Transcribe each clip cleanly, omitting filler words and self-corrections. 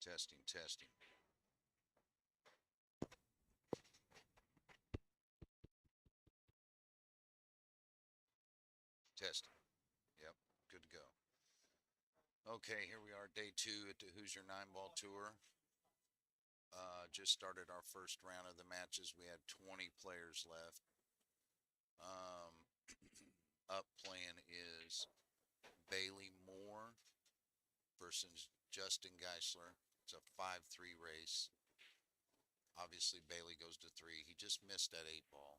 Testing, testing. Testing. Yep, good to go. Okay, here we are, day 2 at the Hoosier 9-ball tour. Just started our first round of the matches. We had 20 players left. Up playing is Bailey Moore versus Justin Geisler. It's a 5-3 race. Obviously, Bailey goes to 3. He just missed that 8-ball.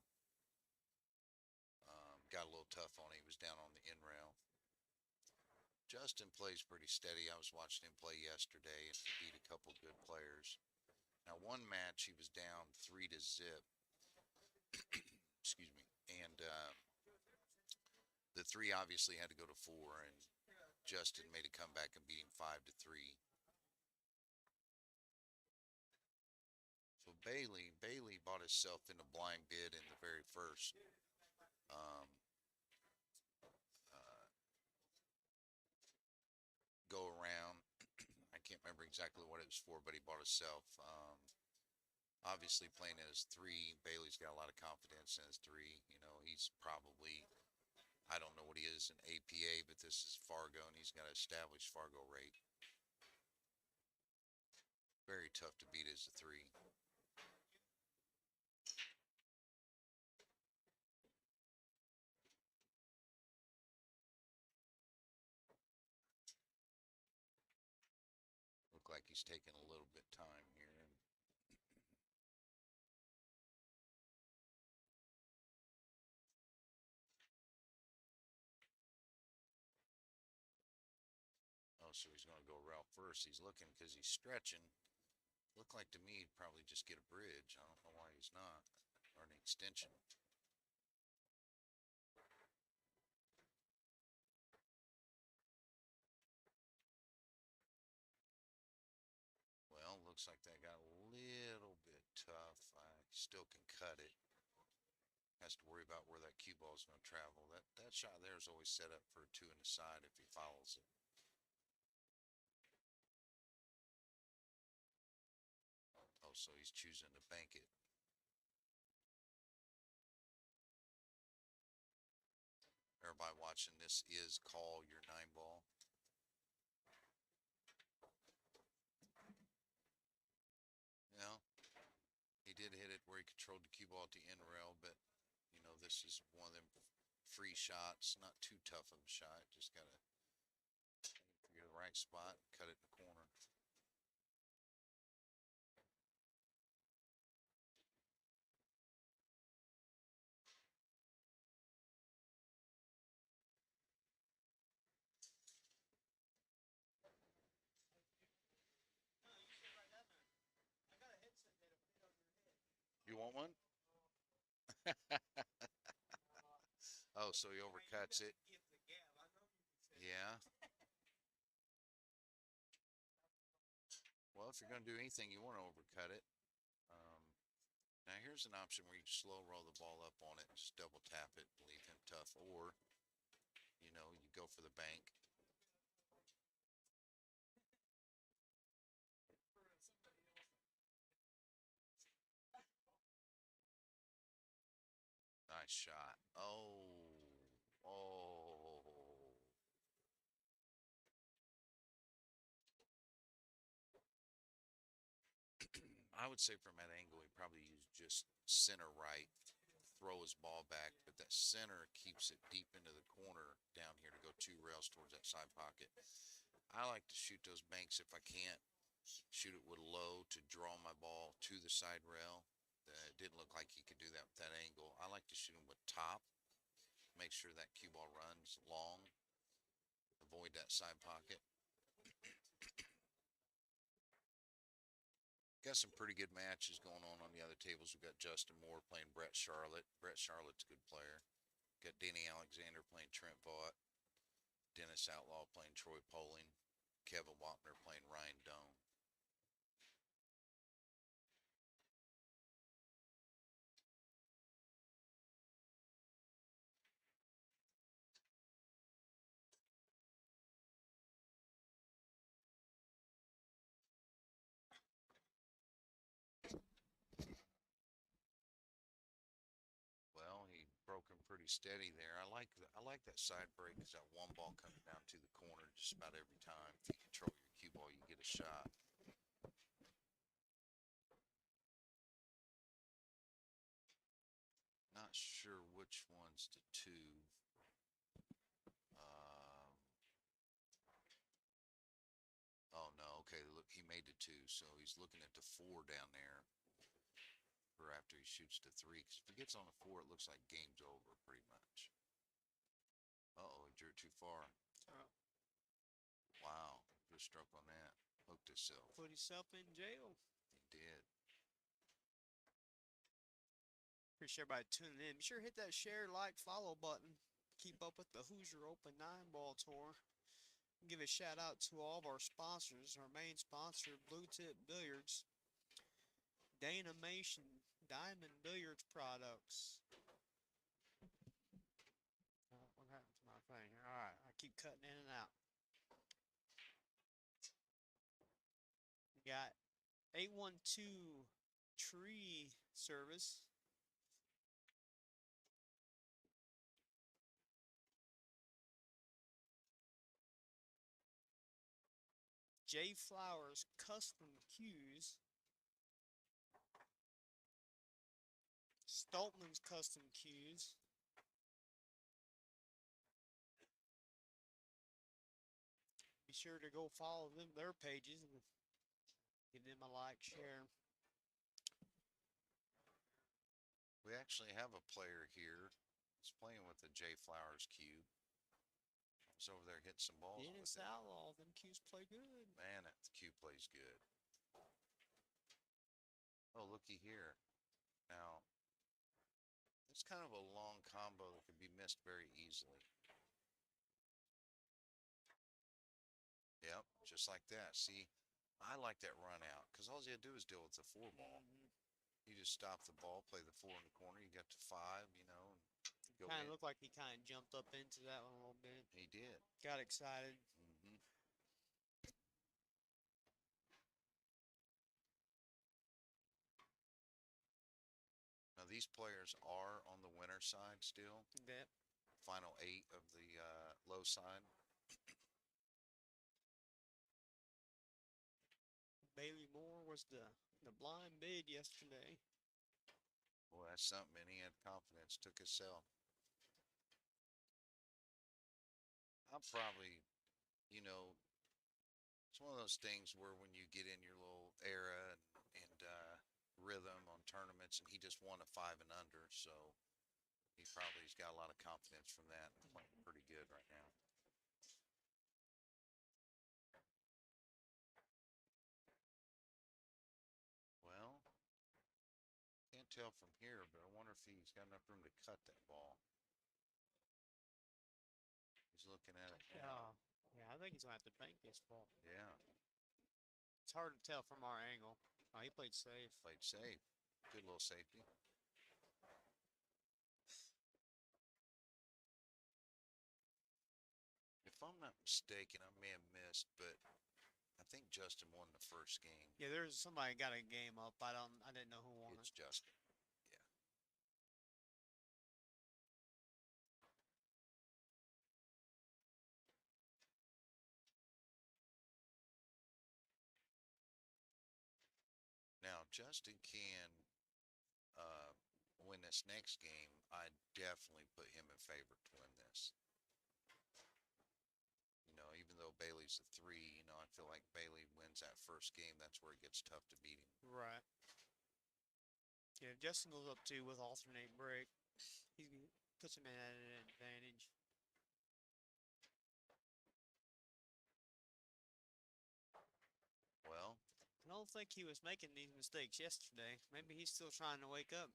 Got a little tough on it. He was down on the in rail. Justin plays pretty steady. I was watching him play yesterday, and he beat a couple good players. Now, one match he was down 3-0. Excuse me. And the 3 obviously had to go to 4, and Justin made a comeback and beat him 5-3. So Bailey bought himself in a blind bid in the very first um, uh, go around. I can't remember exactly what it was for, but he bought himself. Obviously, playing as 3, Bailey's got a lot of confidence in his 3. You know, he's probably, I don't know what he is in APA, but this is Fargo, and he's got an established Fargo rate. Very tough to beat as a 3. Look like he's taking a little bit time here. Oh, so he's going to go route first. He's looking because he's stretching. Looked like to me he'd probably just get a bridge. I don't know why he's not. Or an extension. Well, looks like that got a little bit tough. I still can cut it. Has to worry about where that cue ball is going to travel. That shot there is always set up for a 2 in the side if he follows it. Oh, so he's choosing to bank it. Everybody watching, this is call your 9-ball. Yeah, he did hit it where he controlled the cue ball at the end rail, but you know, this is one of them free shots. Not too tough of a shot. Just gotta figure the right spot, cut it in the corner. You want one? Oh, so he overcuts it. Yeah. Well, if you're going to do anything, you want to overcut it. Um, Now here's an option where you slow roll the ball up on it, just double tap it, leave him tough, or you know, you go for the bank. Nice shot. Oh. I would say from that angle, he probably used just center right, throw his ball back, but that center keeps it deep into the corner down here to go 2 rails towards that side pocket. I like to shoot those banks if I can't. Shoot it with low to draw my ball to the side rail. It didn't look like he could do that with that angle. I like to shoot him with top. Make sure that cue ball runs long. Avoid that side pocket. Got some pretty good matches going on the other tables. We've got Justin Moore playing Brett Charlotte. Brett Charlotte's a good player. Got Danny Alexander playing Trent Vaught. Dennis Outlaw playing Troy Poling. Kevin Wapner playing Ryan Doan. pretty steady there. I like that side break because that one ball coming down to the corner just about every time. If you control your cue ball, you get a shot. Not sure which one's the two. Um, oh no, okay, look, he made the two, so he's looking at the four down there for after he shoots the three. Because if he gets on the four, it looks like game's over pretty much. Uh-oh, he drew it too far. Oh. Wow, good stroke on that. Hooked himself. Put himself in jail. He did. Appreciate everybody tuning in. Be sure to hit that share, like, follow button. Keep up with the Hoosier Open 9-ball tour. Give a shout out to all of our sponsors. Our main sponsor, Bluetip Billiards, Danamation, Diamond Billiards Products. Oh, what happened to my thing? Alright, I keep cutting in and out. We got 812 Tree Service. JFlowers Custom Cues. Stoltman's Custom Cues. Be sure to go follow them, their pages, and give them a like, share. We actually have a player here. He's playing with the JFlowers cue. He's over there hitting some balls Dennis with it. Outlaw, them cues play good. Man, that cue plays good. Oh, looky here. Now, it's kind of a long combo that can be missed very easily. Yep, just like that. See, I like that run out because all you gotta do is deal with the four ball. You just stop the ball, play the four in the corner. You got to five, you know, and go Kind in. of looked like he kind of jumped up into that one a little bit. He did. Got excited. Mm-hmm. Now these players are on the winner side still. Yep. Final 8 of the low side. Bailey Moore was the blind bid yesterday. Boy, that's something. And he had confidence. Took his cell. I'm probably, you know, it's one of those things where when you get in your little era and rhythm on tournaments, and he just won a 5 and under, so he's got a lot of confidence from that and playing pretty good right now. Well, can't tell from here, but I wonder if he's got enough room to cut that ball. He's looking at it now. Yeah, I think he's gonna have to bank this ball. Yeah, It's hard to tell from our angle. Oh, he played safe. played safe. Good little safety. If I'm not mistaken, I may have missed, but I think Justin won the first game. Yeah, there's somebody got a game up. I didn't know who won It's it. Justin. Yeah. Now Justin can win this next game. I definitely put him in favor to win this. You know, even though Bailey's a 3, you know, I feel like Bailey wins that first game. That's where it gets tough to beat him. Right. Yeah, Justin goes up 2 with alternate break. He puts him in at an advantage. Well, I don't think he was making these mistakes yesterday. Maybe he's still trying to wake up.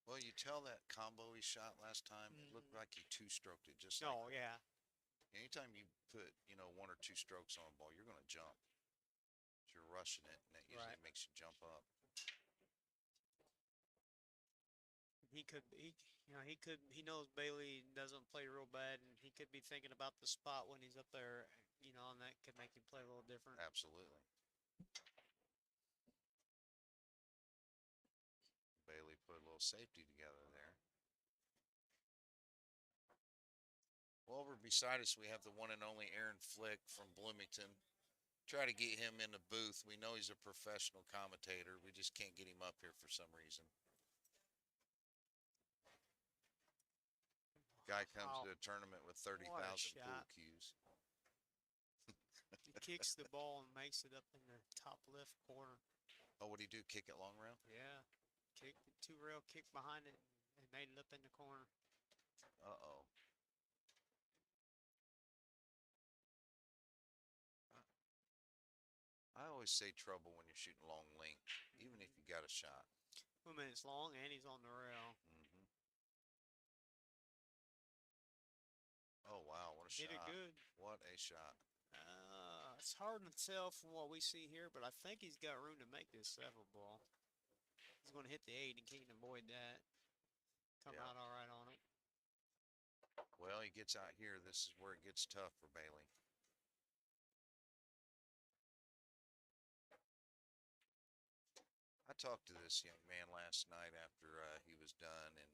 well, you tell that combo he shot last time, it looked like he two-stroked it just like Oh, yeah. anytime you put, you know, 1 or 2 strokes on a ball, you're going to jump. You're rushing it, and that usually Right. makes you jump up. He knows Bailey doesn't play real bad, and he could be thinking about the spot when he's up there, and that could make him play a little different. Absolutely. Bailey put a little safety together there. over beside us, we have the one and only Aaron Flick from Bloomington. Try to get him in the booth. We know he's a professional commentator. We just can't get him up here for some reason. Guy comes Wow. to a tournament with 30,000 What a pool shot. cues. He kicks the ball and makes it up in the top left corner. Oh, what'd he do? Kick it long rail? Yeah. Kick the 2-rail kick behind it and made it up in the corner. Uh-oh. I always say trouble when you're shooting long length, even if you got a shot. 2 minutes long and he's on the rail. Hmm. Oh, wow, what a Hit shot. it good. What a shot. It's hard to tell from what we see here, but I think he's got room to make this 7 ball. He's going to hit the 8 and can't avoid that. Come Yeah. out all right on it. Well, he gets out here. This is where it gets tough for Bailey. I talked to this young man last night after he was done, and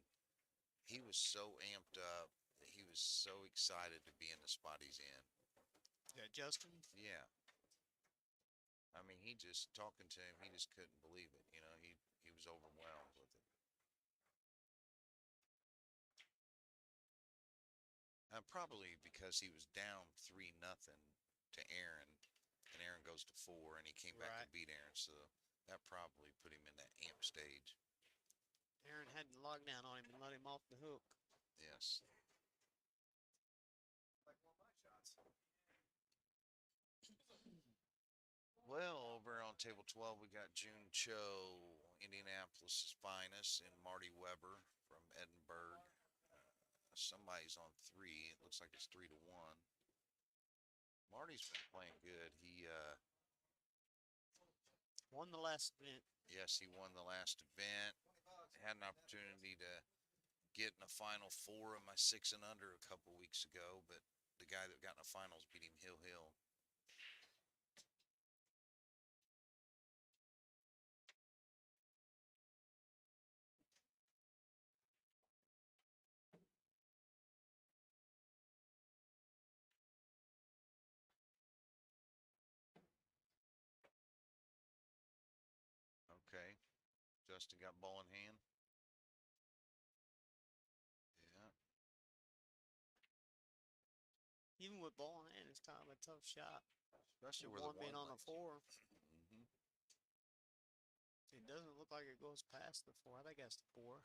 he was so amped up. He was so excited to be in the spot he's in. Yeah, Justin. Yeah. I mean, he just, talking to him, he just couldn't believe it. You know, he was overwhelmed with it. Probably because he was down 3-0 to Aaron, and Aaron goes to 4, and he came back Right. and beat Aaron. So that probably put him in that amp stage. Aaron had the lockdown on him and let him off the hook. Yes. Well, over on table 12, we got June Cho, Indianapolis's finest, and Marty Weber from Edinburgh. Somebody's on 3. It looks like it's 3-1. Marty's been playing good. He, Won the last event. yes, he won the last event. Had an opportunity to get in the final 4 of my 6 and under a couple weeks ago, but the guy that got in the finals beat him hill. Okay. Justin got ball in hand. Yeah. Even with ball in hand, it's kind of a tough shot. Especially With where the one being on the 4. Hmm. It doesn't look like it goes past the 4. I think that's the 4.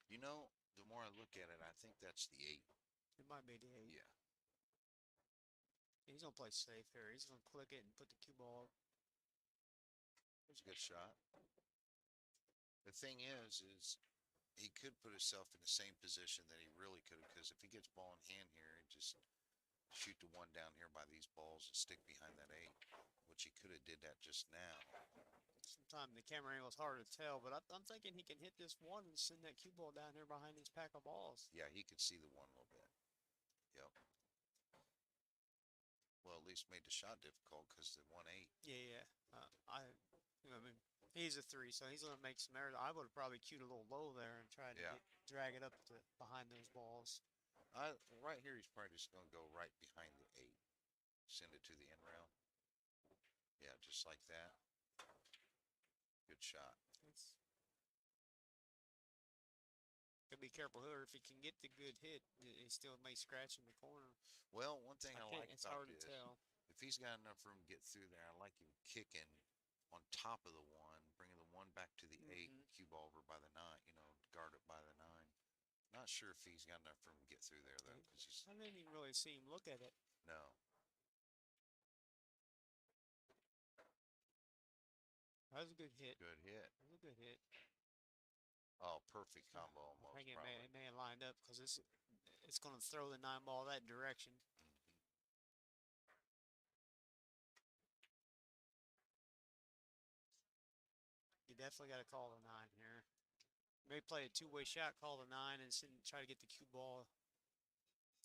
You know, the more I look at it, I think that's the 8. It might be the 8. Yeah. He's going to play safe here. He's going to click it and put the cue ball up. It was a good shot. The thing is he could put himself in the same position that he really could have, because if he gets ball in hand here and just shoot the 1 down here by these balls and stick behind that 8, which he could have did that just now. Sometimes the camera angle is hard to tell, but I'm thinking he can hit this 1 and send that cue ball down here behind these pack of balls. Yeah, he could see the 1 a little bit. Yep. Well, at least made the shot difficult because the 1-8. Yeah. I mean, he's a 3, so he's going to make some errors. I would have probably cued a little low there and tried to drag it up to behind those balls. Right here, he's probably just going to go right behind the 8. Send it to the end rail. Yeah, just like that. Good shot. Gotta be careful here. If he can get the good hit, he still may scratch in the corner. Well, one thing I like It's about hard to this, tell. if he's got enough room to get through there, I like him kicking on top of the 1, bringing the 1 back to the 8, cue ball over by the 9, guard it by the 9. Not sure if he's got enough room to get through there, though, because he's... I didn't even really see him look at it. No. That was a good hit. Good hit. That was a good hit. Oh, perfect combo almost. I think it may have lined up because it's going to throw the 9 ball that direction. You definitely got to call the 9 here. Maybe play a 2-way shot, call the 9, and try to get the cue ball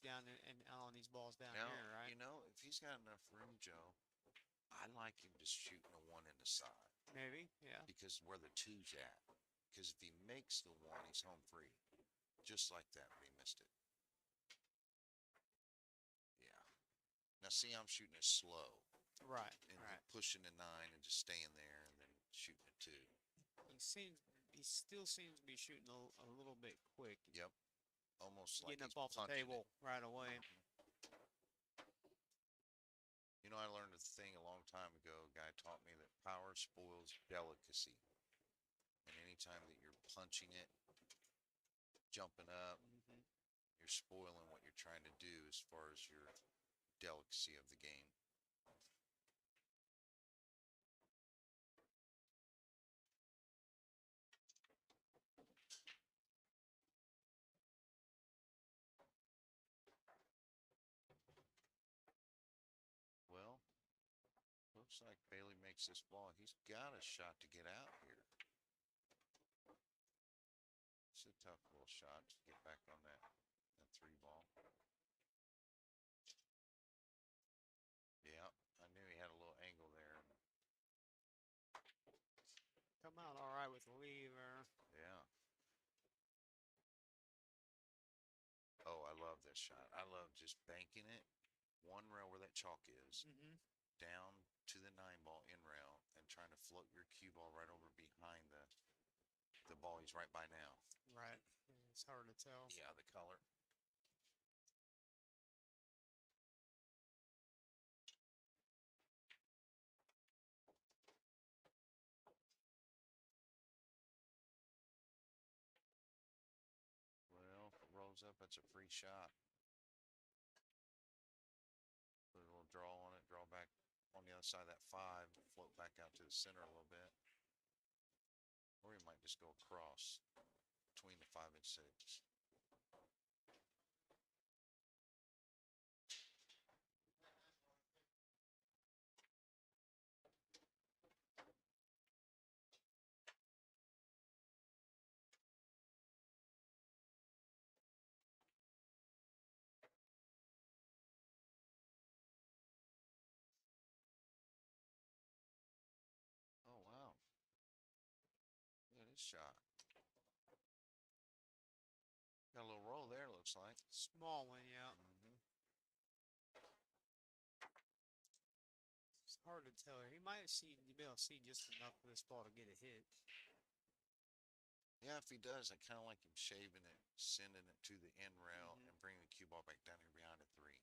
down and on these balls down now, here, right? If he's got enough room, Joe, I like him just shooting a 1 in the side. Maybe, yeah. Because where the 2's at. Because if he makes the 1, he's home free. Just like that, but he missed it. Yeah. Now see, I'm shooting it slow Right, and right. pushing the 9 and just staying there and then shooting it 2. He still seems to be shooting a little bit quick, Yep. Almost like getting he's up off the punching it. table right away. You know, I learned a thing a long time ago. A guy taught me that power spoils delicacy. And anytime that you're punching it, jumping up, Hmm. you're spoiling what you're trying to do as far as your delicacy of the game. Well, looks like Bailey makes this ball. He's got a shot to get out here. It's a tough little shot to get back on that 3 ball. Yeah, I knew he had a little angle there. Come out all right with the lever. Yeah. Oh, I love this shot. I love just banking it 1 rail where that chalk is, Hmm. down to the 9 ball in rail, and trying to float your cue ball right over behind the ball he's right by now. Right. It's hard to tell. Yeah, the color. Well, if it rolls up, it's a free shot. Put a little draw on it, draw back on the other side of that 5, float back out to the center a little bit. Or you might just go across between the 5 and 6. Oh, wow. Look at this shot. Got a little roll there, looks like. Small one, yeah. Hmm. It's hard to tell. He might see, you be able to see just enough of this ball to get a hit. Yeah, if he does, I kind of like him shaving it, sending it to the end rail, Hmm. and bringing the cue ball back down here behind a 3.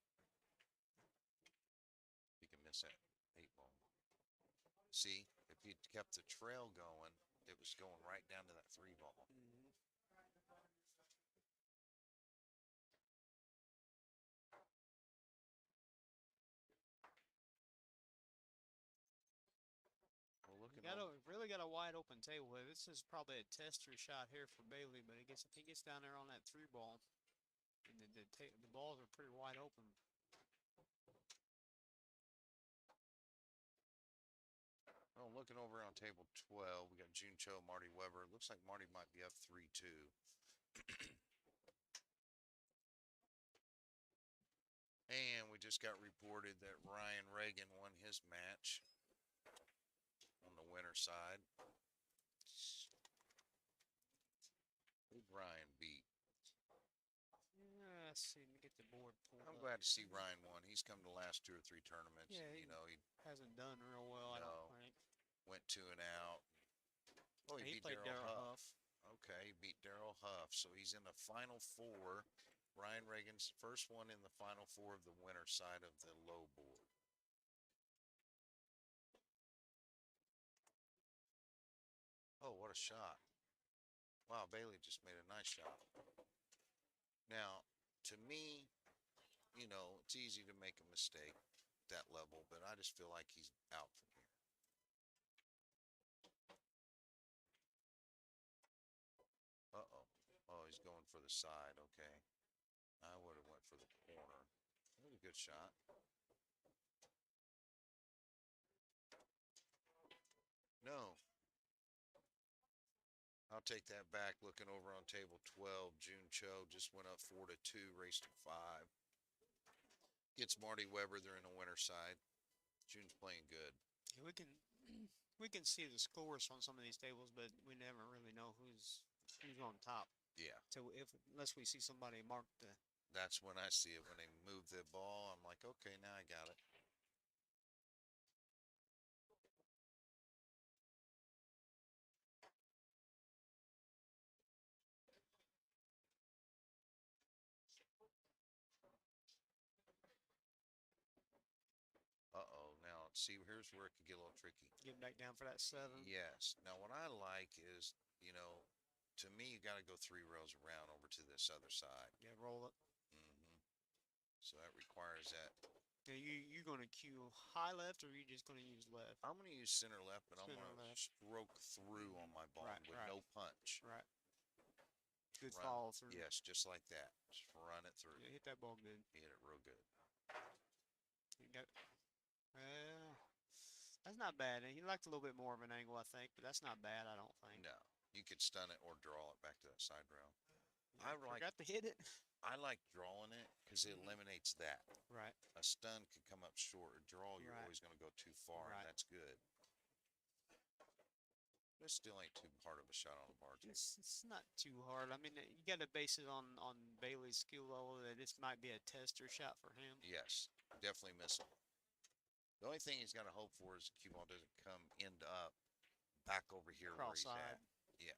He can miss that 8 ball. See, if he kept the trail going, it was going right down to that 3 ball. Hmm. Well, We looking got over. a really got a wide open table here. This is probably a tester shot here for Bailey, but if he gets down there on that 3 ball, and the balls are pretty wide open. Well, looking over on table 12, we got June Cho, Marty Weber. Looks like Marty might be up 3-2. And we just got reported that Ryan Reagan won his match on the winner side. Who'd Ryan beat? Yeah, let's see. Let me get the board pulled I'm up. glad to see Ryan won. He's come to the last 2 or 3 tournaments. Yeah, And, he you know, he hasn't done real well, I don't no, think. went 2 and out. Oh, he He beat played Daryl Daryl Huff. Huff. Okay, he beat Daryl Huff. So he's in the final 4. Ryan Reagan's first one in the final 4 of the winner side of the low board. Oh, what a shot. Wow, Bailey just made a nice shot. Now, to me, you know, it's easy to make a mistake that level, but I just feel like he's out from here. Uh-oh. Oh, he's going for the side. Okay. I would have went for the corner. That was a good shot. No. I'll take that back. Looking over on table 12, June Cho just went up 4-2, raced to 5. Gets Marty Weber. They're in the winner side. June's playing good. Yeah, we can see the scores on some of these tables, but we never really know who's on top. Yeah, So unless we see somebody mark the. that's when I see it. When they move the ball, I'm like, okay, now I got it. Uh-oh, now see, here's where it could get a little tricky. Getting back down for that 7. Yes. Now, what I like is, to me, you got to go 3 rows around over to this other side. Yeah, roll it. Hmm. So that requires that. Now you gonna cue high left, or you just gonna use left? I'm going to use center left, but I'm Center going to left. stroke through on my ball Right, with right. no punch. Right. Good Run. follow through. Yes, just like that. Just run it through. Yeah, hit that ball good. Hit it real good. You got. That's not bad. He liked a little bit more of an angle, I think, but that's not bad. I don't think. No, you could stun it or draw it back to that side rail. Yeah, forgot to hit it. I like drawing it because it eliminates that. Right. A stun could come up short. A draw, you're Right. always going to go too far, Right. and that's good. This still ain't too hard of a shot on the bar table. It's not too hard. I mean, you got to base it on Bailey's skill level. That this might be a tester shot for him. Yes, definitely missable. The only thing he's got to hope for is the cue ball doesn't come end up back over here where he's Cross-eyed. at. Yeah.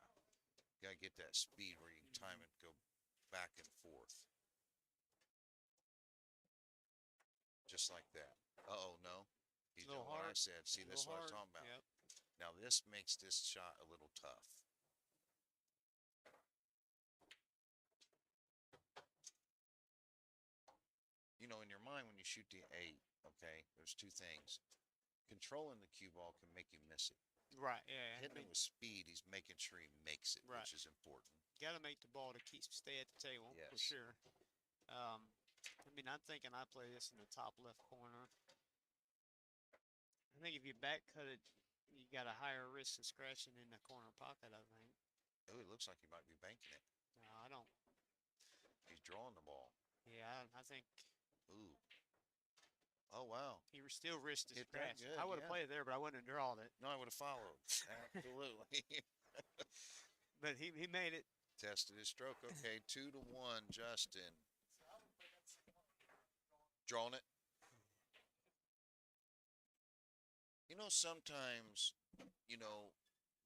Got to get that speed where you can time it, go back and forth. Just like that. Uh-oh, no. He's A little doing what I hard. said. See, this is what I was talking about. Yep. Now, this makes this shot a little tough. In your mind, when you shoot the 8, okay, there's two things. Controlling the cue ball can make you miss it. Right. Yeah. Hitting it with speed, he's making sure he makes it, Right. which is important. Got to make the ball to stay at the table for Yes. sure. I mean, I'm thinking I play this in the top left corner. I think if you back cut it, you got a higher risk of scratching in the corner pocket. I think. Oh, it looks like he might be banking it. No, I don't. He's drawing the ball. Yeah, I think Ooh. Oh, wow. he still risked his Hit that scratch. good, I would have yeah. played it there, but I wouldn't have drawn it. No, I would have followed. Absolutely. But he made it. Tested his stroke. Okay, 2-1, Justin. Drawing it. Sometimes,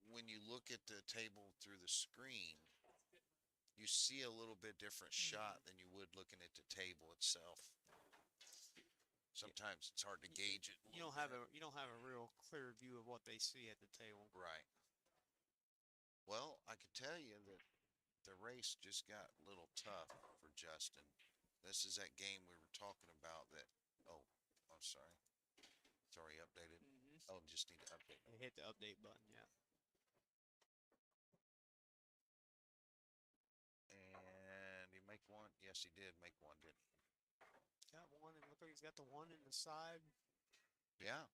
when you look at the table through the screen, you see a little bit different shot than you would looking at the table itself. Sometimes it's hard to gauge it. You don't have a real clear view of what they see at the table. Right. Well, I could tell you that the race just got a little tough for Justin. This is that game we were talking about that. Oh, I'm sorry. It's already updated. Oh, just need to update. Hit the update button, yeah. And he make one? Yes, he did make one, didn't he? Got one, and look like he's got the one in the side. Yeah.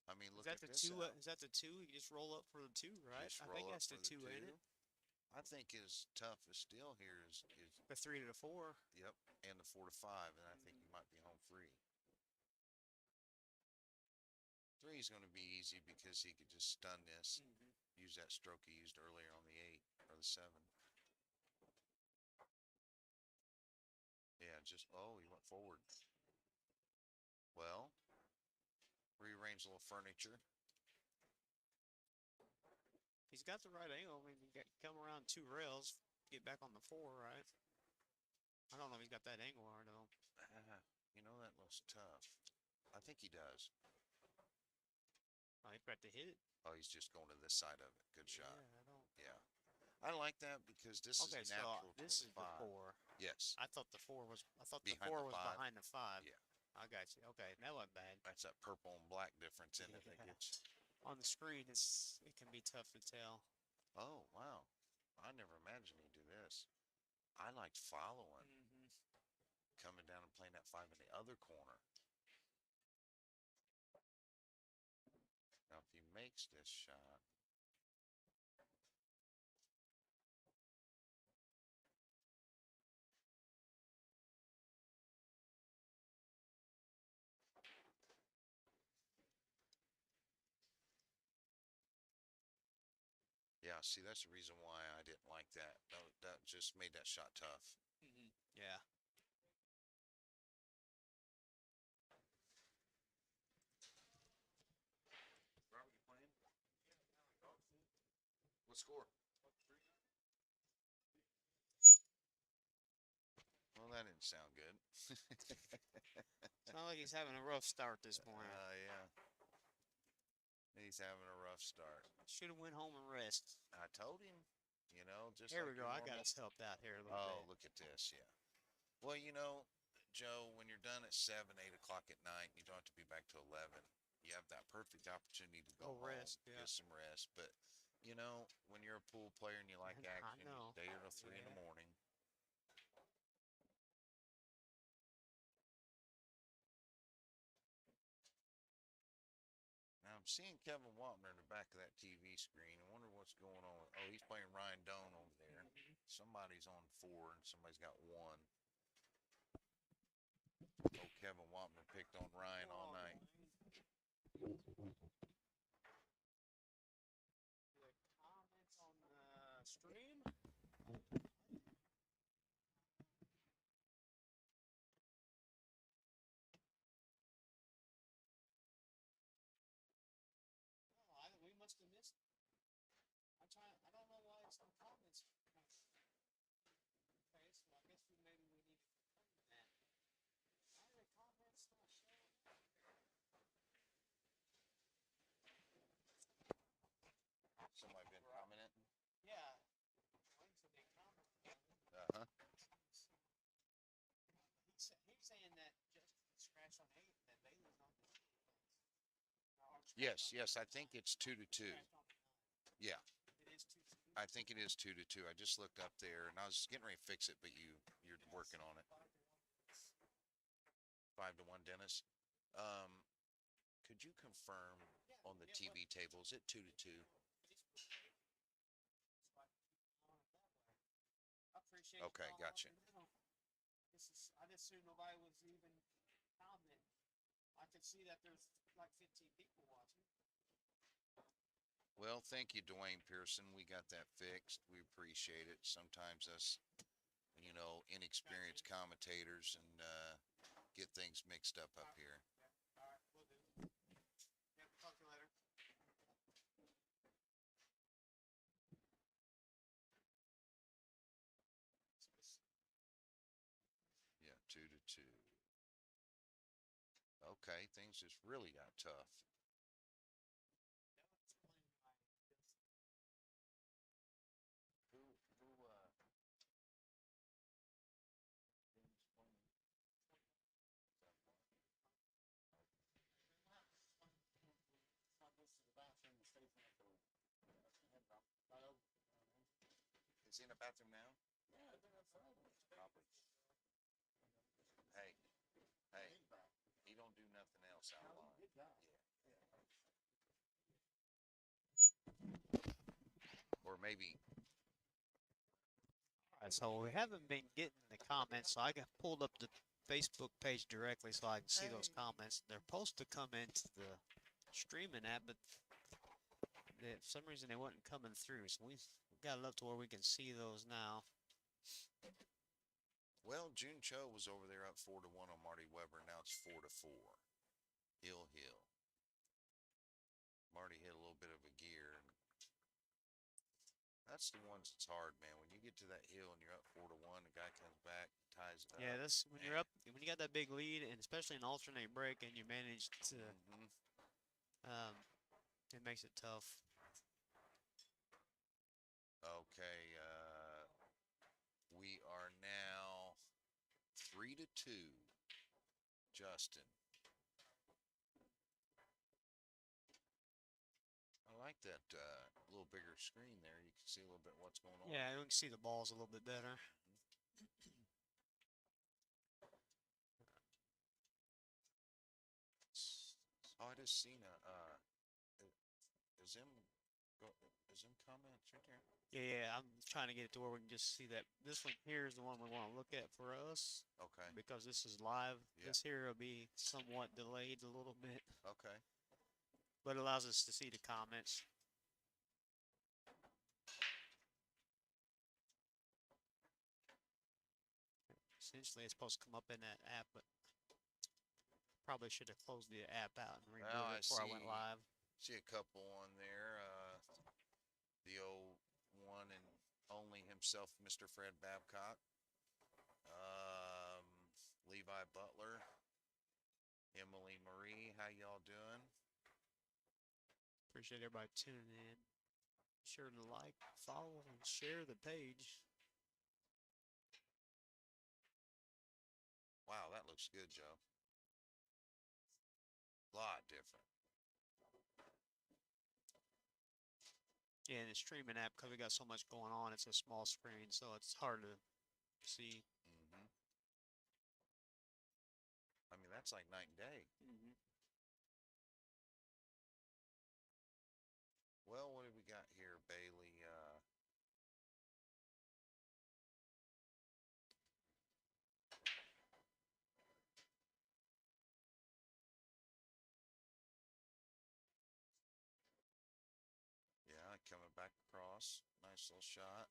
I mean, look Is that at the this. two? Is that the 2? You just roll up for the 2, right? Just I roll think up that's for the the 2 in two. it. I think his toughest still here is The 3 to the 4. yep, and the 4 to 5, and I think he might be home free. 3 is going to be easy because he could just stun this, use that stroke he used earlier on the 8 or the 7. Yeah, he went forward. Well, rearrange a little furniture. He's got the right angle. I mean, you come around 2 rails, get back on the 4, right? I don't know if he's got that angle or no. That looks tough. I think he does. Oh, he's got to hit it. Oh, he's just going to this side of it. Good shot. Yeah, I don't. Yeah. I like that because this Okay, is so natural. this is the 25. 4. Yes. I thought the 4 was. I thought the Behind 4 the was 5. behind the 5. Yeah. I got you. Okay, that wasn't bad. That's that purple and black difference in it that Yeah. gets. On the screen, it can be tough to tell. Oh, wow. I never imagined he'd do this. I liked following, coming down and playing that 5 in the other corner. Now, if he makes this shot, yeah, Yeah, see, that's the reason why I didn't like that. That just made that shot tough. Yeah. Robert, you playing? What score? Well, that didn't sound good. Sounds like he's having a rough start this morning. Yeah. He's having a rough start. Should have went home and rest. I told him, just Here like we go. your I got normal. us helped out here a little Oh, bit. look at this. Yeah. Well, Joe, when you're done at 7, 8 o'clock at night, you don't have to be back till 11. You have that perfect opportunity to go Go rest, home, yeah. get some rest. But when you're a pool player and you like I action, you know. stay here till 3 in the Yeah. morning. Now I'm seeing Kevin Wapner in the back of that TV screen. I wonder what's going on. Oh, he's playing Ryan Doan over there. Somebody's on 4 and somebody's got 1. Oh, Kevin Wapner picked on Ryan all night. The comments on the stream. Oh, we must have missed. I don't know why it's no comments. Okay, so I guess maybe we need to confirm that. Why are the comments not showing? Somebody been commenting? Yeah. When's the big comment? Uh-huh. He's saying that Justin scratched on 8 and that Bailey's on the Yes, I think it's 2 to 2. Yeah. It is 2-2. I think it is 2 to 2. I just looked up there and I was getting ready to fix it, but you're working on it. 5 to 1, Dennis. Could you confirm on the TV table, is it 2 to 2? I appreciate Okay, you gotcha. I just assumed nobody was even commenting. I could see that there's like 15 people watching. Well, thank you, Dwayne Pearson. We got that fixed. We appreciate it. Sometimes us, inexperienced commentators and get things mixed up here. All right, we'll do. Yeah, talk to you later. Yeah, 2 to 2. Okay, things just really got tough. Is he in the bathroom now? Probably. Hey, he don't do nothing else out of line. Or maybe. Alright, so we haven't been getting the comments, so I got pulled up the Facebook page directly so I can see those comments. They're supposed to come into the streaming app, but for some reason they wasn't coming through. So we got it up to where we can see those now. Well, June Cho was over there up 4 to 1 on Marty Weber. Now it's 4 to 4. Hill. Marty hit a little bit of a gear. That's the ones that's hard, man. When you get to that hill and you're up 4 to 1, the guy comes back, ties it up. Yeah, that's when you're up, when you got that big lead, and especially an alternate break, and you manage to, it makes it tough. Okay, we are now 3 to 2. Justin. I like that little bigger screen there. You can see a little bit what's going on. Yeah, you can see the balls a little bit better. Oh, I just seen is them comments right there? Yeah, I'm trying to get it to where we can just see that. This one here is the one we want to look at for us. Okay. Because this is live. Yeah. This here will be somewhat delayed a little bit. Okay. But it allows us to see the comments. Essentially, it's supposed to come up in that app, but probably should have closed the app out and Well, rebooted I it before I went live. see a couple on there. The old one and only himself, Mr. Fred Babcock. Levi Butler. Emily Marie, how y'all doing? Appreciate everybody tuning in. Be sure to like, follow, and share the page. Wow, that looks good, Joe. Lot different. Yeah, and the streaming app, because we got so much going on, it's a small screen, so it's hard to see. I mean, that's like night and day. Well, what do we got here, Bailey? Yeah, coming back across. Nice little shot.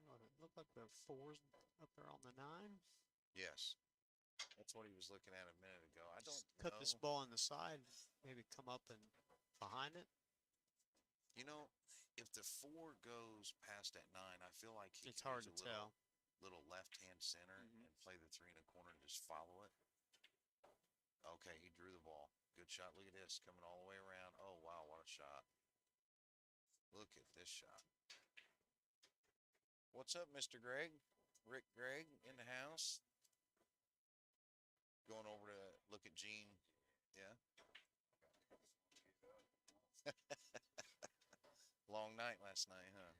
Oh, it looked like the 4's up there on the 9. Yes. That's what he was looking at a minute ago. I don't Cut know. this ball on the side, maybe come up and behind it. You know, if the 4 goes past that 9, I feel like he It's can hard use to a tell. little left-hand center and play the 3 in a corner and just follow it. Okay, he drew the ball. Good shot. Look at this, coming all the way around. Oh, wow, what a shot. Look at this shot. What's up, Mr. Greg? Rick Gregg in the house. Going over to look at Gene. Yeah. Long night last night, huh?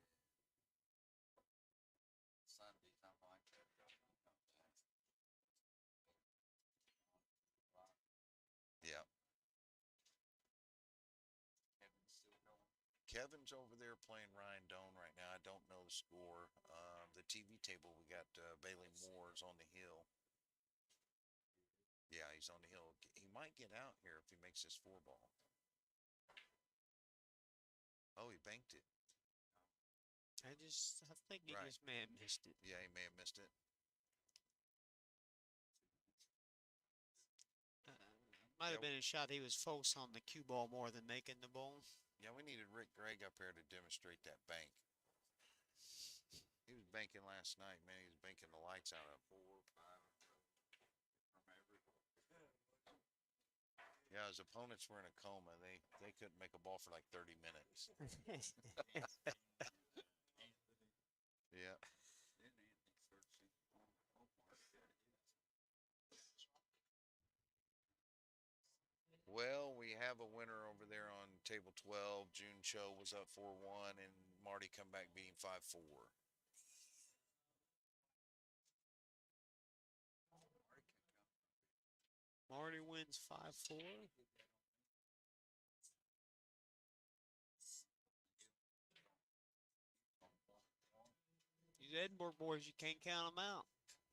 Yeah. Kevin's over there playing Ryan Doan right now. I don't know the score. The TV table, we got Bailey Moore's on the hill. Yeah, he's on the hill. He might get out here if he makes this 4 ball. Oh, he banked it. I think he Right. just may have missed it. Yeah, he may have missed it. Might have Yeah. been a shot he was focused on the cue ball more than making the ball. Yeah, we needed Rick Gregg up here to demonstrate that bank. He was banking last night, man. He was banking the lights out of 4, 5. Yeah, his opponents were in a coma. They couldn't make a ball for like 30 minutes. Yeah. Well, we have a winner over there on table 12. June Cho was up 4-1, and Marty come back beating 5-4. Marty wins 5-4. These Edinburgh boys, you can't count them out.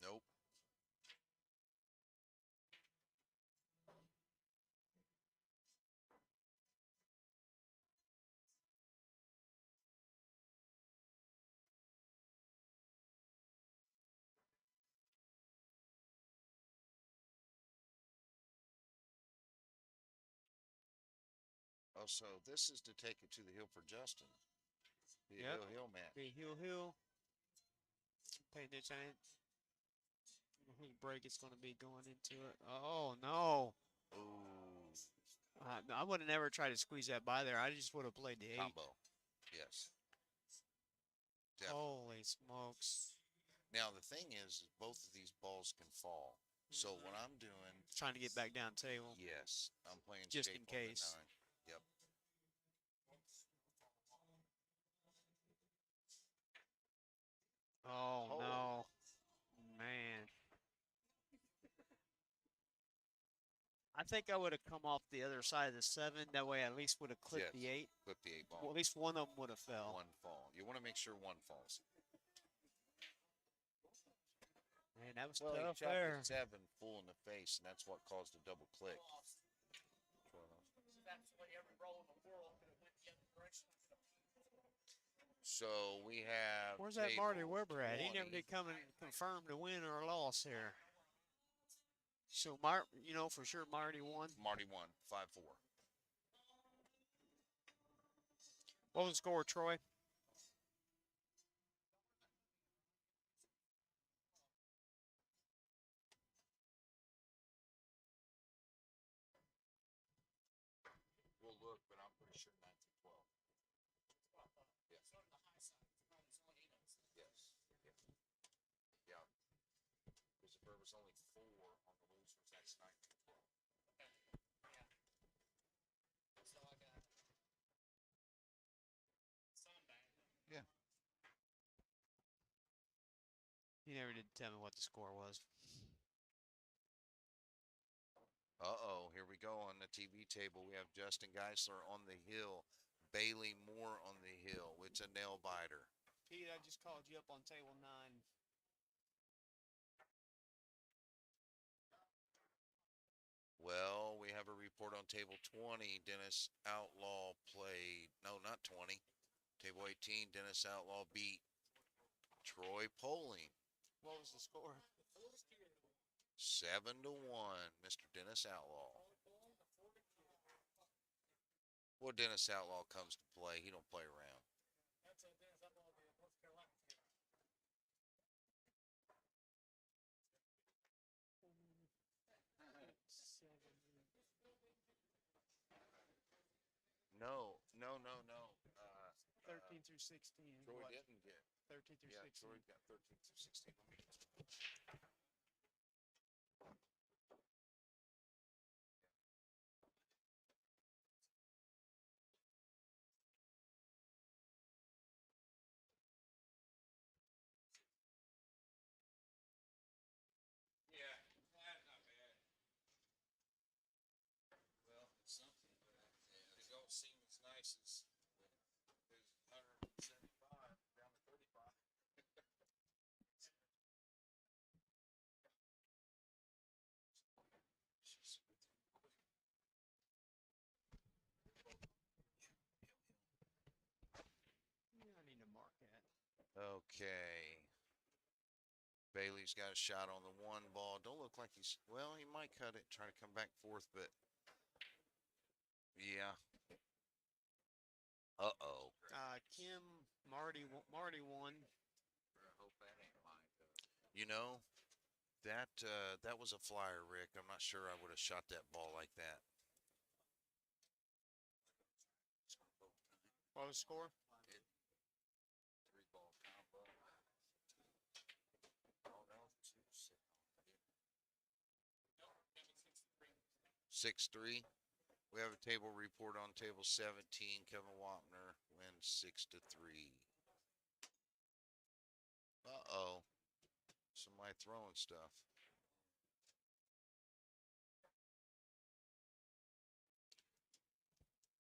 Nope. Oh, so this is to take it to the hill for Justin. The Yep. hill match. Be heel. Pay attention. Whose break it's going to be going into it. Oh, no. Ooh. I would have never tried to squeeze that by there. I just would have played the 8. Combo. Yes. Definitely. Holy smokes. Now, the thing is both of these balls can fall. So what I'm doing, Trying to get back down table. yes, I'm playing Just shape in on the case. 9. Yep. Oh, Oh. no. Man. I think I would have come off the other side of the 7. That way I at least would have clipped the 8. Clip the 8 ball. Well, at least one of them would have fell. One fall. You want to make sure one falls. Man, that was Well, he tough shot there. the 7 full in the face, and that's what caused the double click. So we have Where's that Marty table Weber at? He never 20. did come and confirm the win or loss here. So, you know for sure Marty won. Marty won 5-4. What was the score, Troy? We'll look, but I'm pretty sure 19-12. Yeah. Yes. Yeah. Yeah. Because if there was only 4 on the losers, that's 19-12. Yeah. He never did tell me what the score was. Uh-oh, here we go on the TV table. We have Justin Geisler on the hill, Bailey Moore on the hill. It's a nail biter. Pete, I just called you up on table 9. Well, we have a report on table 20. Dennis Outlaw played. No, not 20. Table 18, Dennis Outlaw beat Troy Poling. What was the score? 7-1, Mr. Dennis Outlaw. Well, Dennis Outlaw comes to play. He don't play around. No, no, no, no. 13 through 16. Troy What? didn't get. 13 through Yeah, 16. Troy got 13 through 16. Yeah, that's not bad. Well, it's something, but it don't seem as nice as 175 down to 35. Yeah, I need to mark that. Okay. Bailey's got a shot on the 1 ball. Don't look like he's, well, he might cut it, try to come back forth, but yeah. Uh-oh. Kim, Marty won. You know, that was a flyer, Rick. I'm not sure I would have shot that ball like that. What was the score? 3-ball combo. Oh no, 6-3. We have a table report on table 17. Kevin Wapner wins 6-3. Uh-oh. Somebody throwing stuff.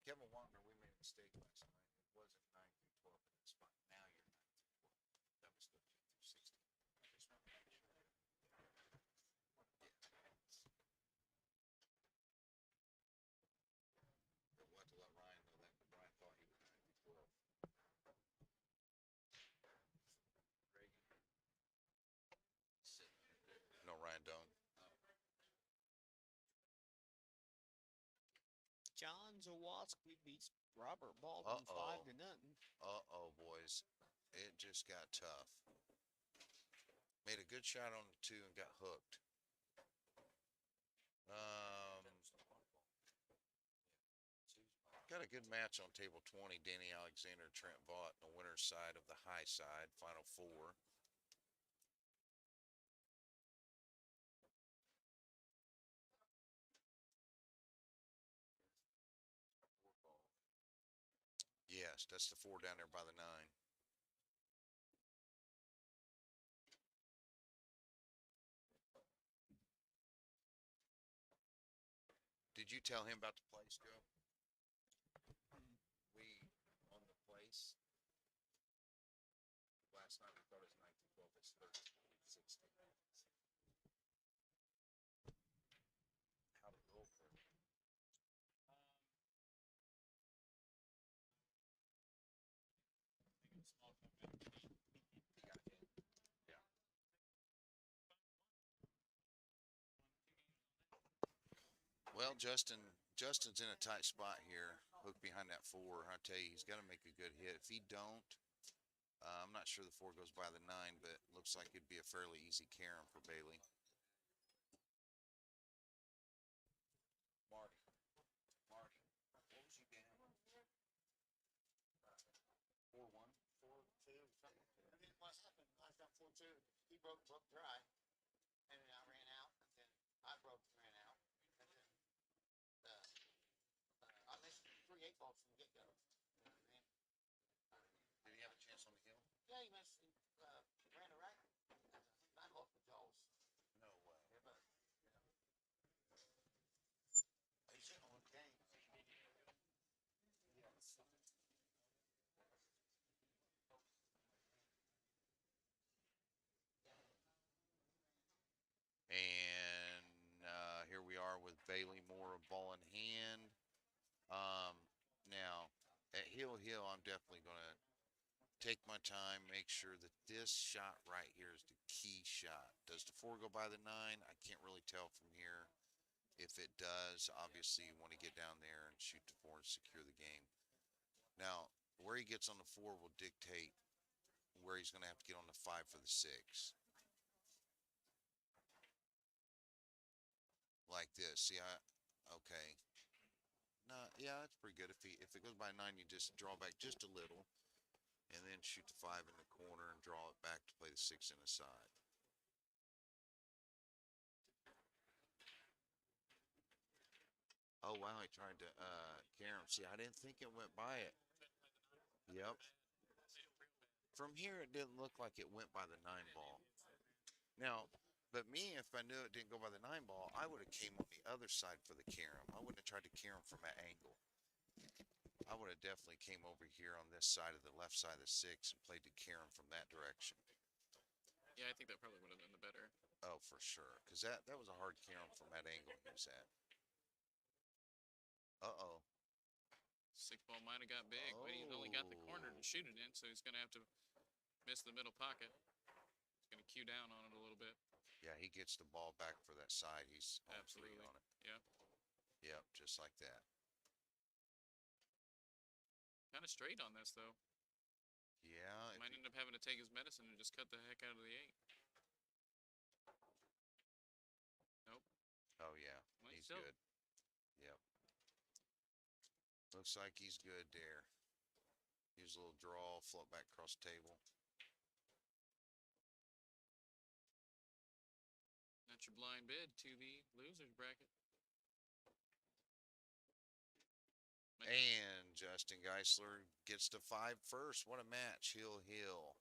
Kevin Wapner, we made a mistake last night. It wasn't 9-12 in this spot. Now you're 9-12. That was 13-16. We'll have to let Ryan know that, but Ryan thought he was 9-12. No, Ryan don't. John Zawodzki beats Robert Baldwin Uh-oh. 5-0. Uh-oh, boys. It just got tough. Made a good shot on the 2 and got hooked. Got a good match on table 20. Danny Alexander, Trent Vaught on the winner's side of the high side. Final 4. Yes, that's the 4 down there by the 9. Did you tell him about the place, Joe? We, on the place, last night we thought it was 19-12. It's 13-16. How to go for it. Well, Justin's in a tight spot here, hooked behind that 4. I tell you, he's got to make a good hit. If he don't, I'm not sure the 4 goes by the 9, but looks like it'd be a fairly easy carom for Bailey. Mark, what was you down? 4-1. 4-2, something. And then what happened? I got 4-2. He broke dry, and then I ran out, and then I broke and ran out, and then I missed 3 8 balls from the get go. You know what I mean? Did he have a chance on the hill? Yeah, he missed. Ran a right. 9 balls with Jaws. No way. Yeah, but He's hitting on game. And here we are with Bailey Moore, a ball in hand. Now, at Hill, I'm definitely going to take my time, make sure that this shot right here is the key shot. Does the 4 go by the 9? I can't really tell from here. If it does, obviously you want to get down there and shoot the 4 and secure the game. Now, where he gets on the 4 will dictate where he's going to have to get on the 5 for the 6. Like this. See, okay. No, yeah, that's pretty good. If it goes by 9, you just draw back just a little, and then shoot the 5 in the corner and draw it back to play the 6 in the side. Oh wow, he tried to carom. See, I didn't think it went by it. Yep. From here, it didn't look like it went by the 9 ball. Now, but me, if I knew it didn't go by the 9 ball, I would have came on the other side for the carom. I wouldn't have tried to carom from that angle. I would have definitely came over here on this side of the left side of the 6 and played the carom from that direction. Yeah, I think that probably would have been the better. Oh, for sure, because that was a hard carom from that angle he was at. Uh-oh. 6 ball might have got big, but he's only got the corner to shoot it in, so he's going to have to miss the middle pocket. He's going to cue down on it a little bit. Yeah, he gets the ball back for that side. He's Absolutely on it. Yeah. Yep, just like that. Kind of straight on this, though. Yeah. Might end up having to take his medicine and just cut the heck out of the 8. Nope. Oh, yeah. Well, He's still good. Yep. Looks like he's good there. Use a little draw, float back across the table. That's your blind bid to the losers bracket. And Justin Geisler gets to 5 first. What a match. Hill.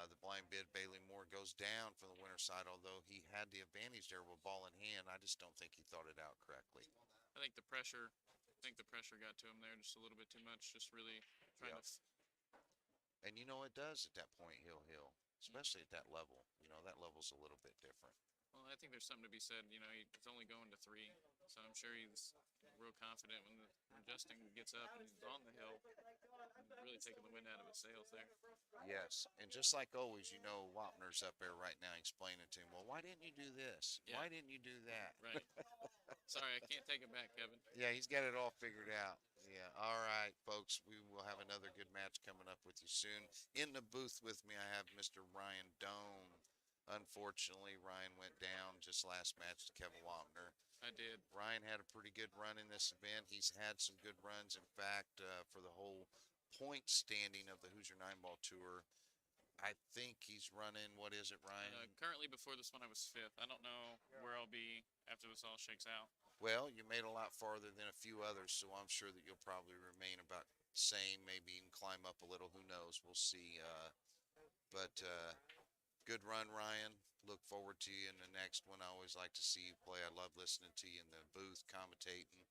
The blind bid, Bailey Moore, goes down from the winner's side, although he had the advantage there with ball in hand. I just don't think he thought it out correctly. I think the pressure got to him there just a little bit too much. Just really trying Yep. to. And you know it does at that point, Hill, especially at that level. You know, that level's a little bit different. Well, I think there's something to be said. You know, he's only going to 3, so I'm sure he's real confident when Justin gets up and he's on the hill. Really taking the wind out of his sails there. Yes, and just like always, you know, Wapner's up there right now explaining to him, well, why didn't you do this? Yeah. Why didn't you do that? Right. Sorry, I can't take it back, Kevin. Yeah, he's got it all figured out. Yeah, all right, folks, we will have another good match coming up with you soon. In the booth with me, I have Mr. Ryan Doan. Unfortunately, Ryan went down just last match to Kevin Wapner. I did. Ryan had a pretty good run in this event. He's had some good runs. In fact, for the whole point standing of the Hoosier 9-ball tour, I think he's running, what is it, Ryan? Currently, before this one, I was 5th. I don't know where I'll be after this all shakes out. Well, you made a lot farther than a few others, so I'm sure that you'll probably remain about the same, maybe even climb up a little. Who knows? We'll see. But good run, Ryan. Look forward to you in the next one. I always like to see you play. I love listening to you in the booth, commentating.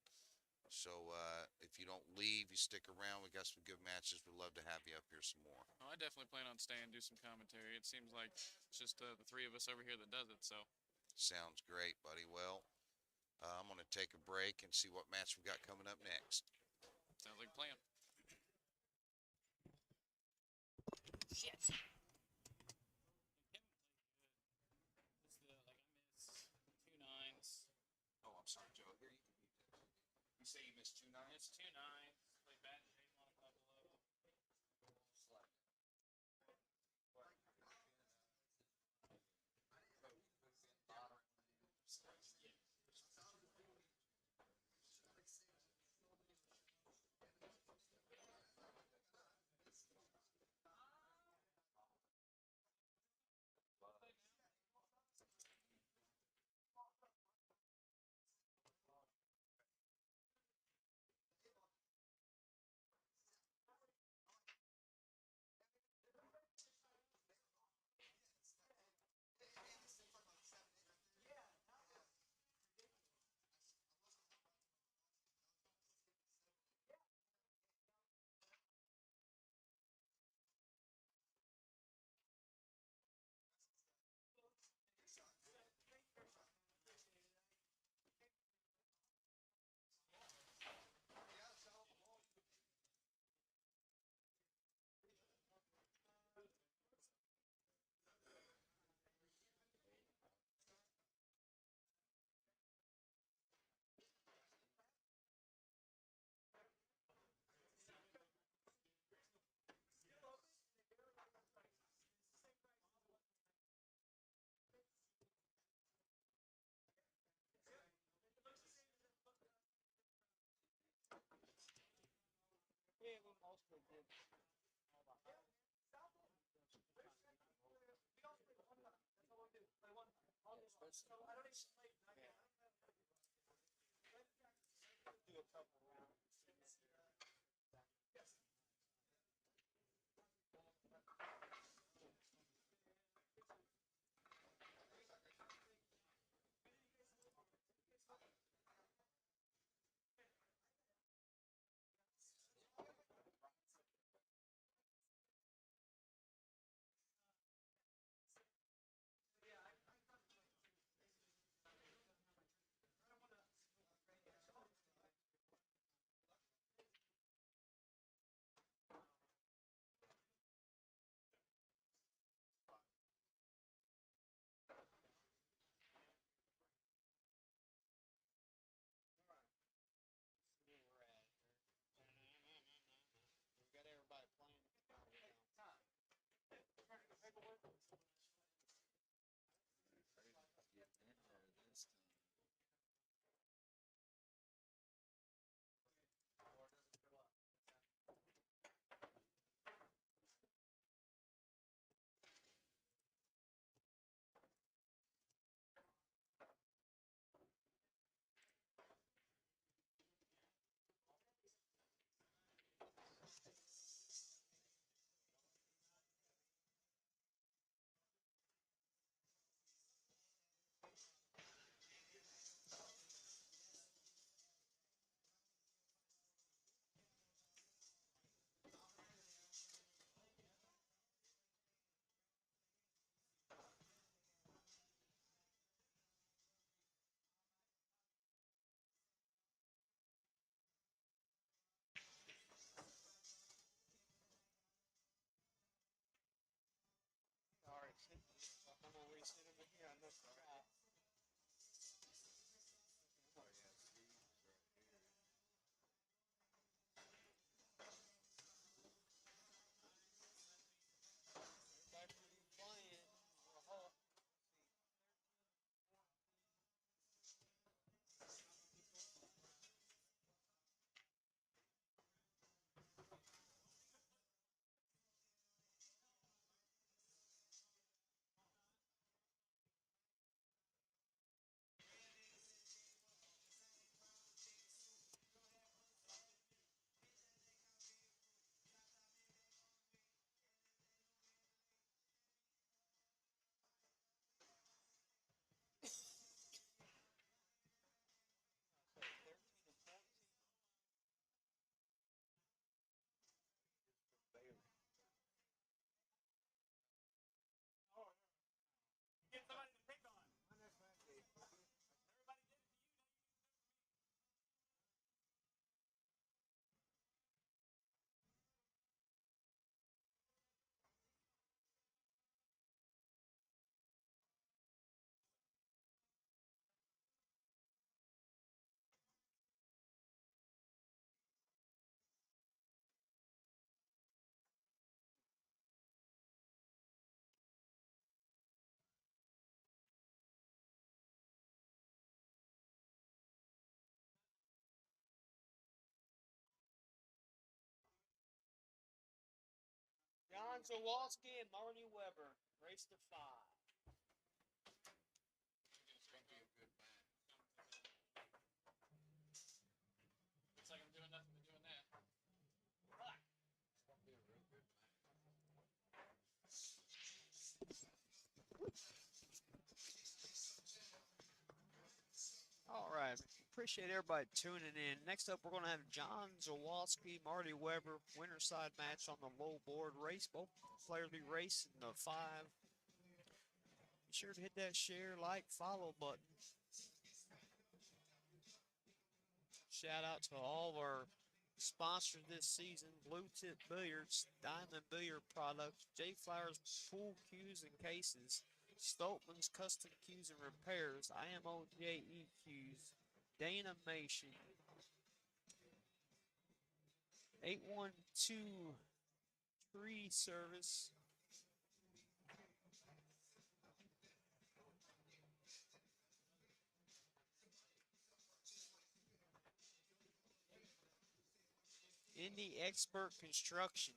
So if you don't leave, you stick around. We got some good matches. We'd love to have you up here some more. Oh, I definitely plan on staying, do some commentary. It seems like it's just the 3 of us over here that does it, so. Sounds great, buddy. Well, I'm going to take a break and see what match we got coming up next. Sounds like a plan. Shit. It's the, like, I miss 2 9s. Oh, I'm sorry, Joe. Here you also did all the high. Do a couple rounds. We got everybody playing. All right, I'm gonna reset over here. I know for a fact. Everybody pretty playing. I hope. John Zawalski and Marty Weber race to 5. It's gonna be a good match. Looks like I'm doing nothing but doing that. It's gonna be a real good match. All right. Appreciate everybody tuning in. Next up, we're going to have John Zawalski, Marty Weber, winner side match on the low board race. Both players be racing the 5. Be sure to hit that share, like, follow button. Shout out to all of our sponsors this season: Bluetip Billiards, Diamond Billiard Products, JFlowers Pool Cues and Cases, Stoltman's Custom Cues and Repairs, IMOJE Cues, Danamation, 812 Tree Service, Indie Expert Construction.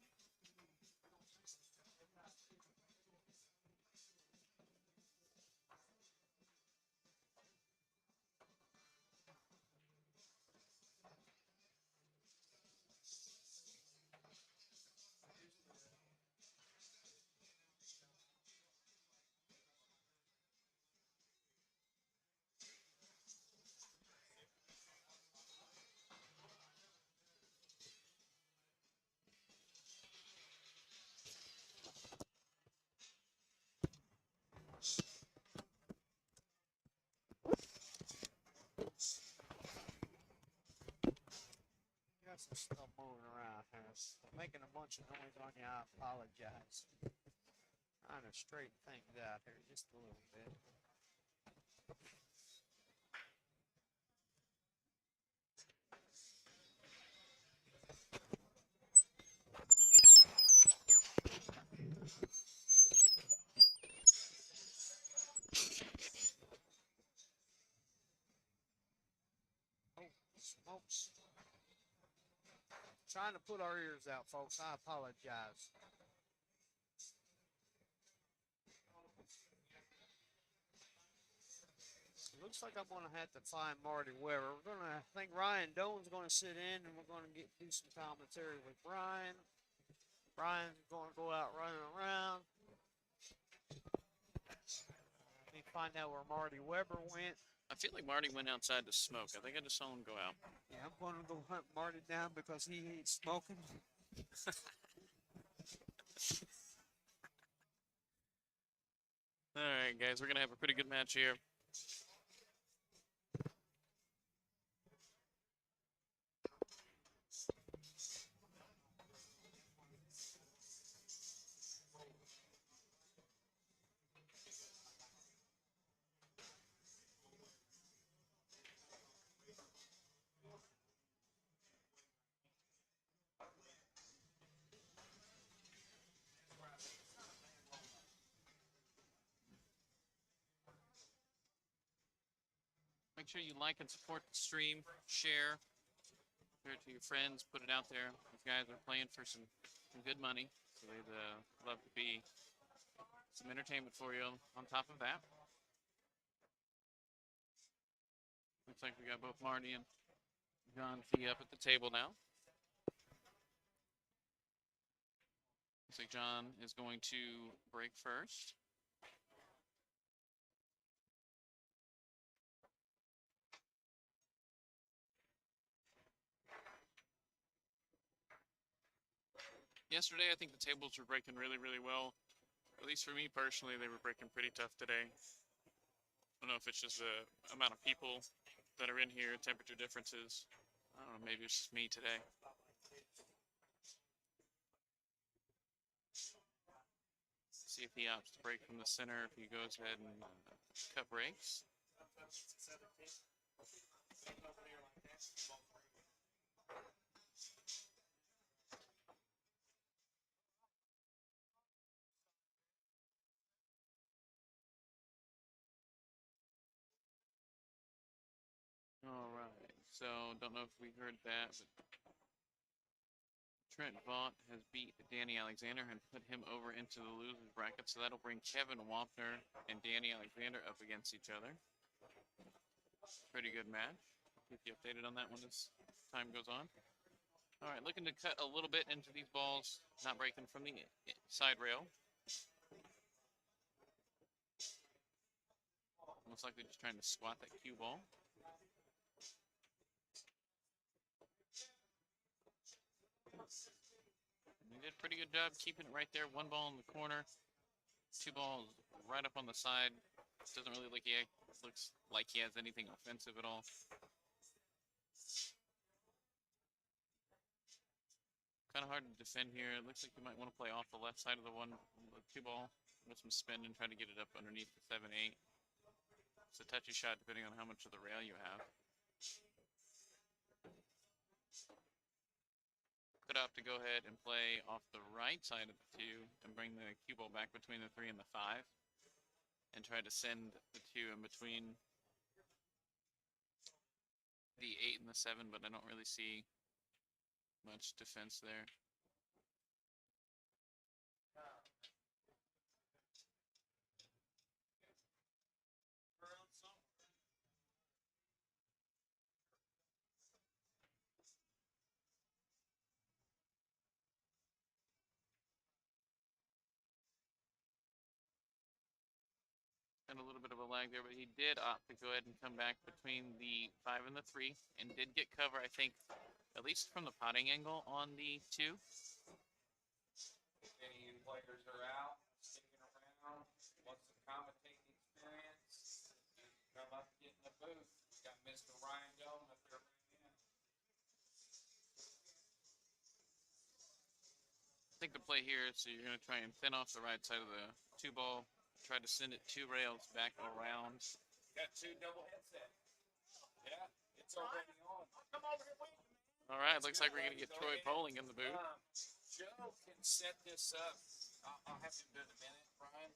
Got some stuff moving around here. I'm making a bunch of noise on you. I apologize. Trying to straighten things out here just a little bit. Oh, smokes. Trying to put our ears out, folks. I apologize. Looks like I'm gonna have to find Marty Weber. I think Ryan Doan's gonna sit in, and we're gonna do some commentary with Brian. Brian's gonna go out running around. Let me find out where Marty Weber went. I feel like Marty went outside to smoke. I think I just saw him go out. Yeah, I'm gonna go hunt Marty down because he ain't smoking. All right, guys, we're gonna have a pretty good match here. Make sure you like and support the stream, share it to your friends, put it out there. These guys are playing for some good money, so they'd love to be some entertainment for you on top of that. Looks like we got both Marty and John Fee up at the table now. Looks like John is going to break first. Yesterday, I think the tables were breaking really, really well. At least for me personally, they were breaking pretty tough today. I don't know if it's just the amount of people that are in here, temperature differences. I don't know, maybe it's just me today. See if he opts to break from the center, if he goes ahead and cut breaks. All right, so don't know if we heard that, but Trent Vaught has beat Danny Alexander and put him over into the losers bracket, so that'll bring Kevin Wampner and Danny Alexander up against each other. Pretty good match. Keep you updated on that one as time goes on. All right, looking to cut a little bit into these balls, not breaking from the side rail. Looks like they're just trying to squat that cue ball. He did a pretty good job keeping it right there. One ball in the corner, two balls right up on the side. Doesn't really look looks like he has anything offensive at all. Kind of hard to defend here. It looks like you might want to play off the left side of the two ball with some spin and try to get it up underneath the 7-8. It's a touchy shot depending on how much of the rail you have. Could opt to go ahead and play off the right side of the 2 and bring the cue ball back between the 3 and the 5 and try to send the 2 in between the 8 and the 7, but I don't really see much defense there. And a little bit of a lag there, but he did opt to go ahead and come back between the 5 and the 3, and did get cover, I think, at least from the potting angle on the 2. If any players are out, sticking around, want some commentating experience, you can come up and get in the booth. We got Mr. Ryan Goldman up there right now. I think the play here is so you're going to try and thin off the right side of the 2 ball, try to send it 2 rails back around. Got 2 double headset. Yeah, it's already on. Come over here with me. All right, looks like we're going to get Troy Poling in the booth. Joe can set this up. I'll have him do it in a minute, Brian.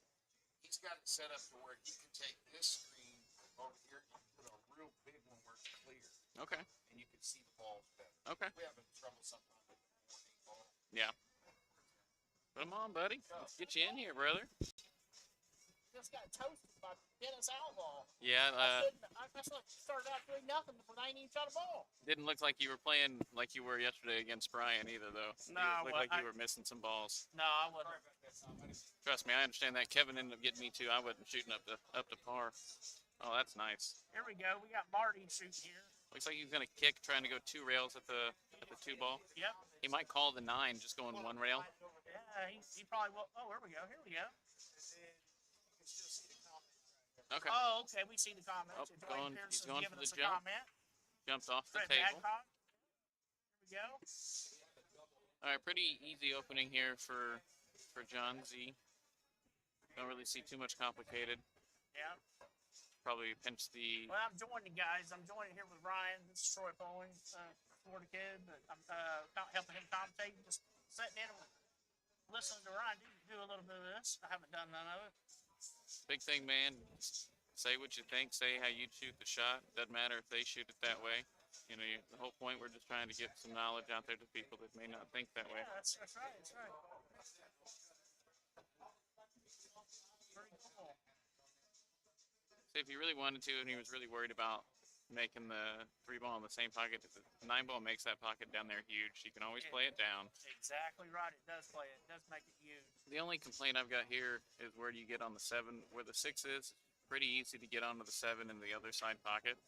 He's got it set up to where he can take this screen over here and put a real big one where it's clear, Okay, and you can see the balls better. okay. We having trouble sometimes with the morning ball. Yeah. Put him on, buddy. Let's get you in here, brother. Just got toasted by Dennis Outlaw. Yeah, I started out 3-0 before they ain't even shot a ball. didn't look like you were playing like you were yesterday against Brian either, though. No, Looked well, like you were missing some balls. No, I wasn't. Trust me, I understand that. Kevin ended up getting me too. I wasn't shooting up to par. Oh, that's nice. Here we go. We got Marty shooting here. Looks like he's gonna kick, trying to go 2 rails at the 2 ball. Yep. He might call the 9, just going 1 rail. Yeah, he probably will. Oh, here we go. Here we go. Okay. Oh, okay. We see the comments. Oh, Dwayne he's Pearson's going giving for the us a jump. comment. Jumped off the Fred table. Badcock. Here we go. All right, pretty easy opening here for John Z. Don't really see too much complicated. Yeah. Probably pinch the. Well, I'm joining, guys. I'm joining here with Ryan. This is Troy Poling, Florida kid. But I'm helping him commentate. Just sitting in and listening to Ryan do a little bit of this. I haven't done none of it. Big thing, man. Say what you think. Say how you shoot the shot. Doesn't matter if they shoot it that way. You know, the whole point, we're just trying to get some knowledge out there to people that may not think that way. Yeah, that's right. That's right. Pretty cool. So if he really wanted to, and he was really worried about making the 3 ball in the same pocket, if the 9 ball makes that pocket down there huge, you can always play it down. Exactly right. It does play it. It does make it huge. The only complaint I've got here is where do you get on the 7? Where the 6 is, pretty easy to get onto the 7 in the other side pocket.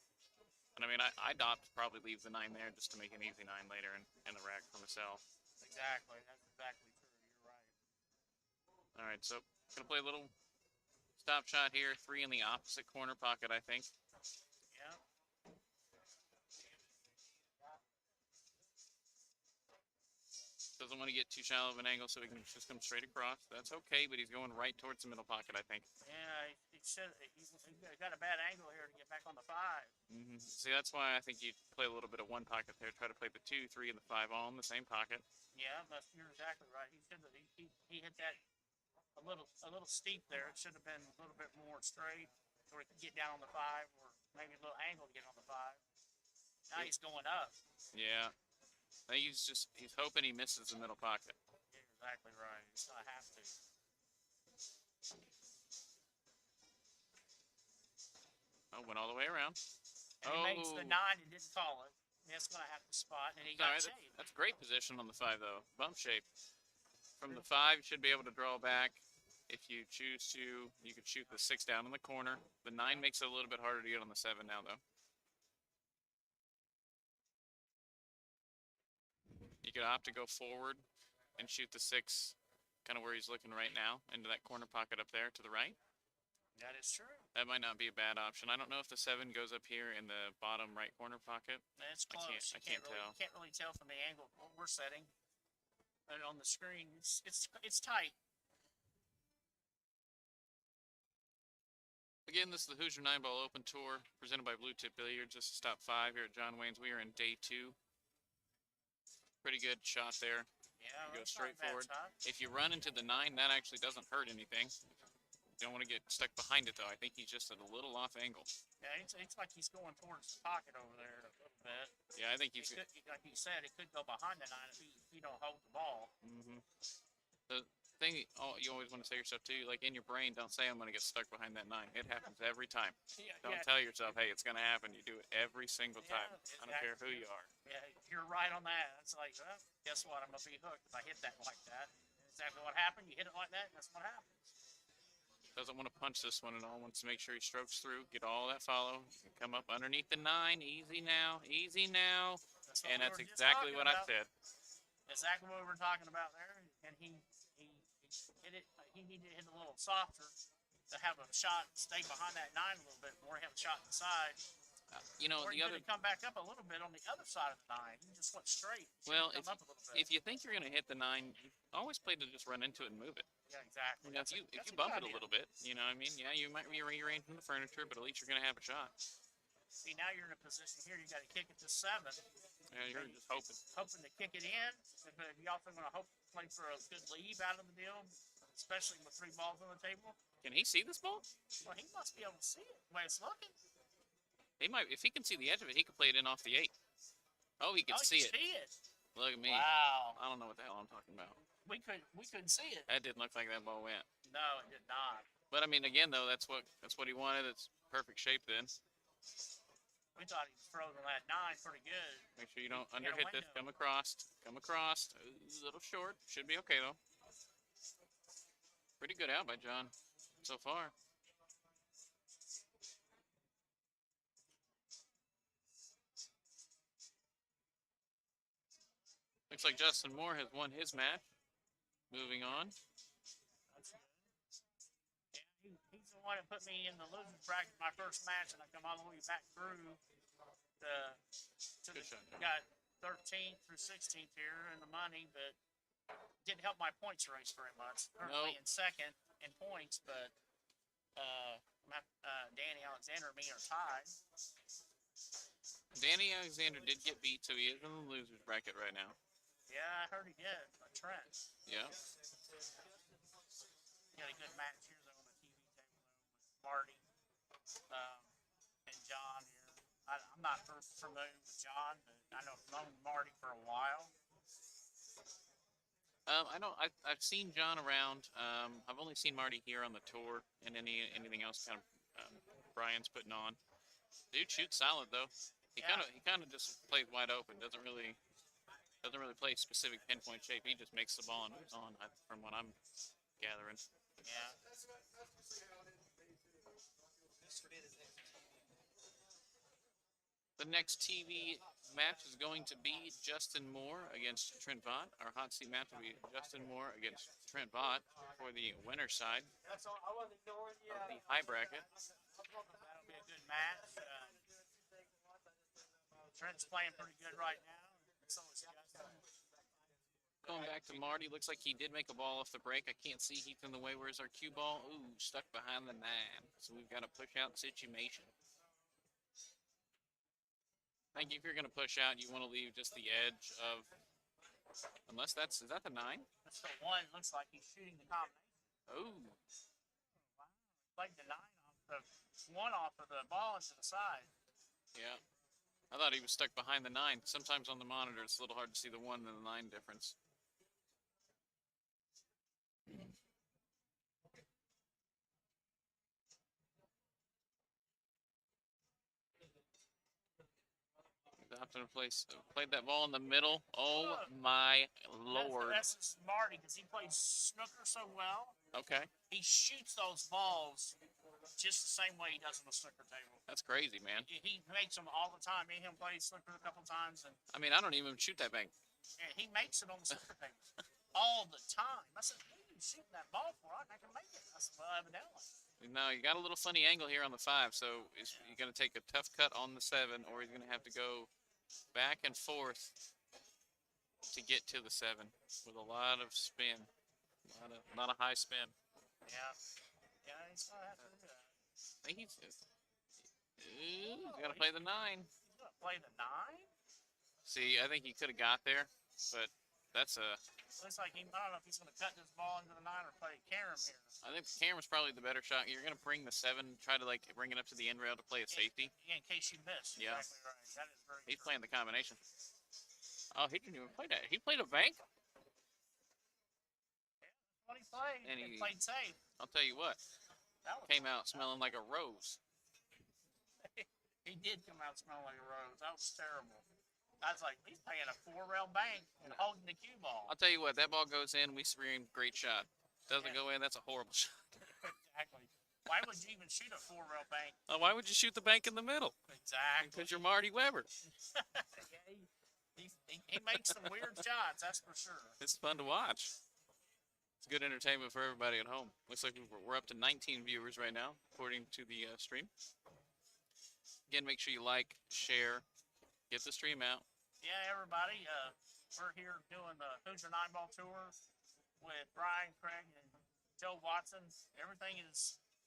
And I mean, I'd opt to probably leave the 9 there just to make an easy 9 later in the rack for myself. Exactly. That's exactly true. You're right. All right, so gonna play a little stop shot here. 3 in the opposite corner pocket, I think. Yeah. Doesn't want to get too shallow of an angle, so he can just come straight across. That's okay, but he's going right towards the middle pocket, I think. Yeah. He should. He got a bad angle here to get back on the 5. See, that's why I think you play a little bit of 1 pocket there. Try to play the 2, 3, and the 5 all in the same pocket. Yeah, but you're exactly right. He should have. He hit that a little steep there. It should have been a little bit more straight, so he could get down on the 5, or maybe a little angle to get on the 5. Now he's going up. Yeah. I think he's hoping he misses the middle pocket. You're exactly right. He's gonna have to. Oh, went all the way around. And he makes the 9 and didn't call it. That's gonna have to spot, and he got Sorry, shaped. that's great position on the 5 though. Bump shape. From the 5, you should be able to draw back. If you choose to, you could shoot the 6 down in the corner. The 9 makes it a little bit harder to get on the 7 now though. You could opt to go forward and shoot the 6 kind of where he's looking right now, into that corner pocket up there to the right. That is true. That might not be a bad option. I don't know if the 7 goes up here in the bottom right corner pocket. That's I close. can't tell. You can't really tell from the angle we're setting. And on the screen, it's tight. Again, this is the Hoosier 9-Ball Open Tour presented by Bluetip Billiards. This is stop 5 here at John Wayne's. We are in day 2. Pretty good shot there. Yeah, You go that's straight not a bad forward. shot. If you run into the 9, that actually doesn't hurt anything. You don't want to get stuck behind it though. I think he's just at a little off angle. Yeah, it's like he's going towards the pocket over there a little bit. Yeah, I think It he's. could, like you said, it could go behind the 9 if you don't hold the ball. The thing you always want to say to yourself too, like in your brain, don't say I'm going to get stuck behind that 9. It happens every time. Yeah, Don't tell yourself, hey, it's going to happen. You do it every single time. Yeah, I don't care who you are. Yeah, you're right on that. It's like, well, guess what? I'm gonna be hooked if I hit that like that. Exactly what happened. You hit it like that, and that's what happened. Doesn't want to punch this one at all. Wants to make sure he strokes through, get all that follow, come up underneath the 9. Easy now, easy now. And that's exactly what I said. Exactly what we were talking about there. And he hit it. He needed to hit a little softer to have a shot, stay behind that 9 a little bit more, have a shot inside. You know, Or the he other. could have come back up a little bit on the other side of the 9. He just went straight. Well, Come up a little bit. if you think you're going to hit the 9, you always play to just run into it and move it. Yeah, exactly. You know, if you bump it a little bit, you know what I mean? Yeah, you might be rearranging the furniture, but at least you're going to have a shot. See, now you're in a position here. You got to kick it to 7. Yeah, you're just hoping. Hoping to kick it in. But if you also going to hope play for a good lead out of the deal, especially with 3 balls on the table. Can he see this ball? Well, he must be able to see it the way it's looking. He might, if he can see the edge of it, he could play it in off the 8. Oh, he can see it. Look at me. Wow. I don't know what the hell I'm talking about. We couldn't see it. That didn't look like that ball went. No, it did not. But I mean, again though, that's what he wanted. It's perfect shape then. We thought he was frozen that 9 pretty good. Make sure you don't He had a underhit this. window. Come across. Ooh, a little short. Should be okay though. Pretty good out by John so far. Looks like Justin Moore has won his match. Moving on. That's good. Yeah, he's the one that put me in the losers bracket my first match, and I come all the way back through Good shot, John. got 13th through 16th here in the money, but didn't help my points race very much. Currently in second in points, but Danny Alexander and me are tied. Danny Alexander did get beat, so he is in the losers bracket right now. Yeah, I heard he did. A Trent. Yeah. He had a good match here though on the TV table though with Marty and John here. I'm not familiar with John, but I know I've known Marty for a while. I've seen John around. I've only seen Marty here on the tour and anything else kind of Brian's putting on. Dude shoots solid though. He kind of just plays wide open. Doesn't really play specific pinpoint shape. He just makes the ball and moves on. From what I'm gathering. Yeah. The next TV match is going to be Justin Moore against Trent Vaught. Our hot seat match will be Justin Moore against Trent Vaught for the winner's side That's all. I wasn't ignoring you. of the high bracket. That'll be a good match. Trent's playing pretty good right now. So is Justin. Going back to Marty, looks like he did make a ball off the break. I can't see Heath in the way. Where's our cue ball? Ooh, stuck behind the 9. So we've got a push out situation. I think if you're going to push out, you want to leave just the edge of, unless is that the 9? That's the 1. Looks like he's shooting the combination. Oh. Wow. Like the 9 off the 1 off of the ball into the side. Yeah. I thought he was stuck behind the 9. Sometimes on the monitor, it's a little hard to see the 1 and the 9 difference. Opted to played that ball in the middle. Oh my lord! That's Marty because he plays snooker so well. Okay. He shoots those balls just the same way he does on the snooker table. That's crazy, man. He makes them all the time. Me and him played snooker a couple times, and I mean, I don't even shoot that bang. he makes it on the snooker table all the time. I said, "Who are you shooting that ball for? I can make it." I said, "Well, evidently." Now you got a little funny angle here on the 5, so you're going to take a tough cut on the 7, or he's going to have to go back and forth to get to the 7 with a lot of spin, a lot of high spin. Yeah, he's gonna have to do that. I think he's got to play the 9. He's gonna play the 9. See, I think he could have got there, but That's a. Looks like I don't know if he's going to cut this ball into the 9 or play carom here. I think the camera's probably the better shot. You're gonna bring the 7, try to like bring it up to the end rail to play a safety. Yeah, in case you miss. Yeah. Exactly right. That is very He's true. playing the combination. Oh, he didn't even play that. He played a bank. What he played, And and he- played safe. I'll tell you what. That was, Came out smelling like a rose. he did come out smelling like a rose. That was terrible. I was like, he's playing a 4-rail bank and holding the cue ball. I'll tell you what. That ball goes in. We scream, great shot. Doesn't Yeah. go in. That's a horrible shot. Exactly. Why would you even shoot a 4-rail bank? Why would you shoot the bank in the middle? Exactly. Because you're Marty Weber. Yeah, he makes some weird shots, that's for sure. It's fun to watch. It's good entertainment for everybody at home. Looks like we're up to 19 viewers right now, according to the stream. Again, make sure you like, share, get the stream out. Yeah, everybody, we're here doing the Hoosier 9-ball tour with Brian, Craig, and Joe Watson. Everything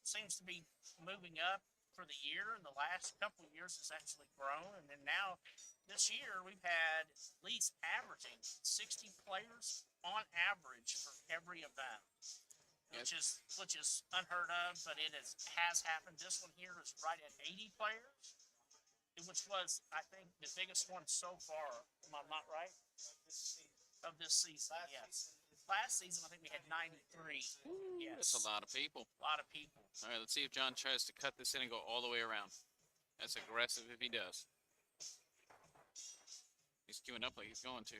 seems to be moving up for the year. In the last couple of years, it's actually grown, and then now this year we've had at least averaging 60 players on average for every event, which is unheard of, but it has happened. This one here is right at 80 players, which was, I think, the biggest one so far. Am I not right? Of this season, yes. Last season, I think we had 93. Yes. That's a lot of people. A lot of people. All right, let's see if John tries to cut this in and go all the way around. That's aggressive if he does. He's queuing up like he's going to.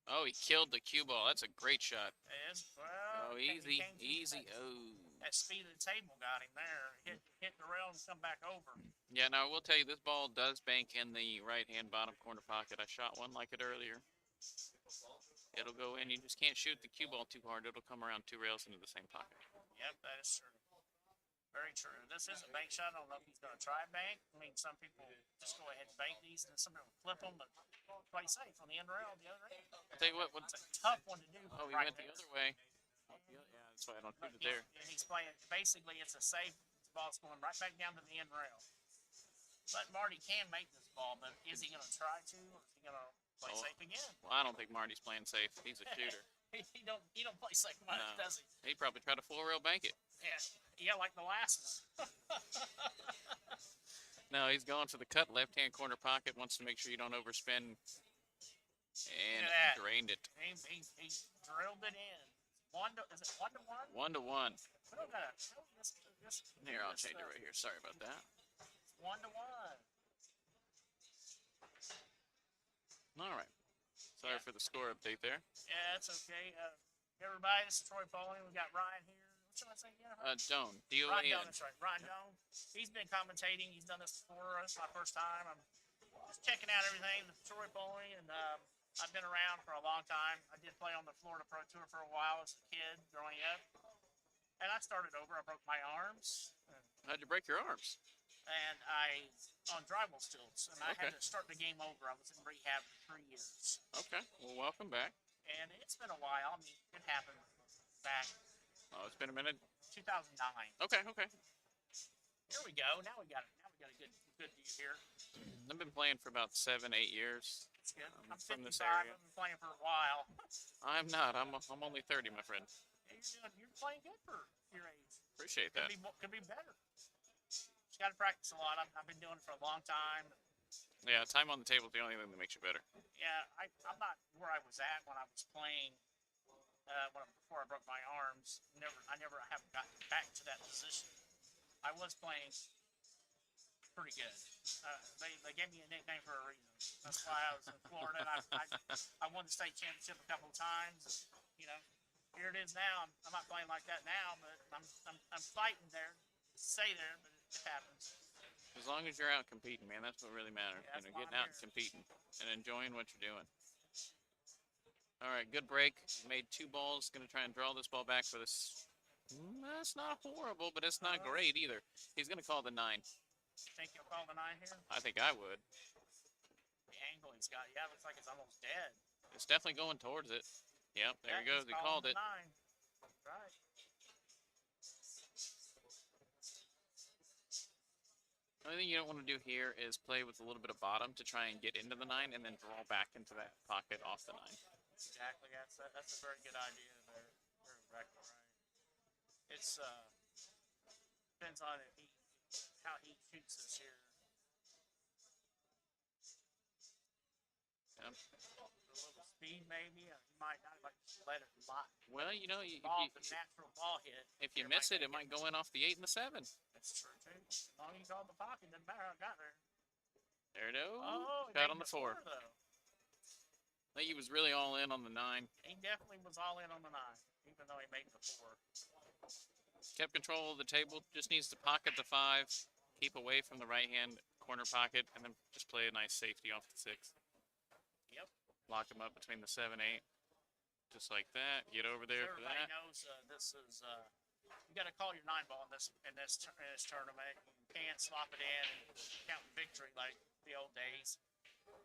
Oh, he killed the cue ball. That's a great shot. Well, Oh, he easy, came to easy. that- Oh. That speed of the table got him there. Hit the rail and come back over. Yeah, now I will tell you, this ball does bank in the right-hand bottom corner pocket. I shot one like it earlier. It'll go in. You just can't shoot the cue ball too hard. It'll come around 2 rails into the same pocket. Yep, that is true. Very true. This is a bank shot. I don't know if he's going to try bank. I mean, some people just go ahead and bank these, and then some people flip them, but play safe on the end rail, the other end. I'll tell you what. It's a tough one to do. Oh, he right went the there. other way. Yeah, that's why I don't shoot it there. And he's playing, basically, it's a safe ball's going right back down to the end rail. But Marty can make this ball, but is he going to try to, or is he going to play Oh. safe again? Well, I don't think Marty's playing safe. He's a shooter. He don't play safe much, No. does he? He'd probably try to 4-rail bank it. Yeah, like the last one. No, he's going for the cut left-hand corner pocket. Wants to make sure you don't overspin. And Look at that. drained it. He drilled it in. Is it 1-to-1? 1-1. We don't gotta. This, Here, I'll change it right here. Sorry about that. 1-to-1. All right. Sorry for the score update there. Yeah, that's okay. Everybody, this is Troy Pauling. We got Ryan here. What should I say again? Doan. Ryan D-O-A-N. Doan, that's right. Ryan Doan. He's been commentating. He's done this before. It's my first time. I'm just checking out everything. The Troy Pauling, and I've been around for a long time. I did play on the Florida Pro Tour for a while as a kid growing up. And I started over. I broke my arms. How'd you break your arms? And I on drywall stilts, and I Okay. had to start the game over. I was in rehab for 3 years, Okay. Well, welcome back. and it's been a while. I mean, it happened back Oh, it's been a minute. 2009. Okay. Here we go. Now we got a good view here. I've been playing for about 7, 8 years. It's good. I'm from 55. this area. I've been playing for a while. I'm not. I'm only 30, my friend. You're playing good for your age. Appreciate Could that. be could be better. Just got to practice a lot. I've been doing it for a long time. Yeah, time on the table is the only thing that makes you better. Yeah, I'm not where I was at when I was playing. Before I broke my arms, I never have gotten back to that position. I was playing pretty good. They gave me a nickname for a reason. That's why I was in Florida, and I won the state championship a couple of times. You know, here it is now. I'm not playing like that now, but I'm fighting there, stay there, but it happens. As long as you're out competing, man, that's what really matters. Yeah, that's why Getting I'm out and here. competing and enjoying what you're doing. All right, good break. Made 2 balls. Going to try and draw this ball back for this. That's not horrible, but it's not great either. He's going to call the 9. Think you'll call the 9 here? I think I would. The angle he's got, yeah, looks like it's almost dead. It's definitely going towards it. Yep, there he Yeah, goes. he's He calling called the it. 9. Right. The only thing you don't want to do here is play with a little bit of bottom to try and get into the 9 and then draw back into that pocket off the 9. Exactly. That's a very good idea there. You're exactly right. It's depends on how he shoots this here. Yep. A little speed maybe. He might not like let it lock. Well, you know, Ball, the natural ball hit. if you miss it, it might go in off the 8 and the 7. That's true too. As long as he's on the pocket, doesn't matter how it got there. There it goes. Oh, he Got made on the 4. though. I think he was really all in on the 9. He definitely was all in on the 9, even though he made the 4. Kept control of the table. Just needs to pocket the 5. Keep away from the right hand corner pocket, and then just play a nice safety off the 6. Yep. Lock him up between the 7, 8. Just like that. Get over there for Everybody that. knows this is you got to call your 9 ball in this tournament. You can't slop it in and count victory like the old days,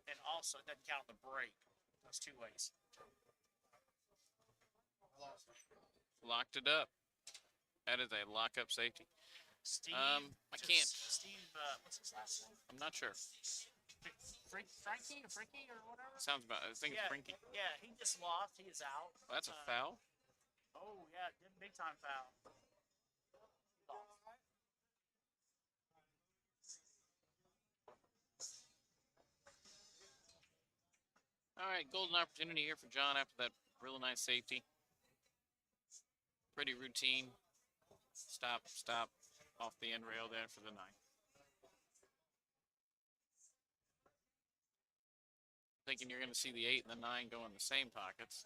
and also it doesn't count the break. That's 2 ways. Locked it up. That is a lock-up safety. Steve. I can't. Steve. What's his last name? I'm not sure. Frankie or Fricky or whatever. Sounds about. I think it's Frinky. Yeah, he just lost. He is out. Well, that's a foul. Oh yeah, big time foul. All right, golden opportunity here for John after that really nice safety. Pretty routine. Stop, stop off the end rail there for the 9. Thinking you're going to see the 8 and the 9 go in the same pockets.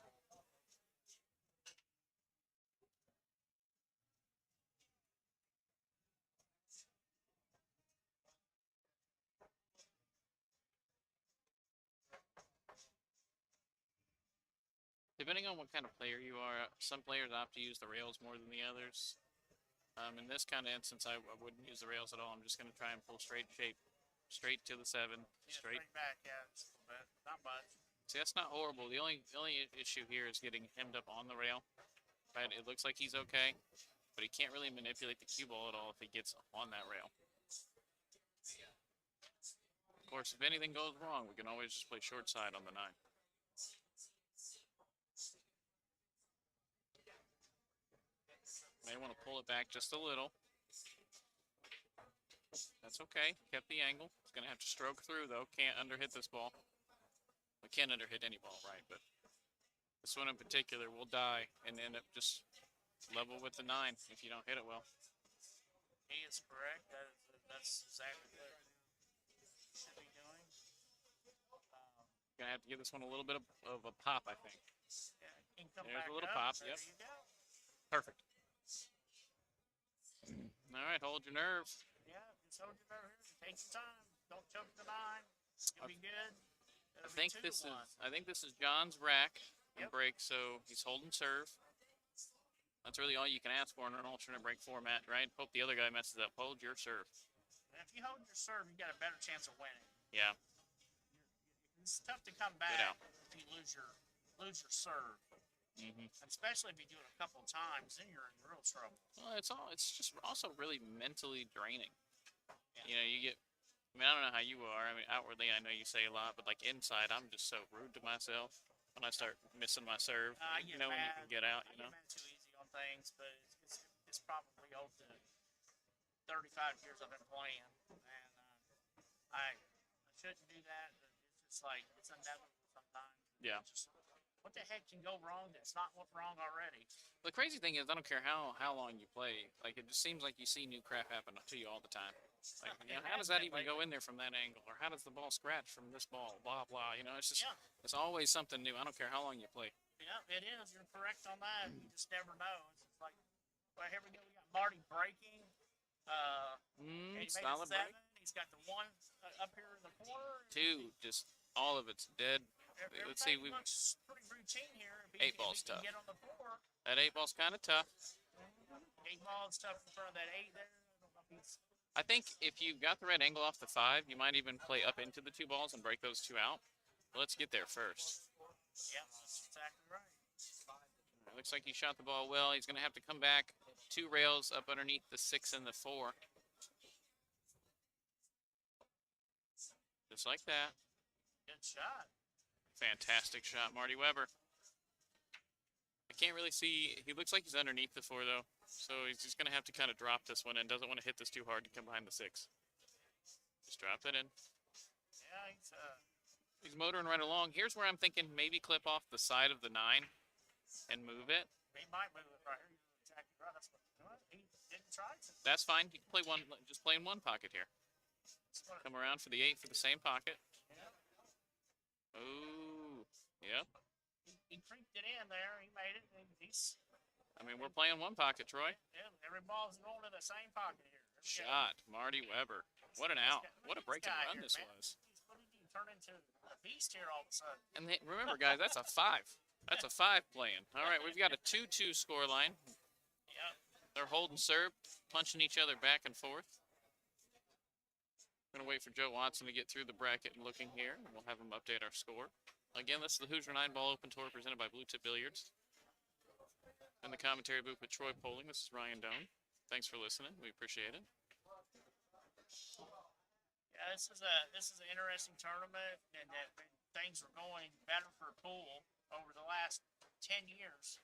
Depending on what kind of player you are, some players opt to use the rails more than the others. In this kind of instance, I wouldn't use the rails at all. I'm just going to try and pull straight shape, straight to the 7, Yeah, straight. back, yeah, just a little bit, not much. See, that's not horrible. The only issue here is getting hemmed up on the rail. Right, it looks like he's okay, but he can't really manipulate the cue ball at all if he gets on that rail. Of course, if anything goes wrong, we can always just play short side on the 9. May want to pull it back just a little. That's okay. Kept the angle. He's going to have to stroke through, though. Can't underhit this ball. We can't underhit any ball, right? But this one in particular will die and end up just level with the 9 if you don't hit it well. He is correct. That's exactly what he should be doing. Going to have to give this one a little bit of a pop, I think. Yeah, he can come There's back a little up. pop, There yep. you go. Perfect. All right, hold your nerve. Yeah, just hold your nerve here. Take your time. Don't choke the 9. You'll be good. I think this is John's rack and break, so he's holding serve. That's really all you can ask for in an alternate break format, right? Hope the other guy messes up. Hold your serve. And if you hold your serve, you got a better chance of winning. Yeah. It's tough to come back if you lose your serve. Mm-hmm. And especially if you do it a couple of times, then you're in real trouble. Well, it's just also really mentally draining. Yeah. You know, I mean, I don't know how you are. I mean, outwardly, I know you say a lot, but like inside, I'm just so rude to myself when I start missing my serve. I get Knowing mad. you can get out, I you know. get mad too easy on things, but it's probably over the 35 years I've been playing, and I shouldn't do that. But it's just like it's inevitable sometimes. Yeah. Just, what the heck can go wrong that's not went wrong already? The crazy thing is, I don't care how long you play. Like, it just seems like you see new crap happen to you all the time. Like, you know, how does that even go in there from that angle? Or how does the ball scratch from this ball? Blah, blah. You know, it's just, it's always something new. I don't care how long you play. Yeah, it is. You're correct on that. You just never know. It's just like, well, here we go. We got Marty breaking. And he made Solid a 7. break. He's got the 1 up here in the corner. 2, just all of it's dead. Let's see, Everything looks pretty routine here. If 8 ball's can tough. Get on the 4. That 8 ball's kind of tough. 8 ball's tough in front of that 8 there. I don't know if he's. I think if you got the right angle off the 5, you might even play up into the 2 balls and break those 2 out. But let's get there first. Yeah, that's exactly right. It looks like he shot the ball well. He's going to have to come back 2 rails up underneath the 6 and the 4. Just like that. Good shot. Fantastic shot, Marty Weber. I can't really see. He looks like he's underneath the 4, though. So he's just going to have to kind of drop this one and doesn't want to hit this too hard to come behind the 6. Just drop that in. Yeah, He's motoring right along. Here's where I'm thinking maybe clip off the side of the 9 and move it. he might move it right here. You're exactly right. That's what he didn't try to. That's fine. You can play one. Just play in one pocket here. Come around for the 8 for the same pocket. Yeah. Ooh. Yep. He creeped it in there. He made it. He's. I mean, we're playing one pocket, Troy. Yeah, every ball's going to the same pocket here. Shot, Marty Weber. What an out. What a break and run this was. What did he turn into a beast here all of a sudden? And remember, guys, that's a 5. That's a 5 playing. All right, we've got a 2-2 score line. Yep. They're holding serve, punching each other back and forth. Going to wait for Joe Watson to get through the bracket and looking here, and we'll have him update our score. Again, this is the Hoosier 9-ball open tour presented by Bluetip Billiards. In the commentary booth with Troy Poling, this is Ryan Doan. Thanks for listening. We appreciate it. Yeah, this is an interesting tournament, and things are going better for pool over the last 10 years.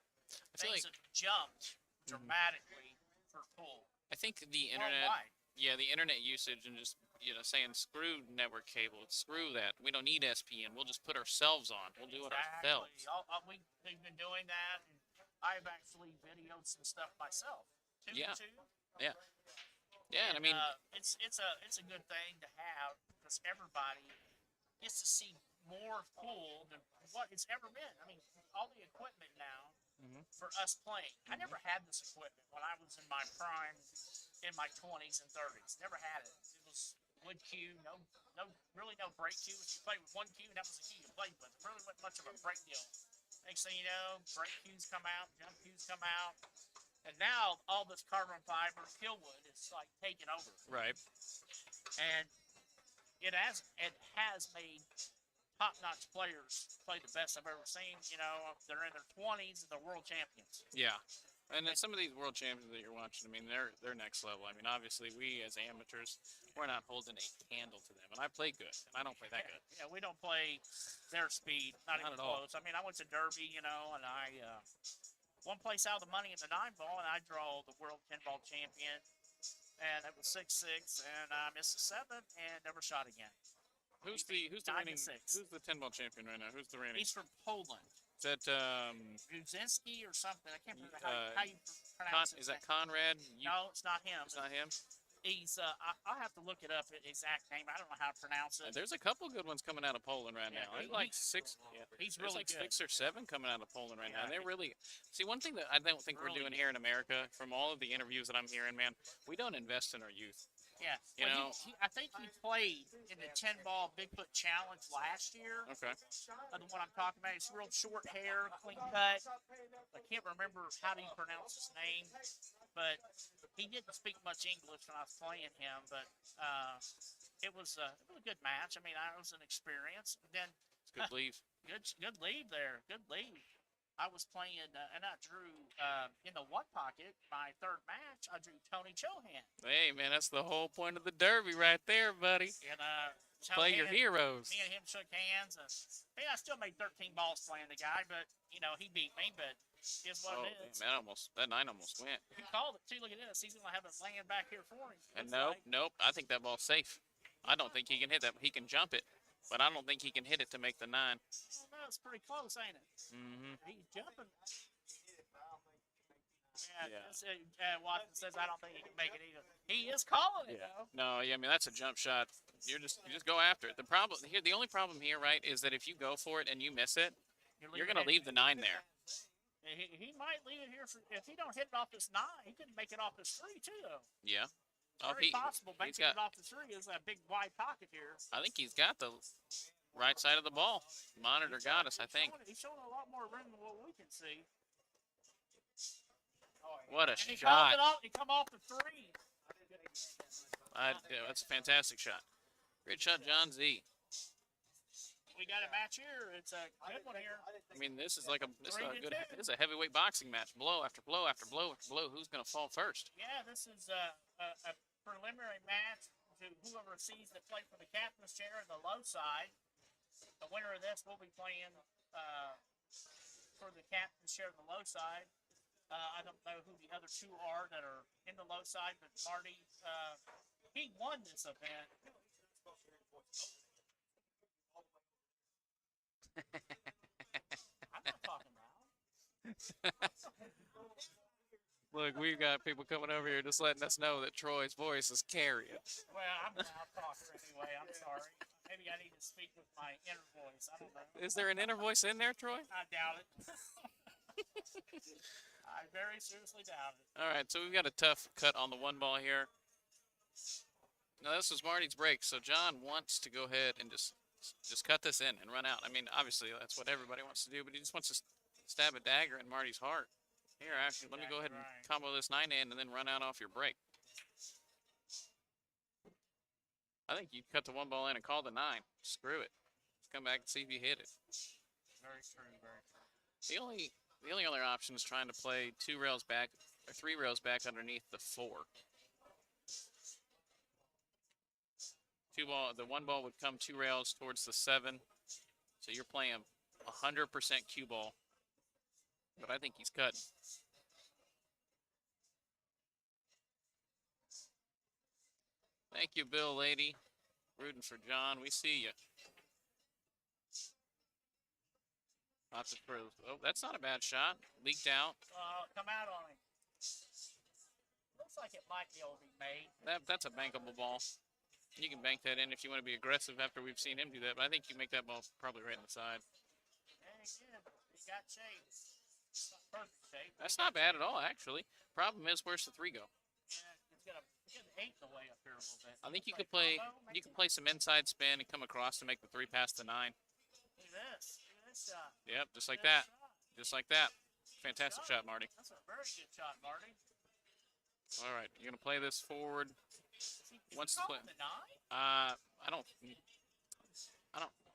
I feel Things like have jumped dramatically for pool. I think the internet, Worldwide. yeah, the internet usage and just saying screw network cable, screw that. We don't need SPN. We'll just put ourselves on. We'll do it ourselves. We've been doing that, and I've actually videoed some stuff myself. Yeah. Two. Yeah. Yeah, and I mean, it's a good thing to have because everybody gets to see more pool than what it's ever been. I mean, all the equipment now for us playing. I never had this equipment when I was in my prime, in my 20s and 30s. Never had it. It was wood cue, really no break cue. If you played with one cue, that was the cue you played with. It really wasn't much of a break deal. Next thing you know, break cues come out, jump cues come out. And now all this carbon fiber, Killwood, is like taking over. right. And it has made top-notch players play the best I've ever seen. They're in their 20s and they're world champions. Yeah. And then some of these world champions that you're watching, I mean, they're next level. I mean, obviously, we as amateurs, we're not holding a candle to them. And I play good, and I don't play that good. Yeah, we don't play their speed, not even at all. close. I mean, I went to Derby, and I one place out of the money in the 9-ball, and I draw the world 10-ball champion, and it was 6-6, and I missed the 7th and never shot again. Who's the 9 to reigning? 6. Who's the 10-ball champion right now? Who's the reigning? He's from Poland. Is that Brzezinski or something. I can't remember how you pronounce it. is that Conrad? No, it's not him. It's not him. He's I'll have to look it up, the exact name. I don't know how to pronounce it. There's a couple good ones coming out of Poland right Yeah, now. There's he- like he- 6. Yeah, he's there's really like good. 6 or 7 coming out of Poland right now. And Yeah, they're really see one thing that I don't think we're Really doing good. here in America. From all of the interviews that I'm hearing, man, we don't invest in our youth. Yeah, You well, know- I think he played in the 10-ball Bigfoot Challenge last year. Okay. The one I'm talking about. He's real short hair, clean cut. I can't remember how do you pronounce his name, but he didn't speak much English when I was playing him. But it was a good match. I mean, it was an experience. And then It's good leave. good lead there. Good lead. I was playing, and I drew in the one pocket. My third match, I drew Tony Chohan. Hey, man, that's the whole point of the Derby right there, buddy. And Play your Chohan- heroes. Me and him shook hands, and I still made 13 balls playing the guy, but he beat me. But is what Oh, it damn, is. that 9 almost went. He called it too. Look at this. He's gonna have it laying back here for him. And Looks like. nope. I think that ball's safe. I don't think he can hit that. He can jump it, but I don't think he can hit it to make the 9. Oh, no, it's pretty close, ain't it? Mm-hmm. He's jumping. Yeah. Watson says I don't think he can make it either. He is calling it though. No, yeah, I mean that's a jump shot. You just go after it. The only problem here, right, is that if you go for it and you miss it, you're gonna leave the 9 there. He might leave it here if he don't hit it off this 9. He could make it off this 3 too though. Yeah. Very possible. he's Making got. it off the 3 is a big wide pocket here. I think he's got the right side of the ball. Monitor got us, I think. He's showing a lot more room than what we can see. What a And he shot! called it off. He come off the 3. Yeah, that's a fantastic shot. Great shot, John Z. We got a match here. It's a good one here. I mean, this is like this is a 3-2. good. This is a heavyweight boxing match. Blow after blow after blow after blow. Who's gonna fall first? Yeah, this is a preliminary match to whoever sees the play for the captain's chair in the low side. The winner of this will be playing for the captain's chair in the low side. I don't know who the other two are that are in the low side, but Marty, he won this event. I'm not talking loud. Look, we've got people coming over here just letting us know that Troy's voice is carrying. Well, I'm a loud talker anyway. I'm sorry. Maybe I need to speak with my inner voice. I don't know. Is there an inner voice in there, Troy? I doubt it. I very seriously doubt it. All right, so we've got a tough cut on the one ball here. Now this was Marty's break, so John wants to go ahead and just cut this in and run out. I mean, obviously that's what everybody wants to do, but he just wants to stab a dagger in Marty's heart. Here, actually, let me go ahead and combo this 9 in and then run out off your break. I think you cut the one ball in and call the 9. Screw it. Let's come back and see if you hit it. Very true. Very true. The only other option is trying to play 2 rails back or 3 rails back underneath the 4. The one ball would come 2 rails towards the 7. So you're playing 100% cue ball. But I think he's cutting. Thank you, Bill, lady. Rooting for John. We see you. Lots of throws. Oh, that's not a bad shot. Leaked out. Come out on him. Looks like it might be able to be made. That's a bankable ball. You can bank that in if you want to be aggressive after we've seen him do that. But I think you make that ball probably right in the side. And again, he got shape. Not perfect shape. That's not bad at all, actually. Problem is, where's the 3 go? Yeah, it's got 8 in the way up here a little bit. I think you could play some inside spin and come across to make the 3 past the 9. Look at this. Look at this shot. Yep, just like Good that. shot. Just like that. Fantastic shot, Marty. That's a very good shot, Marty. All right, you're gonna play this forward. Is he Once the calling play. the 9? I don't.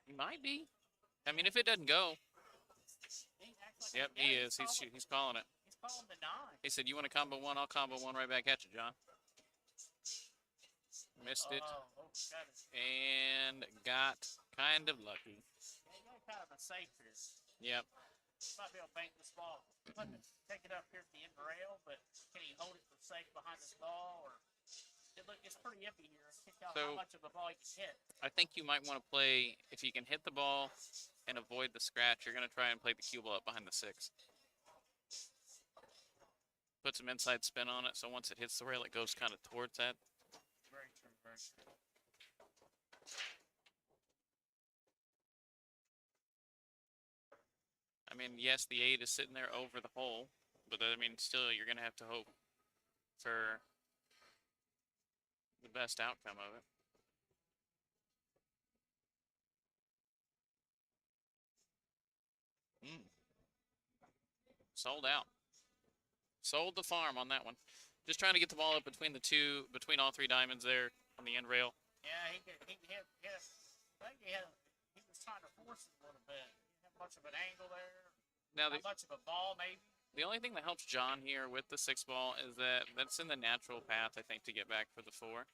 He might be. I mean, if it doesn't go. He acts like Yep, yeah, he is. He's calling it. He's calling the 9. He said, "You want to combo 1? I'll combo 1 right back at you, John." Missed it Oh, got it. and got kind of lucky. Yeah, you got kind of a safe here. Yep. Might be able to bank this ball. Let me take it up here at the end rail, but can he hold it for safe behind this ball? Or it's pretty iffy here. I can't tell So- how much of a ball he can hit. I think you might want to play, if you can hit the ball and avoid the scratch, you're going to try and play the cue ball up behind the 6. Put some inside spin on it, so once it hits the rail, it goes kind of towards that. Very true, very true. I mean, yes, the 8 is sitting there over the hole, but I mean, still, you're going to have to hope for the best outcome of it. Sold out. Sold the farm on that one. Just trying to get the ball up between all 3 diamonds there on the end rail. Yeah, he hit. I think he was trying to force it a little bit. He didn't have much of an angle there. Now, Not much of a ball, maybe. the only thing that helps John here with the 6 ball is that that's in the natural path, I think, to get back for the 4.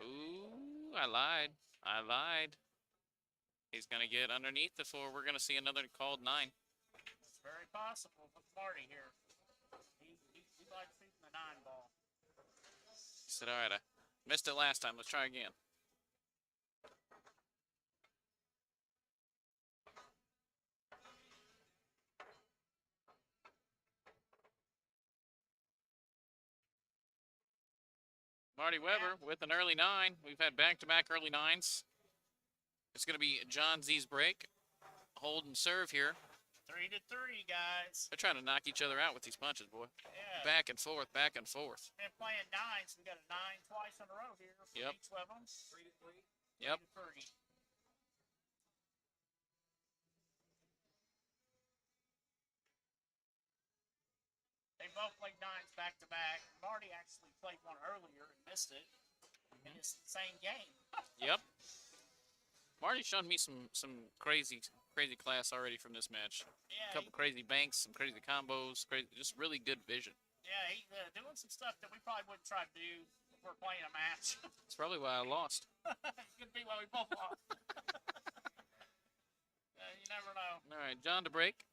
Ooh, I lied. He's going to get underneath the 4. We're going to see another called 9. It's very possible with Marty here. He likes shooting the 9 ball. He said, all right, I missed it last time. Let's try again. Marty Weber with an early 9. We've had back-to-back early 9s. It's going to be John Z's break. Hold and serve here. 3-3, guys. They're trying to knock each other out with these punches, boy. Yeah. Back and forth, back and forth. Been playing 9s. We got a 9 twice in a row here for Yep. each of them. 3-3. Yep. 3-3. They both played 9s back to back. Marty actually played one earlier and missed it. And it's the same game. Yep. Marty's shown me some crazy class already from this match. Yeah, A couple crazy banks, some crazy combos, just really good vision. yeah, he's doing some stuff that we probably wouldn't try to do we're playing a match. That's probably why I lost. Could be why we both lost. You never know. All right, John to break.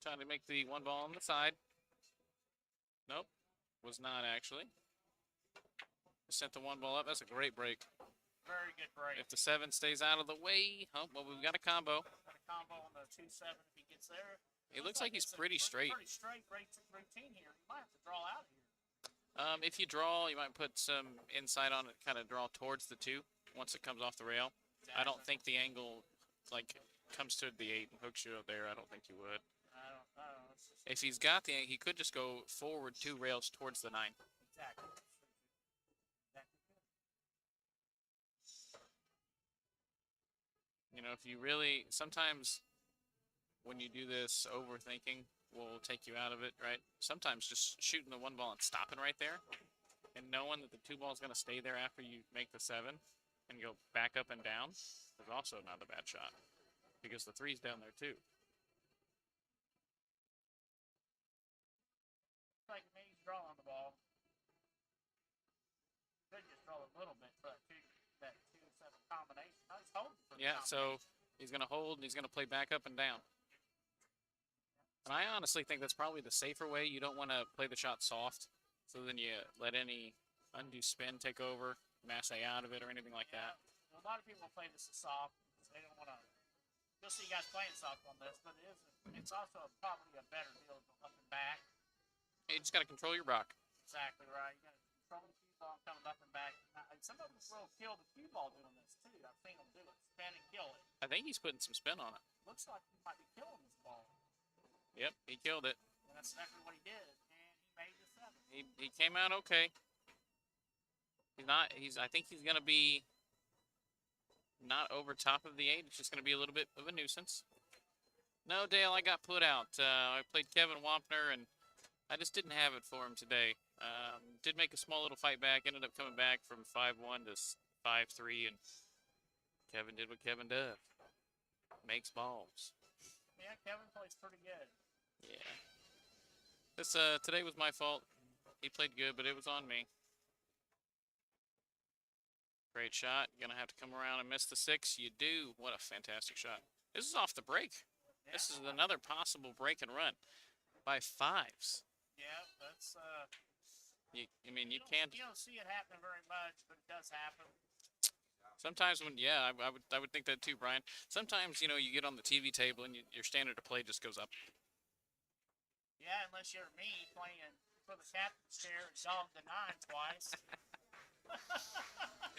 Trying to make the one ball on the side. Nope, was not actually. Sent the one ball up. That's a great break. Very good break. If the 7 stays out of the way, oh, well, we've got a combo. Got a combo on the 2-7 if he gets there. It looks like he's it's a pretty straight. Pretty straight routine here. You might have to draw out here. If you draw, you might put some insight on it, kind of draw towards the 2 once it comes off the rail. I don't think the angle, like, comes to the 8 and hooks you up there. I don't think you would. I don't know. It's just If he's got the, he could just go forward 2 rails towards the 9. exactly. Exactly good. You know, if you really, sometimes when you do this, overthinking will take you out of it, right? Sometimes just shooting the 1 ball and stopping right there and knowing that the 2 ball is going to stay there after you make the 7 and go back up and down is also not a bad shot because the 3's down there too. Like me, he's drawing the ball. Could just draw a little bit for that 2-7 combination. I was holding for the Yeah, so combination. he's going to hold and he's going to play back up and down. And I honestly think that's probably the safer way. You don't want to play the shot soft, so then you let any undue spin take over, mass A out of it or anything like that. A lot of people play this as soft. They don't want to. You'll see guys playing soft on this, but it's also probably a better deal to go up and back. You just got to control your rock. Exactly right. You got to control the cue ball coming up and back. Some of them will kill the cue ball doing this too. I've seen them do it. Spin and kill it. I think he's putting some spin on it. Looks like he might be killing this ball. Yep, he killed it. And that's exactly what he did. And he made the 7. He came out okay. I think he's going to be not over top of the 8. It's just going to be a little bit of a nuisance. No, Dale, I got put out. I played Kevin Wampner, and I just didn't have it for him today. Did make a small little fight back. Ended up coming back from 5-1 to 5-3, and Kevin did what Kevin does. Makes balls. Yeah, Kevin plays pretty good. Yeah. This today was my fault. He played good, but it was on me. Great shot. You're gonna have to come around and miss the 6. You do. What a fantastic shot. This is off the break. Yeah. This is another possible break and run by 5s. Yeah, that's You can't. You don't see it happening very much, but it does happen. Sometimes when, yeah, I would think that too, Brian. Sometimes, you know, you get on the TV table and your standard of play just goes up. Yeah, unless you're me playing for the captain's chair and dog the 9 twice.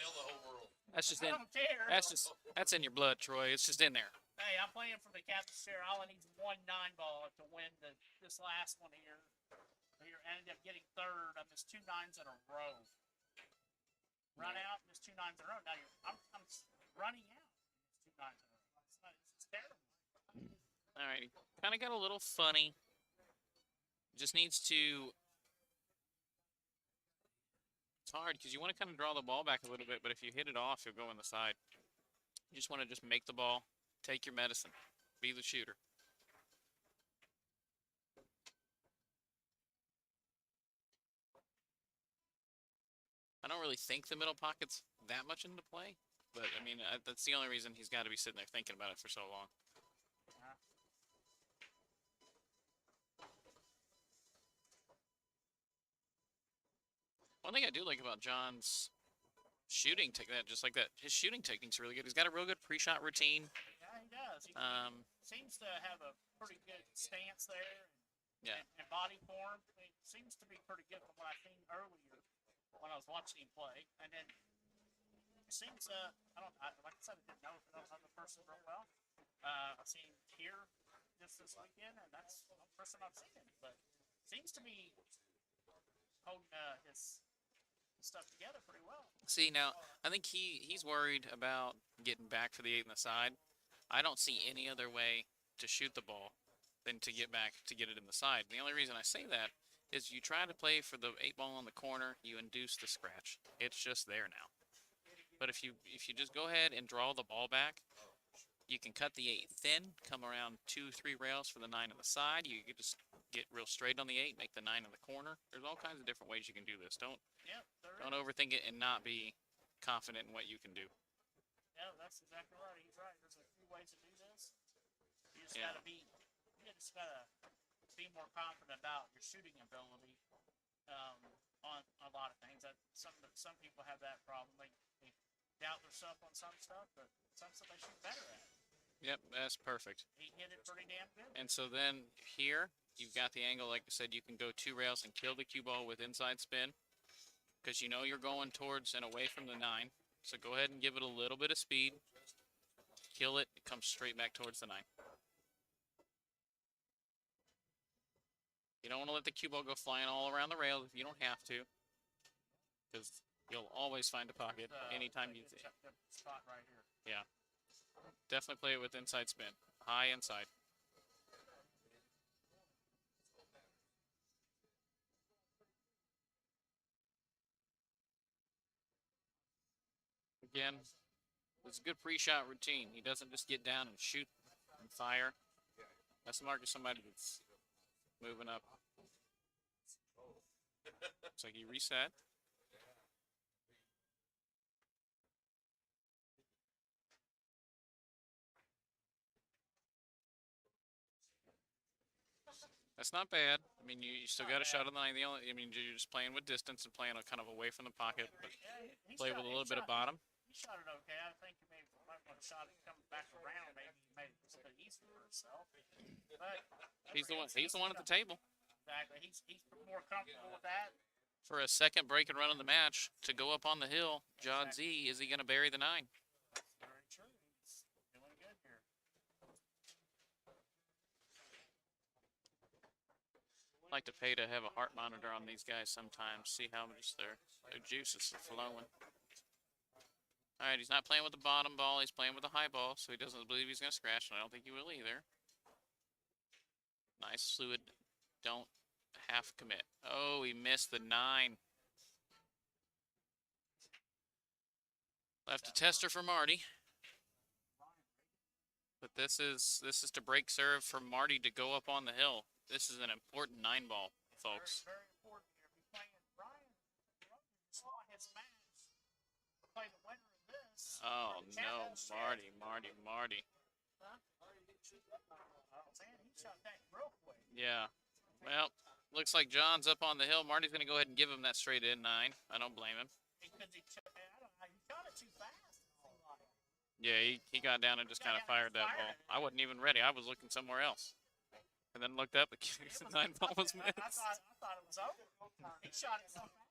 Kill the whole world. That's just I in. don't care. That's in your blood, Troy. It's just in there. Hey, I'm playing for the captain's chair. All I need is 1 9-ball to win this last one here. I ended up getting 3rd. I missed 2 9s in a row. Run out, missed 2 9s in a row. Now I'm running out. Missed 2 9s in a row. It's terrible. All right, kind of got a little funny. Just needs to. It's hard because you want to kind of draw the ball back a little bit, but if you hit it off, you'll go in the side. You just want to just make the ball, take your medicine, be the shooter. I don't really think the middle pocket's that much into play, but I mean, that's the only reason he's got to be sitting there thinking about it for so long. One thing I do like about John's shooting technique, just like that, his shooting technique's really good. He's got a real good pre-shot routine. Yeah, he does. He seems to have a pretty good stance there. Yeah. And body form. It seems to be pretty good from what I've seen earlier when I was watching him play. And then it seems, like I said, I didn't know the person real well. I've seen him here just this weekend, and that's the only person I've seen him. But seems to be holding his stuff together pretty well. See, now, I think he's worried about getting back for the 8 in the side. I don't see any other way to shoot the ball than to get back to get it in the side. And the only reason I say that is you try to play for the 8 ball in the corner, you induce the scratch. It's just there now. But if you just go ahead and draw the ball back, you can cut the 8 thin, come around 2-3 rails for the 9 on the side. You can just get real straight on the 8, make the 9 in the corner. There's all kinds of different ways you can do this. Don't Yep, there don't is. overthink it and not be confident in what you can do. Yeah, that's exactly right. He's right. There's a few ways to do this. You just Yeah. gotta be, you just gotta be more confident about your shooting ability on a lot of things. Some people have that problem. They doubt themselves on some stuff, but some stuff they shoot better at. Yep, that's perfect. He hit it pretty damn good. And so then here, you've got the angle, like I said, you can go 2 rails and kill the cue ball with inside spin. Because you know you're going towards and away from the 9. So go ahead and give it a little bit of speed. Kill it, it comes straight back towards the 9. You don't want to let the cue ball go flying all around the rails if you don't have to. Because you'll always find a pocket anytime you check the spot right here. Yeah. Definitely play it with inside spin. High inside. Again, it's a good pre-shot routine. He doesn't just get down and shoot and fire. That's the mark of somebody that's moving up. So he reset. That's not bad. I mean, you still got a shot on the 9. I mean, you're just playing with distance and playing kind of away from the pocket, but Yeah, he play with a little bit of bottom. He shot it okay. I think he maybe might want to shot it coming back around. Maybe he made it a little bit easier for himself. But He's the one at the table. exactly. He's more comfortable with that. For a second break and run of the match to go up on the hill, John Z, is he going to bury the 9? Very true. He's doing good here. I'd like to pay to have a heart monitor on these guys sometimes, see how much their juices are flowing. All right, he's not playing with the bottom ball. He's playing with the high ball, so he doesn't believe he's going to scratch, and I don't think he will either. Nice fluid. Don't half commit. Oh, he missed the 9. Left a tester for Marty. But this is to break serve for Marty to go up on the hill. This is an important 9 ball, folks. Very, very important here. If he's playing Brian on his match, play the winner of this. Oh Can't no, have shit. Marty. Huh? Oh, man, he shot that real quick. Yeah. Well, looks like John's up on the hill. Marty's going to go ahead and give him that straight in 9. I don't blame him. Because he shot it too fast. Yeah, he got down and just kind of fired that ball. I wasn't even ready. I was looking somewhere else. And then looked up, the 9 ball was missed. I thought it was over. He shot it so fast.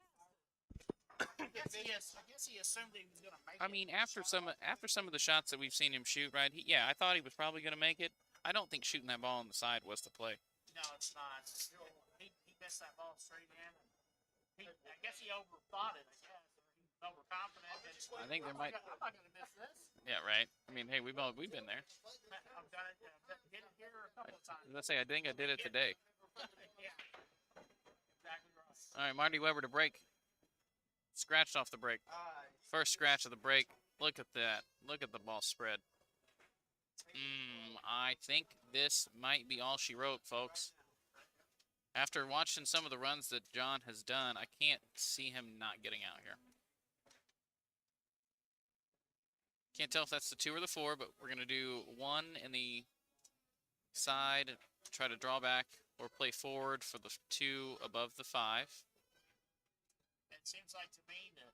I guess he assumed he was going to make it. I mean, after some of the shots that we've seen him shoot, right? I thought he was probably going to make it. I don't think shooting that ball on the side was the play. No, it's not. He missed that ball straight in. I guess he overthought it, I guess. Or he was overconfident. I think there might. I'm not going to miss this. Yeah, right. I mean, hey, we've been there. I've done it. Did it here a couple of times. Let's say I think I did it today. Yeah. Exactly right. All right, Marty Weber to break. Scratched off the break. First scratch of the break. Look at that. Look at the ball spread. I think this might be all she wrote, folks. After watching some of the runs that John has done, I can't see him not getting out here. Can't tell if that's the 2 or the 4, but we're going to do 1 in the side, try to draw back, or play forward for the 2 above the 5. It seems like to me that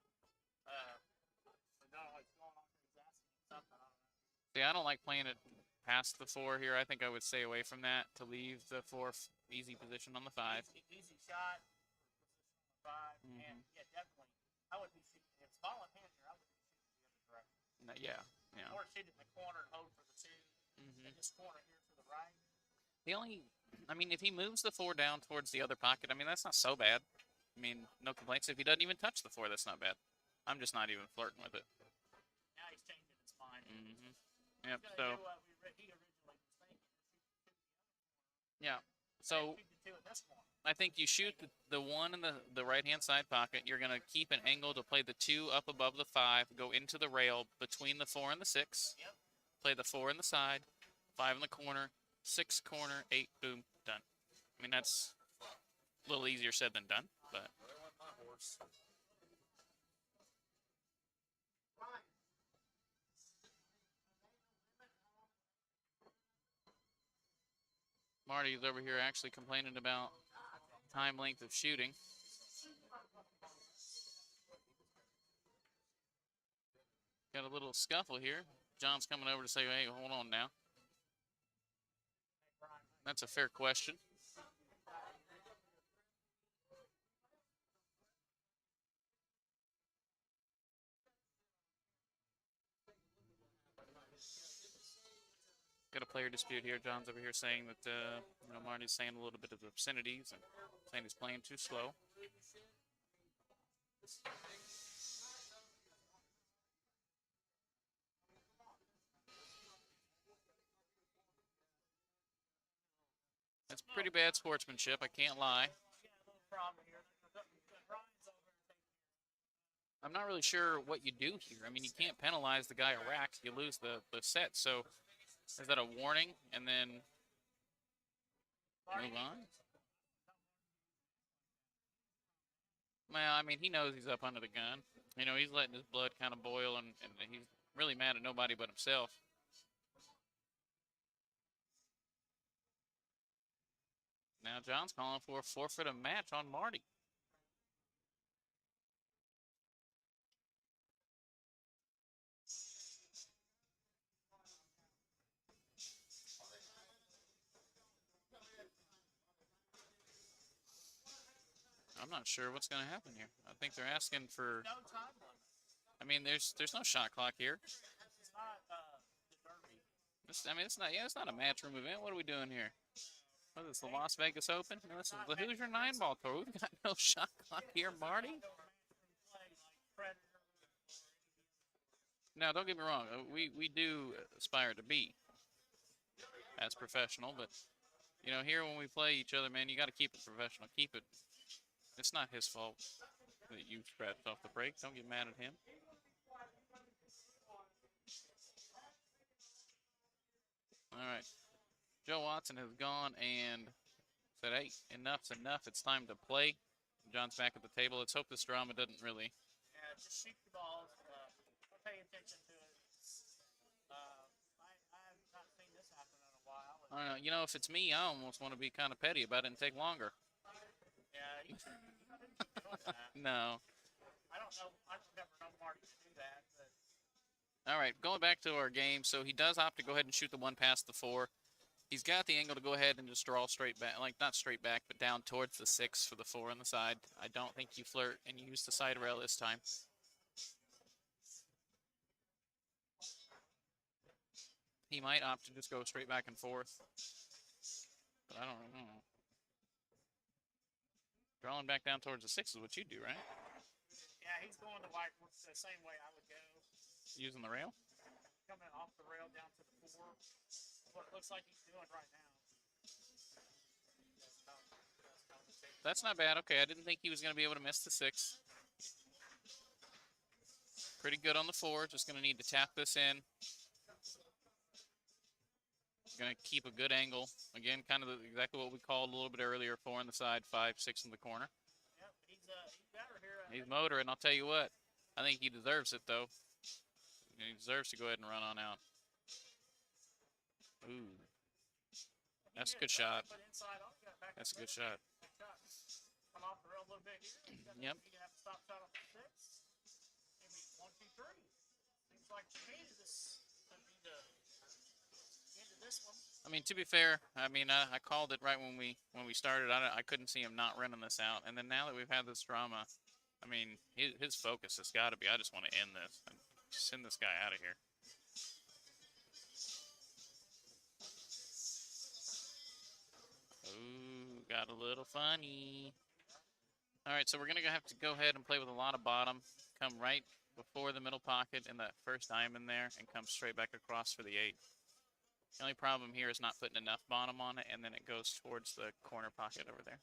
what's going on. He's asking something. I don't know. See, I don't like playing it past the 4 here. I think I would stay away from that to leave the 4 easy position on the 5. Easy shot. Position on the 5. And yeah, definitely. I would be shooting. If it's ball in hand here, I would be shooting the other direction. Yeah. Or shoot in the corner and hold for the 2. And this corner here to the right. I mean, if he moves the 4 down towards the other pocket, I mean, that's not so bad. I mean, no complaints. If he doesn't even touch the 4, that's not bad. I'm just not even flirting with it. Now he's changing his mind. Yep, He's so, gonna do what he originally was thinking. yeah. So, Shoot the 2 in this corner. I think you shoot the 1 in the right-hand side pocket. You're going to keep an angle to play the 2 up above the 5, go into the rail between the 4 and the 6. Yep. Play the 4 in the side, 5 in the corner, 6 corner, 8, boom, done. I mean, that's a little easier said than done, but There went my horse. Marty's over here actually complaining about time length of shooting. Got a little scuffle here. John's coming over to say, hey, hold on now. That's a fair question. Got a player dispute here. John's over here saying that, Marty's saying a little bit of obscenities and saying he's playing too slow. That's pretty bad sportsmanship, I can't lie. I'm not really sure what you do here. I mean, you can't penalize the guy a rack. You lose the set. So is that a warning and then move on? Well, I mean, he knows he's up under the gun. You know, he's letting his blood kind of boil, and he's really mad at nobody but himself. Now John's calling for a forfeit of match on Marty. I'm not sure what's going to happen here. I think they're asking for. No time limit. I mean, there's no shot clock here. It's not the Derby. It's not. Yeah, it's not a matchroom event. What are we doing here? What is this, the Las Vegas Open? No, this is the Hoosier 9-ball tour. We've got no shot clock here, Marty. Now, don't get me wrong. We do aspire to be as professional, but here when we play each other, man, you got to keep it professional. Keep it. It's not his fault that you scratched off the break. Don't get mad at him. All right. Joe Watson has gone and said, hey, enough's enough. It's time to play. John's back at the table. Let's hope this drama doesn't really. Yeah, just shoot the balls. Pay attention to it. I have not seen this happen in a while. I don't know. If it's me, I almost want to be kind of petty about it and take longer. Yeah, you shouldn't be doing that. No. I don't know. I've never known Marty to do that. But All right, going back to our game. So he does opt to go ahead and shoot the one past the 4. He's got the angle to go ahead and just draw straight back, like not straight back, but down towards the 6 for the 4 on the side. I don't think you flirt and you use the side rail this time. He might opt to just go straight back and forth, but I don't know. Drawing back down towards the 6 is what you do, right? yeah, he's going the same way I would go. Using the rail? Coming off the rail down to the 4. What it looks like he's doing right now. That's not bad. Okay, I didn't think he was going to be able to miss the 6. Pretty good on the 4. Just going to need to tap this in. Going to keep a good angle. Again, kind of exactly what we called a little bit earlier. 4 on the side, 5, 6 in the corner. Yep, he's better here. He's motoring. I'll tell you what. I think he deserves it, though. He deserves to go ahead and run on out. Ooh. That's a good shot. That's a good shot. Come off the rail a little bit here. Yep. You can have a stop shot on the 6. Maybe 1, 2, 3. Seems like to me this could be the end of this one. I mean, to be fair, I called it right when we started. I couldn't see him not running this out. And then now that we've had this drama, I mean, his focus has got to be, I just want to end this and send this guy out of here. Ooh, got a little funny. All right, so we're going to have to go ahead and play with a lot of bottom. Come right before the middle pocket in that first diamond there and come straight back across for the 8. The only problem here is not putting enough bottom on it, and then it goes towards the corner pocket over there.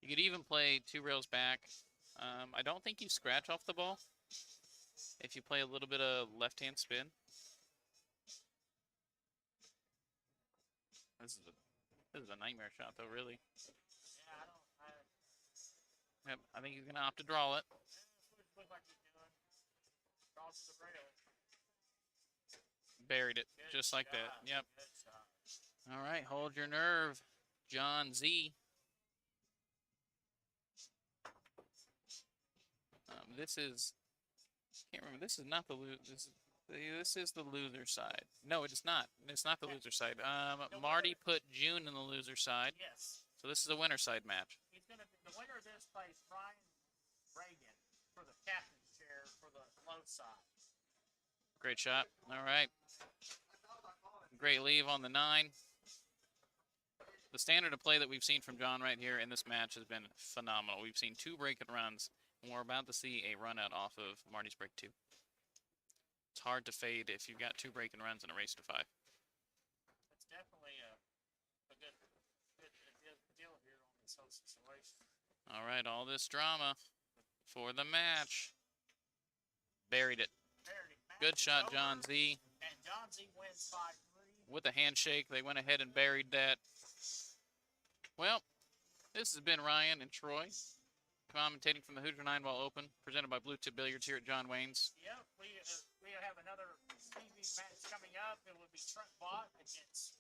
You could even play 2 rails back. I don't think you scratch off the ball if you play a little bit of left-hand spin. This is a nightmare shot, though. Really. Yeah, I don't. Yep. I think he's gonna opt to draw it. Look like he's doing. Draws to the rail. Buried it Good just like that. shot, Yep. Good shot. All right. Hold your nerve, John Z. This is. Can't remember. This is not the This is the loser side. No, it is not. It's not the loser side. Marty put June in the loser side, Yes. so this is a winner side match. He's gonna. The winner of this plays Ryan Reagan for the captain's chair for the low side. Great shot. All right. Great leave on the 9. The standard of play that we've seen from John right here in this match has been phenomenal. We've seen 2 break and runs, and we're about to see a run out off of Marty's break 2. It's hard to fade if you've got 2 break and runs in a race to 5. It's definitely a good deal here on this whole situation. All right, all this drama for the match. Buried it. Good shot, John Z. And John Z wins 5-3. With a handshake, they went ahead and buried that. Well, this has been Ryan and Troy commentating from the Hoosier 9-Ball Open, presented by Bluetip Billiards here at John Wayne's. Yep, we have another TV match coming up. It will be Trent Bott against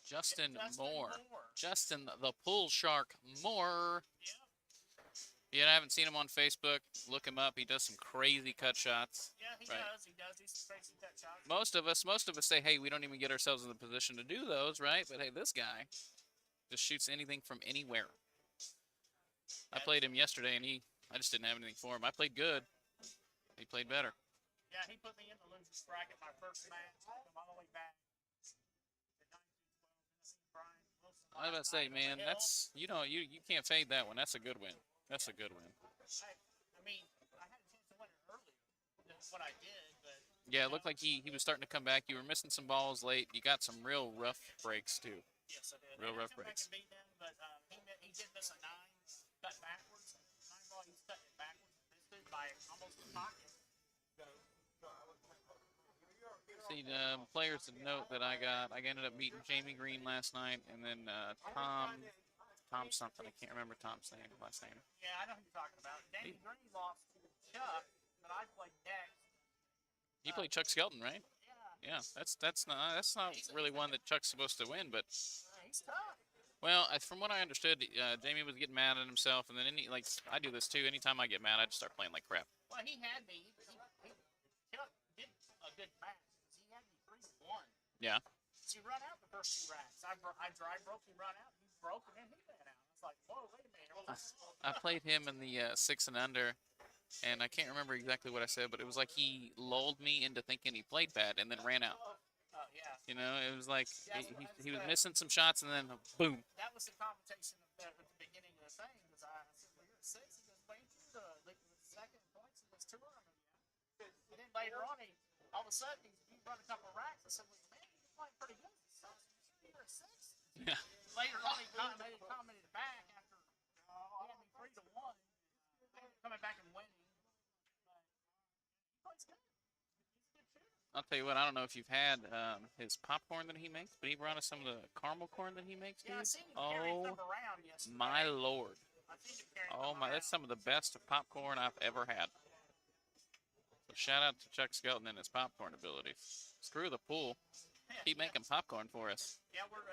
Justin Justin Moore. Moore. Justin the Pool Shark Moore. Yep. Yeah, I haven't seen him on Facebook. Look him up. He does some crazy cut shots. Yeah, he Right. does. He does. He's some crazy cut shots. Most of us say, hey, we don't even get ourselves in the position to do those, right? But hey, this guy just shoots anything from anywhere. I played him yesterday, and I just didn't have anything for him. I played good. He played better. Yeah, he put me in the losers bracket my first match. I'm all the way back to 1912. Brian Wilson. I was about to say, man, that's you can't fade that one. That's a good win. That's a good win. I mean, I had a chance to win it earlier. That's what I did, but Yeah, it looked like he was starting to come back. You were missing some balls late. You got some real rough breaks too. yes, I did. Real I rough come back breaks. and beat him, but he did miss a 9 cut backwards. 9 ball, he's cutting it backwards. Missed it by almost a pocket. See, players to note that I ended up beating Jamie Green last night, and then Tom something. I can't remember Tom's last name. Yeah, I know who you're talking about. Danny Green lost to Chuck, but I played next. You played Chuck Skelton, right? Yeah, Yeah, that's not really one that Chuck's supposed to win, but he's tough. well, from what I understood, Jamie was getting mad at himself, and then I do this too. Anytime I get mad, I just start playing like crap. Well, he had me. Chuck did a good match. He had me 3-1. Yeah. So he run out the first 2 racks. I dry broke, he run out. He broke, and then he ran out. It's like, whoa, wait a minute. I played him in the 6 and under, and I can't remember exactly what I said, but it was like he lulled me into thinking he played bad and then ran out. Oh, yeah. You know, it was like he was missing some shots, and then boom. That was the conversation at the beginning of the thing. Because I said, well, you're at 6. He goes, well, you the second points in this tournament. And then later on, all of a sudden, he run a couple of racks. I said, well, man, you're playing pretty good. So you're at 6. Yeah. Later on, he commented back after he had me 3-1, coming back and winning. But he plays good. He's a good shooter. I'll tell you what, I don't know if you've had his popcorn that he makes, but he brought us some of the caramel corn that he makes, dude. Yeah, I seen him carrying Oh stuff around yesterday. my lord. I seen him carrying Oh stuff my, that's around. some of the best popcorn I've ever had. So shout out to Chuck Skelton and his popcorn ability. Screw the pool. Keep making popcorn for us. Yeah, we're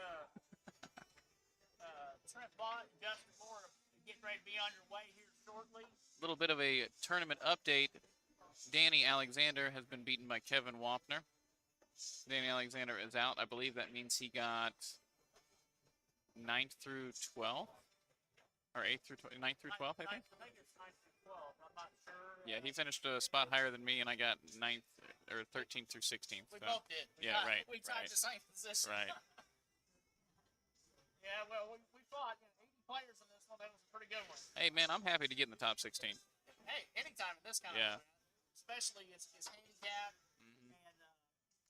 Trent Bott and Justin Moore getting ready to be underway here shortly. A little bit of a tournament update. Danny Alexander has been beaten by Kevin Wampner. Danny Alexander is out. I believe that means he got 9th through 12th. Or 8th through 9th through 12th, I think. I think it's 9 through 12. I'm not sure. Yeah, he finished a spot higher than me, and I got 9th or 13th through 16th. We so. both did. Yeah, right, We tied right. the same position. Right. Yeah, well, we fought 80 players in this one. That was a pretty good one. Hey, man, I'm happy to get in the top 16. Hey, anytime in this kind Yeah. of event, especially it's handicap and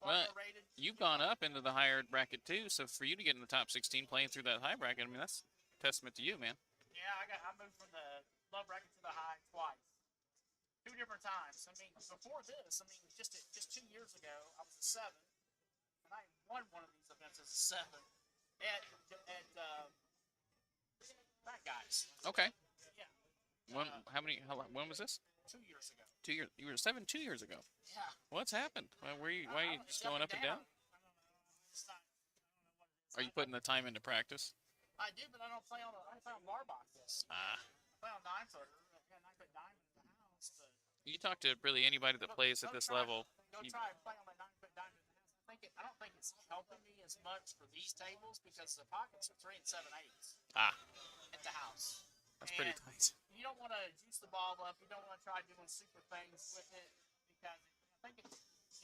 Well, partner rated. You've gone up into the higher bracket, too, so for you to get in the top 16 playing through that high bracket, I mean, that's a testament to you, man. Yeah, I moved from the low bracket to the high twice. 2 different times. I mean, before this, just 2 years ago, I was a 7, and I won one of these events as a 7. Fat Guys. Okay. Yeah. When was this? 2 years ago. 2 years. You were 7 2 years ago. Yeah. What's happened? Why are you It's just going up and down? I don't know. It's not, I don't know what it is. Are you putting the time into practice? I do, but I don't play on bar boxes. Ah. I play on 9-footer. I got a 9-foot diamond in the house, but You talk to really anybody that plays at this level. Go try and play on my 9-foot diamond in the house. I don't think it's helping me as much for these tables because the pockets are 3 7/8 Ah, at the house. that's pretty And tight. You don't want to juice the ball up. You don't want to try doing super things with it because I think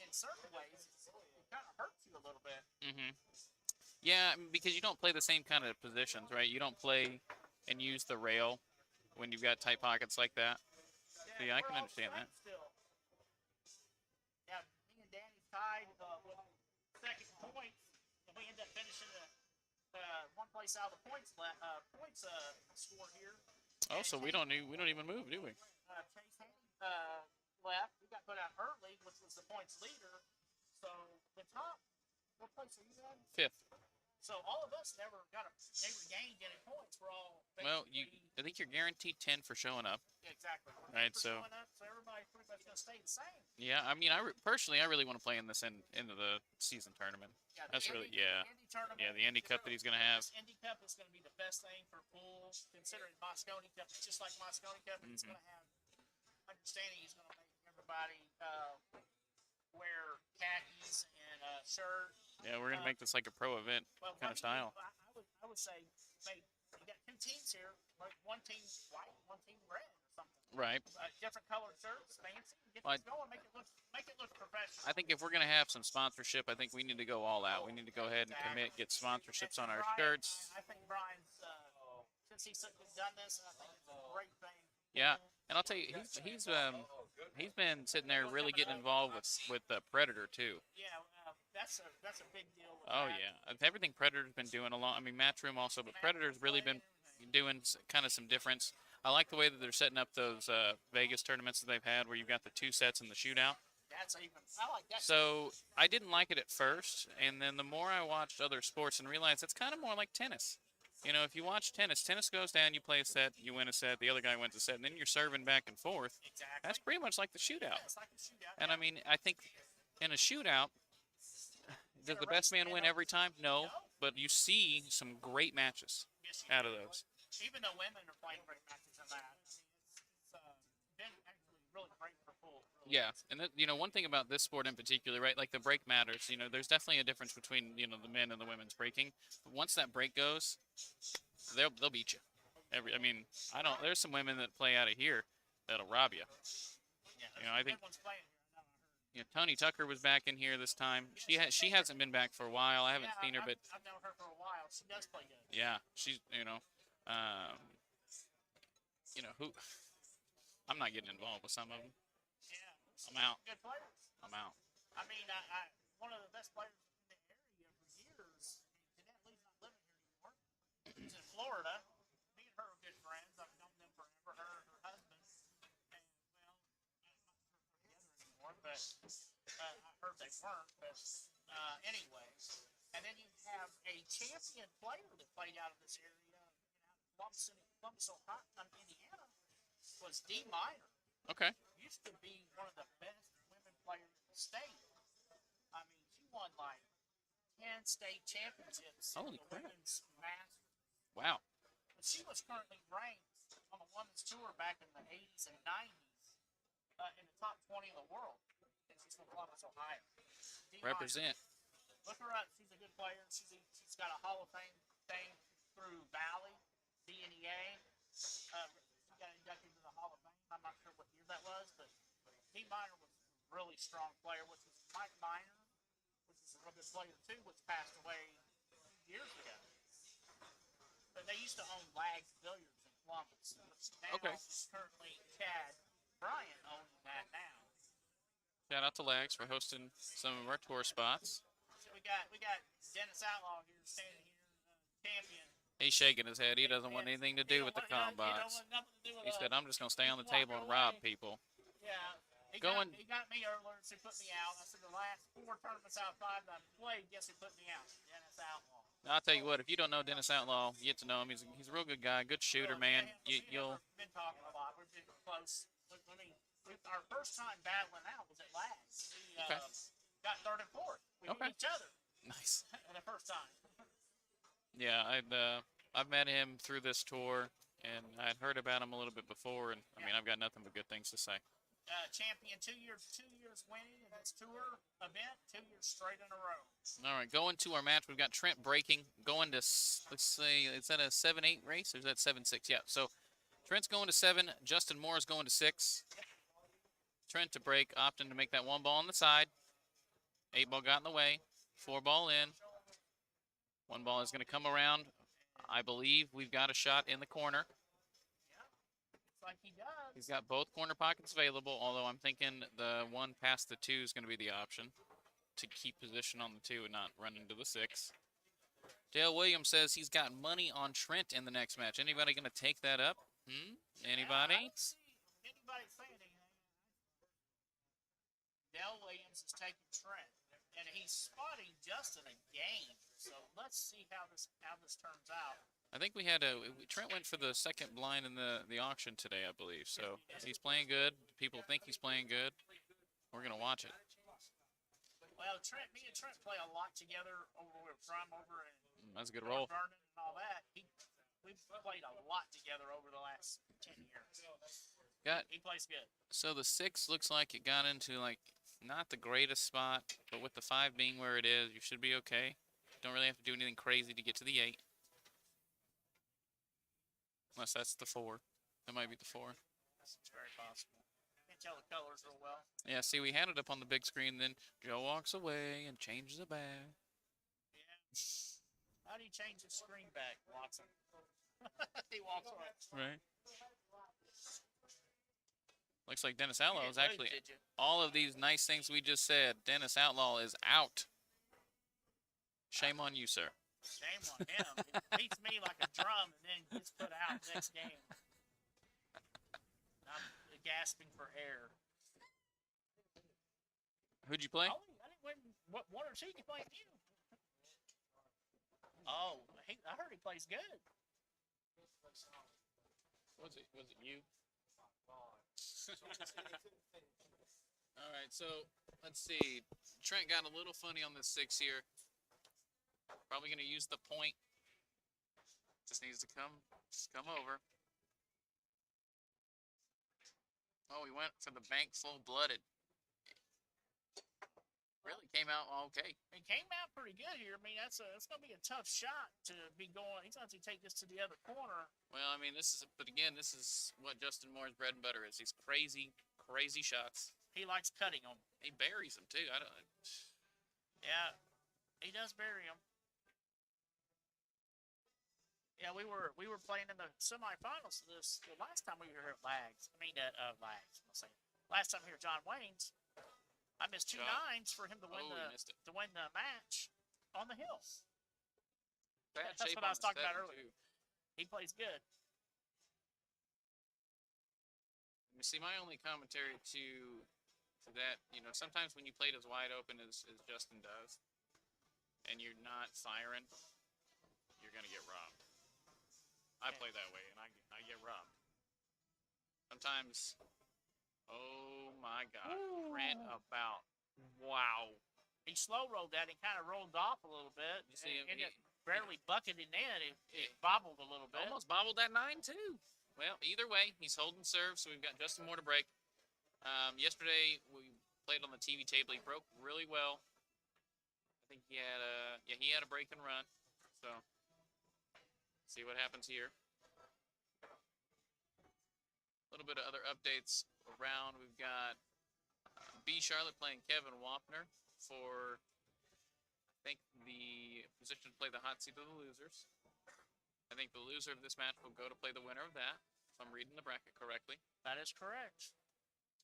in certain ways it kind of hurts you a little bit. Mm-hmm. Yeah, because you don't play the same kind of positions, right? You don't play and use the rail when you've got tight pockets like that. Yeah, I we're can all understand that. straight Still. Yeah, me and Danny's tied with second points, and we end up finishing the one place out of the points score here. Oh, so we don't even move, do we? Chase Haney left. We got put out early, which was the points leader. So the top, what place are you in? 5th. So all of us never gained any points. We're all Well, basically- I think you're guaranteed 10 for showing up. Yeah, exactly. We're Right, for so- showing up, so everybody's pretty much gonna stay the same. Yeah, I mean, personally, I really want to play in this into the season tournament. Yeah, That's the really- Indy, yeah. The Indy tournament. Yeah, the Indy Cup that he's gonna have. This Indy Cup is going to be the best thing for pool, considering Moscone Cup. It's just like Moscone Cup. It's Mm-hmm. going to have understanding. He's going to make everybody wear khakis and a shirt. Yeah, we're gonna make this like a pro event Well, kind of style. I would say, you got 2 teams here. Like one team white, one team red, or something. Right. Different colored shirts, fancy. Get Well, this going. Make it look professional. I think if we're gonna have some sponsorship, I think we need to go all out. We need to go ahead and commit, get sponsorships on our shirts. I think Brian's since he's done this, I think it's a great thing. Yeah, and I'll tell you, he's been sitting there really getting involved with Predator too. Yeah, that's a big deal. With Oh that. yeah, Everything Predator's been doing along. I mean, Matchroom also, but Predator's really been doing kind of some difference. I like the way that they're setting up those Vegas tournaments that they've had, where you've got the 2 sets and the shootout. I like that. So I didn't like it at first, and then the more I watched other sports and realized it's kind of more like tennis. You know, if you watch tennis goes down, you play a set, you win a set, the other guy wins a set, and then you're serving back and forth. Exactly. That's pretty much like the shootout. It's like a shootout. And I mean, I think in a shootout, does the best man win every time? No, but you see some great matches Yes, you out of do. those. Even though women are playing great matches in that, I mean, it's been actually really great for pool. Really. Yeah, and one thing about this sport in particular, right? Like the break matters. There's definitely a difference between the men and the women's breaking. But once that break goes, they'll beat you. There's some women that play out of here that'll rob you. Yeah, I think good ones playing here. I know, I heard. Tony Tucker was back in here this time. She hasn't been back for a while. I haven't seen her, but I've known her for a while. She does play good. yeah, she's who. I'm not getting involved with some of them. Yeah, I'm out. Good players. I'm out. I mean, one of the best players in the area for years. Evidently, he's not living here anymore. He's in Florida. Me and her are good friends. I've known them forever. Her and her husband. And well, I'm not sure if they're together anymore, but I heard they weren't. But anyway, and then you have a champion player that played out of this area, Columbus, Ohio, Indiana. Was D. Minor. Okay. Used to be one of the best women players in the state. I mean, she won like 10 state championships. Holy in the crap. Women's Masters. Wow. But she was currently ranked on the women's tour back in the 80s and 90s in the top 20 in the world. And she's from Columbus, Ohio. D. Minor. Represent. Look her up. She's a good player. She's got a Hall of Fame thing through Valley, DNEA. She got inducted to the Hall of Fame. I'm not sure what year that was, but D. Minor was a really strong player, which was Mike Minor, which is a real good player too, which passed away 2 years ago. But they used to own Lags Billiards in Columbus, which now Okay. is currently Chad Bryant owning that now. Shout out to Lags for hosting some of our tour spots. So we got Dennis Outlaw here standing here, champion. He's shaking his head. He doesn't want anything to do with the comp box. He said, "I'm just gonna stay on the table and rob people." Yeah, Going. He got me earlier, so he put me out. I said the last 4 tournaments out of 5 that I played, guess he put me out. Dennis Outlaw. I'll tell you what. If you don't know Dennis Outlaw, you get to know him. He's a real good guy, good shooter, man. You'll. We've been talking a lot. We've been close. I mean, our first time battling out was at Lags. We Okay. got third and fourth. We Okay. beat each other Nice. the first time. Yeah, I've met him through this tour, and I'd heard about him a little bit before, and I mean I've got nothing but good things to say. Champion 2 years winning in this tour event, 2 years straight in a row. All right, going to our match, we've got Trent breaking, going to let's see, is that a 7-8 race or is that 7-6? Yeah, so Trent's going to 7, Justin Moore is going to 6. Trent to break, opting to make that 1 ball on the side. 8 ball got in the way. 4 ball in. 1 ball is going to come around. I believe we've got a shot in the corner. Looks like he does. He's got both corner pockets available, although I'm thinking the one past the 2 is going to be the option to keep position on the 2 and not run into the 6. Dale Williams says he's got money on Trent in the next match. Anybody going to take that up? Anybody? I don't see anybody saying anything. Dell Williams is taking Trent, and he's spotting Justin a game. So let's see how this turns out. I think we had Trent went for the second blind in the auction today, I believe. So he's playing good. People think he's playing good. We're going to watch it. Well, me and Trent play a lot together over where from over in That's a good roll. Vernon and all that. We've played a lot together over the last 10 years. He plays good. So the 6 looks like it got into like not the greatest spot, but with the 5 being where it is, you should be okay. Don't really have to do anything crazy to get to the 8. Unless that's the 4. That might be the 4. It's very possible. Can't tell the colors real well. Yeah, see, we had it up on the big screen, then Joe walks away and changes it back. Yeah. How do you change the screen back, Watson? He walks away. Right. Looks like Dennis Outlaw You is didn't actually lose, did you? all of these nice things we just said. Dennis Outlaw is out. Shame on you, sir. Shame on him. He beats me like a drum and then gets put out next game. I'm gasping for air. Who'd you play? I didn't win 1 or 2. He played you. Oh, I heard he plays good. Was it you? All right, so let's see. Trent got a little funny on this 6 here. Probably going to use the point. Just needs to come over. Oh, he went for the bank full-blooded. Really came out okay. He came out pretty good here. I mean, that's going to be a tough shot to be going. He's going to have to take this to the other corner. Well, I mean, but again, this is what Justin Moore's bread and butter is. These crazy shots. He likes cutting them. He buries them too. Yeah, he does bury them. Yeah, we were playing in the semifinals of this the last time we were here at Lags. I mean, Lags. I'm saying last time here at John Wayne's. I missed 2 nines for him to win the match on the hill. That's what I was talking about earlier. He plays good. You see, my only commentary to that, sometimes when you play it as wide open as Justin does, and you're not firing, you're gonna get robbed. I play that way, and I get robbed. Sometimes, oh my God, Trent about, wow. He slow rolled that and kind of rolled off a little bit. You see him, it barely bucketed in. It bobbled a little bit. Almost bobbled that 9 too. Well, either way, he's holding serve, so we've got Justin Moore to break. Yesterday we played on the TV table. He broke really well. I think he had a break and run. So see what happens here. A little bit of other updates around. We've got B Charlotte playing Kevin Wapner for, I think, the position to play the hot seat of the losers. I think the loser of this match will go to play the winner of that, if I'm reading the bracket correctly. That is correct.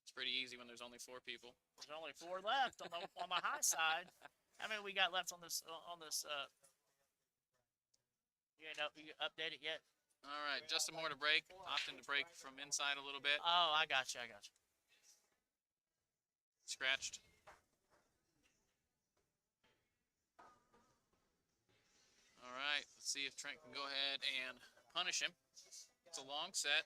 It's pretty easy when there's only 4 people. There's only 4 left on the high side. How many we got left on this you update it yet? All right, Justin Moore to break, opting to break from inside a little bit. Oh, I got you. Scratched. All right, let's see if Trent can go ahead and punish him. It's a long set.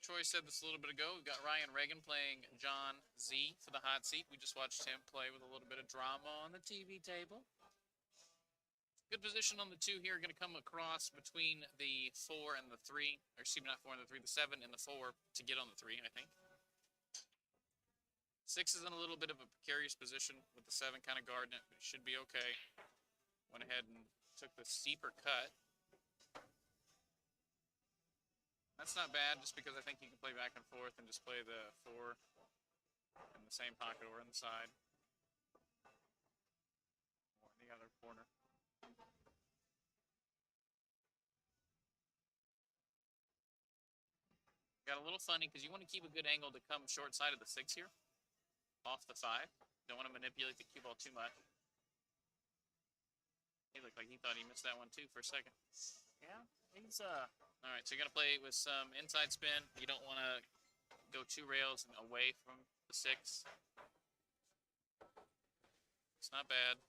Troy said this a little bit ago. We've got Ryan Reagan playing John Z for the hot seat. We just watched him play with a little bit of drama on the TV table. Good position on the 2 here. Going to come across between the 4 and the 3. Or excuse me, not 4 and the 3, the 7 and the 4 to get on the 3, I think. 6 is in a little bit of a precarious position with the 7 kind of guarding it, but it should be okay. Went ahead and took the steeper cut. That's not bad, just because I think you can play back and forth and just play the 4 in the same pocket or on the side. Or in the other corner. Got a little funny because you want to keep a good angle to come short side of the 6 here. Off the 5. Don't want to manipulate the cue ball too much. He looked like he thought he missed that one too for a second. Yeah, he's All right, so you're gonna play with some inside spin. You don't want to go 2 rails and away from the 6. It's not bad.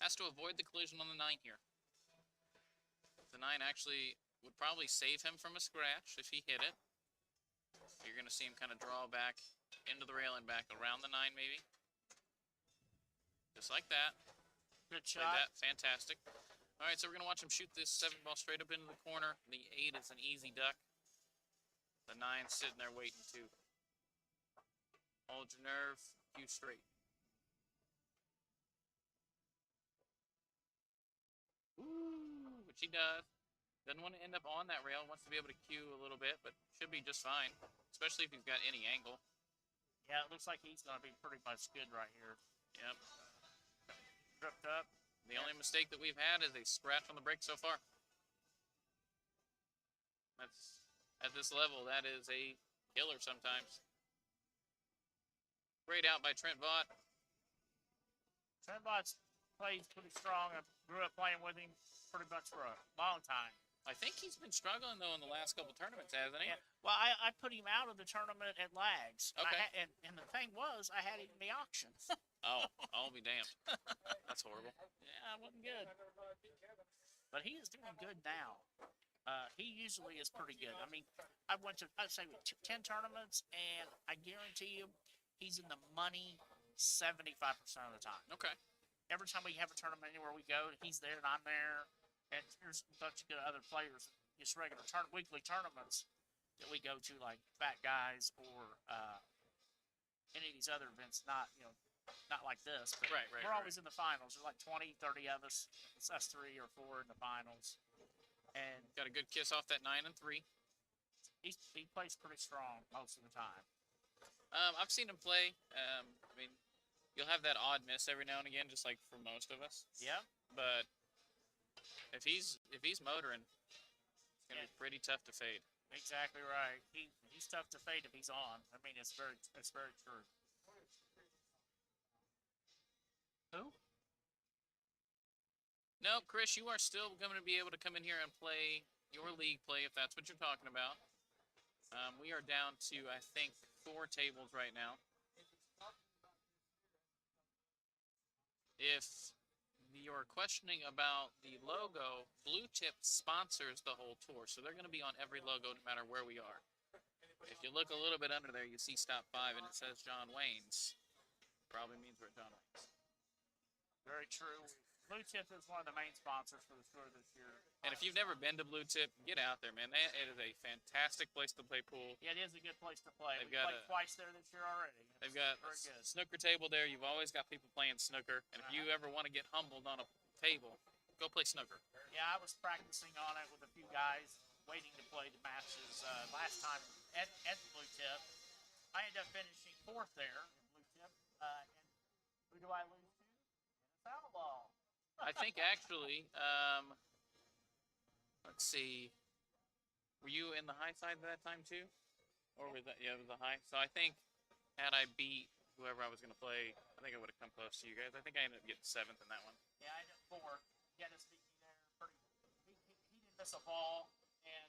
Has to avoid the collision on the 9 here. The 9 actually would probably save him from a scratch if he hit it. You're going to see him kind of draw back into the rail and back around the 9 maybe. Just like that. good Played shot. that. Fantastic. All right, so we're going to watch him shoot this 7 ball straight up into the corner. The 8 is an easy duck. The 9's sitting there waiting too. Hold your nerve. Cue straight. Ooh, which he does. Doesn't want to end up on that rail. Wants to be able to cue a little bit, but should be just fine. Especially if he's got any angle. Yeah, it looks like he's going to be pretty much good right here. Yep. Dripped up. The only mistake that we've had is a scratch on the break so far. That's at this level, that is a killer sometimes. Great out by Trent Vaught. Trent Bott's plays pretty strong. I grew up playing with him pretty much for a long time. I think he's been struggling though in the last couple tournaments, hasn't he? Yeah. Well, I put him out of the tournament at Lags. Okay. And the thing was, I had him in the auction. Oh, I'll be damned. That's horrible. Yeah, it wasn't good. But he is doing good now. He usually is pretty good. I mean, I'd say 10 tournaments, and I guarantee you, he's in the money 75% of the time. Okay. Every time we have a tournament anywhere we go, he's there and I'm there. And there's a bunch of good other players, just regular weekly tournaments that we go to, like Fat Guys or any of these other events. Not like this, but Right, we're always in the finals. There's like 20, 30 of us. It's us 3 or 4 in the finals. And Got a good kiss off that 9 and 3. he plays pretty strong most of the time. I've seen him play. I mean, you'll have that odd miss every now and again, just like for most of us. Yeah. But if he's motoring, it's gonna be pretty tough to fade. Exactly right. He's tough to fade if he's on. I mean, it's very true. Who? No, Chris, you are still going to be able to come in here and play your league play if that's what you're talking about. We are down to, I think, 4 tables right now. If you're questioning about the logo, Bluetip sponsors the whole tour, so they're going to be on every logo no matter where we are. If you look a little bit under there, you see stop 5 and it says John Wayne's. Probably means we're at John Wayne's. Very true. Bluetip is one of the main sponsors for the tour this year. And if you've never been to Bluetip, get out there, man. It is a fantastic place to play pool. Yeah, it is a good place to play. They've We got played twice there this year already. They've got a very good. snooker table there. You've always got people playing snooker. And if you ever want to get humbled on a table, go play snooker. Yeah, I was practicing on it with a few guys waiting to play the matches last time at Bluetip. I ended up finishing 4th there at Bluetip. And who do I lose to? Foul ball. I think actually, let's see. Were you in the high side that time too? Or was that, yeah, it was the high. So I think had I beat whoever I was going to play, I think I would have come close to you guys. I think I ended up getting 7th in that one. Yeah, I ended up 4th. Dennis beat me there. He didn't miss a ball, and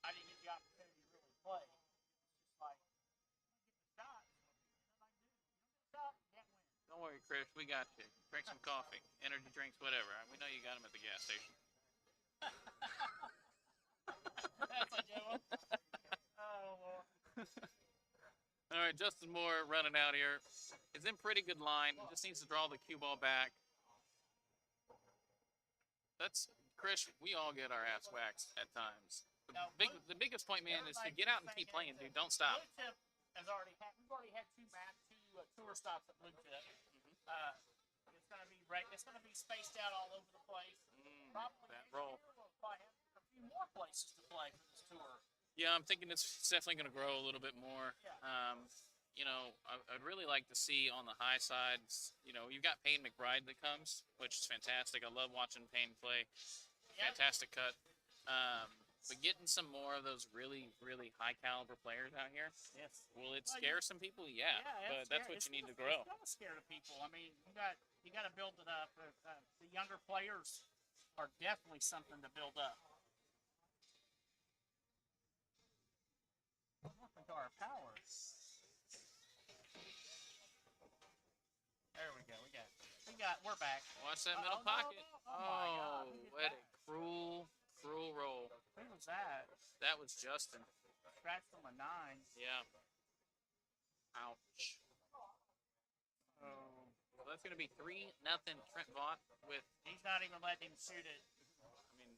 I didn't get the opportunity to really play. It's just like, get the shot. Nothing I can do. You don't get a shot, you can't win. Don't worry, Chris. We got you. Drink some coffee, energy drinks, whatever. We know you got them at the gas station. That's a good one. Oh, Lord. All right, Justin Moore running out here. Is in pretty good line. Just needs to draw the cue ball back. That's Chris. We all get our ass waxed at times. The biggest point, man, is to get out and keep playing, dude. Don't stop. Bluetip has already had. We've already had two tour stops at Bluetip. It's gonna be spaced out all over the place. Probably that next roll. year we'll probably have a few more places to play for this tour. Yeah, I'm thinking it's definitely going to grow a little bit more. Yeah. You know, I'd really like to see on the high sides, you know, you've got Payne McBride that comes, which is fantastic. I love watching Payne play. Yep. Fantastic cut. But getting some more of those really, really high caliber players out here, Yes. will it scare some people? Yeah, but that's what you need to grow. It's gonna scare the people. I mean, you got to build it up. The younger players are definitely something to build up. Nothing to our power. There we go. We're back. Watch that middle no, pocket. no. Oh my God, who did what that? a cruel roll. Who was that? That was Justin. Scratched on the 9. Yeah. Ouch. Oh. Well, that's going to be 3-0 Trent Vaught with, He's not even letting him shoot it. I mean,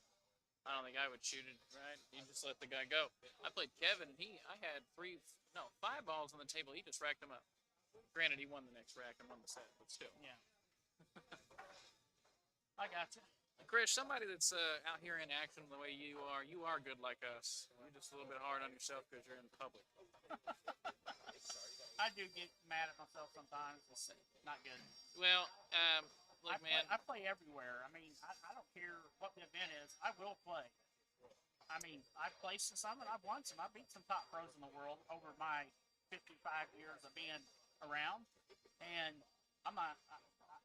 I don't think I would shoot it, right? You just let the guy go. I played Kevin. I had 5 balls on the table. He just racked them up. Granted, he won the next rack and won the set, but still. Yeah. I got you. Chris, somebody that's out here in action the way you are good like us. You're just a little bit hard on yourself because you're in public. I do get mad at myself sometimes. It's not good. Well, look, man. I play everywhere. I mean, I don't care what the event is. I will play. I mean, I've placed in some and I've won some. I beat some top pros in the world over my 55 years of being around. And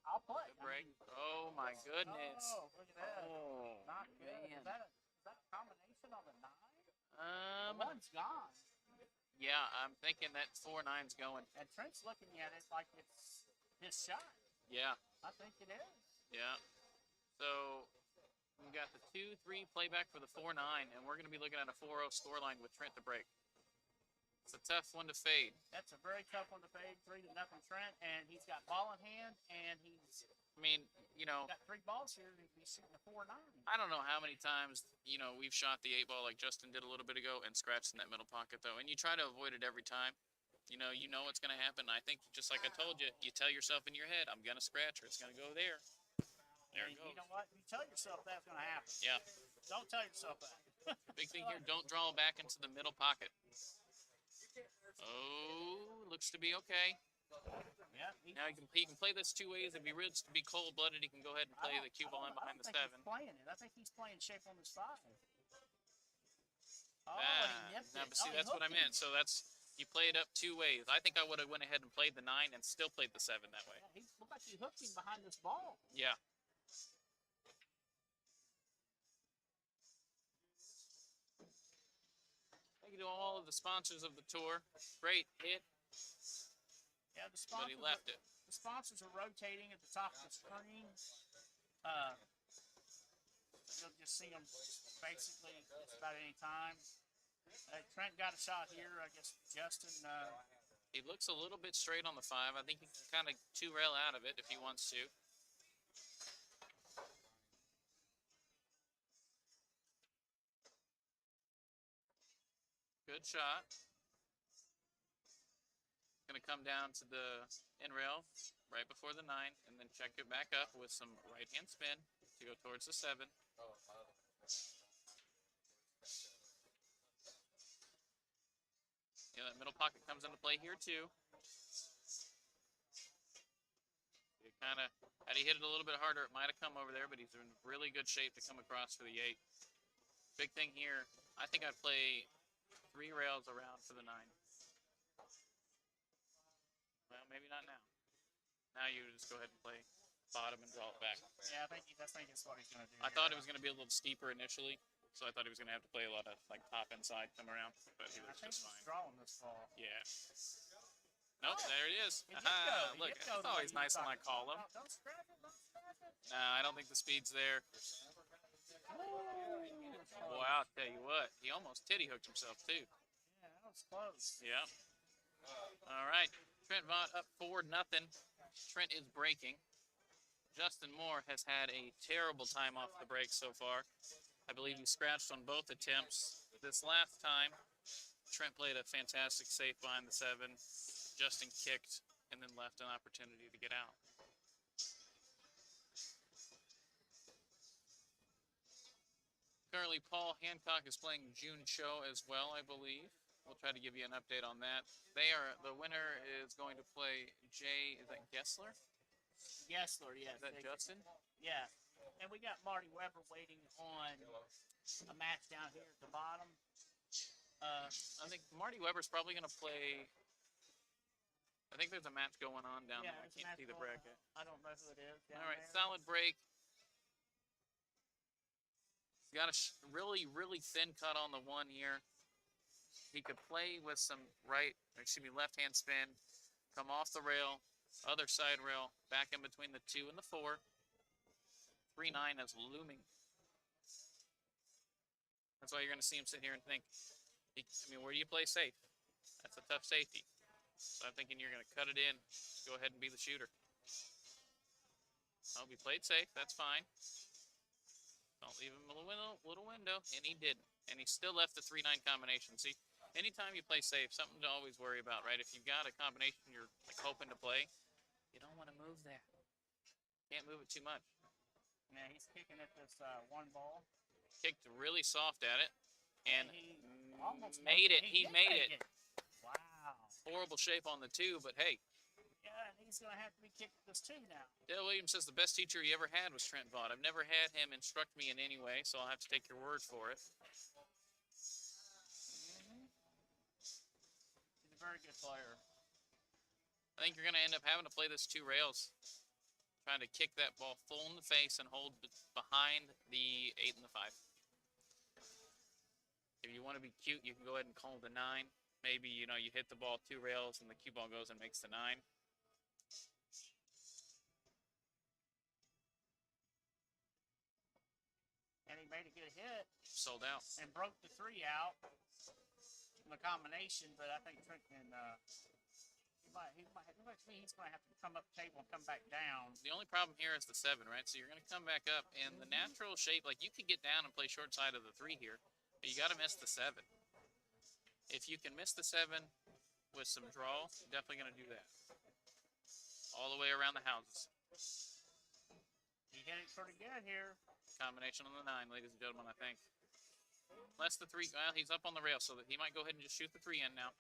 I'll play. Break. Oh, my goodness. Oh, look at that. Oh, Not good. man. Is that a combination on the 9? The 1's gone. Yeah, I'm thinking that 4-9's going. And Trent's looking at it like it's his shot. Yeah. I think it is. Yeah. So we got the 2-3 playback for the 4-9, and we're going to be looking at a 4-0 scoreline with Trent to break. It's a tough one to fade. That's a very tough one to fade. 3-0 Trent, and he's got ball in hand, and he's I mean, you know, got 3 balls here, and he's shooting a 4-9. I don't know how many times, you know, we've shot the 8 ball like Justin did a little bit ago and scratched in that middle pocket, though. And you try to avoid it every time. You know what's going to happen. I think, just like I told you, you tell yourself in your head, I'm going to scratch her. It's going to go there. There it goes. You know what? You tell yourself that's going to happen. Yeah. Don't tell yourself that. Big thing here, don't draw back into the middle pocket. Oh, looks to be okay. Yeah. Now he can play this 2 ways. If he really to be cold-blooded, he can go ahead and play the cue ball in behind the 7. He's playing it. I think he's playing shape on this 5. Oh, Ah, he nipped now, it. but see, Oh, he that's what I hooked meant. him. So you play it up 2 ways. I think I would have went ahead and played the 9 and still played the 7 that way. Yeah, he looked like he hooked him behind this ball. Yeah. Thank you to all of the sponsors of the tour. Great hit, Yeah, the but he sponsors. left it. The sponsors are rotating at the top of the screen. You'll just see them basically just about any time. Trent got a shot here. I guess Justin. He looks a little bit straight on the 5. I think he can kind of 2-rail out of it if he wants to. Good shot. Going to come down to the end rail right before the 9 and then check it back up with some right-hand spin to go towards the 7. Yeah, that middle pocket comes into play here too. You kind of, had he hit it a little bit harder, it might have come over there, but he's in really good shape to come across for the 8. Big thing here, I think I'd play 3 rails around for the 9. Well, maybe not now. Now you just go ahead and play bottom and draw it back. Yeah, I think that's what he's gonna do. I thought it was going to be a little steeper initially, so I thought he was going to have to play a lot of like top inside come around, but he I was think just he's fine. drawing this ball. Yeah. Nope, there it is. It did Aha, go. look, It did go it's the way always you nice when I thought. call him. Don't scratch it. Don't scratch it. Nah, I don't think the speed's there. Boy, I'll tell you what, he almost titty hooked himself too. Yeah, that was close. Yep. All right, Trent Vaught up 4-0. Trent is breaking. Justin Moore has had a terrible time off the break so far. I believe he scratched on both attempts. This last time, Trent played a fantastic safe behind the 7. Justin kicked and then left an opportunity to get out. Currently, Paul Hancock is playing June Cho as well, I believe. We'll try to give you an update on that. The winner is going to play Jay, is that Gessler? Yes, Lord. Yes. Is that Justin? Yeah. And we got Marty Weber waiting on a match down here at the bottom. I think Marty Weber's probably going to play. I think there's a match going on down there. I there's a can't match see the going on. bracket. I don't know who it is. All right, solid break. He's got a really, really thin cut on the 1 here. He could play with some left-hand spin, come off the rail, other side rail, back in between the 2 and the 4. 3-9 is looming. That's why you're going to see him sit here and think, where do you play safe? That's a tough safety. So I'm thinking you're going to cut it in. Just go ahead and be the shooter. Oh, he played safe. That's fine. Don't leave him a little window. And he didn't. And he still left the 3-9 combination. See, anytime you play safe, something to always worry about, right? If you've got a combination you're like hoping to play, you don't want to move there. Can't move it too much. Yeah, he's kicking at this one ball. Kicked really soft at it. And he almost made it. He did made make it. Wow. Horrible shape on the 2, but hey. Yeah, and he's going to have to be kicked this 2 now. Dale Williams says the best teacher he ever had was Trent Vaught. I've never had him instruct me in any way, so I'll have to take your word for it. He's a very good player. I think you're going to end up having to play this 2 rails. Trying to kick that ball full in the face and hold behind the 8 and the 5. If you want to be cute, you can go ahead and call the 9. Maybe, you hit the ball 2 rails and the cue ball goes and makes the 9. And he made a good hit. Sold out. And broke the 3 out in the combination, but I think Trent can, he's going to have to come up the table and come back down. The only problem here is the 7, right? So you're going to come back up, and the natural shape, like you could get down and play short side of the 3 here, but you got to miss the 7. If you can miss the 7 with some draw, you're definitely going to do that. All the way around the houses. He hit it pretty good here. Combination on the 9, ladies and gentlemen, I think. Unless the 3, well, he's up on the rail, so that he might go ahead and just shoot the 3 in now.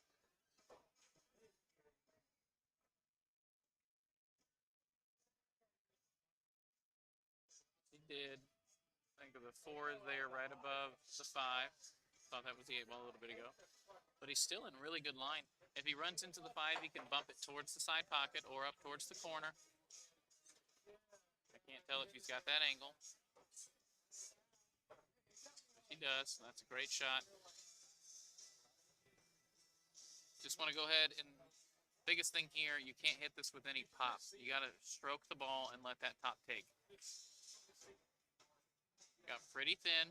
He did. I think the 4 is there right above the 5. Thought that was the 8 ball a little bit ago. But he's still in really good line. If he runs into the 5, he can bump it towards the side pocket or up towards the corner. I can't tell if he's got that angle. He does. That's a great shot. Just want to go ahead and biggest thing here, you can't hit this with any pop. You got to stroke the ball and let that top take. Got pretty thin,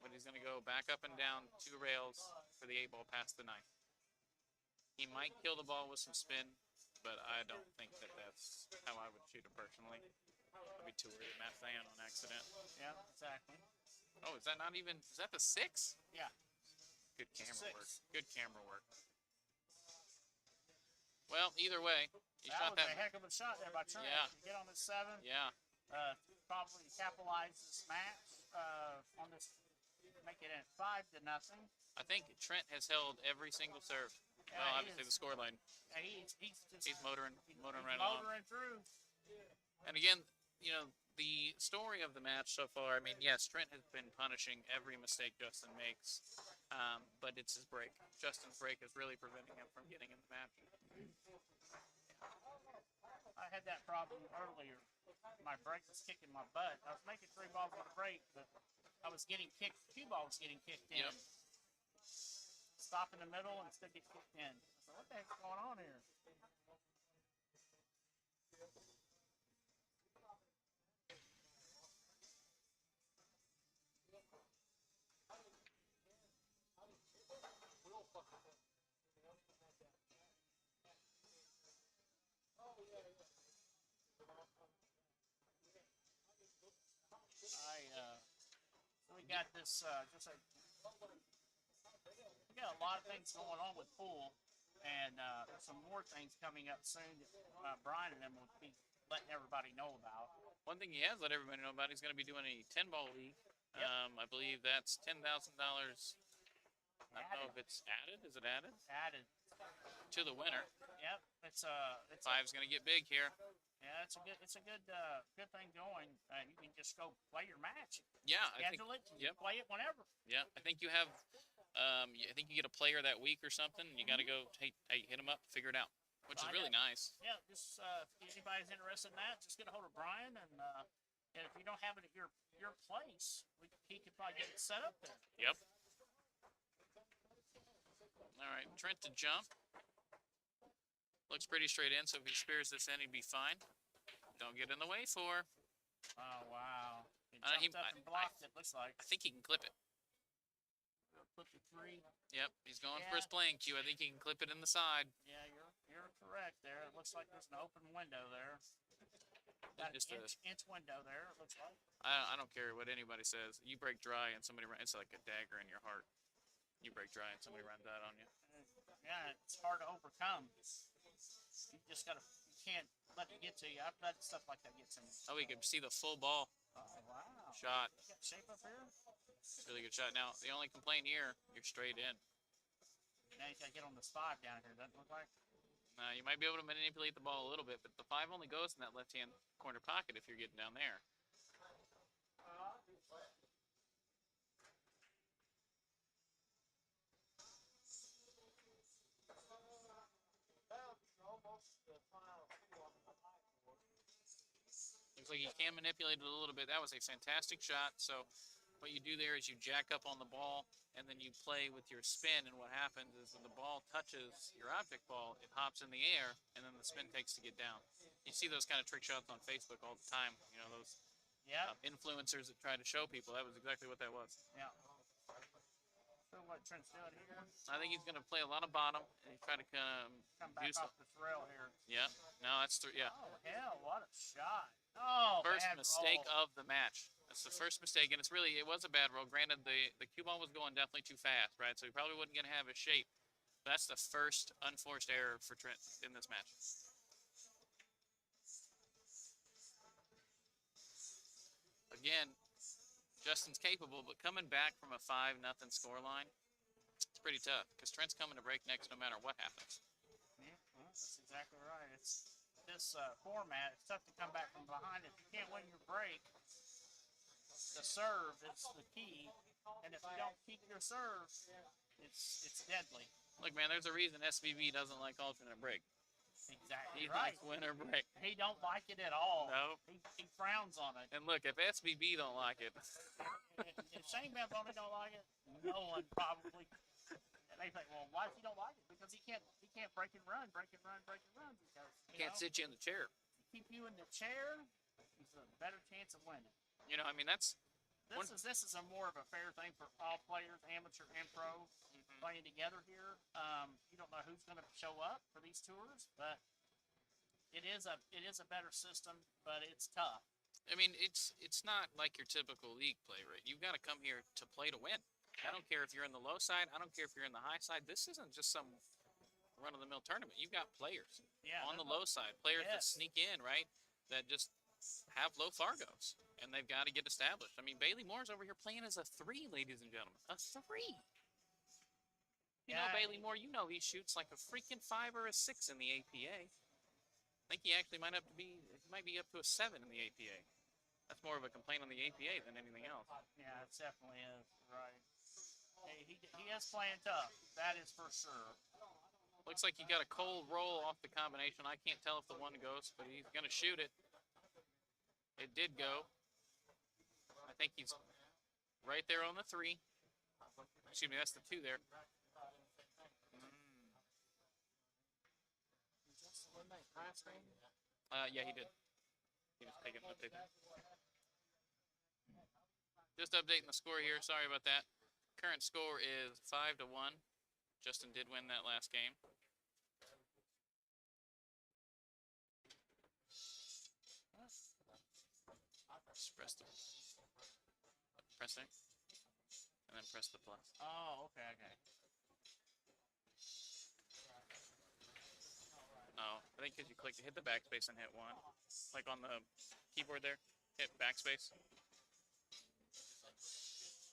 but he's going to go back up and down 2 rails for the 8 ball past the 9. He might kill the ball with some spin, but I don't think that that's how I would shoot it personally. I'd be too worried to match that on accident. Yeah, exactly. Oh, is that not even, is that the 6? Yeah. Good camera 6. work. Good camera work. Well, either way, he That shot was that. a heck of a shot there by Trent. Yeah. To get on the 7. Yeah. Probably capitalize this match on this, make it at 5-0. I think Trent has held every single serve. Yeah, Well, he obviously is. the scoreline. And he's just He's motoring he's right along. motoring through. And again, the story of the match so far, I mean, yes, Trent has been punishing every mistake Justin makes, but it's his break. Justin's break is really preventing him from getting in the match. I had that problem earlier. My break was kicking my butt. I was making 3 balls on a break, but I was getting kicked. 2 balls getting kicked in. Yep. Stop in the middle and still get kicked in. So what the heck's going on here? So we got this, we got a lot of things going on with pool, and there's some more things coming up soon that Brian and them will be letting everybody know about. One thing he has let everybody know about, he's going to be doing a 10-ball league. Yep. I believe that's $10,000. I don't know if it's added. Is it added Added. to the winner? Yep. It's Five's going to get big here. yeah, it's a good thing going. You can just go play your match. Yeah, I think. Schedule it. Yep. Play it whenever. Yeah, I think you have. I think you get a player that week or something. And you got to go. Hey, hit them up, figure it out, which is Find really out. nice. Yeah, just if anybody's interested in that, just get a hold of Brian, and if you don't have it at your place, he could probably get it set up there. Yep. All right, Trent to jump. Looks pretty straight in, so if he spears this in, he'd be fine. Don't get in the way for. Oh wow! He He- jumped up and blocked it. Looks like. I think he can clip it. Put the 3. Yep, he's going for his Yeah. playing cue. I think he can clip it in the side. Yeah, you're correct there. It looks like there's an open window there. Got Just an a- inch window there. It looks like. I don't care what anybody says. You break dry and somebody runs. It's like a dagger in your heart. You break dry and somebody runs that on you. Yeah, it's hard to overcome. You just gotta. You can't let it get to you. I've let stuff like that get to me. Oh, you can see the full ball Oh wow! shot. You got shape up here. It's a really good shot. Now, the only complaint here, you're straight in. Now you gotta get on this 5 down here. Doesn't look like. You might be able to manipulate the ball a little bit, but the 5 only goes in that left-hand corner pocket if you're getting down there. Looks like you can manipulate it a little bit. That was a fantastic shot. So what you do there is you jack up on the ball, and then you play with your spin. And what happens is when the ball touches your object ball, it hops in the air, and then the spin takes to get down. You see those kind of trick shots on Facebook all the time. You know, those Yeah. influencers that try to show people. That was exactly what that was. Yeah. So what Trent's doing here? I think he's going to play a lot of bottom and try to Come do back some. off this rail here. Yeah. No, that's yeah. Oh hell! What a shot! Oh, First bad mistake roll. of the match. That's the first mistake, and it was a bad roll. Granted, the cue ball was going definitely too fast, right? So he probably wasn't going to have his shape. But that's the first unforced error for Trent in this match. Again, Justin's capable, but coming back from a 5-0 scoreline, it's pretty tough because Trent's coming to break next no matter what happens. Yeah, well, that's exactly right. It's this format. It's tough to come back from behind. If you can't win your break, the serve is the key. And if you don't keep your serve, it's deadly. Look, man, there's a reason SVB doesn't like alternate break. Exactly He right. likes winner break. He don't like it at all. No. He frowns on it. And look, if SVB don't like it, If Shane Van Bommel don't like it, no one probably. And they think, well, why if you don't like it? Because he can't break and run because you can't know, sit you in the chair. keep you in the chair. He's a better chance of winning. You know, I mean, that's This is a more of a fair thing for all players, amateur and pro, playing together here. You don't know who's going to show up for these tours, but it is a better system, but it's tough. I mean, it's not like your typical league play, right? You've got to come here to play to win. I don't care if you're in the low side. I don't care if you're in the high side. This isn't just some run-of-the-mill tournament. You've got players on the low side, players that sneak in, right, that just have low Fargos, and they've got to get established. I mean, Bailey Moore's over here playing as a 3, ladies and gentlemen. A 3. You know, Bailey Moore, you know he shoots like a freaking 5 or a 6 in the APA. I think he actually might be up to a 7 in the APA. That's more of a complaint on the APA than anything else. Yeah, it definitely is, right. Hey, he is playing tough. That is for sure. Looks like he got a cold roll off the combination. I can't tell if the one goes, but he's going to shoot it. It did go. I think he's right there on the 3. Excuse me, that's the 2 there. Yeah, he did. He was taking an update there. Just updating the score here. Sorry about that. Current score is 5-1. Justin did win that last game. Just press it, and then press the plus. Oh, okay, okay. Oh, I think because you click, hit the backspace and hit 1, like on the keyboard there. Hit backspace.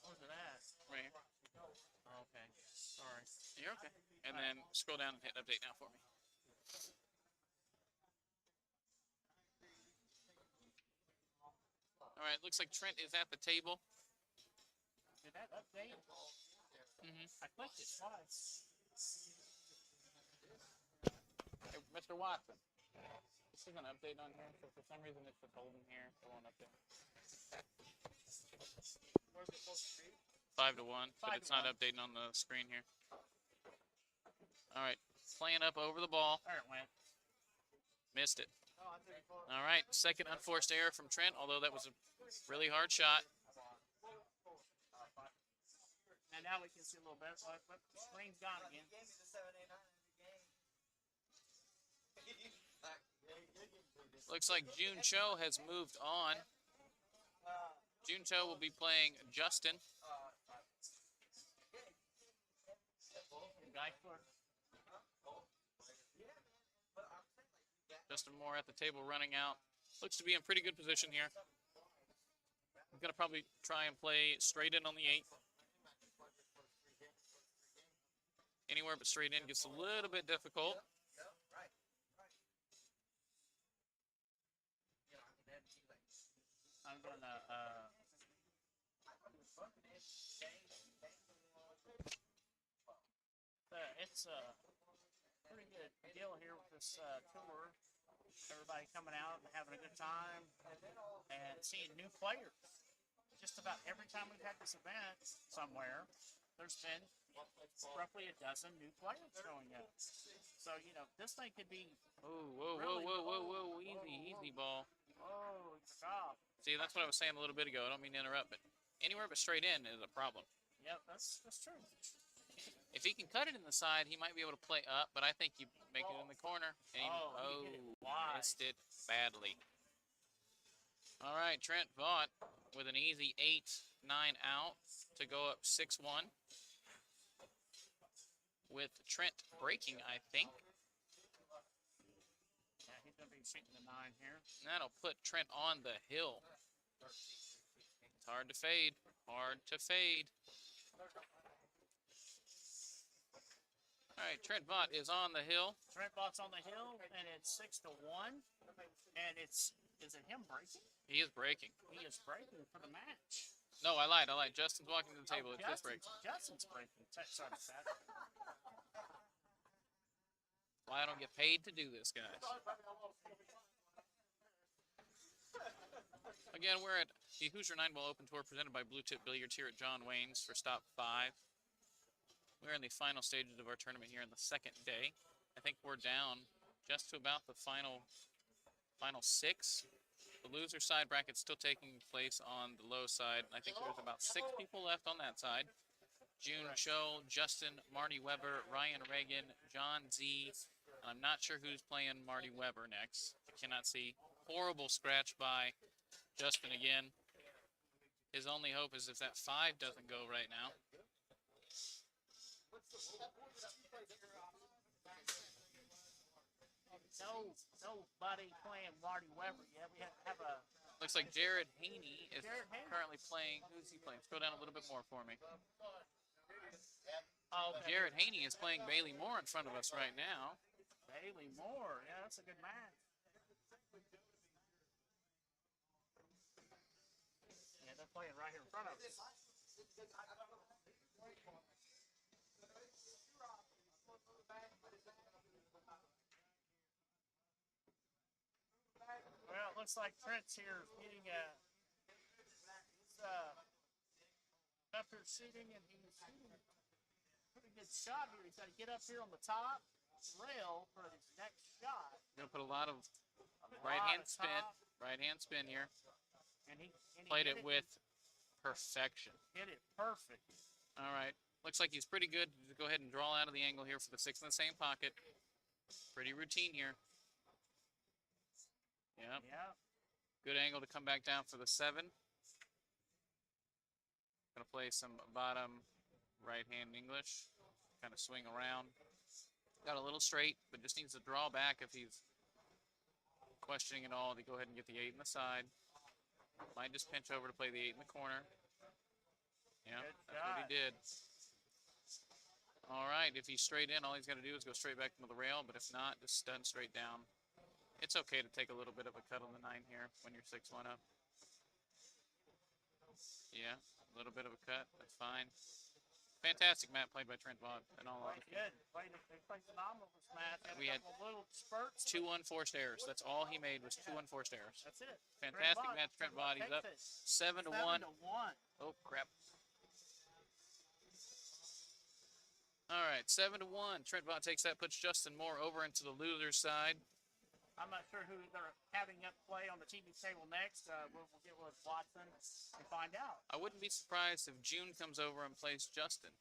Where's it at? Right here. Oh, okay. Sorry. You're okay. And then scroll down and hit update now for me. All right, looks like Trent is at the table. Did that update? I clicked it twice. Hey, Mr. Watson, this is an update on here, so for some reason it's just holding here. It won't update. Where's it supposed to be? 5-1, but 5 it's to not 1. updating on the screen here. All right, playing up over the ball. There it went. Missed it. All right, second unforced error from Trent, although that was a really hard shot. And now we can see a little bit. But the screen's gone again. Looks like June Cho has moved on. June Cho will be playing Justin. Justin Moore at the table running out. Looks to be in pretty good position here. I'm going to probably try and play straight in on the 8. Anywhere but straight in gets a little bit difficult. I'm gonna it's a pretty good deal here with this tour. Everybody coming out and having a good time and seeing new players. Just about every time we've had this event somewhere, there's been roughly a dozen new players showing up. So, you know, this thing could be. Oh, whoa, really whoa, whoa, whoa, whoa, easy ball. Oh, he forgot. See, that's what I was saying a little bit ago. I don't mean to interrupt, but anywhere but straight in is a problem. Yep, that's true. If he can cut it in the side, he might be able to play up, but I think you make it in the corner. And he, Oh, he hit it wide. missed it badly. All right, Trent Vaught with an easy 8-9 out to go up 6-1. With Trent breaking, I think. Yeah, he's going to be shooting the 9 here. And that'll put Trent on the hill. It's hard to fade. Hard to fade. All right, Trent Vaught is on the hill. Trent Bott's on the hill, and it's 6-1. And is it him breaking? He is breaking. He is breaking for the match. No, I lied. Justin's walking to the table. It's his break. Justin's breaking. Sorry about that. Why I don't get paid to do this, guys. Again, we're at the Hoosier 9-Ball Open Tour presented by Bluetip Billiards here at John Wayne's for stop 5. We're in the final stages of our tournament here in the second day. I think we're down just to about the final 6. The loser side bracket's still taking place on the low side. I think there's about 6 people left on that side. June Cho, Justin, Marty Weber, Ryan Reagan, John Z. And I'm not sure who's playing Marty Weber next. I cannot see. Horrible scratch by Justin again. His only hope is if that 5 doesn't go right now. Nobody playing Marty Weber yet. We have a. Looks like Jared Haney is Jared Haney. currently playing. Who's he playing? Scroll down a little bit more for me. Oh, okay. Jared Haney is playing Bailey Moore in front of us right now. Bailey Moore. Yeah, that's a good match. Yeah, they're playing right here in front of us. looks like Trent's here getting he's up here shooting, and he's shooting a pretty good shot here. He's got to get up here on the top rail for his next shot. Gonna put a lot of A right lot hand of spin, top, right hand spin here. and he Played hit it with perfection. hit it perfect. All right. Looks like he's pretty good to go ahead and draw out of the angle here for the 6 in the same pocket. Pretty routine here. Yep. Yeah. Good angle to come back down for the 7. Gonna play some bottom right hand English. Kind of swing around. Got a little straight, but just needs to draw back if he's questioning it all to go ahead and get the 8 in the side. Might just pinch over to play the 8 in the corner. Yeah, Good that's what he shot. did. All right, if he's straight in, all he's got to do is go straight back into the rail, but if not, just stun straight down. It's okay to take a little bit of a cut on the 9 here when you're 6-1 up. Yeah, a little bit of a cut, that's fine. Fantastic map played by Trent Vaught and all Played good. They played phenomenal this match. We had a couple of little spurts. 2 unforced errors. That's all he made was 2 unforced errors. That's it. Fantastic match, Trent Vaught. He's up 7 to 1. 7 to 1. Oh crap. All right, 7 to 1. Trent Vaught takes that, puts Justin Moore over into the loser's side. I'm not sure who they're having up play on the TV table next. We'll get with Watson and find out. I wouldn't be surprised if June comes over and plays Justin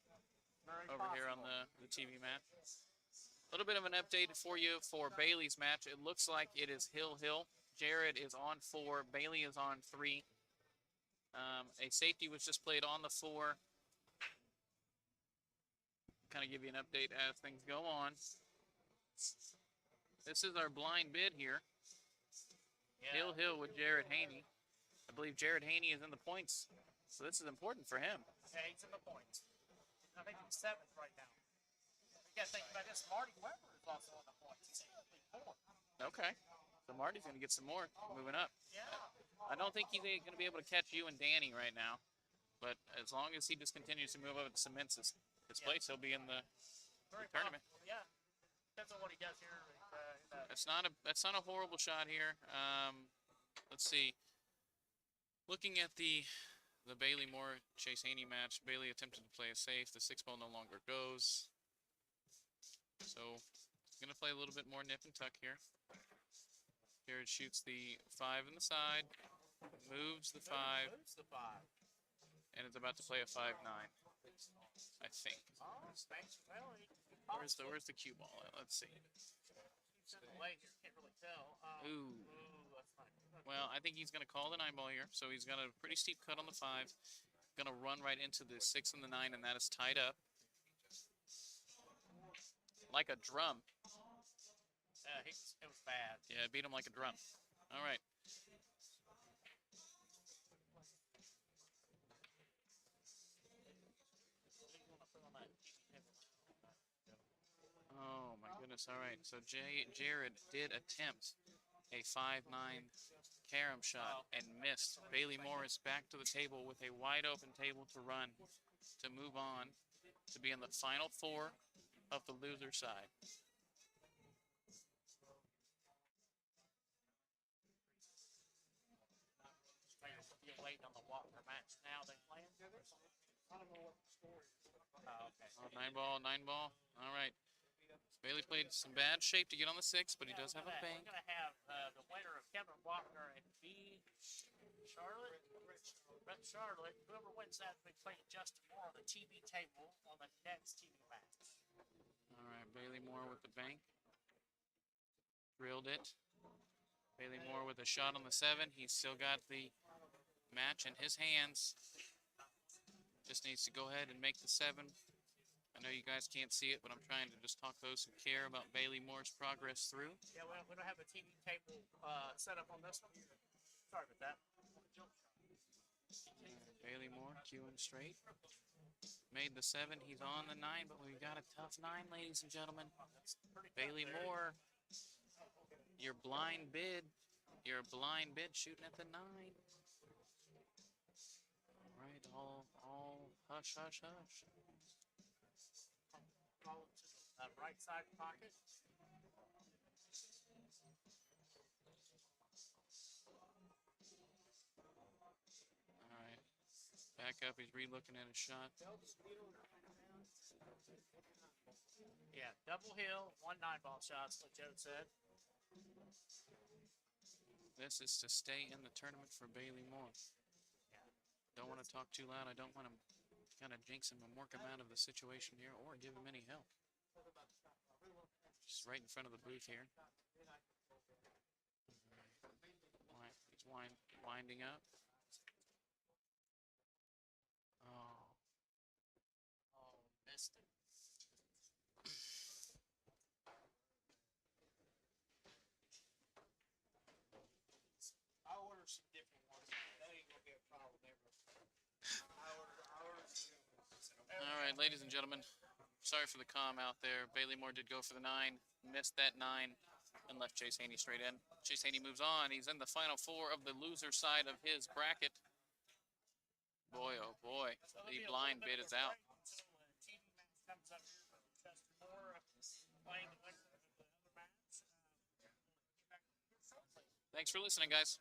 Very over here on possible. the TV match. A little bit of an update for you for Bailey's match. It looks like it is Hill. Jared is on 4. Bailey is on 3. A safety was just played on the 4. Kind of give you an update as things go on. This is our blind bid here. Yeah. Hill with Jared Haney. I believe Jared Haney is in the points, so this is important for him. Yeah, he's in the points. I think he's 7th right now. You got to think about this. Marty Weber is also in the points. He's only 4th. Okay, so Marty's going to get some more moving up. Yeah. I don't think he's going to be able to catch you and Danny right now, but as long as he just continues to move up and cements his place, he'll be in the Very tournament. possible. Yeah. Depends on what he does here. That's not a horrible shot here. Let's see. Looking at the Bailey Moore Chase Haney match, Bailey attempted to play it safe. The 6 ball no longer goes. So gonna play a little bit more nip and tuck here. Jared shoots the 5 in the side, moves the 5, Moves the 5. and is about to play a 5-9. I think. Oh, thanks. Well, Where's the cue ball at? Let's see. he's in the lane here. Can't really tell. Ooh. That's not good. Well, I think he's going to call the 9 ball here. So he's got a pretty steep cut on the 5. Going to run right into the 6 and the 9, and that is tied up. Like a drum. It was bad. Yeah, beat him like a drum. All right. Oh, my goodness. All right. So Jared did attempt a 5-9 carom shot and missed. Bailey Morris back to the table with a wide open table to run to move on to be in the final 4 of the loser side. You're waiting on the Walker match now. They playing good. I don't know what the score is. Oh, okay. Oh, 9 ball, 9 ball. All right. Bailey played some bad shape to get on the 6, but he does have a bank. We're going to have the winner of Kevin Walker and Charlotte. Brett Charlotte. Whoever wins that will be playing Justin Moore on the TV table on the next TV match. All right, Bailey Moore with the bank. Drilled it. Bailey Moore with a shot on the 7. He's still got the match in his hands. Just needs to go ahead and make the 7. I know you guys can't see it, but I'm trying to just talk those who care about Bailey Moore's progress through. Yeah, we don't have a TV table set up on this one. Sorry about that. Bailey Moore queuing straight. Made the 7. He's on the 9, but we got a tough 9, ladies and gentlemen. Bailey Moore, your blind bid. You're a blind bid shooting at the 9. All right, all hush, hush, hush. Roll it to the right side pocket. Back up. He's re-looking at his shot. Yeah, double hill, 1 9-ball shots, like Joe said. This is to stay in the tournament for Bailey Moore. Don't want to talk too loud. I don't want to kind of jinx him and work him out of the situation here or give him any help. Just right in front of the booth here. He's winding up. Oh, Oh, missed it. I ordered some different ones. That ain't gonna be a problem ever. I ordered some new ones. all right, ladies and gentlemen. Sorry for the calm out there. Bailey Moore did go for the 9, missed that 9, and left Chase Haney straight in. Chase Haney moves on. He's in the final 4 of the loser side of his bracket. Boy, oh boy, So there'll the be a blind little bid of is a out. break until the TV match comes up here for Chester Moore playing the winner of the other match. Get back here shortly. Thanks for listening, guys.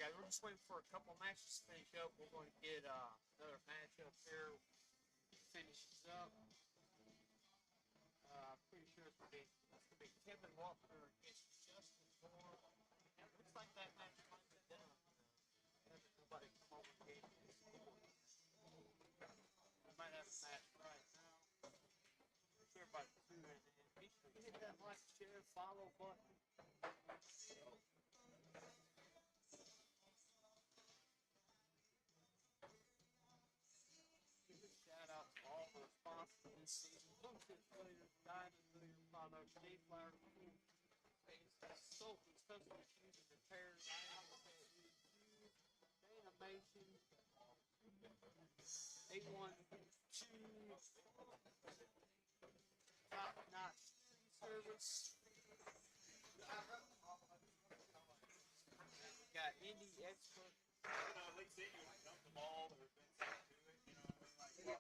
yeah, we're just waiting for a couple matches to finish up. We're going to get another match up here. Finishes up. I'm pretty sure it's gonna be Kevin Walker against Justin Moore. And it looks like that match might be done. Having nobody come over and get his score. We might have a match right now. Sure about the two in it. Be sure you hit that like, share, follow button. Give a shout out to all the sponsors this season. Bluetip, Billiards, Danamation products, JFlowers, Stoltman, custom shoes and repairs, Danamation, A12, top notch service. We got Indie Expert. At least then you would dump the ball or been something to it, you know what I mean? Like,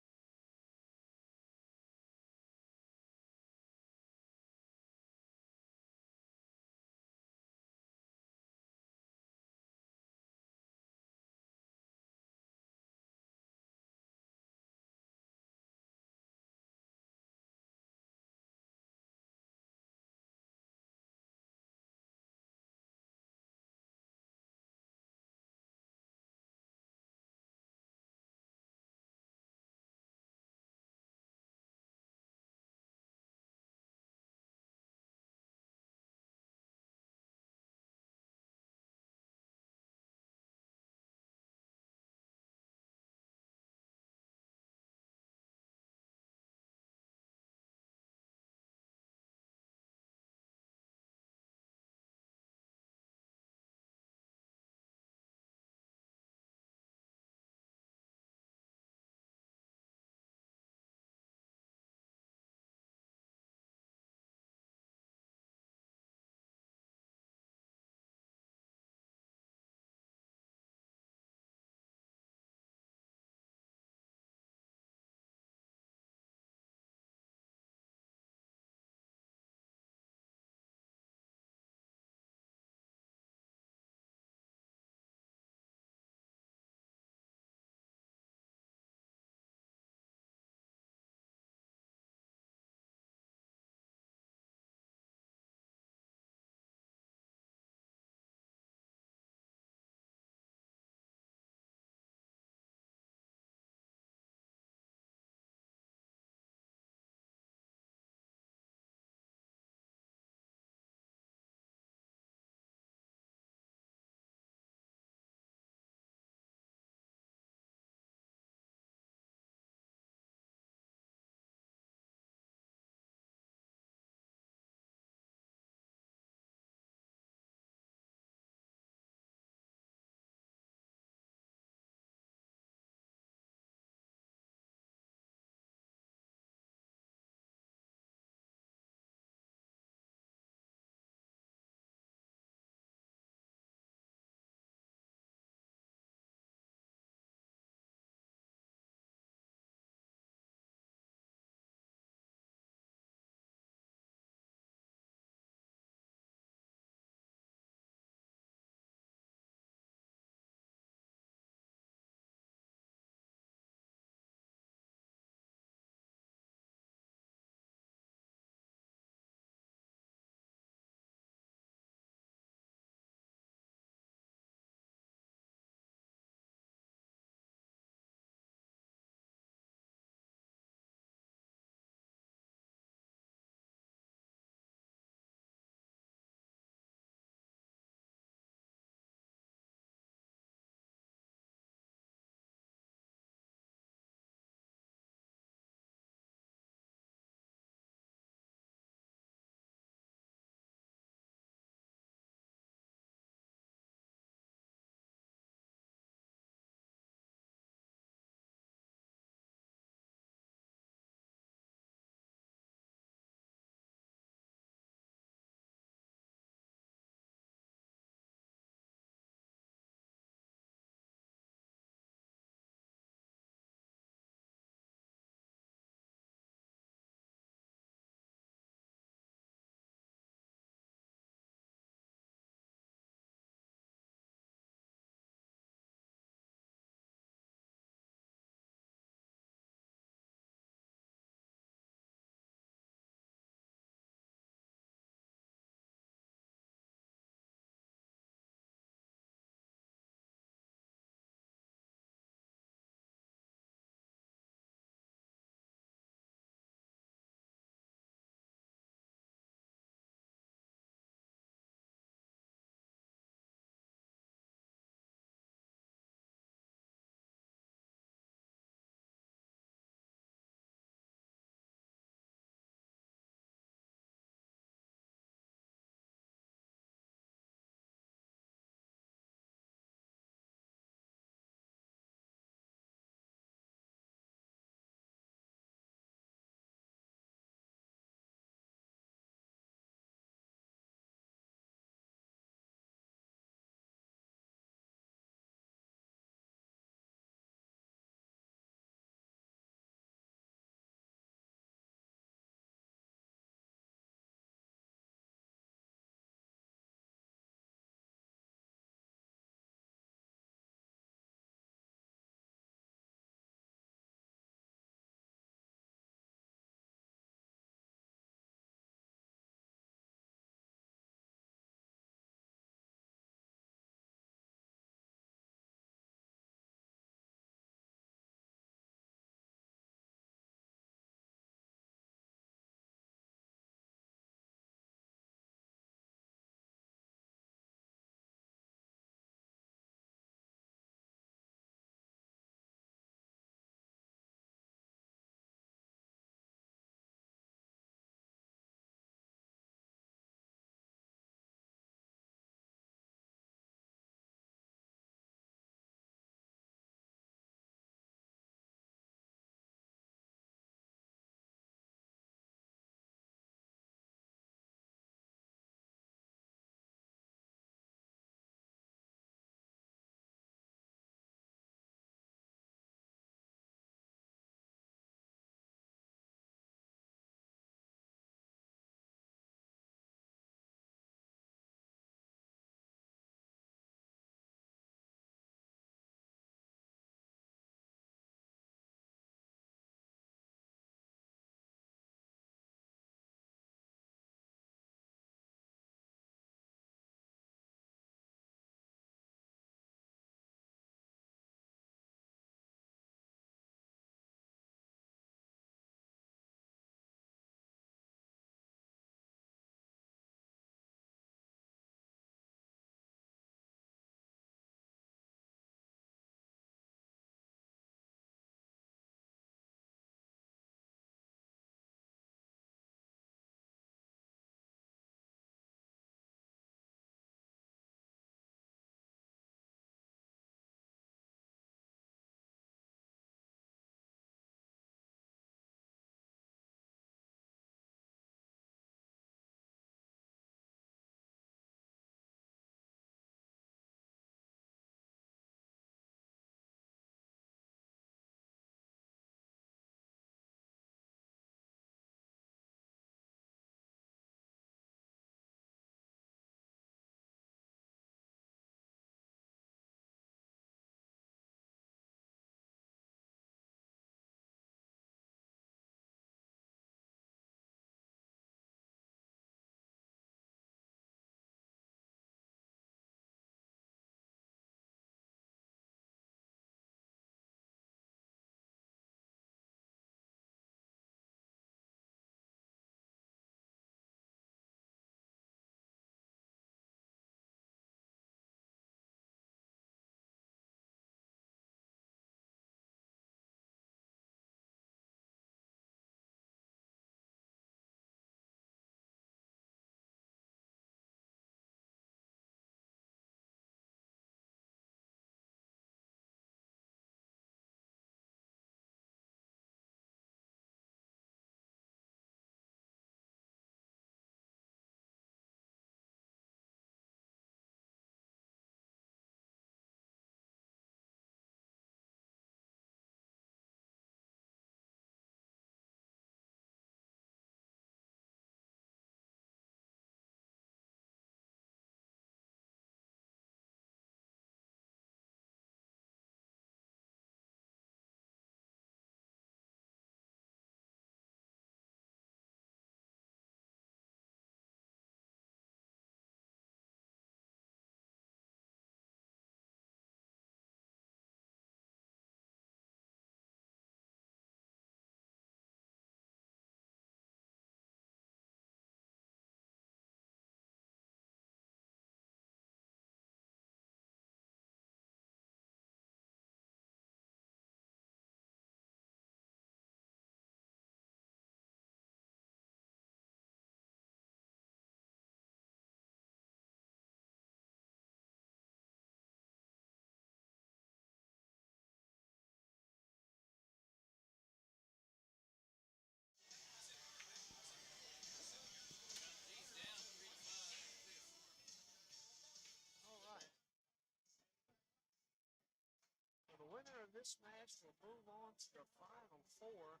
this match, we'll move on to the final four.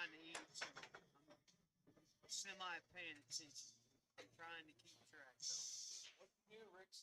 trying to eat, so I'm semi paying attention. I'm trying to keep track, though. What you do, Rick?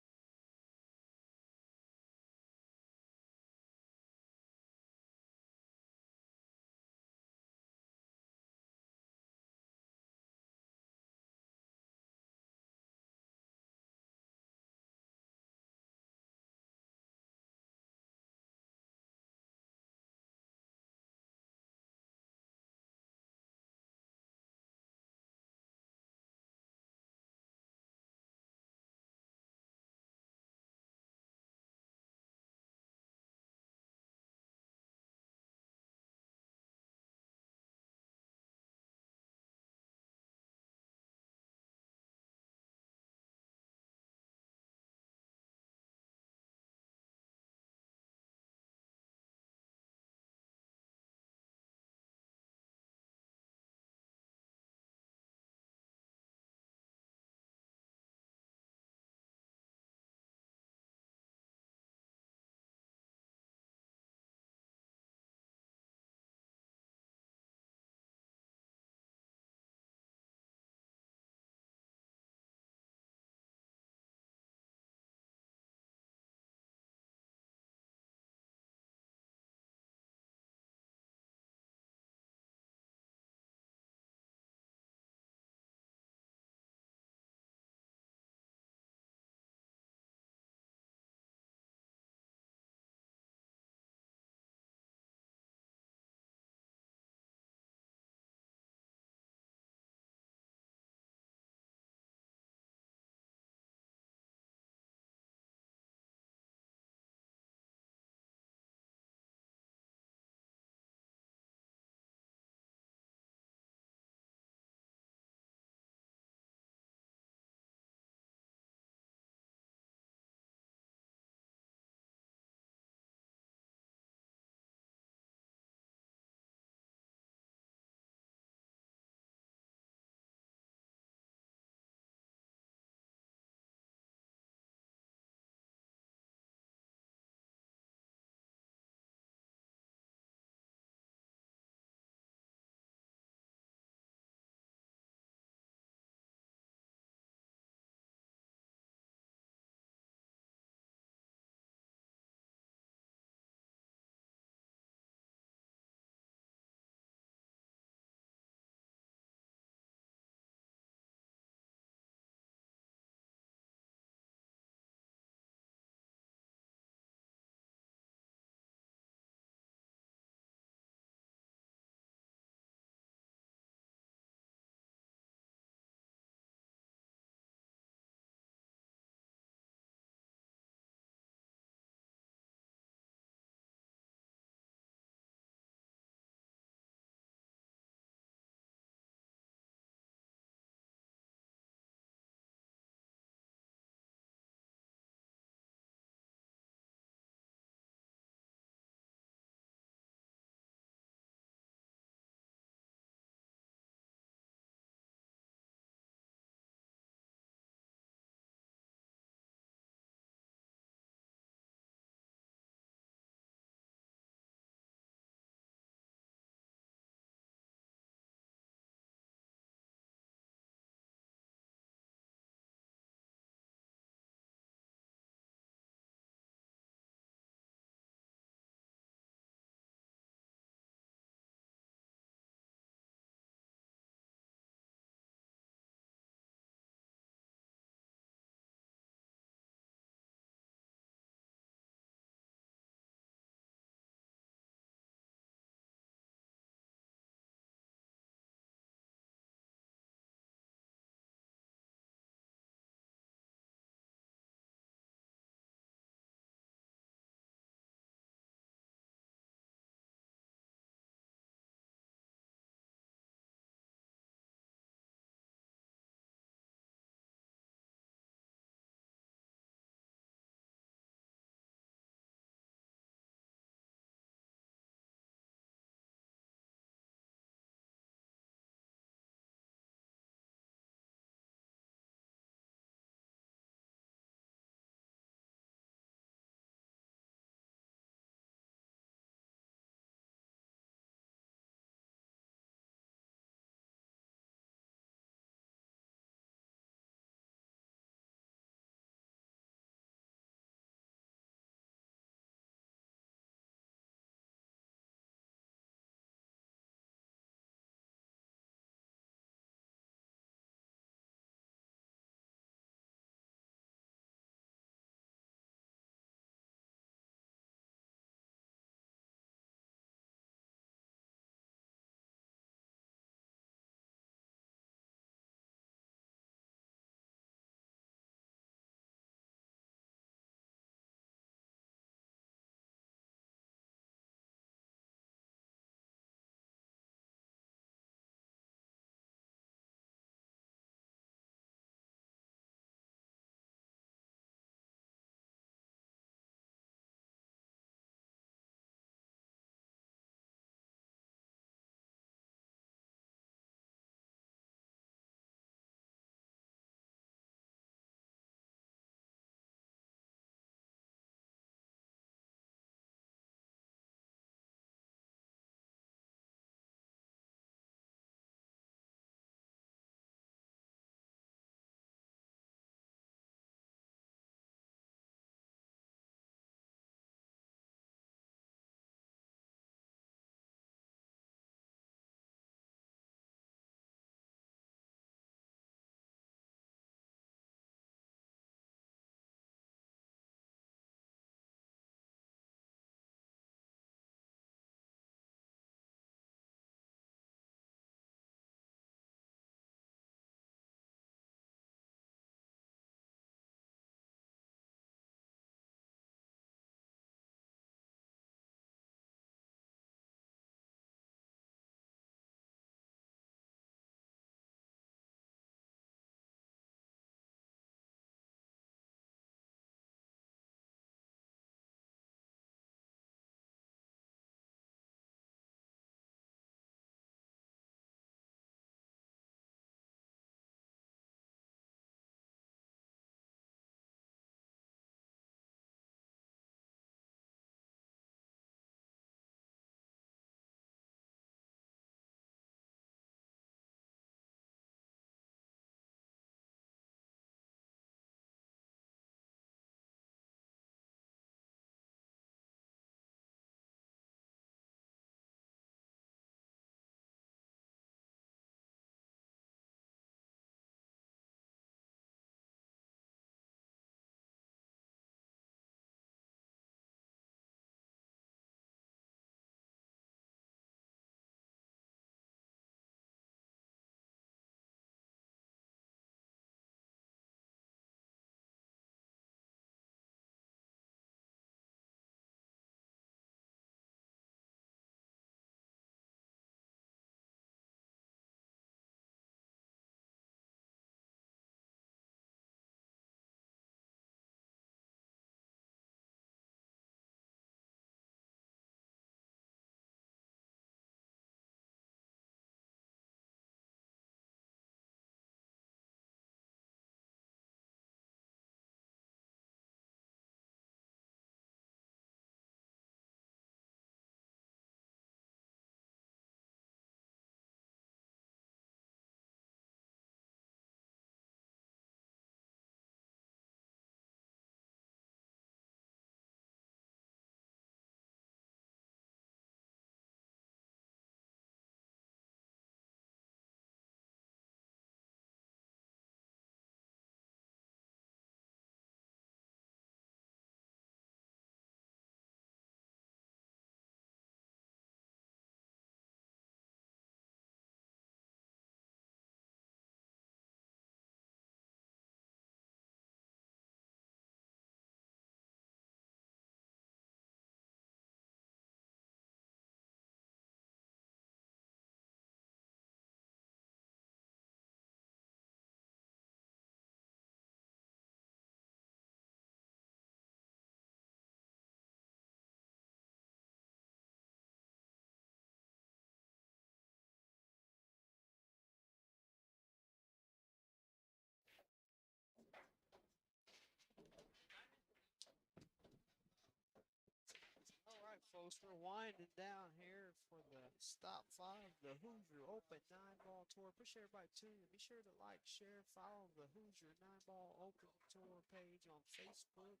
folks, we're winding down here for the stop 5, the Hoosier Open 9-ball tour. Appreciate everybody tuning in. Be sure to like, share, follow the Hoosier 9-ball Open tour page on Facebook.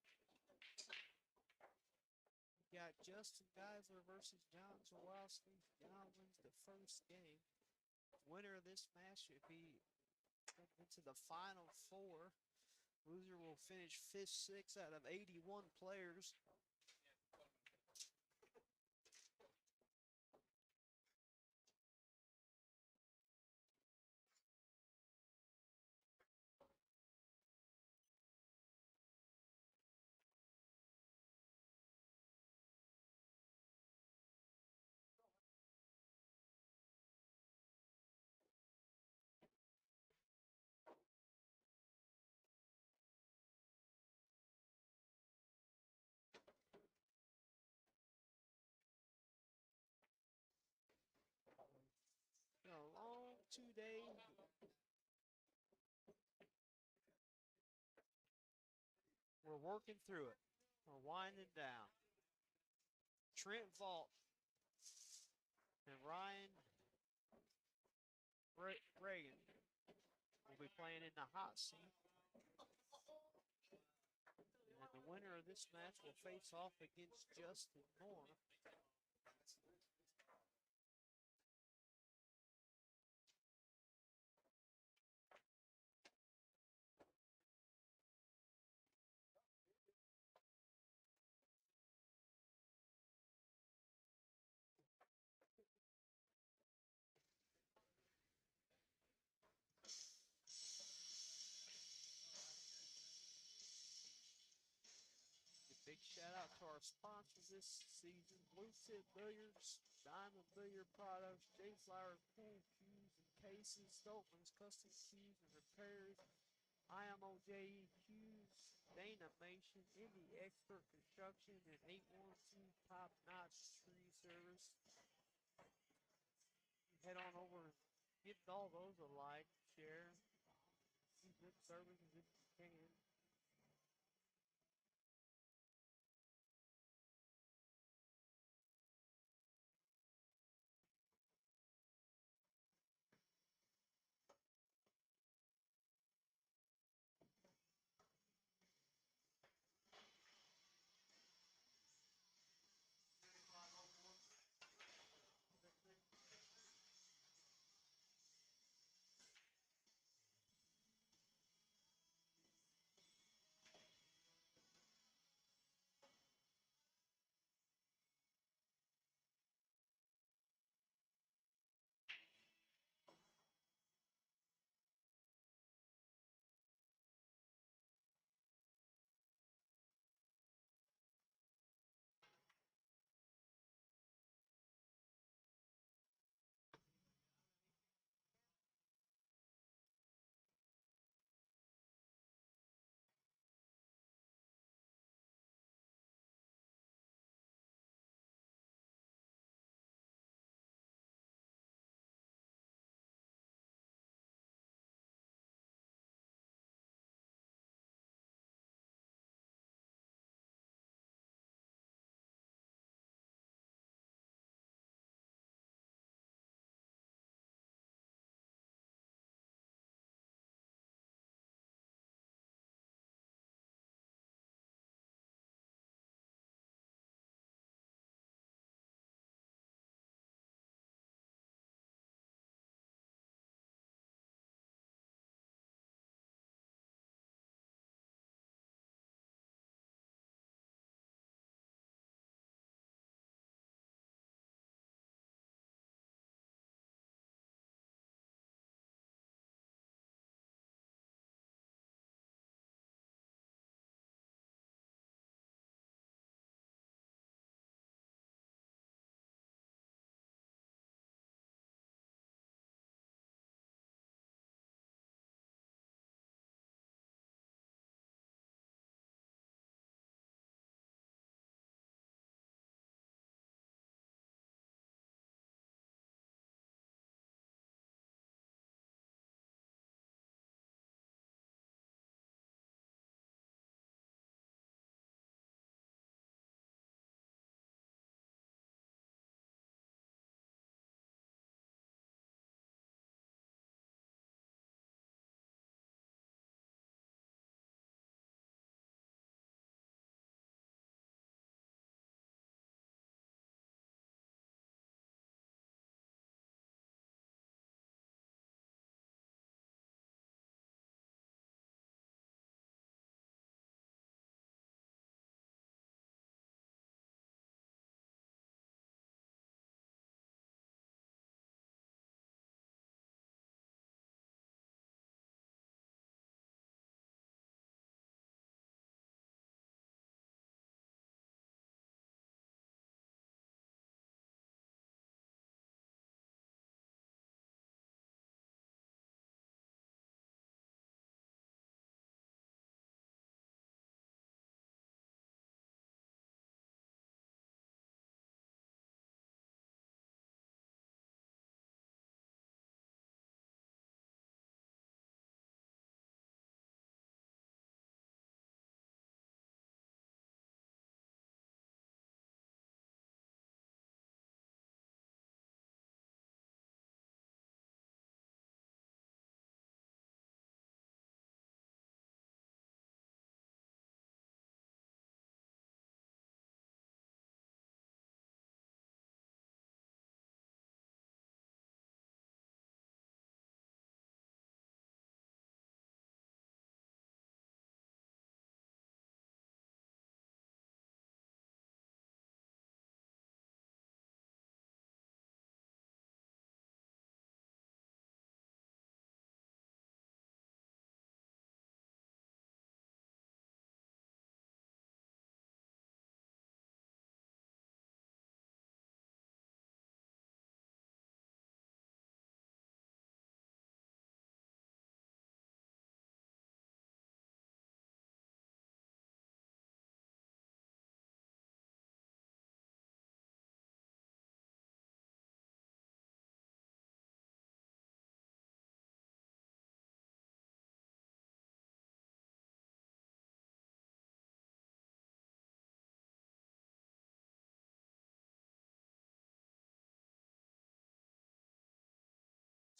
We got Justin Geisler versus John Zawalski. John wins the first game. Winner of this match should be into the final 4. Hoosier will finish 5th, 6th out of 81 players. Been a long 2 days. We're working through it. We're winding down. Trent Vault and Ryan Reagan will be playing in the hot seat. And the winner of this match will face off against Justin Moore. Big shout out to our sponsors this season: Bluetip Billiards, Diamond Billiard Products, JFlowers Pool Cues and Cases, Stoltman's Custom Cues and Repairs, IMOJE Cues, Danamation, Indie Expert Construction, and 812 Top Notch Tree Service. Head on over and give all those a like, share, do good services if you can.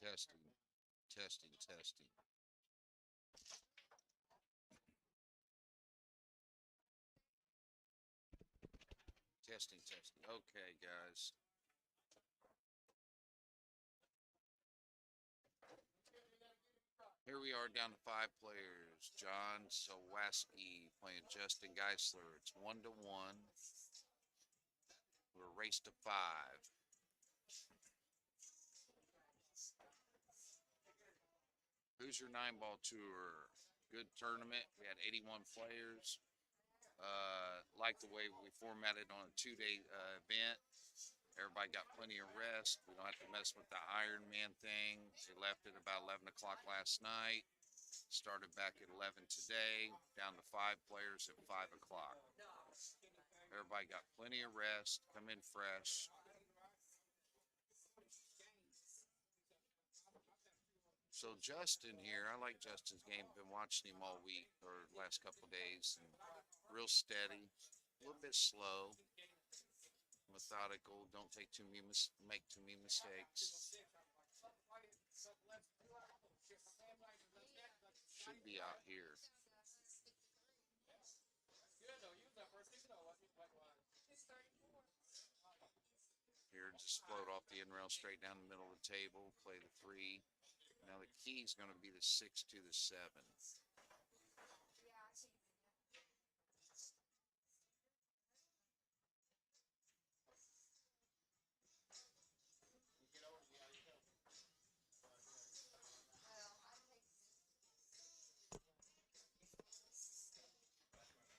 Testing, testing, testing. Testing, testing. Okay, guys. Here we are down to 5 players. John Sawaski playing Justin Geisler. It's 1-1. We're race to 5. Hoosier 9-ball tour. Good tournament. We had 81 players. Like the way we formatted on a 2-day event. Everybody got plenty of rest. We don't have to mess with the Ironman thing. We left at about 11 o'clock last night. Started back at 11 today. Down to 5 players at 5 o'clock. Everybody got plenty of rest. Come in fresh. So Justin here, I like Justin's game. Been watching him all week or last couple of days, and real steady, a little bit slow, methodical. Don't make too many mistakes. Should be out here. Here, just float off the end rail straight down the middle of the table. Play the 3. Now the key is going to be the 6 to the 7.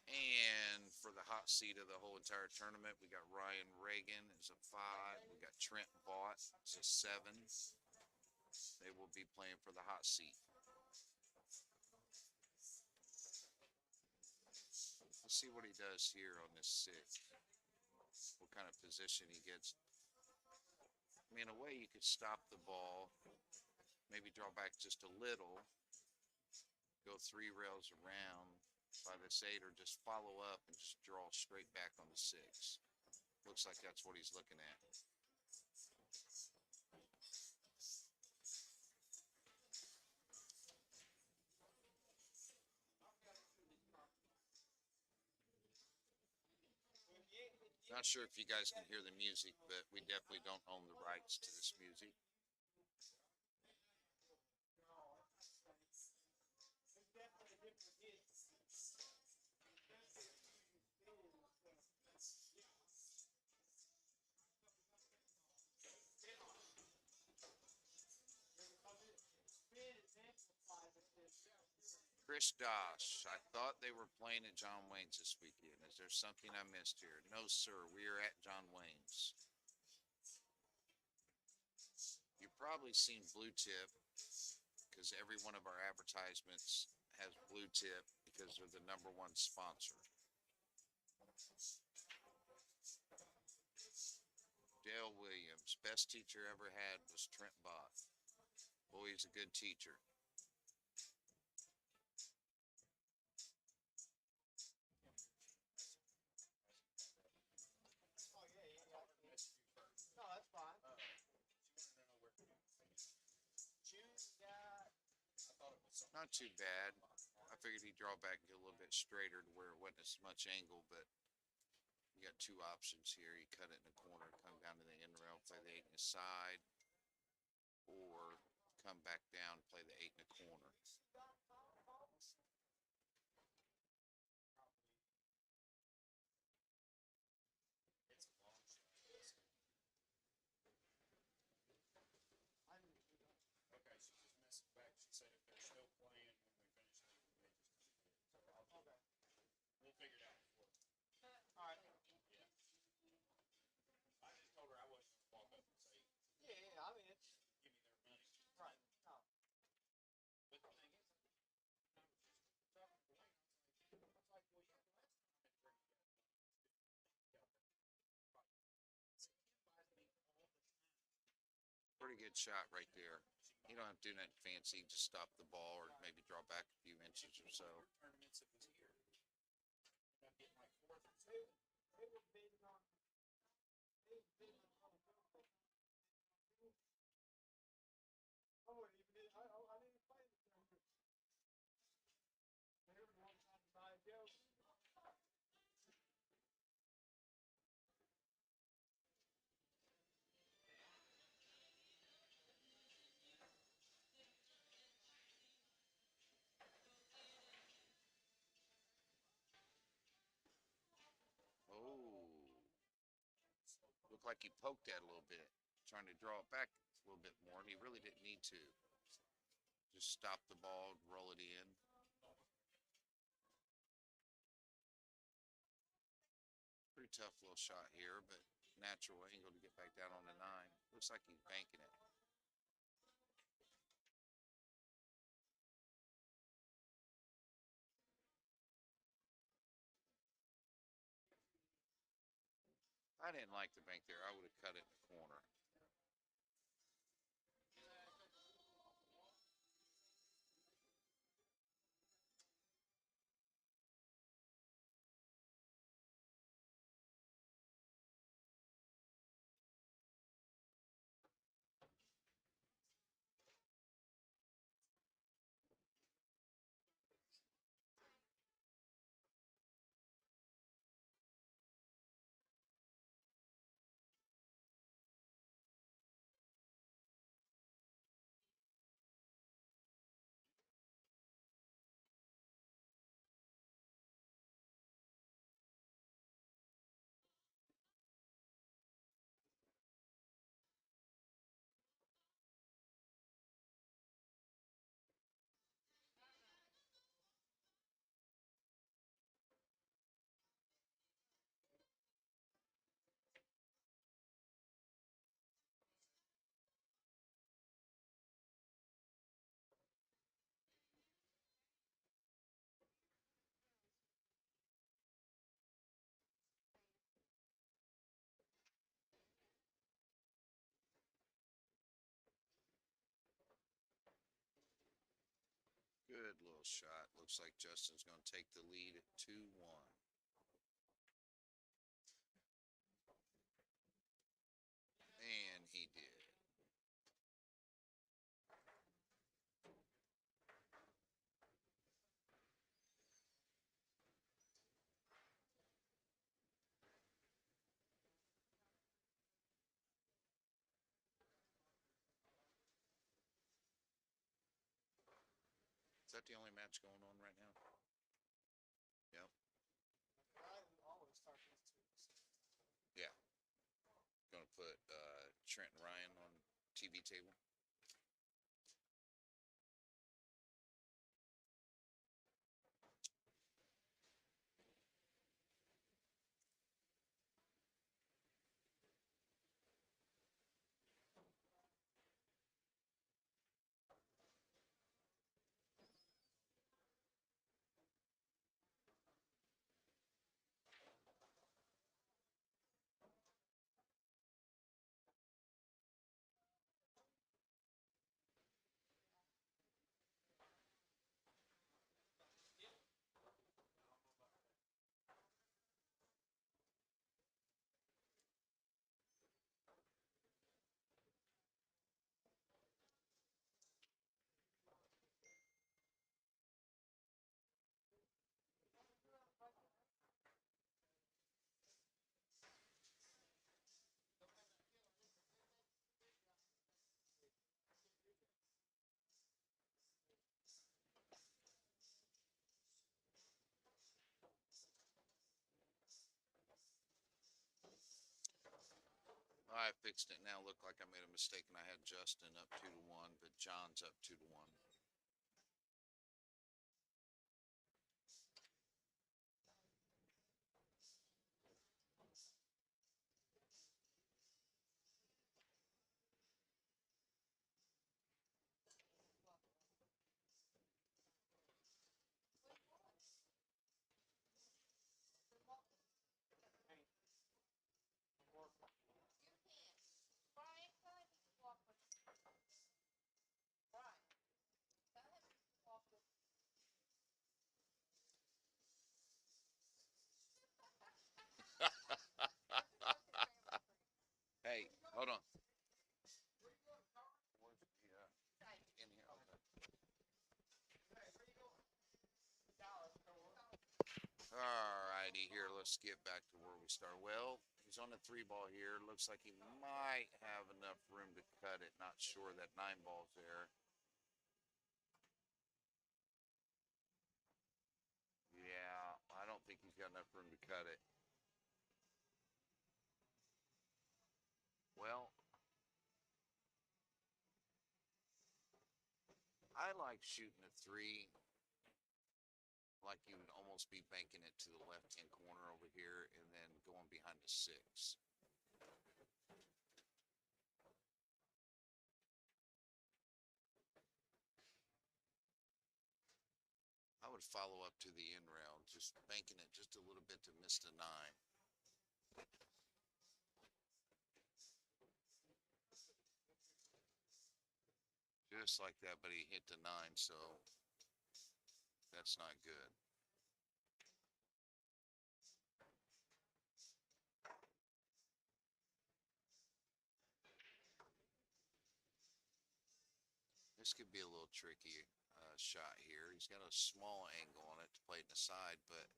And for the hot seat of the whole entire tournament, we got Ryan Reagan as a 5. We got Trent Vaught as a 7. They will be playing for the hot seat. Let's see what he does here on this 6. What kind of position he gets. I mean, in a way, you could stop the ball, maybe draw back just a little, go 3 rails around by this 8, or just follow up and just draw straight back on the 6. Looks like that's what he's looking at. Not sure if you guys can hear the music, but we definitely don't own the rights to this music. Chris Dosh, I thought they were playing at John Wayne's this weekend. Is there something I missed here? No, sir. We are at John Wayne's. You've probably seen Bluetip because every one of our advertisements has Bluetip because they're the #1 sponsor. Dale Williams, best teacher ever had was Trent Bott. Boy, he's a good teacher. Not too bad. I figured he'd draw back and get a little bit straighter to where it wasn't as much angle, but you got 2 options here. You cut it in the corner, come down to the end rail, play the 8 in the side, or come back down, play the 8 in the corner. Okay, she just messaged back. She said if they're still playing when we finish, they may just. So we'll figure it out before. All right. Yeah. I just told her I wasn't gonna walk up and say, Yeah, I mean, it's give me their money. right. No. But the thing is, I was just talking to Wayne. I was like, well, yeah, the last time I met Greg, Pretty good shot right there. You don't have to do nothing fancy. Just stop the ball or maybe draw back a few inches or so. tournaments it was here. And I'm getting like 4th or 5th. They were bidding on. They were bidding on. looked like he poked at a little bit, trying to draw it back a little bit more, and he really didn't need to. Just stop the ball, roll it in. Pretty tough little shot here, but natural angle to get back down on the 9. Looks like he's banking it. I didn't like the bank there. I would have cut it in the corner. Good little shot. Looks like Justin's going to take the lead at 2-1. And he did. Is that the only match going on right now? Yep. Yeah. Gonna put Trent and Ryan on TV table. I fixed it now. Looked like I made a mistake and I had Justin up 2-1, but John's up 2-1. Hey, hold on. Where's the, in here? Okay. Alrighty, here, let's get back to where we started. Well, he's on the 3-ball here. Looks like he might have enough room to cut it. Not sure. That 9-ball's there. Yeah, I don't think he's got enough room to cut it. I like shooting a 3 like you would almost be banking it to the left-hand corner over here and then going behind the 6. I would follow up to the end rail, just banking it just a little bit to miss the 9. Just like that, but he hit the 9, so that's not good. This could be a little tricky shot here. He's got a small angle on it to play it in the side, but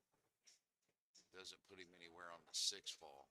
doesn't put him anywhere on the 6 ball.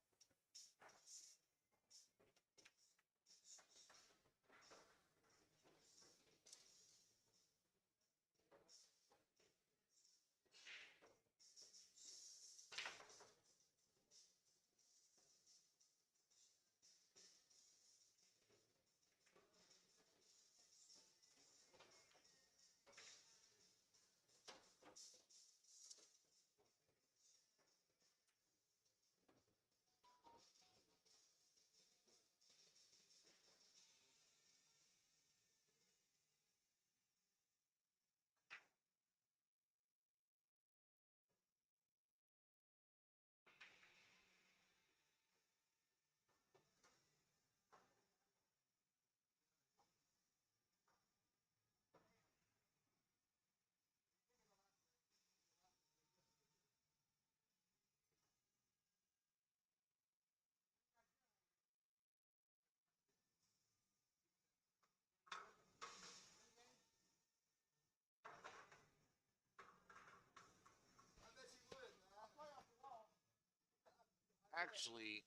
Actually,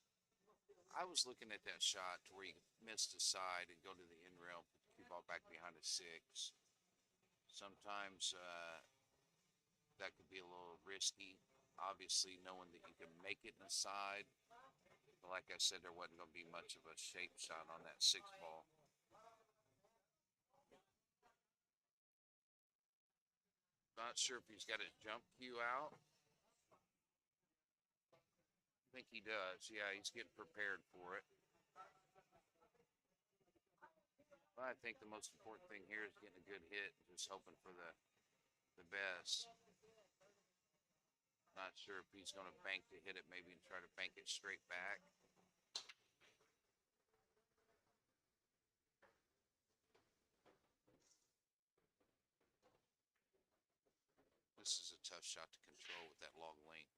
I was looking at that shot to where he missed his side and go to the end rail, put the cue ball back behind the 6. Sometimes that could be a little risky. Obviously, knowing that you can make it in the side. But like I said, there wasn't going to be much of a shape shot on that 6 ball. Not sure if he's got his jump cue out. I think he does. Yeah, he's getting prepared for it. But I think the most important thing here is getting a good hit and just hoping for the best. Not sure if he's going to bank to hit it maybe and try to bank it straight back. This is a tough shot to control with that long length.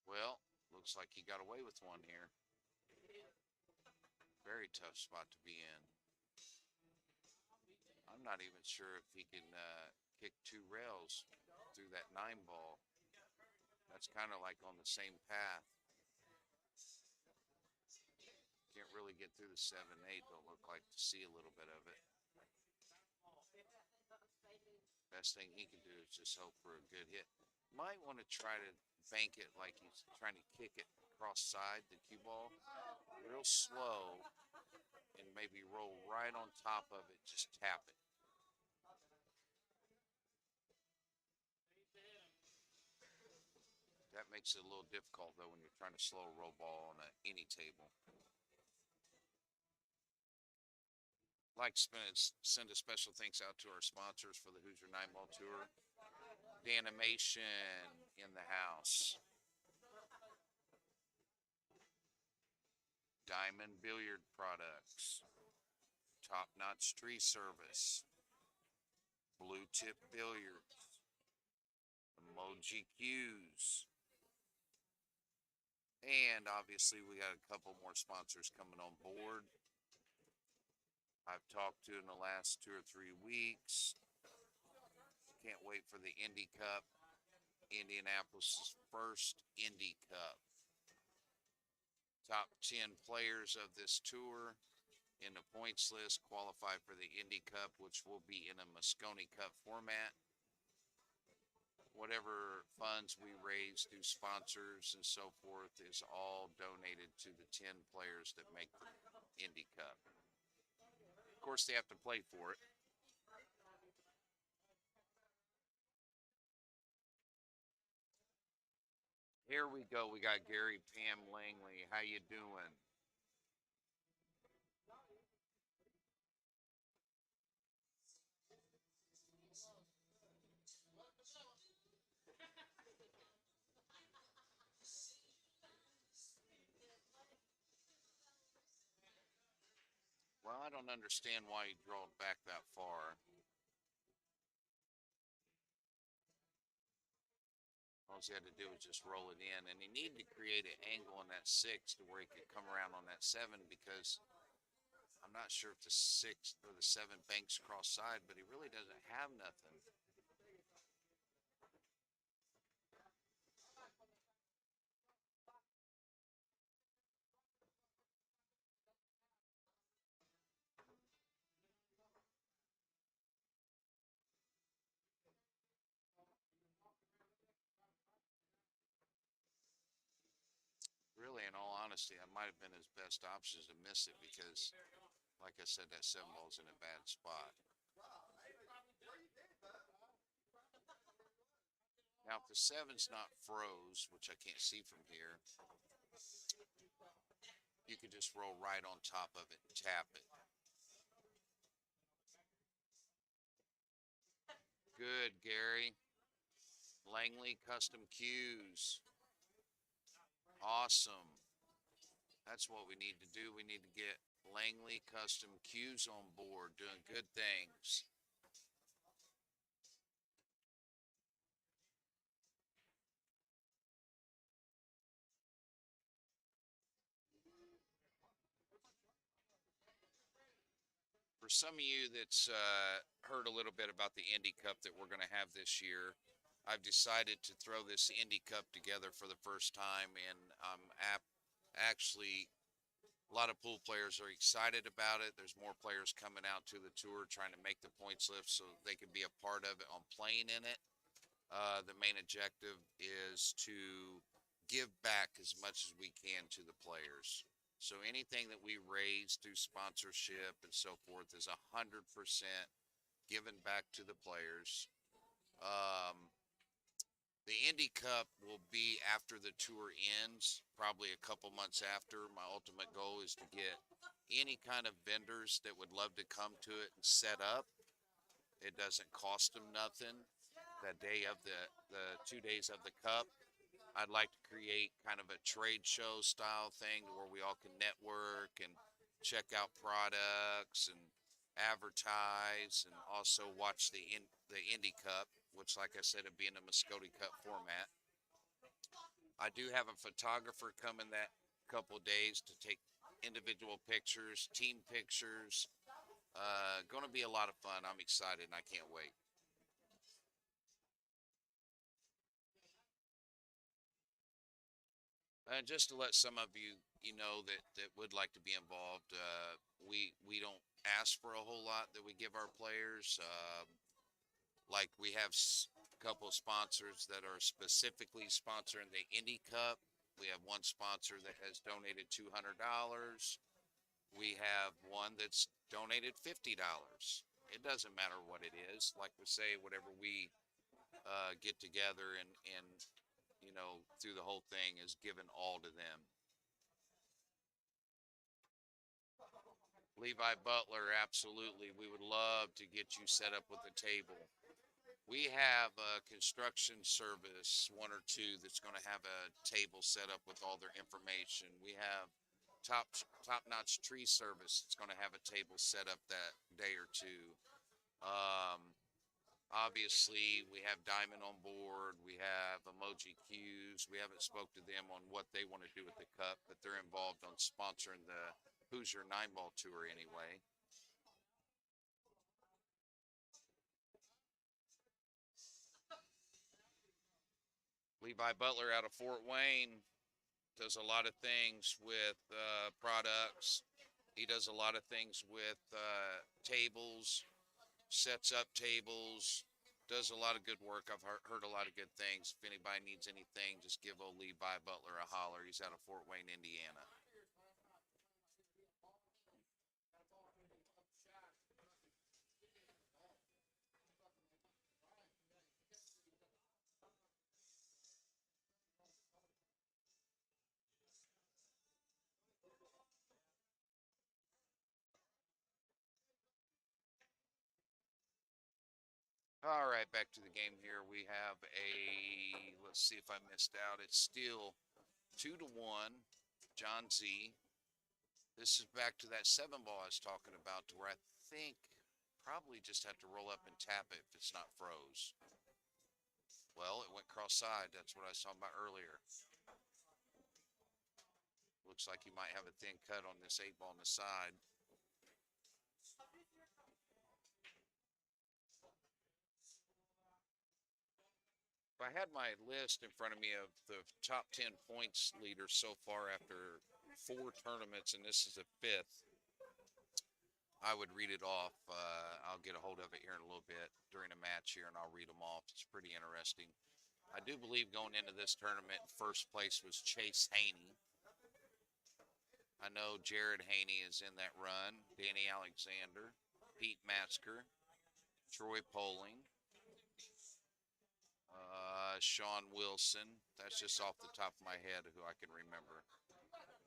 Well, looks like he got away with one here. Very tough spot to be in. I'm not even sure if he can kick 2 rails through that 9 ball. That's kind of like on the same path. Can't really get through the 7-8. Don't look like to see a little bit of it. Best thing he can do is just hope for a good hit. Might want to try to bank it like he's trying to kick it cross side, the cue ball, real slow, and maybe roll right on top of it, just tap it. That makes it a little difficult though when you're trying to slow roll ball on any table. Like to send a special thanks out to our sponsors for the Hoosier 9-ball tour. Danamation in the house. Diamond Billiard Products. Top Notch Tree Service. Bluetip Billiards. IMOJE Cues. And obviously we got a couple more sponsors coming on board. I've talked to in the last 2 or 3 weeks. Can't wait for the Indy Cup. Indianapolis' first Indy Cup. Top 10 players of this tour in the points list qualify for the Indy Cup, which will be in a Moscone Cup format. Whatever funds we raise through sponsors and so forth is all donated to the 10 players that make the Indy Cup. Of course, they have to play for it. Here we go. We got Gary Pam Langley. How you doing? Well, I don't understand why he drove back that far. All he had to do was just roll it in, and he needed to create an angle on that 6 to where he could come around on that 7, because I'm not sure if the 6 or the 7 banks cross side, but he really doesn't have nothing. Really, in all honesty, that might have been his best option to miss it, because, like I said, that 7 ball's in a bad spot. Now, if the 7's not froze, which I can't see from here, you could just roll right on top of it and tap it. Good, Gary. Langley Custom Cues. Awesome. That's what we need to do. We need to get Langley Custom Cues on board, doing good things. For some of you that's heard a little bit about the Indy Cup that we're going to have this year, I've decided to throw this Indy Cup together for the first time, and I'm actually, a lot of pool players are excited about it. There's more players coming out to the tour trying to make the points lift so they can be a part of it on playing in it. The main objective is to give back as much as we can to the players. So anything that we raise through sponsorship and so forth is 100% given back to the players. The Indy Cup will be after the tour ends, probably a couple months after. My ultimate goal is to get any kind of vendors that would love to come to it and set up. It doesn't cost them nothing. That day of the 2 days of the cup, I'd like to create kind of a trade show style thing where we all can network and check out products and advertise, and also watch the Indy Cup, which, like I said, it'd be in a Moscone Cup format. I do have a photographer coming that couple days to take individual pictures, team pictures. Going to be a lot of fun. I'm excited and I can't wait. Just to let some of you know that would like to be involved, we don't ask for a whole lot that we give our players. Like, we have a couple of sponsors that are specifically sponsoring the Indy Cup. We have one sponsor that has donated $200. We have one that's donated $50. It doesn't matter what it is. Like we say, whatever we get together and through the whole thing is given all to them. Levi Butler, absolutely. We would love to get you set up with a table. We have a construction service, one or two, that's going to have a table set up with all their information. We have top-notch tree service that's going to have a table set up that day or two. Obviously, we have Diamond on board. We have IMOJE Cues. We haven't spoke to them on what they want to do with the cup, but they're involved on sponsoring the Hoosier 9-ball tour anyway. Levi Butler out of Fort Wayne does a lot of things with products He does a lot of things with tables, sets up tables, does a lot of good work. I've heard a lot of good things. If anybody needs anything, just give old Levi Butler a holler. He's out of Fort Wayne, Indiana. All right, back to the game here. We have let's see if I missed out. It's still 2-1, John Z. This is back to that 7-ball I was talking about, to where I think probably just have to roll up and tap it if it's not froze. Well, it went cross-side. That's what I was talking about earlier. Looks like you might have a thin cut on this 8-ball on the side. If I had my list in front of me of the top 10 points leaders so far after 4 tournaments, and this is the 5th, I would read it off. I'll get a hold of it here in a little bit during a match here, and I'll read them off. It's pretty interesting. I do believe going into this tournament, first place was Chase Haney. I know Jared Haney is in that run. Danny Alexander, Pete Matsker, Troy Poling, Sean Wilson. That's just off the top of my head who I can remember.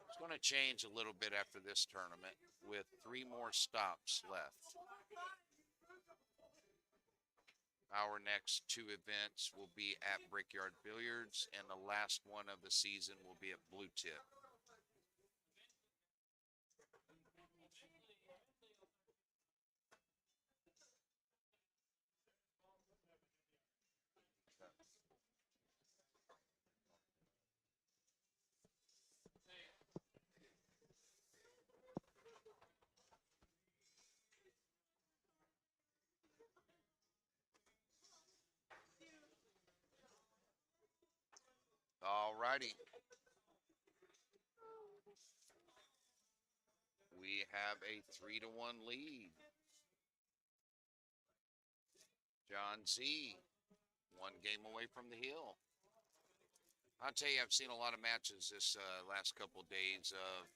It's going to change a little bit after this tournament with 3 more stops left. Our next 2 events will be at Brickyard Billiards, and the last one of the season will be at Bluetip. All righty. We have a 3-1 lead. John Z, 1 game away from the hill. I'll tell you, I've seen a lot of matches this last couple of days of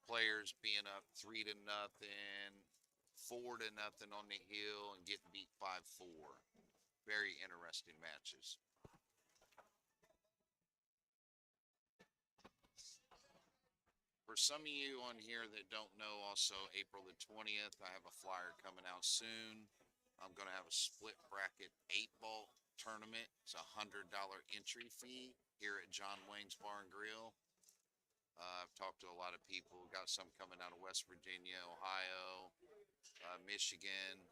players being up 3-0, 4-0 on the hill, and getting beat 5-4. Very interesting matches. For some of you on here that don't know, also April the 20th, I have a flyer coming out soon. I'm going to have a split bracket 8-ball tournament. It's a $100 entry fee here at John Wayne's Bar and Grill. I've talked to a lot of people. Got some coming out of West Virginia, Ohio, Michigan.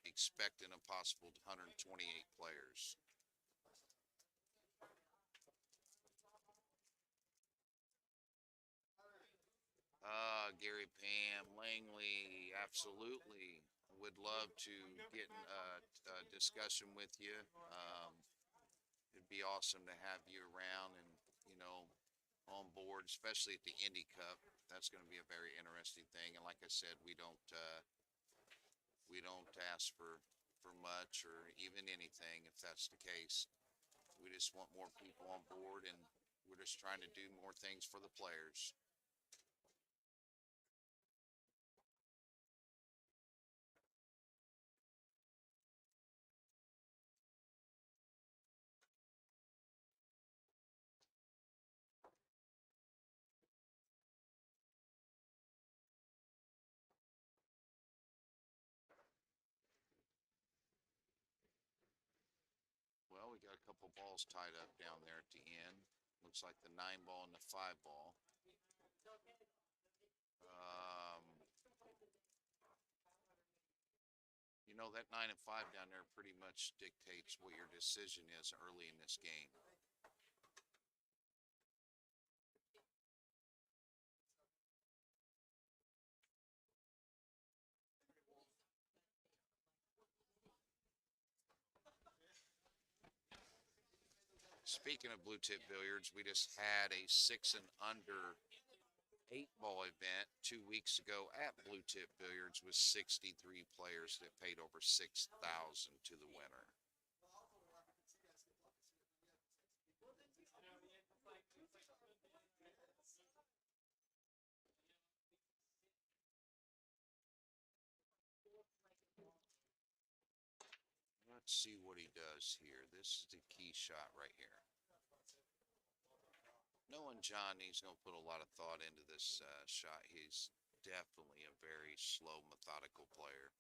Expecting a possible 128 players. Gary Pam, Langley, absolutely. Would love to get a discussion with you. It'd be awesome to have you around and, on board, especially at the Indy Cup. That's going to be a very interesting thing. And like I said, we don't ask for much or even anything if that's the case. We just want more people on board, and we're just trying to do more things for the players. Well, we got a couple balls tied up down there at the end. Looks like the 9-ball and the 5-ball. That 9 and 5 down there pretty much dictates what your decision is early in this game. Speaking of Bluetip Billiards, we just had a 6 and under 8-ball event 2 weeks ago at Bluetip Billiards with 63 players that paid over 6,000 to the winner. Let's see what he does here. This is the key shot right here. Knowing John, he's going to put a lot of thought into this shot. He's definitely a very slow, methodical player.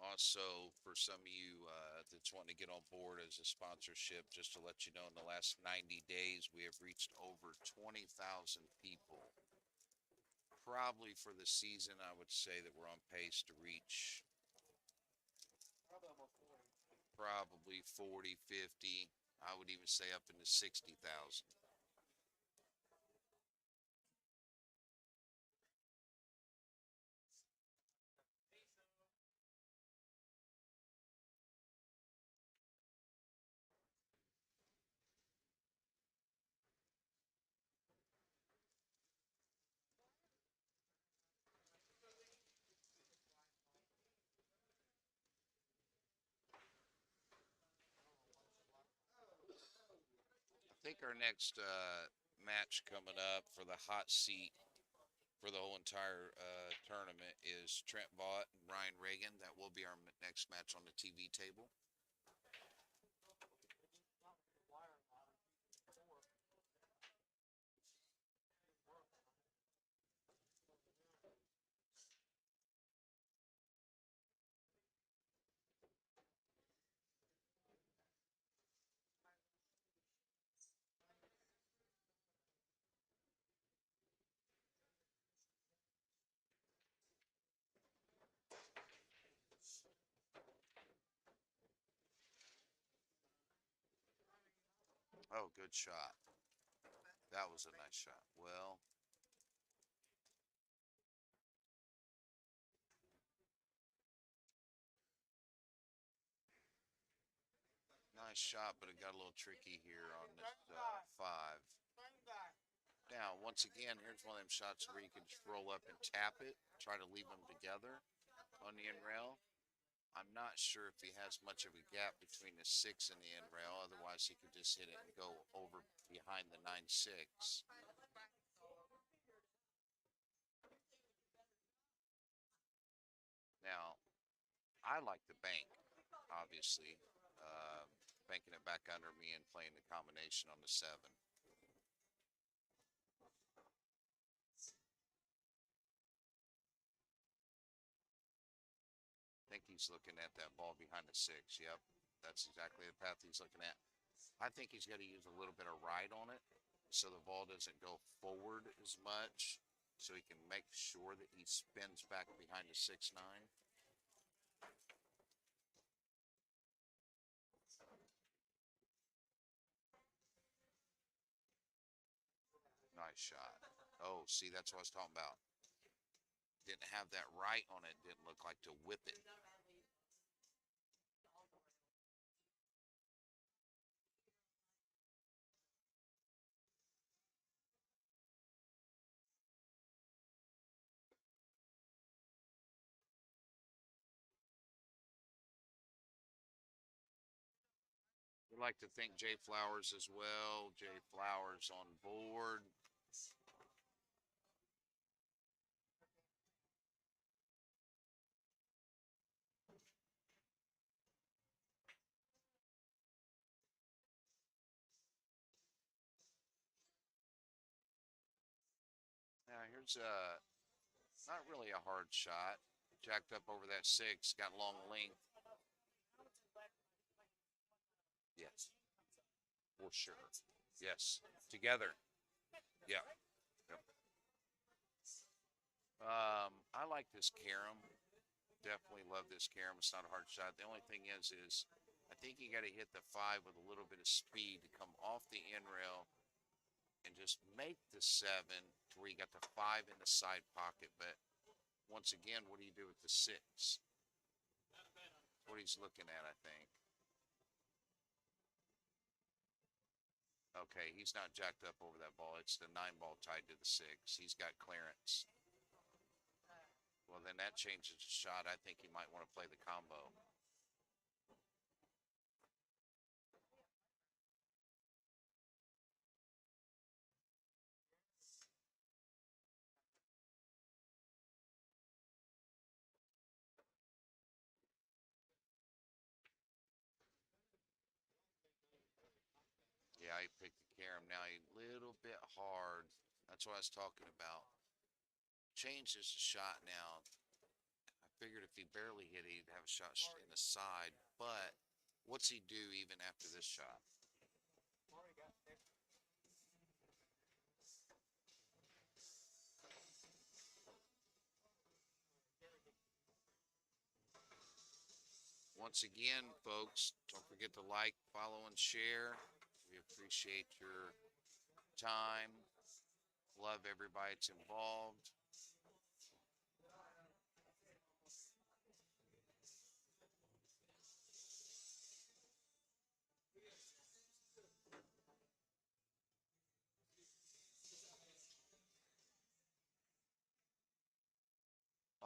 Also, for some of you that's wanting to get on board as a sponsorship, just to let you know, in the last 90 days, we have reached over 20,000 people. Probably for the season, I would say that we're on pace to reach probably 40, 50. I would even say up into 60,000. I think our next match coming up for the hot seat for the whole entire tournament is Trent Vaught and Ryan Reagan. That will be our next match on the TV table. Oh, good shot. That was a nice shot. Well, nice shot, but it got a little tricky here on this 5. Now, once again, here's one of them shots where you can just roll up and tap it, try to leave them together on the end rail. I'm not sure if he has much of a gap between the 6 and the end rail. Otherwise, he could just hit it and go over behind the 9-6. Now, I like the bank, obviously. Banking it back under me and playing the combination on the 7. I think he's looking at that ball behind the 6. Yep, that's exactly the path he's looking at. I think he's got to use a little bit of ride on it so the ball doesn't go forward as much, so he can make sure that he spins back behind the 6-9. Nice shot. Oh, see, that's what I was talking about. Didn't have that right on it. Didn't look like to whip it. We'd like to thank JFlowers as well. JFlowers on board. Now here's not really a hard shot. Jacked up over that 6, got long length. Yes, for sure. Yes, together. Yeah. Yep. I like this carom. Definitely love this carom. It's not a hard shot. The only thing is I think you got to hit the 5 with a little bit of speed to come off the end rail and just make the 7 to where you got the 5 in the side pocket. But once again, what do you do with the 6? What he's looking at, I think. Okay, he's not jacked up over that ball. It's the 9 ball tied to the 6. He's got clearance. Well, then that changes the shot. I think he might want to play the combo. Yeah, he picked the carom. Now a little bit hard. That's what I was talking about. Changes the shot now. I figured if he barely hit it, he'd have a shot in the side. But what's he do even after this shot? Once again, folks, don't forget to like, follow, and share. We appreciate your time. Love everybody that's involved.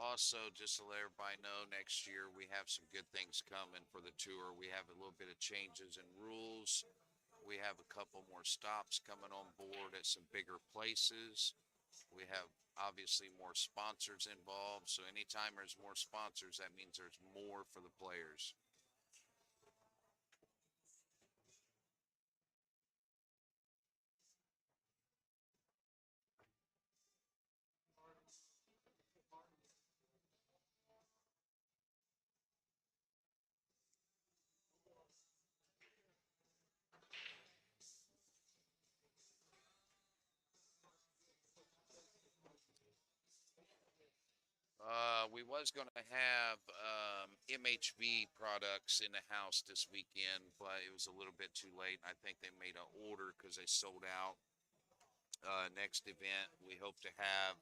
Also, just to let everybody know, next year we have some good things coming for the tour. We have a little bit of changes in rules. We have a couple more stops coming on board at some bigger places. We have obviously more sponsors involved. So anytime there's more sponsors, that means there's more for the players. We was going to have MHB products in the house this weekend, but it was a little bit too late. I think they made an order because they sold out. Next event, we hope to have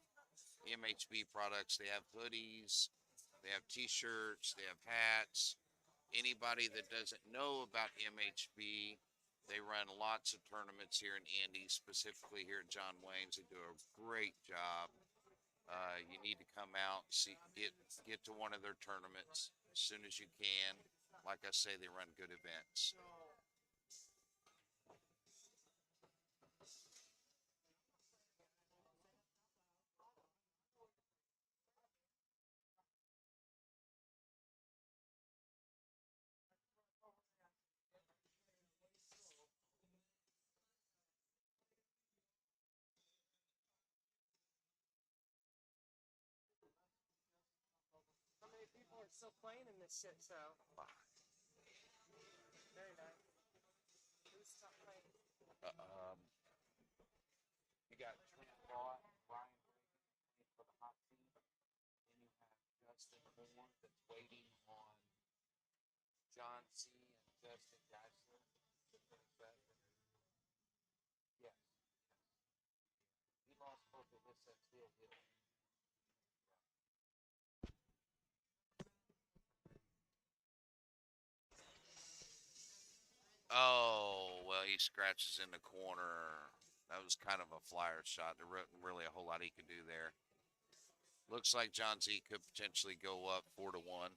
MHB products. They have hoodies, they have t-shirts, they have hats. Anybody that doesn't know about MHB, they run lots of tournaments here in Indy, specifically here at John Wayne's. They do a great job. You need to come out, see, get to one of their tournaments as soon as you can. Like I say, they run good events. How many people are still playing in this shit show? Very nice. Who's still playing? You got Trent Bott, Ryan Reagan for the hot seat. Then you have Justin Moore that's waiting on John C. and Justin Geisler to finish that. Yes. He lost both of his sets. He'll hit. Oh, well, he scratches in the corner. That was kind of a flyer shot. There wasn't really a whole lot he could do there. Looks like John Z could potentially go up 4-1.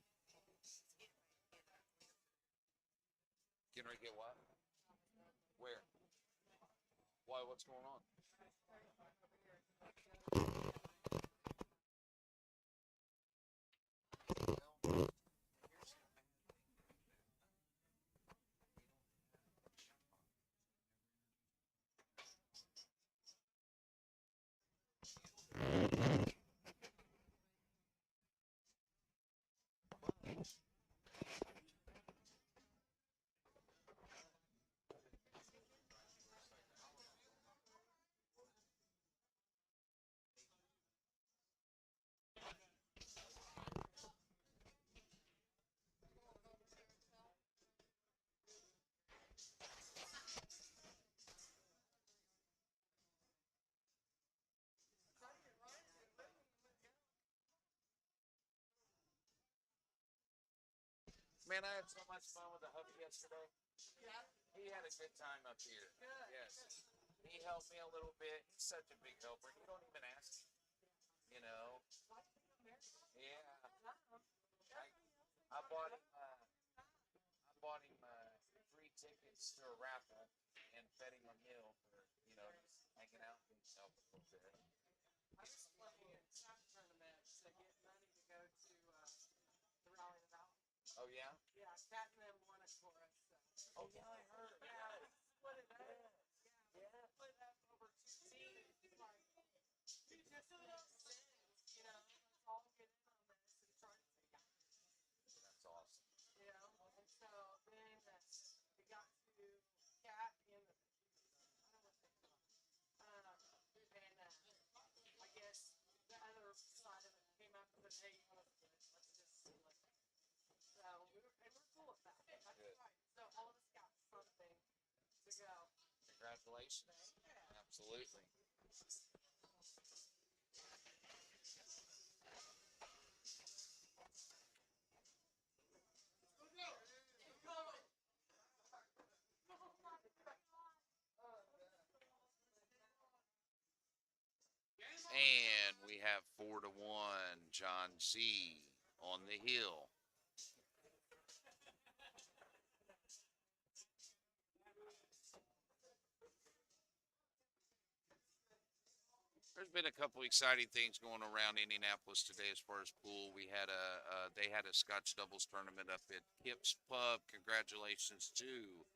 Getting ready to get what? Where? Why? What's going on? Man, I had so much fun with the hubby yesterday. Yeah. He had a good time up here. Good. Yes. He helped me a little bit. He's such a big helper. You don't even ask him. You know. Yeah. I bought him. I bought him 3 tickets to a raffle and fed him a meal for just hanging out and helping a little bit. I was playing tap tournaments to get money to go to the Rally the Valley. Oh yeah. Yeah, Cat and them won it for us. So. Oh yeah, I heard. Yeah, we split it up. Yeah, we split it up over 2 teams. Like, it just makes sense, you know. Let's all get in on this and try to take it. That's awesome. You know, and so then we got to Cat in the, I don't know what they call it. And I guess the other side of it came up with, hey, you want to split? Let's just split it. So we're cool with that. That's Good. right. So all of us got something to go. Congratulations. Absolutely. And we have 4-1, John Z on the hill. There's been a couple exciting things going around Indianapolis today as far as pool. We had they had a Scotch doubles tournament up at Kip's Pub. Congratulations to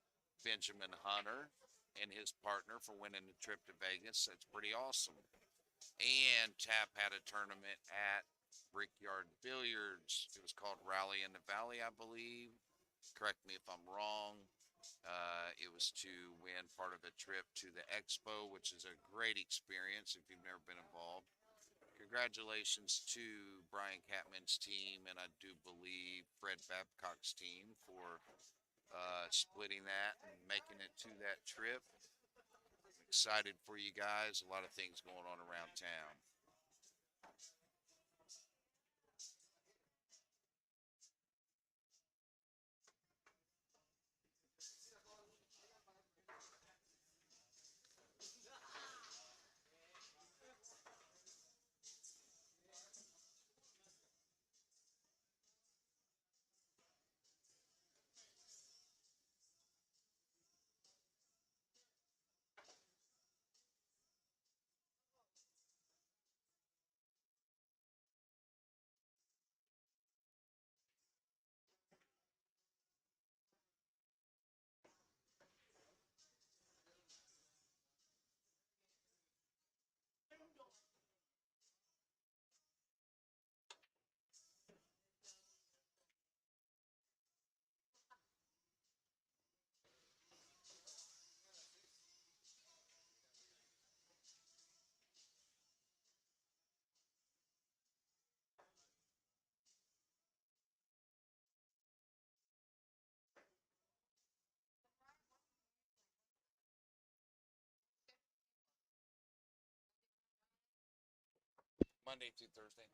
Benjamin Hunter and his partner for winning the trip to Vegas. That's pretty awesome. And Tap had a tournament at Brickyard Billiards. It was called Rally in the Valley, I believe. Correct me if I'm wrong. It was to win part of a trip to the expo, which is a great experience if you've never been involved. Congratulations to Brian Catman's team, and I do believe Fred Babcock's team for splitting that and making it to that trip. Excited for you guys. A lot of things going on around town. Monday through Thursday.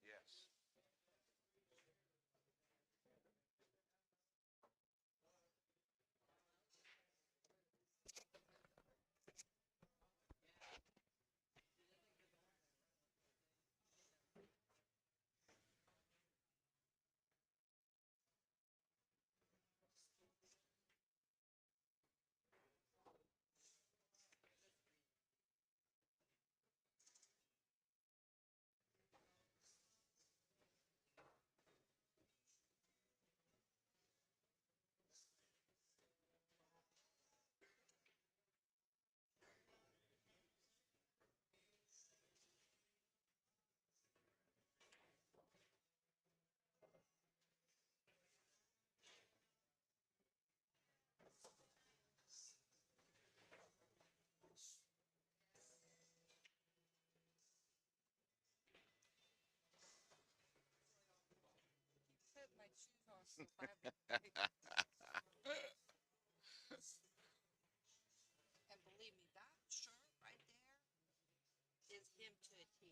Yes. almost survived it. And believe me, that shirt right there is him to a T.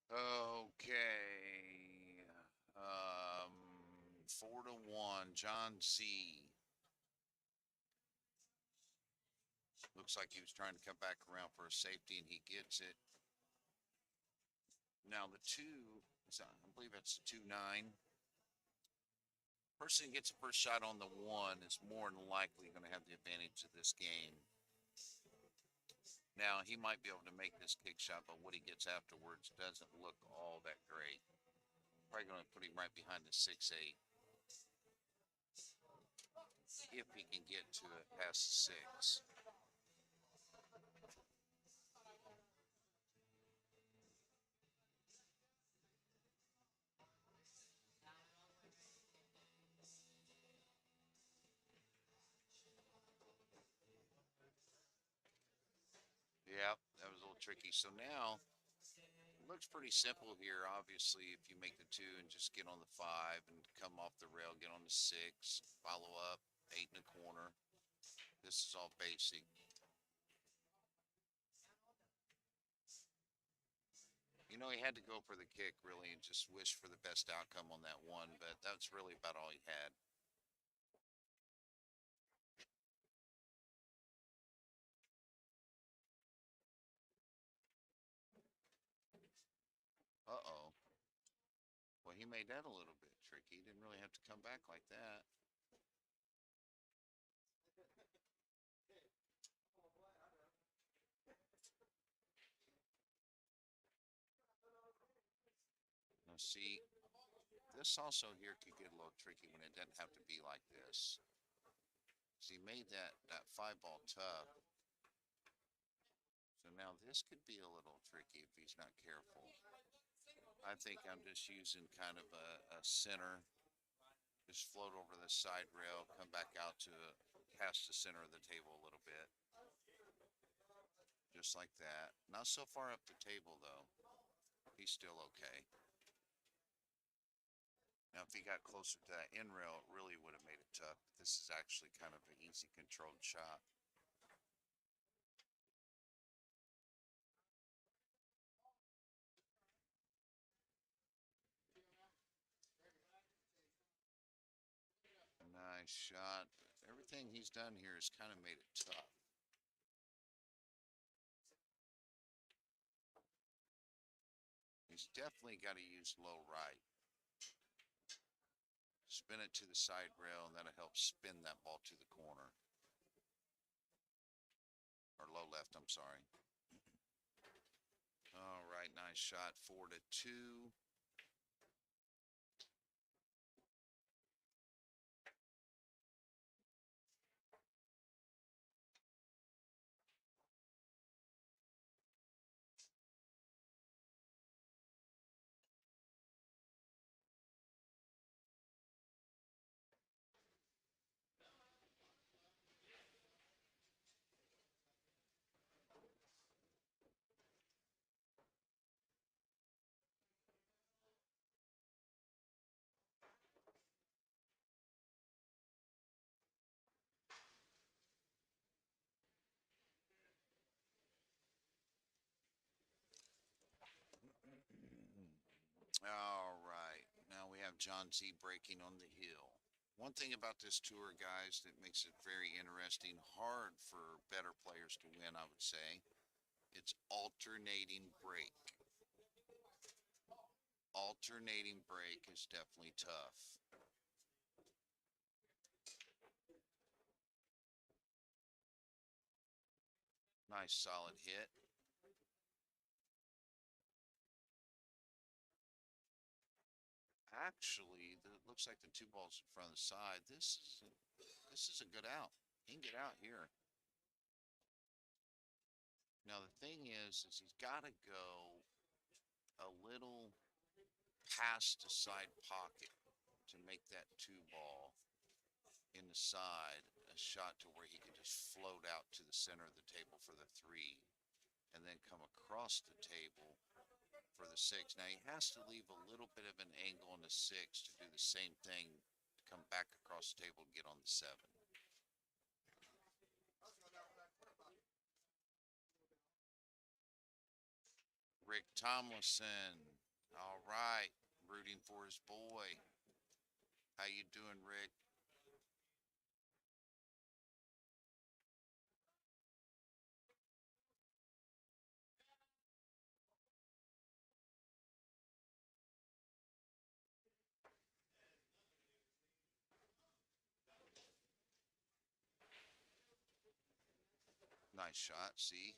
Okay. 4-1. John Z. Looks like he was trying to come back around for a safety, and he gets it. Now the two, I believe that's the 2-9. Person who gets the first shot on the one is more than likely going to have the advantage of this game. Now he might be able to make this kick shot, but what he gets afterwards doesn't look all that great. Probably going to put him right behind the 6-8. If he can get to it past the 6. Yep, that was a little tricky. So now it looks pretty simple here. Obviously, if you make the 2 and just get on the 5 and come off the rail, get on the 6, follow up, 8 in the corner. This is all basic. You know, he had to go for the kick really and just wish for the best outcome on that one, but that's really about all he had. Uh-oh. Well, he made that a little bit tricky. He didn't really have to come back like that. Now see, this also here could get a little tricky when it doesn't have to be like this. So he made that 5-ball tough. So now this could be a little tricky if he's not careful. I think I'm just using kind of a center. Just float over the side rail, come back out to past the center of the table a little bit. Just like that. Not so far up the table though. He's still okay. Now if he got closer to that end rail, it really would have made it tough. This is actually kind of an easy controlled shot. Nice shot. Everything he's done here has kind of made it tough. He's definitely got to use low right. Spin it to the side rail, and that'll help spin that ball to the corner. Or low left, I'm sorry. All right, nice shot. 4-2. All right. Now we have John Z breaking on the hill. One thing about this tour, guys, that makes it very interesting, hard for better players to win, I would say. It's alternating break. Alternating break is definitely tough. Nice solid hit. Actually, it looks like the two balls in front of the side. This is a good out. He can get out here. Now the thing is he's got to go a little past the side pocket to make that two ball in the side a shot to where he can just float out to the center of the table for the three and then come across the table for the six. Now he has to leave a little bit of an angle on the six to do the same thing to come back across the table and get on the seven. Rick Tomlinson, all right, rooting for his boy. How you doing, Rick? Nice shot, see?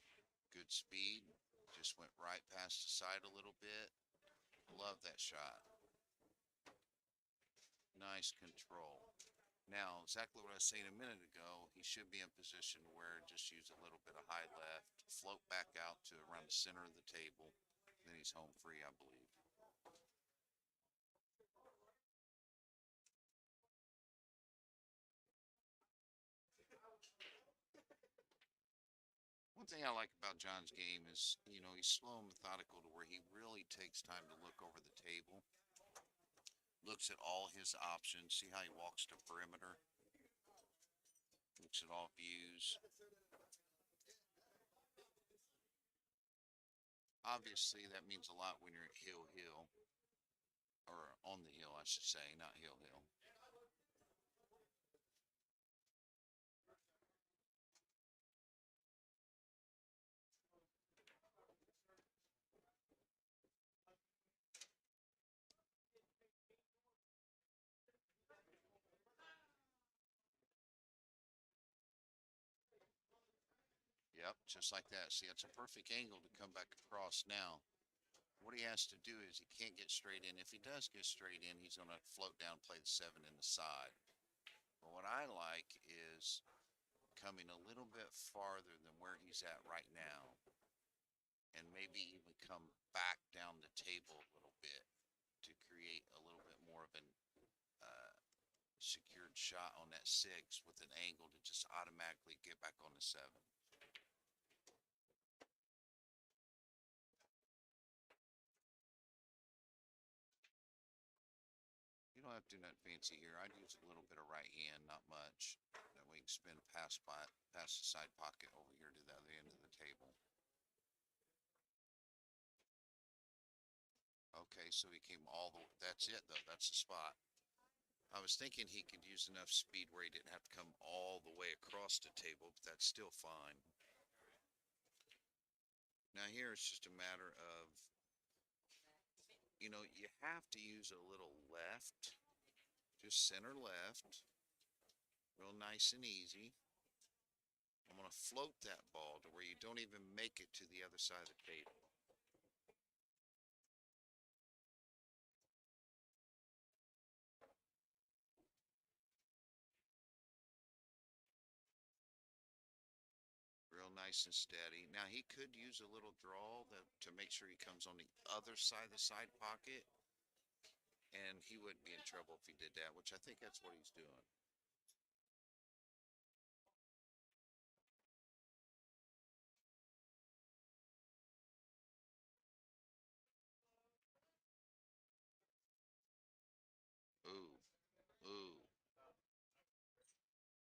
Good speed. Just went right past the side a little bit. Love that shot. Nice control. Now, exactly what I was saying a minute ago, he should be in position where just use a little bit of high left, float back out to around the center of the table. Then he's home free, I believe. One thing I like about John's game is, he's slow and methodical to where he really takes time to look over the table, looks at all his options, see how he walks to perimeter, looks at all views. Obviously, that means a lot when you're at hill, or on the hill, I should say, not hill. Yep, just like that. See, that's a perfect angle to come back across now. What he has to do is he can't get straight in. If he does get straight in, he's going to float down, play the seven in the side. But what I like is coming a little bit farther than where he's at right now, and maybe even come back down the table a little bit to create a little bit more of an secured shot on that six with an angle to just automatically get back on the seven. You don't have to do nothing fancy here. I'd use a little bit of right hand, not much. That way you can spin past the side pocket over here to the other end of the table. Okay, so he came all the way. That's it, though. That's the spot. I was thinking he could use enough speed where he didn't have to come all the way across the table, but that's still fine. Now here it's just a matter of, you have to use a little left, just center left, real nice and easy. I'm going to float that ball to where you don't even make it to the other side of the table. Real nice and steady. Now he could use a little draw to make sure he comes on the other side of the side pocket, and he wouldn't be in trouble if he did that, which I think that's what he's doing. Ooh, ooh.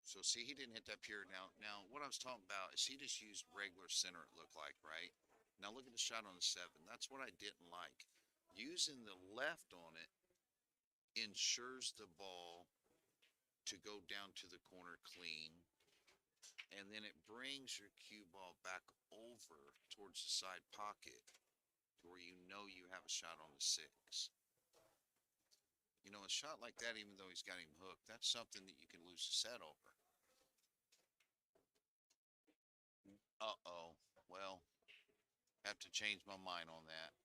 So see, he didn't hit that pure. Now what I was talking about is he just used regular center. It looked like, right? Now look at the shot on the seven. That's what I didn't like. Using the left on it ensures the ball to go down to the corner clean, and then it brings your cue ball back over towards the side pocket to where you know you have a shot on the 6. You know, a shot like that, even though he's got him hooked, that's something that you can lose a set over. Uh-oh. Well, have to change my mind on that.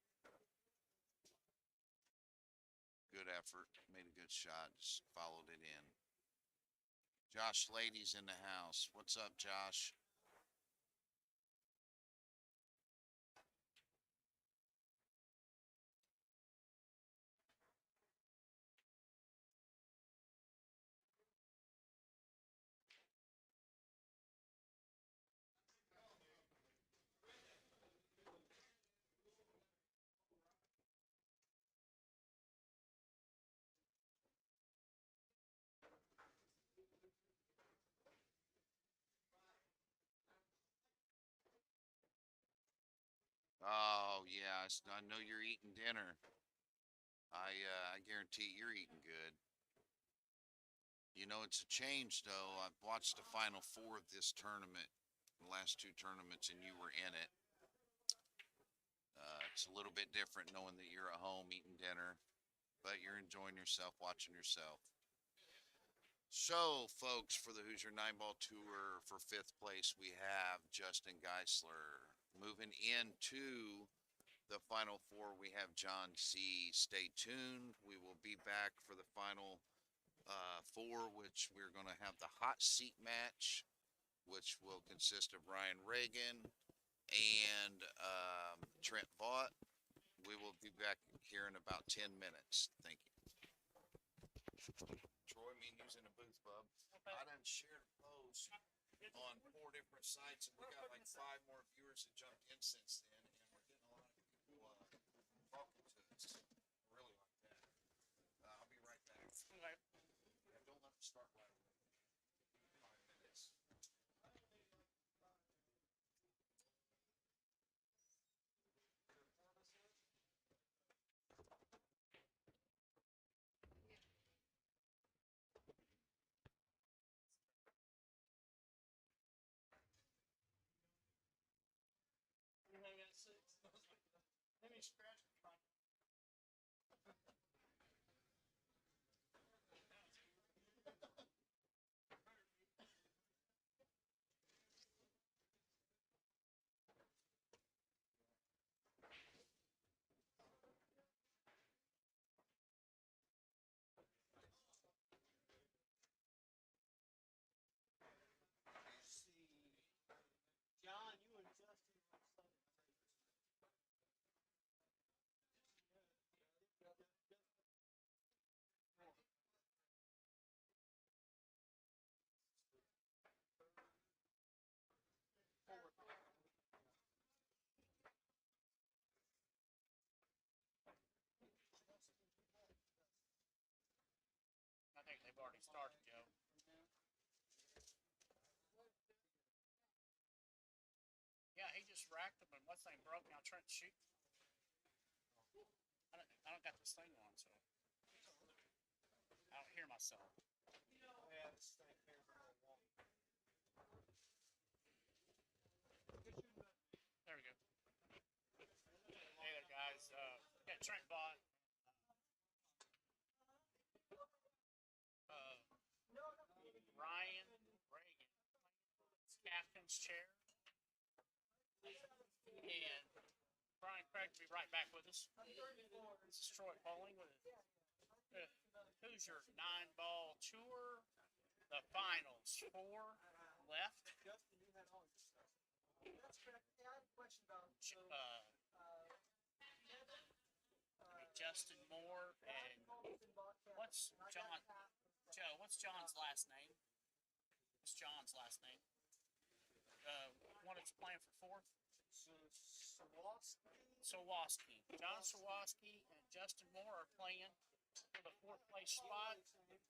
Good effort. Made a good shot. Just followed it in. Josh Lady's in the house. What's up, Josh? Oh, yeah. I know you're eating dinner. I guarantee you're eating good. You know, it's a change, though. I've watched the Final Four of this tournament, the last 2 tournaments, and you were in it. It's a little bit different knowing that you're at home eating dinner, but you're enjoying yourself, watching yourself. So, folks, for the Hoosier 9-ball tour for 5th place, we have Justin Geisler. Moving into the Final Four, we have John C. Stay tuned. We will be back for the Final Four, which we're going to have the hot seat match, which will consist of Ryan Reagan and Trent Vaught. We will be back here in about 10 minutes. Thank you. Troy, me and you's in a booth, bub. I done shared a post on 4 different sites, and we got like 5 more viewers that jumped in since then, and we're getting a lot of people talking to us. Really like that. I'll be right back. Okay. Yeah, don't let them start right away. 5 minutes. Anything at 6? Let me scratch it. John, you and Justin on Sunday. I think they've already started, Joe. Yeah, he just racked them, and what's thing broke. Now Trent shoot. I don't got this thing on, so I don't hear myself. Yeah, this thing here is a little wonky. There we go. Hey there, guys. Yeah, Trent bought Ryan Reagan, captain's chair, and Brian Craig will be right back with us. This is Troy Bowling with the Hoosier 9-ball tour. The finals, 4 left. Justin, you had all your stuff. That's correct. Yeah, I had a question about Justin Moore and what's John? Joe, what's John's last name? What's John's last name? One that's playing for 4th. Sawaski. John Sawaski and Justin Moore are playing for the 4th place spot.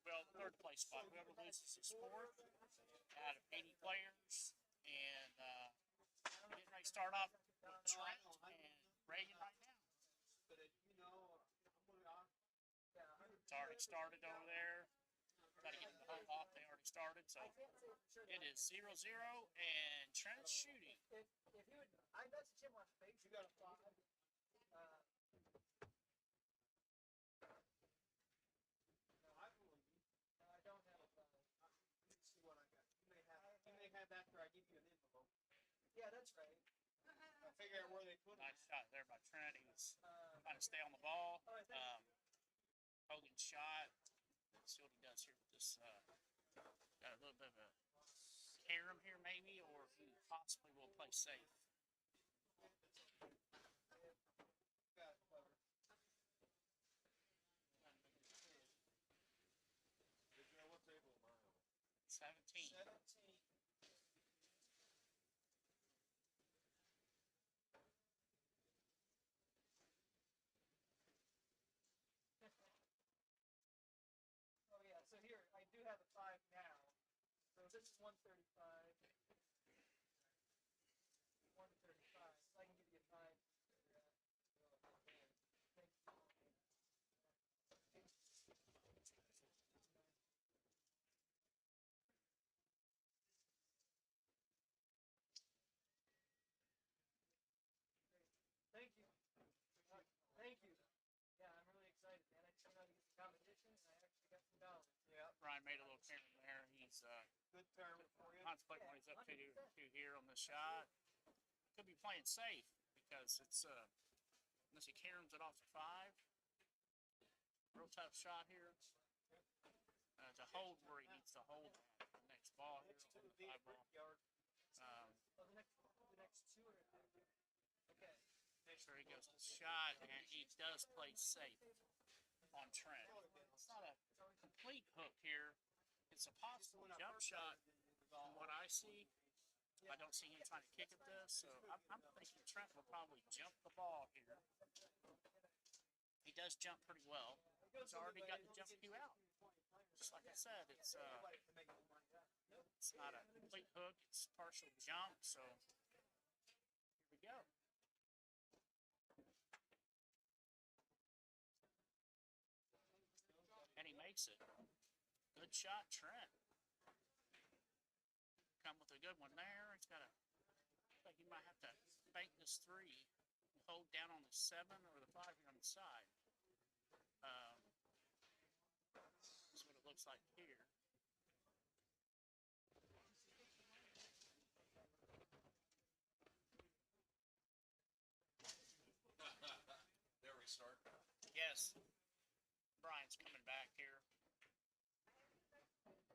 Well, the 3rd place spot. Whoever loses is 4th out of 80 players. And getting ready to start off with Trent and Reagan right now. But you know, It's already started over there. Got to get them to hold off. They already started, so it is 0-0, and Trent's shooting. If he would, I messaged him on Facebook. You got a 5. No, I believe you. No, I don't have a 5. Let me see what I got. You may have after I give you an envelope. Yeah, that's right. I figure out where they put it. Nice shot there by Trent. He was trying to stay on the ball. Hogan's shot. Let's see what he does here with this. Got a little bit of a carom here, maybe, or he possibly will play safe. Got it, clever. 17. 17. Oh yeah, so here I do have a 5 now. So this is 135. 135. So I can give you a 5. Thank you. Thank you. Yeah, I'm really excited, man. I just came out to get some competition, and I actually got some dollars. Yeah. Ryan made a little carom there. He's Good tournament for you. contemplating what he's up to here on this shot. Could be playing safe because it's unless he caroms it off the 5. Real tough shot here. To hold where he needs to hold the next ball here on the 5 ball. The next 2 are okay. Sure he goes to the shot, and he does play safe on Trent. It's not a complete hook here. It's a possible jump shot from what I see. I don't see him trying to kick at this, so I'm thinking Trent will probably jump the ball here. He does jump pretty well. He's already got the jump cue out. Just like I said, it's not a complete hook, it's partial jump, so here we go. And he makes it. Good shot, Trent. Come with a good one there. He's got a, I think he might have to bank this 3, hold down on the 7 or the 5 here on the side. That's what it looks like here. There we start. Yes. Brian's coming back here.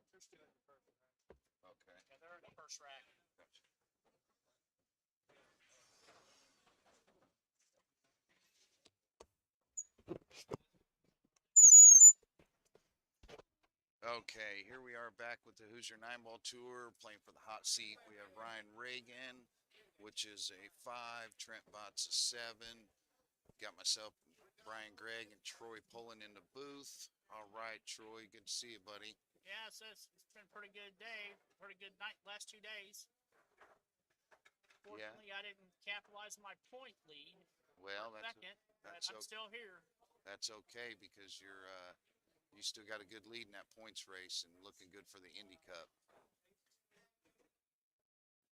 They're still in the first round. Okay. Yeah, they're in the first rack. Gotcha. Okay, here we are back with the Hoosier 9-ball tour, playing for the hot seat. We have Ryan Reagan, which is a 5, Trent Bott's a 7. Got myself, Brian Gregg, and Troy Pullen in the booth. All right, Troy, good to see you, buddy. Yeah, so it's been a pretty good day, pretty good night last 2 days. Fortunately, I didn't capitalize on my point lead. Well, Second, but I'm still here. that's okay because you're you still got a good lead in that points race and looking good for the Indy Cup.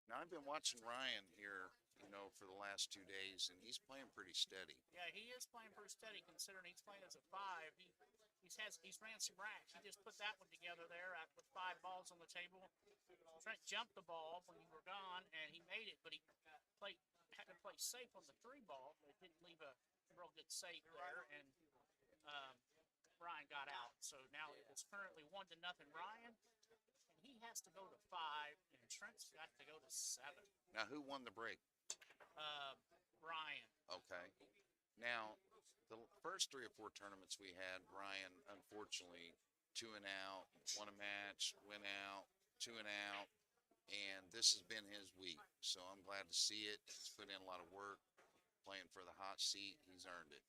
Now I've been watching Ryan here, you know, for the last 2 days, and he's playing pretty steady. Yeah, he is playing pretty steady considering he's playing as a 5. He's ran some racks. He just put that one together there with 5 balls on the table. Trent jumped the ball when you were gone, and he made it, but he had to play safe on the 3 ball, but it didn't leave a real good safe there, and Ryan got out. So now it's currently 1-0 Ryan, and he has to go to 5, and Trent's got to go to 7. Now, who won the break? Ryan. Okay. Now, the first 3 or 4 tournaments we had, Ryan, unfortunately, 2 and out, won a match, went out, 2 and out, and this has been his week. So I'm glad to see it. He's put in a lot of work, playing for the hot seat. He's earned it.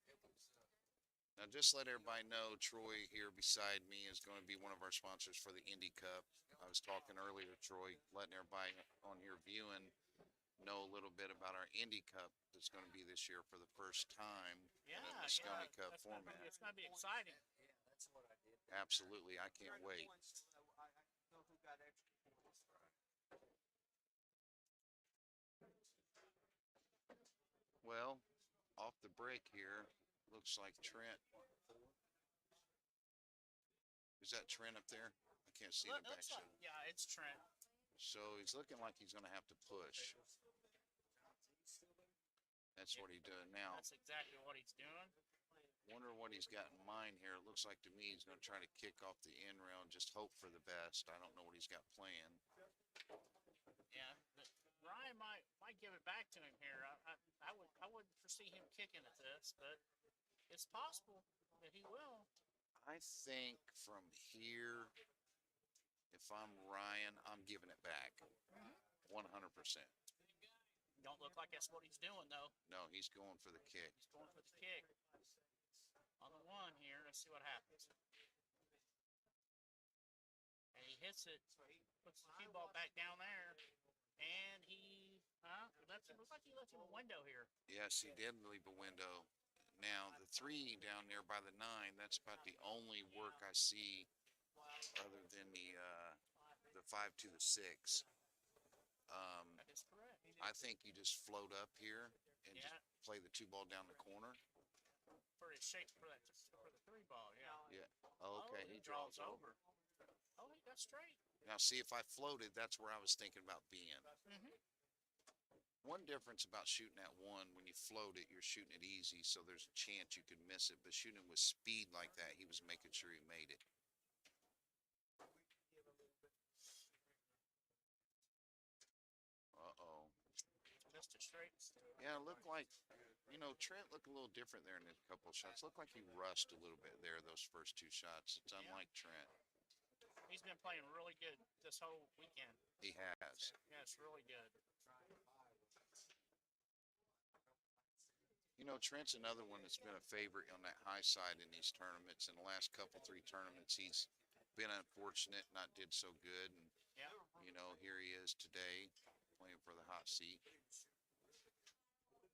Now, just let everybody know, Troy here beside me is going to be one of our sponsors for the Indy Cup. I was talking earlier, Troy, letting everybody on here viewing know a little bit about our Indy Cup that's going to be this year for the first time in a Moscone Cup format. It's going to be exciting. Absolutely, I can't Earned wait. points, so I know who got extra points. Well, off the break here, looks like Trent. Is that Trent up there? I can't see the back Looks shot. like, yeah, it's Trent. So he's looking like he's going to have to push. That's what he's doing now. That's exactly what he's doing. Wonder what he's got in mind here. It looks like to me he's going to try to kick off the end rail and just hope for the best. I don't know what he's got planned. Yeah, but Ryan might give it back to him here. I wouldn't foresee him kicking at this, but it's possible that he will. I think from here, if I'm Ryan, I'm giving it back. 100%. Don't look like that's what he's doing though. No, he's going for the kick. He's going for the kick. On the one here, let's see what happens. And he hits it, puts the cue ball back down there, and he left him. Looks like he left him a window here. Yes, he did leave a window. Now, the 3 down there by the 9, that's about the only work I see other than the 5 to the 6. That is correct. I think you just float up here and Yeah. just play the 2 ball down the corner. For his shape for the 3 ball, yeah. Yeah. Okay, he draws over. Oh, he got straight. Now, see, if I floated, that's where I was thinking about being. One difference about shooting at 1, when you float it, you're shooting it easy, so there's a chance you could miss it. But shooting with speed like that, he was making sure he made it. Uh-oh. Missed it straight. Yeah, it looked like, Trent looked a little different there in a couple of shots. Looked like he rushed a little bit there, those first 2 shots. It's unlike Trent. He's been playing really good this whole weekend. He has. Yeah, it's really good. Trent's another one that's been a favorite on that high side in these tournaments. In the last 3 tournaments, he's been unfortunate, not did so good. And, Yeah. here he is today playing for the hot seat.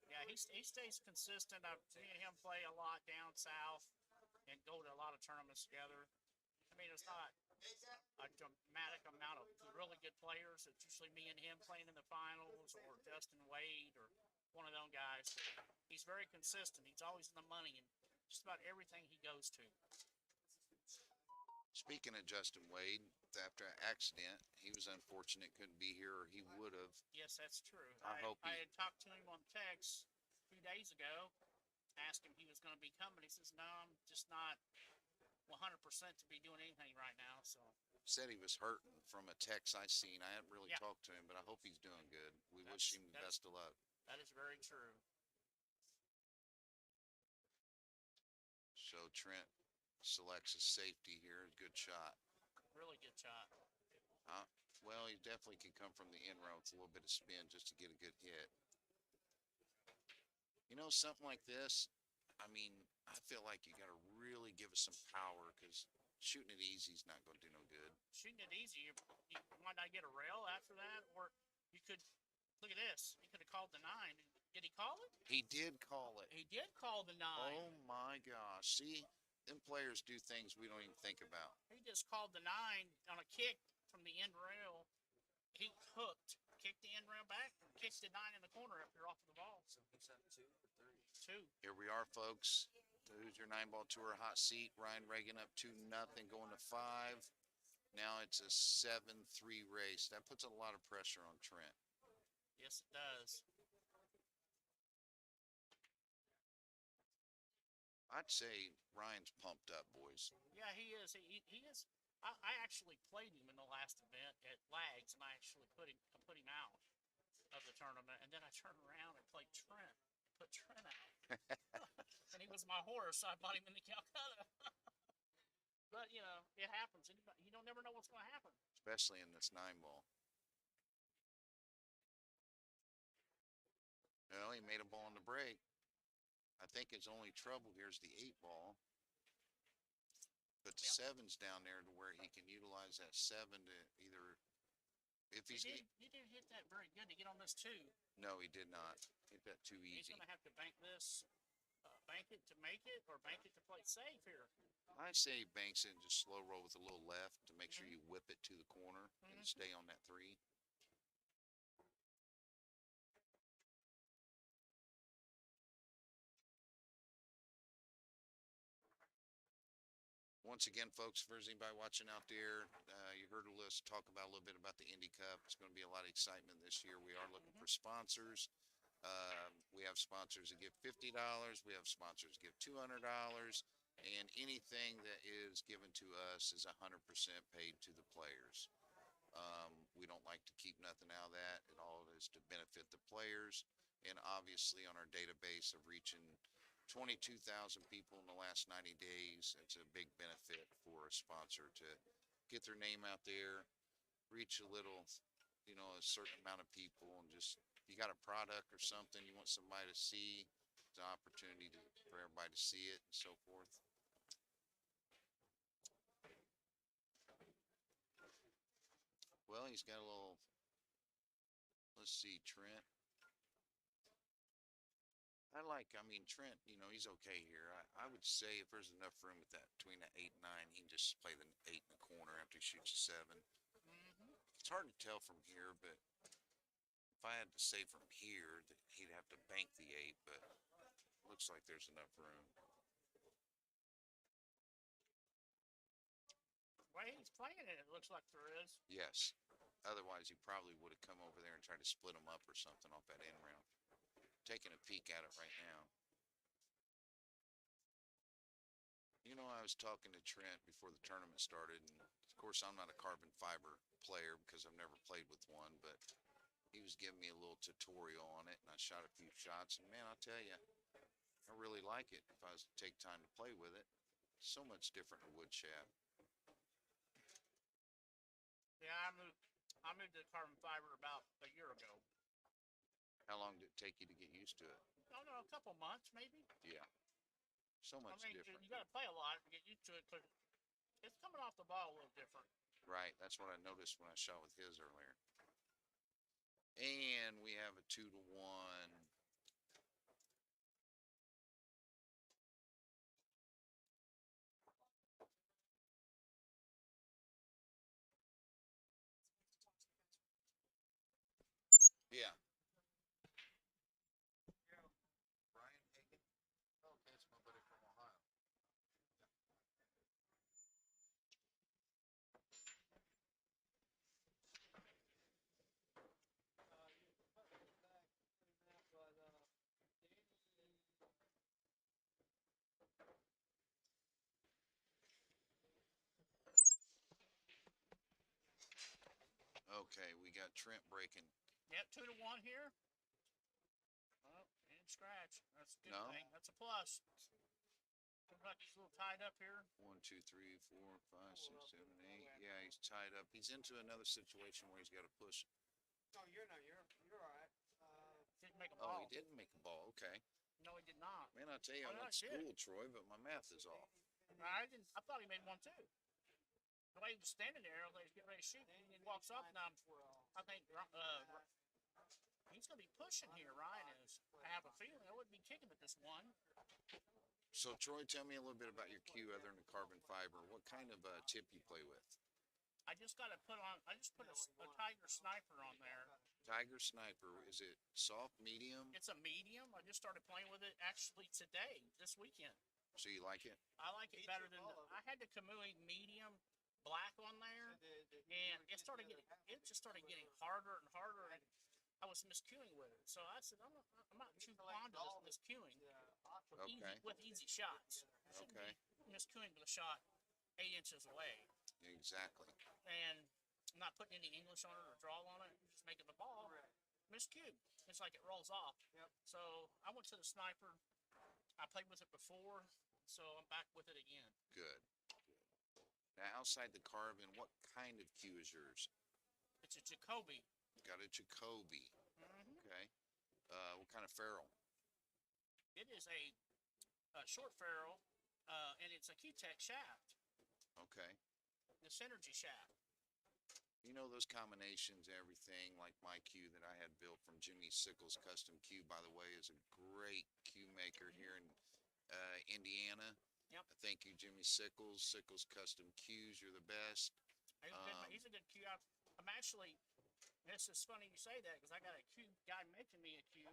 Yeah, he stays consistent. I've seen him play a lot down south and go to a lot of tournaments together. I mean, it's not a dramatic amount of really good players. It's usually me and him playing in the finals, or Justin Wade, or one of them guys. He's very consistent. He's always in the money in just about everything he goes to. Speaking of Justin Wade, after an accident, he was unfortunate, couldn't be here, or he would have. Yes, that's true. I hope I he- had talked to him on text a few days ago, asked him if he was going to be coming. He says, "No, I'm just not 100% to be doing anything right now." So Said he was hurting from a text I seen. I haven't really Yeah. talked to him, but I hope he's doing good. We That's- wish him the that's- best of luck. that is very true. So Trent selects a safety here. Good shot. Really good shot. Well, he definitely can come from the end rail with a little bit of spin just to get a good hit. Something like this, I mean, I feel like you got to really give us some power, because shooting it easy is not going to do no good. Shooting it easy, you might not get a rail after that, or you could look at this. He could have called the 9. Did he call it? He did call it. He did call the 9. Oh my gosh. See, them players do things we don't even think about. He just called the 9 on a kick from the end rail. He hooked, kicked the end rail back, and kicked the 9 in the corner after off the ball. So he's at 2 or 3. 2. Here we are, folks. The Hoosier 9-ball tour hot seat. Ryan Reagan up 2-0, going to 5. Now it's a 7-3 race. That puts a lot of pressure on Trent. Yes, it does. I'd say Ryan's pumped up, boys. Yeah, he is. He is. I actually played him in the last event at Lags, and I actually put him out of the tournament. And then I turned around and played Trent. Put Trent out. And he was my horse, so I bought him in the Calcutta. But, it happens. You don't never know what's going to happen. Especially in this 9-ball. Well, he made a ball on the break. I think his only trouble here is the 8-ball. But the 7's down there to where he can utilize that 7 to either, if he's, He didn't hit that very good to get on this 2. no, he did not. Hit that too He's easy. going to have to bank this bank it to make it, or bank it to play safe here? I say banks it and just slow roll with a little left to make sure you whip it to the corner and stay on that 3. Once again, folks, if there's anybody watching out there, you heard us talk about a little bit about the Indy Cup. It's going to be a lot of excitement this year. We are looking for sponsors. We have sponsors that give $50. We have sponsors that give $200. And anything that is given to us is 100% paid to the players. We don't like to keep nothing out of that. It all is to benefit the players. And obviously on our database of reaching 22,000 people in the last 90 days, it's a big benefit for a sponsor to get their name out there, reach a little, a certain amount of people, and just, if you got a product or something you want somebody to see, it's an opportunity for everybody to see it and so forth. Well, he's got a little, let's see, Trent. Trent, he's okay here. I would say if there's enough room with that, between the 8 and 9, he can just play the 8 in the corner after he shoots a 7. It's hard to tell from here, but if I had to say from here, that he'd have to bank the 8, but looks like there's enough room. The way he's playing it, it looks like there is. Yes. Otherwise, he probably would have come over there and tried to split them up or something off that end round. Taking a peek at it right now. I was talking to Trent before the tournament started, and of course I'm not a carbon fiber player because I've never played with one, but he was giving me a little tutorial on it, and I shot a few shots, and man, I'll tell you, I really like it if I was to take time to play with it. So much different than wood shaft. Yeah, I moved to carbon fiber about a year ago. How long did it take you to get used to it? I don't know, a couple months maybe. Yeah. So much different. You got to play a lot to get used to it because it's coming off the ball a little different. Right. That's what I noticed when I shot with his earlier. And we have a 2-1. Yeah. Brian Hagan? Oh, okay, it's my buddy from Ohio. Okay, we got Trent breaking. Yep, 2-1 here. Oh, and scratch. That's a good No. thing. That's a plus. Looks like he's a little tied up here. 1, 2, 3, 4, 5, 6, 7, 8. Yeah, he's tied up. He's into another situation where he's got to push. No, you're all right. Didn't make a Oh, ball. he didn't make a ball. Okay. No, he did not. Man, I tell you, I Oh, no, went to he did. school, Troy, but my math is off. I thought he made one too. The way he was standing there, I was like, he's getting ready to shoot. And he walks up, and I think he's going to be pushing here, Ryan is. I have a feeling I wouldn't be kicking at this one. So, Troy, tell me a little bit about your cue other than the carbon fiber. What kind of tip you play with? I just put a Tiger Sniper on there. Tiger Sniper, is it soft, medium? It's a medium. I just started playing with it actually today, this weekend. So you like it? I like it better than I had the Kamui medium black on there, and it just started getting harder and harder, and I was miscuing with it. So I said, I'm not too fond of this miscuing with easy shots. Shouldn't Okay. be miscuing with a shot 8 inches away, Exactly. and I'm not putting any English on it or draw on it. Just making the ball miscue. It's like it rolls off. Yep. So I went to the Sniper. I played with it before, so I'm back with it again. Good. Now, outside the carbon, what kind of cue is yours? It's a Jacoby. Got a Jacoby. Okay. What kind of ferrule? It is a short ferrule, and it's a Q-Tech shaft, Okay. the Synergy shaft. You know those combinations, everything, like my cue that I had built from Jimmy Sickles Custom Cue, by the way, is a great cue maker here in Indiana. Yep. Thank you, Jimmy Sickles. Sickles Custom Cues. You're the best. He's a good cue. I'm actually. This is funny you say that because I got a cue guy making me a cue.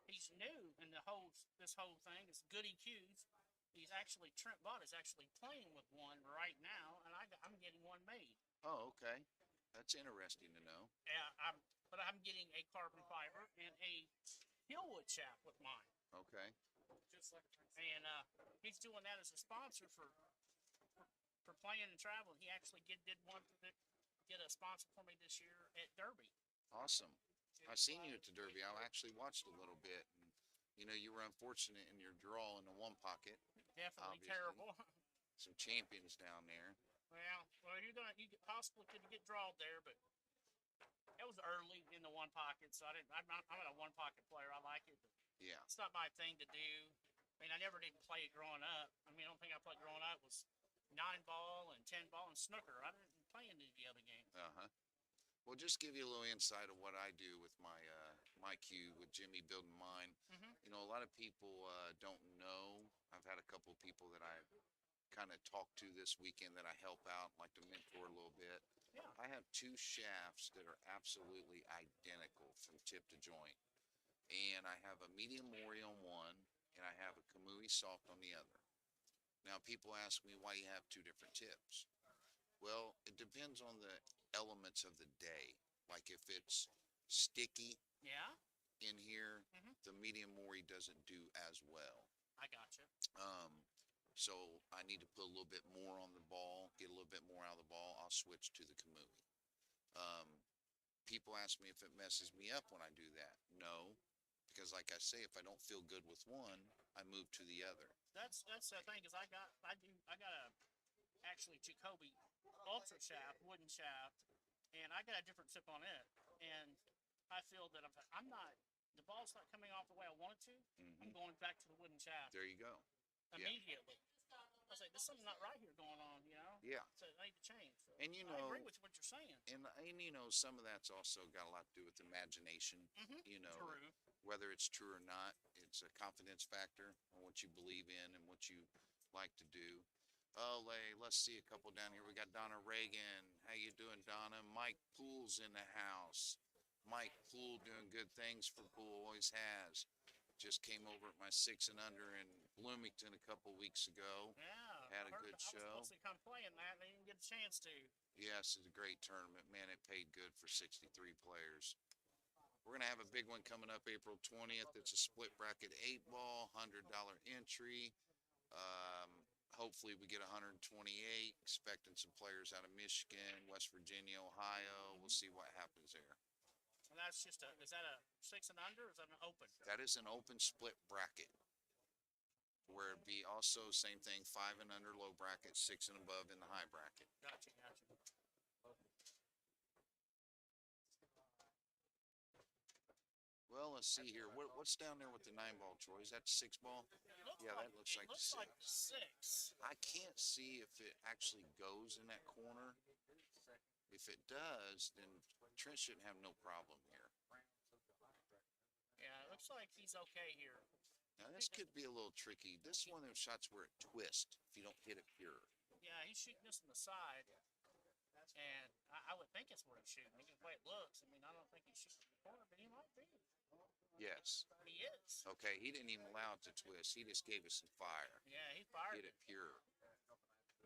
He's new in this whole thing. It's Goody Cues. He's actually Trent Bott is actually playing with one right now, and I'm getting one made. Oh, okay. That's interesting to know. Yeah, but I'm getting a carbon fiber and a Hillwood shaft with mine. Okay. And he's doing that as a sponsor for playing and traveling. He actually did one get a sponsor for me this year at Derby. Awesome. I seen you at the Derby. I actually watched a little bit. And, you know, you were unfortunate in your draw in the one pocket. Definitely Obviously. terrible. Some champions down there. Well, you possibly could get drawed there, but it was early in the one pocket, so I'm not a one pocket player. I like it, but Yeah. it's not my thing to do. I mean, I never did play it growing up. I mean, the only thing I played growing up was 9-ball and 10-ball and snooker. I didn't play any of the other games. Uh-huh. Well, just give you a little insight of what I do with my cue with Jimmy building mine. Mhm. You know, a lot of people don't know. I've had a couple of people that I kind of talked to this weekend that I help out, like to mentor a little bit. Yeah. I have two shafts that are absolutely identical from tip to joint. And I have a medium Mori on one, and I have a Kamui soft on the other. Now, people ask me why you have two different tips. Well, it depends on the elements of the day. Like if it's sticky Yeah, in here, Mhm. the medium Mori doesn't do as well. I got you. So I need to put a little bit more on the ball, get a little bit more out of the ball. I'll switch to the Kamui. People ask me if it messes me up when I do that. No, because like I say, if I don't feel good with one, I move to the other. That's the thing is I got a actually Jacoby ultra shaft, wooden shaft, and I got a different tip on it, and I feel that if I'm not the ball's not coming off the way I want it to, I'm going back to the wooden shaft There you go. Yeah. immediately. I was like, there's something not right here going on, you know? Yeah. So I need to change. So And you I know, agree with what you're saying. and you know, some of that's also got a lot to do with imagination. You know, True. whether it's true or not, it's a confidence factor on what you believe in and what you like to do. Oh, let's see a couple down here. We got Donna Reagan. How you doing, Donna? Mike Poole's in the house. Mike Poole doing good things for Poole, always has. Just came over at my 6 and under in Bloomington a couple weeks ago. Yeah. Had I a heard good I was show. supposed to come playing that, and they didn't get a chance to. Yes, it's a great tournament. Man, it paid good for 63 players. We're going to have a big one coming up April 20th. It's a split bracket 8-ball, $100 entry. Hopefully we get 128. Expecting some players out of Michigan, West Virginia, Ohio. We'll see what happens there. And that's just is that a 6 and under, or is that an open? That is an open split bracket. Where it'd be also same thing, 5 and under low bracket, 6 and above in the high bracket. Gotcha. Well, let's see here. What's down there with the 9-ball, Troy? Is that the 6-ball? Yeah, that looks like the looks like six. the 6. I can't see if it actually goes in that corner. If it does, then Trent shouldn't have no problem here. Yeah, it looks like he's okay here. Now, this could be a little tricky. This is one of those shots where it twists if you don't hit it pure. Yeah, he's shooting this on the side, and I would think it's where he's shooting. The way it looks, I mean, I don't think he's shooting in the corner, but he might be. Yes. He is. Okay, he didn't even allow it to twist. He just gave us some fire. Yeah, he fired Hit it pure.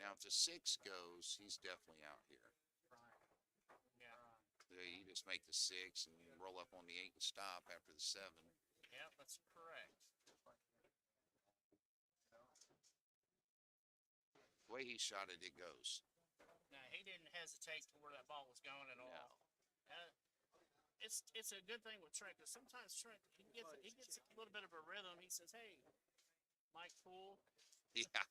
Now, if the 6 goes, he's definitely out here. Yeah. You just make the 6 and roll up on the 8 and stop after the 7. Yeah, that's correct. The way he shot it, it goes. Now, he didn't hesitate to where that ball was going at all. No. It's a good thing with Trent, because sometimes Trent, he gets a little bit of a rhythm. He says, hey, Mike Poole. Yeah.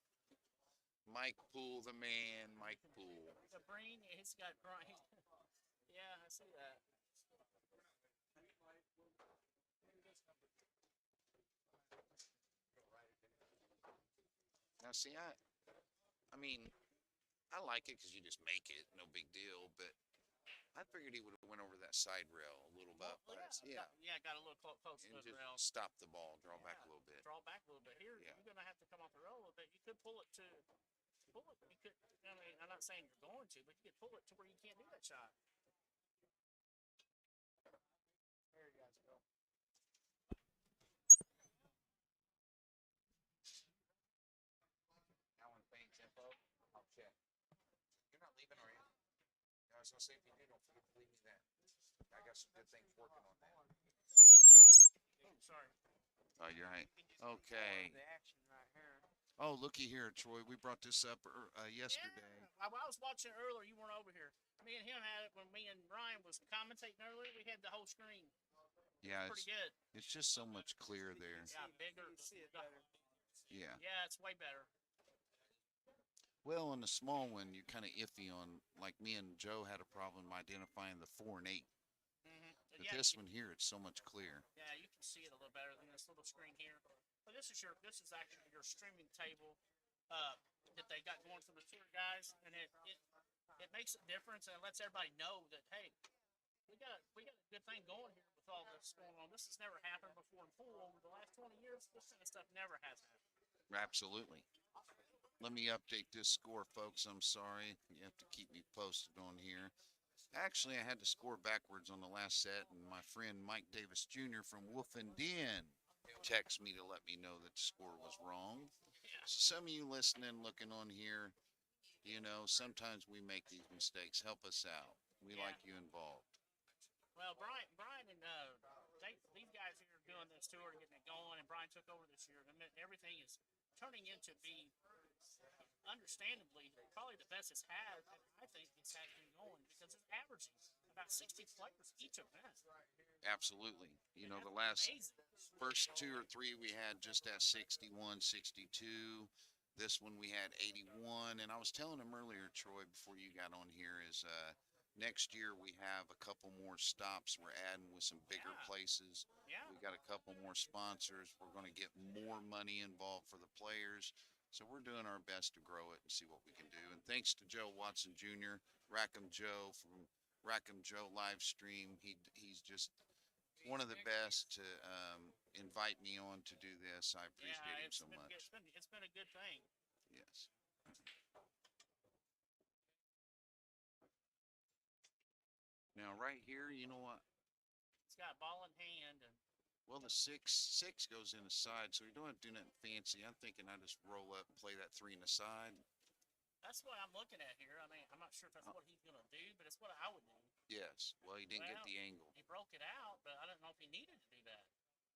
Mike Poole, the man, Mike Poole. The brain, he's got brain. Yeah, I see that. Now, see, I mean, I like it because you just make it, no big deal, but I figured he would have went over that side rail a little bit. Got a little close to And the just rail. stop the ball, draw back a little bit. Draw back a little bit. Here, Yeah. you're going to have to come off the rail a pull it to pull it. You could. I mean, I'm not saying you're going to, but you could pull it to where you can't do that shot. There you guys go. Now in paint tempo, I'll check. You're not leaving, are you? I was gonna say if you do, don't forget to leave me that. I got some good things working on that. Oh, sorry. Oh, you're right. Okay. The action right here. Oh, looky here, Troy. We brought this up yesterday. Yeah, I was watching it earlier. You weren't over here. Me and him had it when me and Ryan was commentating earlier. We had the whole screen. Yeah, Pretty good. it's just so much clearer there. Yeah, bigger. You see it better. Yeah. Yeah, it's way better. Well, on the small one, you're kind of iffy on. Like me and Joe had a problem identifying the 4 and 8. Mm-hmm. But Yeah, this one here, it's so much clearer. yeah, you can see it a little better than this little screen here. But this is actually your streaming table that they got going for the tour guys, and it makes a difference and it lets everybody know that hey, we got a good thing going here with all this going on. This has never happened before in pool over the last 20 years. This kind of stuff never has happened. Absolutely. Let me update this score, folks. I'm sorry. You have to keep me posted on here. Actually, I had to score backwards on the last set, and my friend Mike Davis Jr. from Wolf and Den texted me to let me know that the score was wrong. Yeah. So some of you listening, looking on here, you know, sometimes we make these mistakes. Help us out. We Yeah. like you involved. Well, Brian and these guys here are doing this tour and getting it going, and Brian took over this year, and everything is turning into be understandably probably the best it's had. And I think it's had been going because it's averaging about 60 players each event. Absolutely. You And know, the that's last amazing. first 2 or 3 we had just at 61, 62. This one we had 81. And I was telling him earlier, Troy, before you got on here, is next year we have a couple more stops we're adding with some bigger Yeah. places. Yeah. We got a couple more sponsors. We're going to get more money involved for the players. So we're doing our best to grow it and see what we can do. And thanks to Joe Watson Jr., Rackham Joe from Rackham Joe live stream. He's just one of the best to invite me on to do this. I appreciate Yeah, him so much. it's been a good thing. Yes. Now right here, you know what? It's got ball in hand, and Well, the six goes in the side, so you don't have to do nothing fancy. I'm thinking I just roll up and play that 3 in the side. that's what I'm looking at here. I mean, I'm not sure if that's what he's gonna do, but it's what I would do. Yes. Well, he didn't get Well, the angle. He broke it out, but I don't know if he needed to do that.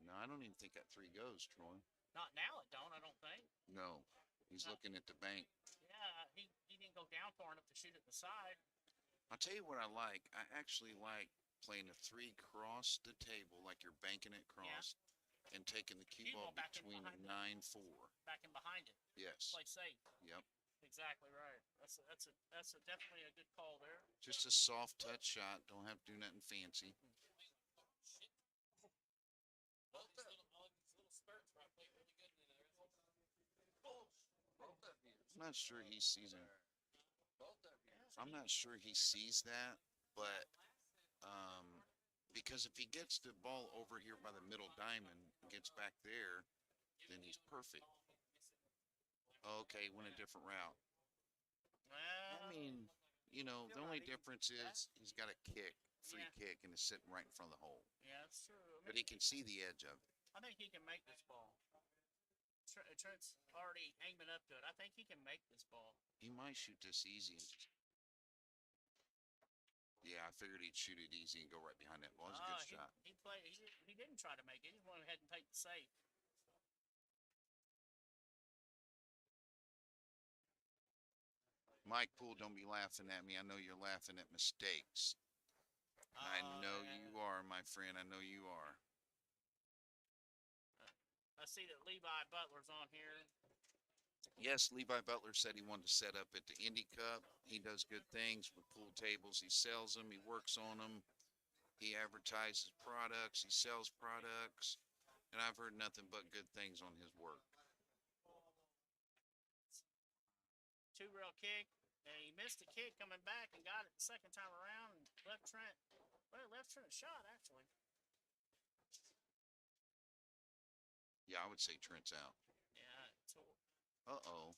No, I don't even think that 3 goes, Troy. Not now, it don't. I don't think. No. He's No. looking at the bank. Yeah, he didn't go down far enough to shoot at the side. I'll tell you what I like. I actually like playing a 3 across the table, like you're banking it cross, and taking the cue Cue ball ball back in between behind it. 9-4. Back in behind it. Yes. Play safe. Yep. Exactly right. That's definitely a good call there. Just a soft touch shot. Don't have to do nothing fancy. I'm not sure he sees it. I'm not sure he sees that, but because if he gets the ball over here by the middle diamond, gets back there, then he's perfect. Okay, went a different route. I Well, mean, you know, the only difference is he's got a kick, free Yeah. kick, and it's sitting right in front of the hole. yeah, that's true. But he can see the edge of it. I think he can make this ball. Trent's already aiming up to it. I think he can make this ball. He might shoot this easy. And just... Yeah, I figured he'd shoot it easy and go right behind that ball. It's a good shot. He didn't try to make it. He just went ahead and take the safe. Mike Poole, don't be laughing at me. I know you're laughing at mistakes. I know yeah. you are, my friend. I know you are. I see that Levi Butler's on here. Yes, Levi Butler said he wanted to set up at the Indy Cup. He does good things with pool tables. He sells them. He works on them. He advertises products. He sells products. And I've heard nothing but good things on his work. 2-rail kick. And he missed the kick coming back and got it the second time around and left Trent. Well, left Trent a shot, actually. Yeah, I would say Trent's out. Yeah. So, Uh-oh.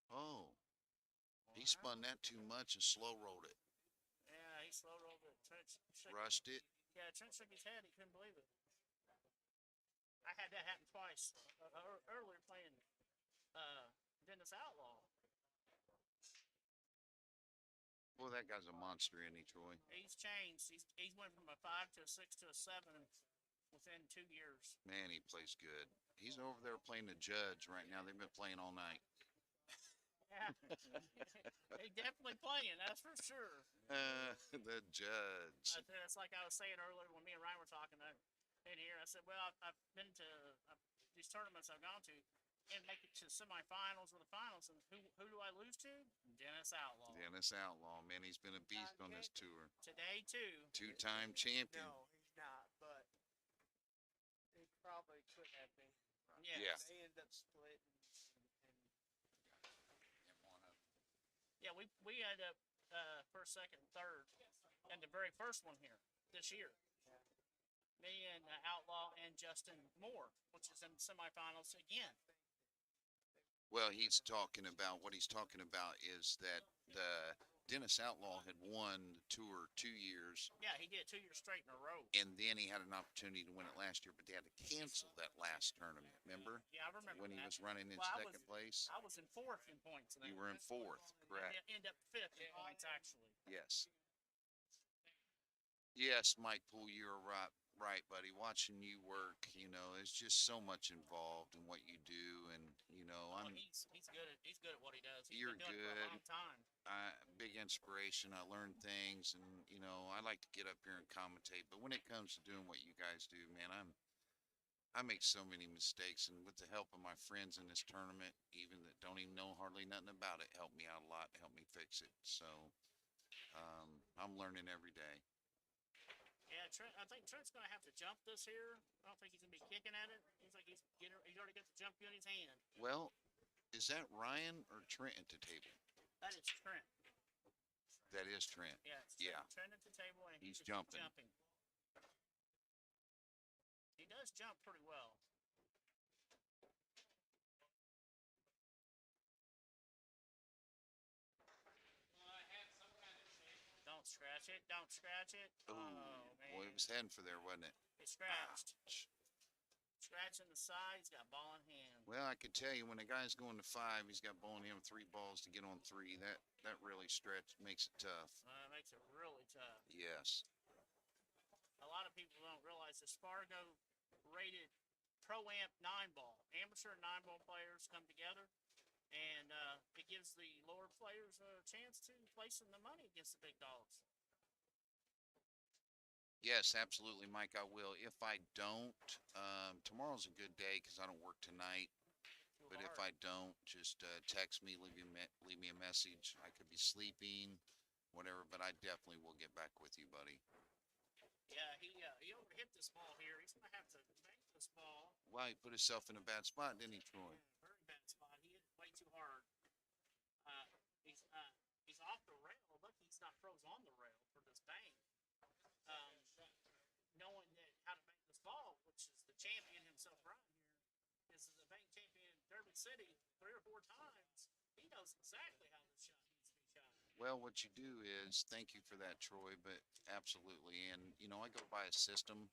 Oh, he spun that too much and slow rolled it. Yeah, he slow rolled it. Trent shook Rushed it. Yeah, Trent shook his head. He couldn't believe it. I had that happen twice earlier playing Dennis Outlaw. Boy, that guy's a monster, isn't he, Troy? He's changed. He's went from a 5 to a 6 to a 7 within 2 years. Man, he plays good. He's over there playing the judge right now. They've been playing all night. Yeah, they definitely playing. That's for sure. The judge. It's like I was saying earlier when me and Ryan were talking in here. I said, well, I've been to these tournaments I've gone to and make it to semifinals or the finals, and who do I lose to? Dennis Outlaw. Dennis Outlaw, man, he's been a beast on this tour. Today too. Two-time champion. No, he's not, but he probably could have been. Yeah. They end up splitting. Yeah, we ended up first, second, and third, and the very first one here this year. Me and Outlaw and Justin Moore, which is in the semifinals again. Well, he's talking about what he's talking about is that the Dennis Outlaw had won the tour 2 years, Yeah, he did 2 years straight in a row. and then he had an opportunity to win it last year, but they had to cancel that last tournament. Remember Yeah, I remember when he that. was running in Well, second place? I was in fourth in points. You were in fourth, correct? End up fifth in points actually. Yes. Yes, Mike Poole, you're right, buddy. Watching you work, there's just so much involved in what you do, and He's good at what he does. He's You're been doing it for a good. long time. Big inspiration. I learn things, and I like to get up here and commentate. But when it comes to doing what you guys do, man, I make so many mistakes, and with the help of my friends in this tournament, even that don't even know hardly nothing about it, help me out a lot, help me fix it. So I'm learning every day. Yeah, Trent. I think Trent's gonna have to jump this here. I don't think he's gonna be kicking at it. He's like he's already got the jump cue in his hand. Well, is that Ryan or Trent at the table? That is Trent. That is Trent. Yeah, it's Yeah. Trent at the table, and He's just jumping. He does jump pretty well. Don't scratch it. Don't scratch it. Ooh, Oh man. boy, it was heading for there, wasn't it? He scratched. Ouch. Scratching the side. He's got ball in hand. Well, I can tell you when a guy's going to 5, he's got ball in him 3 balls to get on 3. That really makes it tough. It makes it really tough. Yes. A lot of people don't realize the Spargo rated pro-amp 9-ball. Amateur 9-ball players come together, and it gives the lower players a chance to place in the money against the big dogs. Yes, absolutely, Mike, I will. If I don't, tomorrow's a good day because I don't work tonight. Too But if hard. I don't, just text me, leave me a message. I could be sleeping, whatever, but I definitely will get back with you, buddy. Yeah, he overhit this ball here. He's gonna have to bank this ball. Wow, he put himself in a bad spot, didn't he, Troy? Very bad spot. He hit it way too hard. He's off the rail. Look, he's not froze on the rail for this bank. Knowing that how to bank this ball, which is the champion himself, Ryan here, is the bank champion in Derby City 3 or 4 times. He knows exactly how this shot needs to be shot. Well, what you do is, thank you for that, Troy, but absolutely. And, I go by a system.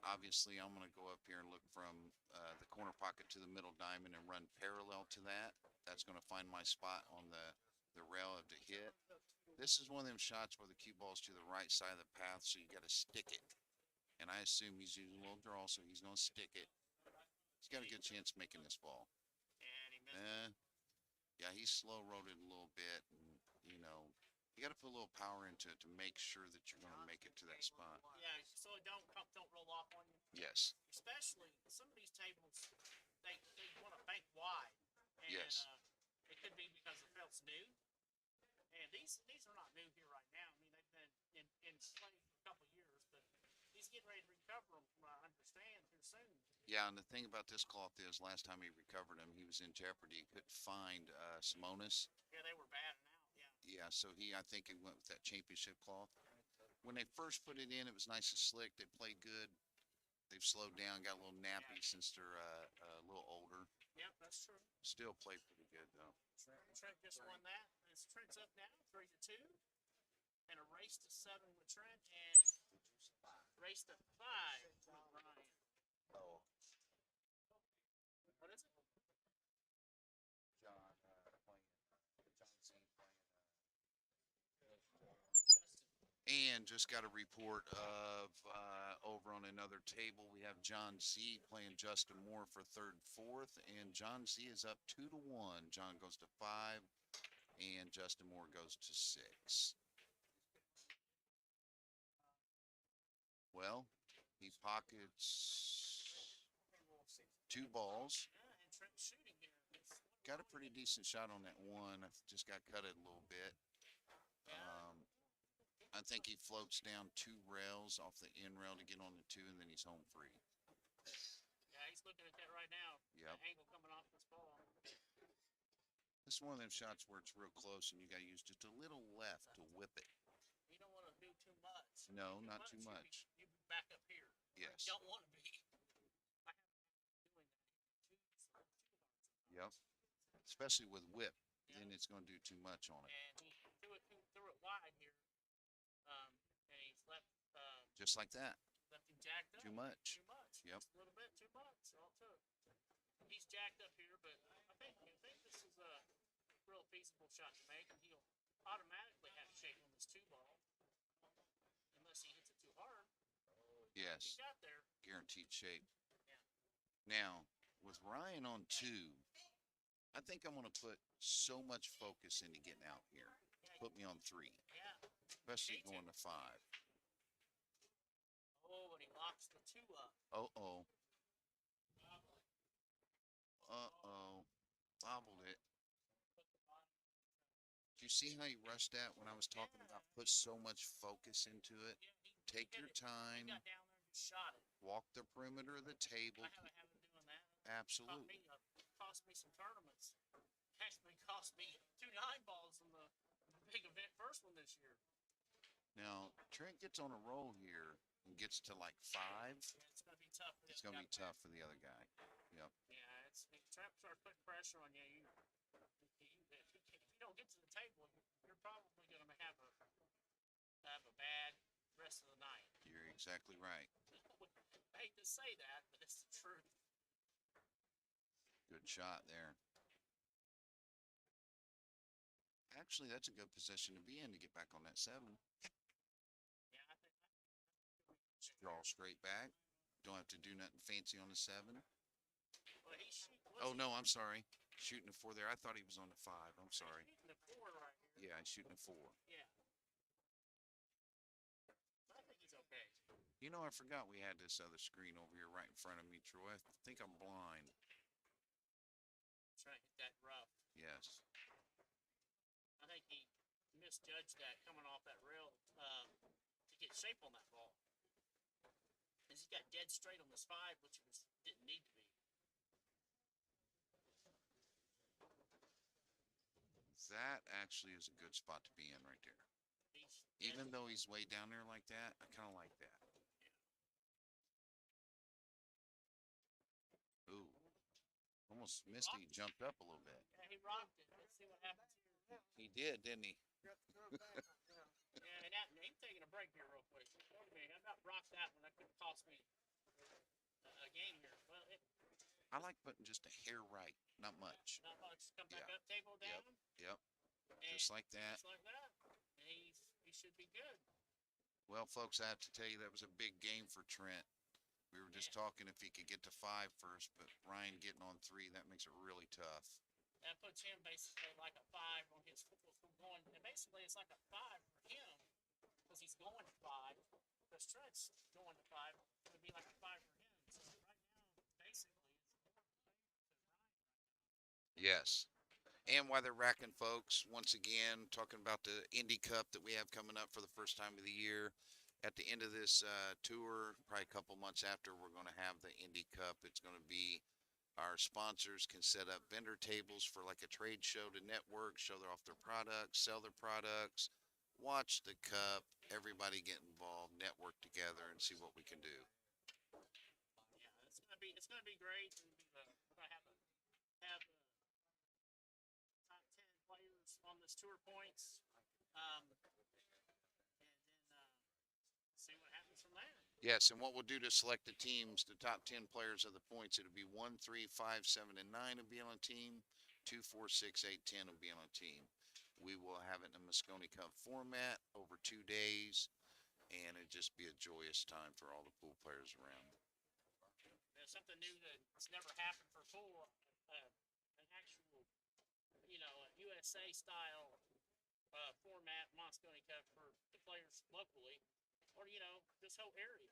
Obviously, I'm going to go up here and look from the corner pocket to the middle diamond and run parallel to that. That's going to find my spot on the rail of the hit. This is one of them shots where the cue ball's to the right side of the path, so you got to stick it. And I assume he's using a little draw, so he's going to stick it. He's got a good chance making this ball. And he missed. Yeah, he slow rolled it a little bit, and you got to put a little power into it to make sure that you're going to make it to that spot. Yeah, so it don't roll off on you. Yes. Especially some of these tables, they want to bank wide. And, Yes. It could be because the felt's new. And these are not new here right now. I mean, they've been in play for a couple of years, but he's getting ready to recover them, from what I understand, here soon. Yeah, and the thing about this cloth is, last time he recovered him, he was in jeopardy. He couldn't find Simonis. Yeah, they were batting out. Yeah. Yeah, so I think he went with that championship cloth. When they first put it in, it was nice and slick. They played good. They've slowed down, got a little nappy since they're a little older. Yep, that's That's true. Still played pretty good though. Trent just won that. It's Trent's up now, 3-2. And a race to 7 with Trent and race to 5 with Ryan. Oh, What is it? John playing. John Z playing. And just got a report of over on another table, we have John Z playing Justin Moore for third, fourth, and John Z is up 2-1. John goes to 5, and Justin Moore goes to 6. Well, he pockets 2 balls. Yeah, and Trent's shooting here. Got a pretty decent shot on that one. I just got cut it a little bit. I think he floats down 2 rails off the end rail to get on the 2, and then he's home free. Yeah, he's looking at that right now. Yep. The angle coming off this ball. This is one of them shots where it's real close, and you got to use just a little left to whip it. You don't want to do too much. No, not too much. You be back up here. Yes. You don't want to be. I have doing that too hard. Yep. Especially with whip, then it's going to do too much on it. And he threw it wide here. And he's left Just like that. left him jacked up. Too much. Too much. Yep. Just a little bit too much. All it took. He's jacked up here, but I think this is a real feasible shot to make, and he'll automatically have shape on this 2 ball, unless he hits it too hard. He Yes. got there. Guaranteed shape. Yeah. Now, with Ryan on 2, I think I'm going to put so much focus into getting out here. Put me on 3, Yeah. especially Me too. going to 5. Oh, and he locks the 2 up. Uh-oh. Uh-oh. Bobbled it. Do you see how he rushed that when I was talking about put so much focus into it? Yeah, Take hit your it. time. He got down there and just shot it. Walk the perimeter of the table. I haven't had him doing that. Absolutely. Cost me some tournaments. Actually cost me 2 9-balls in the big event first one this year. Now, Trent gets on a roll here and gets to like 5. Yeah, it's gonna be tough. For It's this going to guy be tough for the other guy. Yep. Yeah, it's if Trump starts putting pressure on you. If you don't get to the table, you're probably gonna have a bad rest of the night. You're exactly right. I hate to say that, but it's the truth. Good shot there. Actually, that's a good position to be in to get back on that 7. Yeah, I think. Draw straight back. Don't have to do nothing fancy on the 7. Well, he's shooting. Oh, no, I'm sorry. Shooting a 4 there. I thought he was on the 5. I'm sorry. He's shooting the 4 right here. Yeah, he's shooting a 4. Yeah. I think he's okay. You know, I forgot we had this other screen over here right in front of me, Troy. I think I'm blind. Trying to hit that rough. Yes. I think he misjudged that coming off that rail to get shape on that ball. Because he got dead straight on this 5, which didn't need to be. That actually is a good spot to be in right there. Even though he's way down there like that, I kind of like that. Ooh. Almost missed it. He jumped up a little bit. Yeah, he rocked it. Let's see what happens here. He did, didn't he? Yeah, and he's taking a break here real quick. Wait a minute, I about rocked that one. That could have cost me a game here. Well, I like putting just a hair right, not much. not much. Come back Yeah. up, table down. Yep. And Just like that. Just like that. And he should be good. Well, folks, I have to tell you that was a big game for Trent. We were just talking if he could get to 5 first, but Ryan getting on 3, that makes it really tough. That puts him basically like a 5 on his going. And basically, it's like a 5 for him because he's going to 5. Because Trent's going to 5. It would be like a 5 for him. So right now, basically, it's more players than Ryan. Yes. And while they're racking, folks, once again, talking about the Indy Cup that we have coming up for the first time of the year. At the end of this tour, probably a couple months after, we're going to have the Indy Cup. It's going to be our sponsors can set up vendor tables for like a trade show to network, show off their products, sell their products, watch the cup, everybody get involved, network together, and see what we can do. Yeah, it's gonna be great. We're gonna have his tour points. And then see what happens from there. Yes, and what we'll do to select the teams, the top 10 players of the points, it'll be 1, 3, 5, 7, and 9 will be on a team. 2, 4, 6, 8, 10 will be on a team. We will have it in a Moscone Cup format over 2 days, and it'll just be a joyous time for all the pool players around. There's something new that's never happened for pool. An actual, USA style format Moscone Cup for the players locally, or this whole area.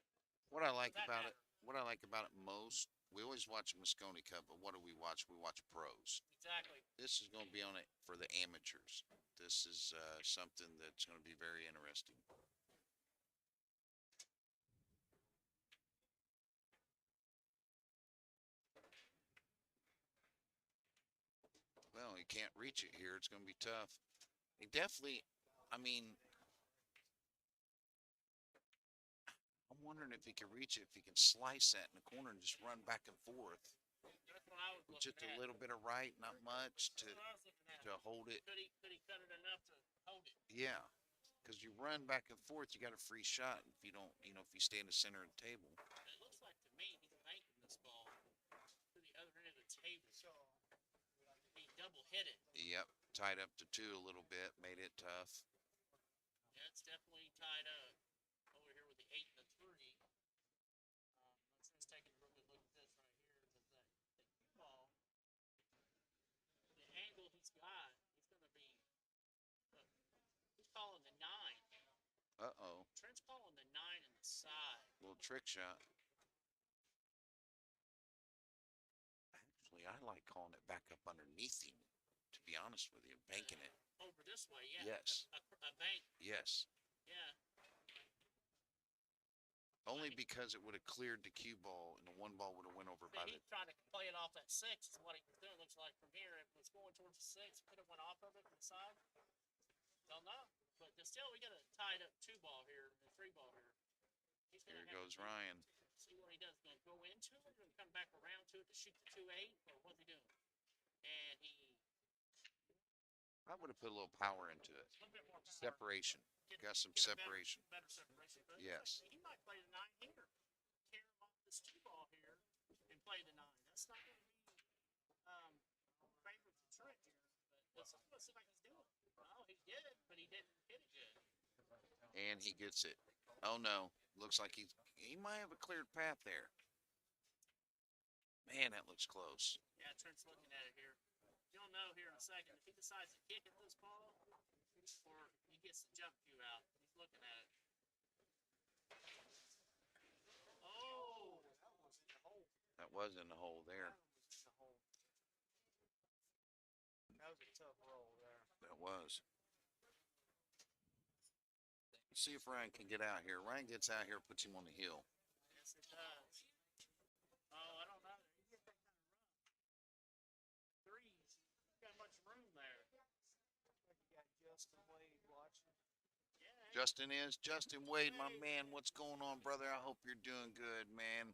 What I like That about it, matter. what I like about it most, we always watch Moscone Cup, but what do we watch? We watch pros. Exactly. This is going to be on it for the amateurs. This is something that's going to be very interesting. Well, he can't reach it here. It's going to be tough. He definitely, I mean, I'm wondering if he can reach it, if he can slice that in the corner and just run back and forth. That's what I was With looking just a at. little bit of right, not much That's what I was looking at. to hold it. Could he cut it enough to hold it? Yeah, because you run back and forth, you got a free shot. If you don't, if you stay in the center of the table. It looks like to me he's banking this ball to the other end of the table. So he double hit it. Yep, tied up to 2 a little bit, made it tough. Yeah, it's definitely tied up over here with the 8 and the 3. Let's take a real good look at this right here. The cue ball, the angle he's got, he's going to be. He's calling the 9. Uh-oh, Trent's calling the 9 in the side. little trick shot. Actually, I like calling it back up underneath him, to be honest with you, banking it. Over this way, yeah. Yes. A bank, Yes, yeah. only because it would have cleared the cue ball and the 1 ball would have went over by But the. he's trying to play it off that 6 is what he was doing. Looks like from here, it was going towards the 6. Could have went off of it from the side. Don't know. But still, we got a tied up 2 ball here and 3 ball here. He's gonna Here have goes to Ryan. see what he does. Going to go into it, going to come back around to it to shoot the 2-8, or what's he doing? And he I would have put a little power into it. a little bit more power. Separation. Got some Get a separation. Better separation. But Yes. he might play the 9 here. Carry him off this 2 ball here and play the 9. That's not going to be favorite to Trent here. But let's see if I can do it. Oh, he did, but he didn't hit it good. And he gets it. Oh no, looks like he might have a cleared path there. Man, that looks close. Yeah, Trent's looking at it here. You'll know here in a second if he decides to kick at this ball or he gets the jump cue out. He's looking at it. Oh, That was in the hole there. That was a tough roll there. That was. Let's see if Ryan can get out here. Ryan gets out here, puts him on the hill. yes, it does. Oh, I don't know. You get that kind of run. 3s. Got much room there. Like you got Justin Wade watching. Yeah. Justin Wade, my man. What's going on, brother? I hope you're doing good, man.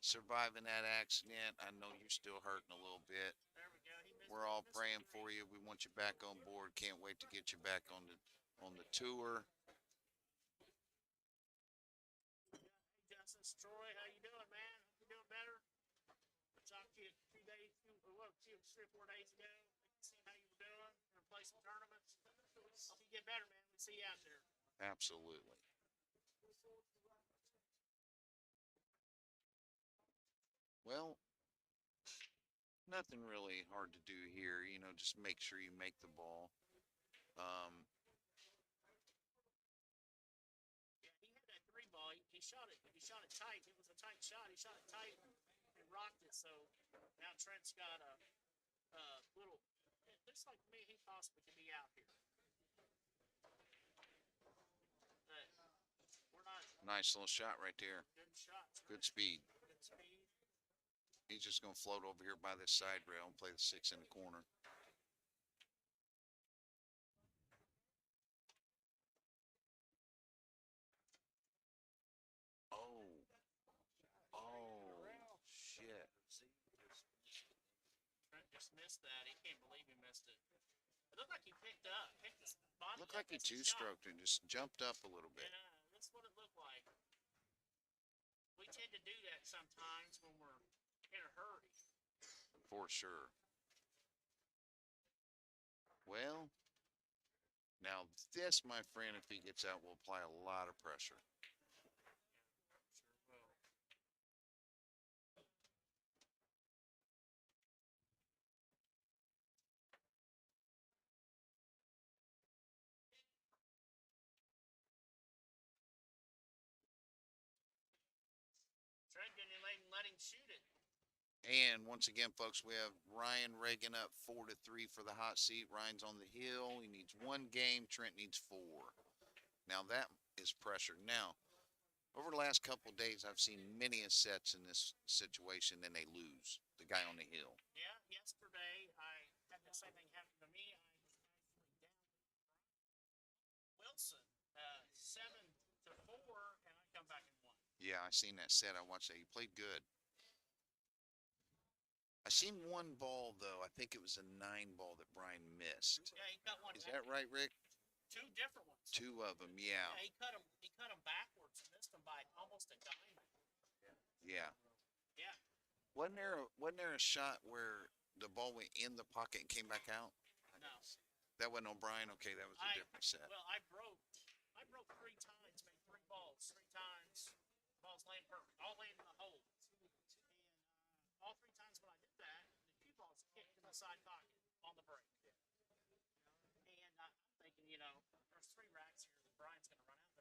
Surviving that accident. I know you're still hurting a little bit. There we go. He missed We're it. all Missed it. praying for you. We want you back on board. Can't wait to get you back on the tour. Hey, Justin, Troy, how you doing, man? Hope you're doing better. I talked to you 3 days, 3 or 4 days ago. See how you were doing. Gonna play some tournaments. Hope you get better, man. We'll see you out there. Absolutely. Well, nothing really hard to do here. Just make sure you make the ball. Yeah, he had that 3 ball. He shot it. He shot it tight. It was a tight shot. He shot it tight and rocked it. So now Trent's got a little. It looks like to me he possibly could be out here. But we're not. Nice little shot right there. Good shots. Good speed. Good speed. He's just going to float over here by this side rail and play the 6 in the corner. Oh, shit. Trent just missed that. He can't believe he missed it. It looked like he picked his body Looked up like he as he shot. two-stroked and just jumped up a little bit. Yeah, that's what it looked like. We tend to do that sometimes when we're in a hurry. For sure. Well, now this, my friend, if he gets out, will apply a lot of pressure. Sure will. Trent didn't even let him shoot it. And once again, folks, we have Ryan Reagan up 4-3 for the hot seat. Ryan's on the hill. He needs one game. Trent needs 4. Now that is pressure. Now, over the last couple of days, I've seen many a sets in this situation, and they lose. The guy on the hill. Yeah, yesterday I had the same thing happen to me. I was actually down Wilson, 7-4, and I come back and won. Yeah, I seen that set. I watched that. He played good. I seen one ball though. I think it was a 9 ball that Brian missed. Yeah, he cut one. Is that right, Rick? 2 different ones. 2 of them. Yeah. Yeah, he cut him backwards and missed him by almost a diamond. Yeah. Yeah. Wasn't there a shot where the ball went in the pocket and came back out? No. That wasn't O'Brien. Okay, that was a different set. Well, I broke 3 times, made 3 balls, 3 times. Balls laying perfect, all laying in the hole. And all 3 times when I did that, the cue balls kicked in the side pocket on the break. And I'm thinking, there's 3 racks here that Brian's going to run out.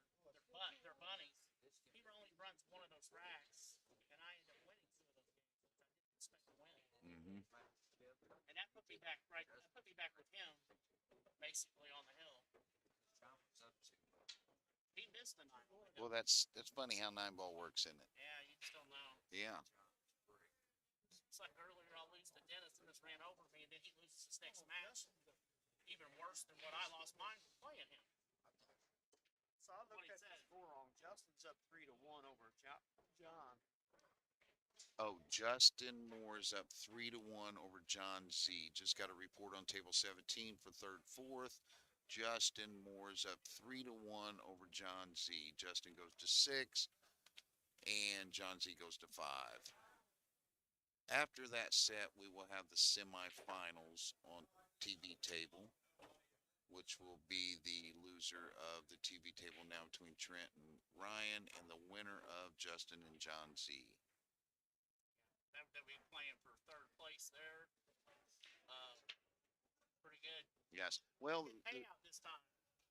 They're bunnies. He only runs one of those racks, and I end up winning 2 of those games, which I didn't expect to win. Mm-hmm. And that put me back with him, basically on the hill. He missed the 9 ball. Well, that's funny how 9 ball works, isn't it? Yeah, you just don't know. Yeah. It's like earlier I'll lose to Dennis and just ran over me, and then he loses his next match. Even worse than what I lost mine for playing him. So I What looked he at the said. score wrong. Justin's up 3-1 over John. Oh, Justin Moore's up 3-1 over John Z. Just got a report on table 17 for 3rd, 4th. Justin Moore's up 3-1 over John Z. Justin goes to 6, and John Z goes to 5. After that set, we will have the semifinals on TV table, which will be the loser of the TV table now between Trent and Ryan, and the winner of Justin and John Z. That we playing for 3rd place there. Pretty good. Yes. Well, Good payout this time.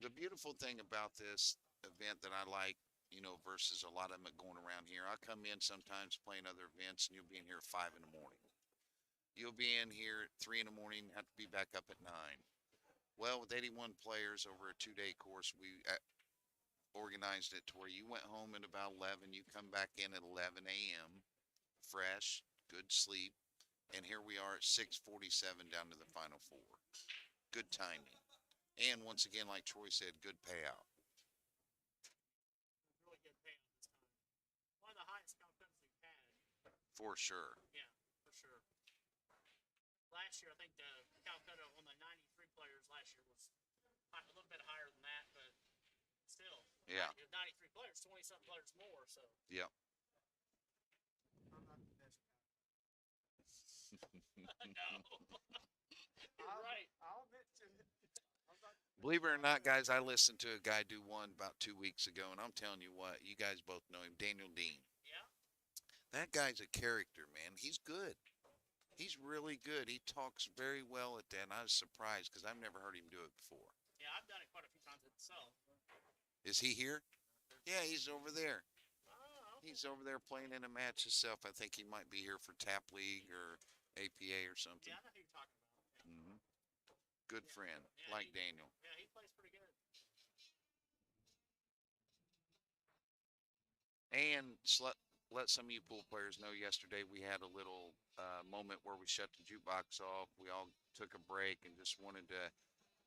the beautiful thing about this event that I like, versus a lot of them going around here, I come in sometimes playing other events, and you'll be in here at 5 in the morning. You'll be in here at 3 in the morning, have to be back up at 9. Well, with 81 players over a 2-day course, we organized it to where you went home at about 11, you come back in at 11 a.m., fresh, good sleep, and here we are at 6:47 down to the final 4. Good timing. And once again, like Troy said, good payout. Really good payout this time. One of the highest outcomes we've had. For sure. Yeah, for sure. Last year, I think the Calcutta on the 93 players last year was a little bit higher than that, but still. Yeah. 93 players, 20-something players more, so. Yep. I'm not the best. No. You're right. I'll admit to it. I'm not the Believe it or not, guys, I listened to a guy do one about 2 weeks ago, and I'm telling you what, you guys both know him, Daniel Dean. Yeah. That guy's a character, man. He's good. He's really good. He talks very well at that, and I was surprised because I've never heard him do it before. Yeah, I've done it quite a few times myself. Is he here? Yeah, he's over there. Oh, okay. He's over there playing in a match himself. I think he might be here for Tap League or APA or something. Yeah, I know who you're talking about. Yeah, Hmm. Good friend, Yeah, like he- Daniel. yeah, he plays pretty good. And let some of you pool players know, yesterday we had a little moment where we shut the jukebox off. We all took a break and just wanted to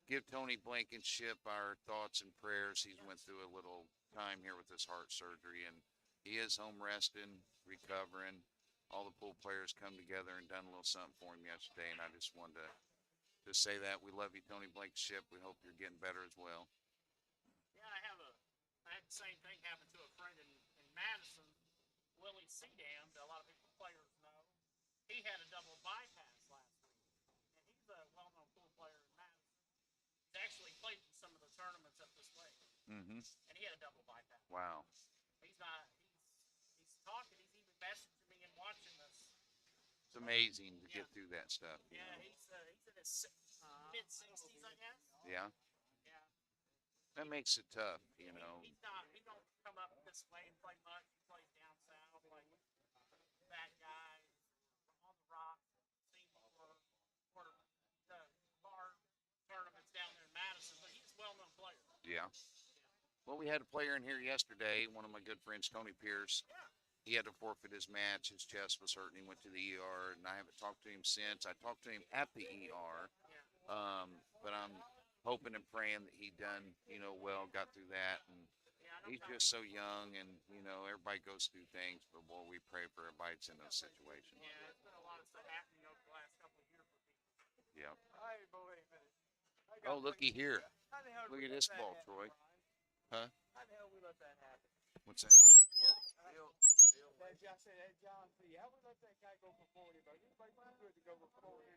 give Tony Blankenship our thoughts and prayers. He's went through a little time here with his heart surgery, and he is home resting, recovering. All the pool players come together and done a little something for him yesterday, and I just wanted to to say that. We love you, Tony Blankenship. We hope you're getting better as well. Yeah, I had the same thing happen to a friend in Madison, Willie Seedam, that a lot of people players know. He had a double bypass last week, and he's a well-known pool player in Madison. He's actually played in some of the tournaments up this way, Mm-hmm. and he had a double bypass. Wow. He's not. He's talking. He's even messaging me and watching this. It's amazing to get through that stuff. You Yeah, know? he's in his mid-60s, I guess. Yeah. Yeah. That makes it tough, you know. He's not. He don't come up this way and play much. He plays down south, like that guy on the rock, Seymour, or the bar tournaments down there in Madison. But he's a well-known player. Yeah. Well, we had a player in here yesterday, one of my good friends, Tony Pierce. Yeah. He had to forfeit his match. His chest was hurting. He went to the ER, and I haven't talked to him since. I talked to him at the ER, but I'm hoping and praying that he done, well, got through that. And he's just so young, and, everybody goes through things, but, boy, we pray for everybody that's in those situations. Yeah, it's been a lot of stuff happening over the last couple of years for people. Yeah. Hey, boy, wait a minute. Oh, looky here. How the hell Look we at let this that ball, happen, Troy. Brian? Huh? How the hell we let that happen? What's that? I said, that John C. How we let that guy go for 40? But he's like too good to go for 40.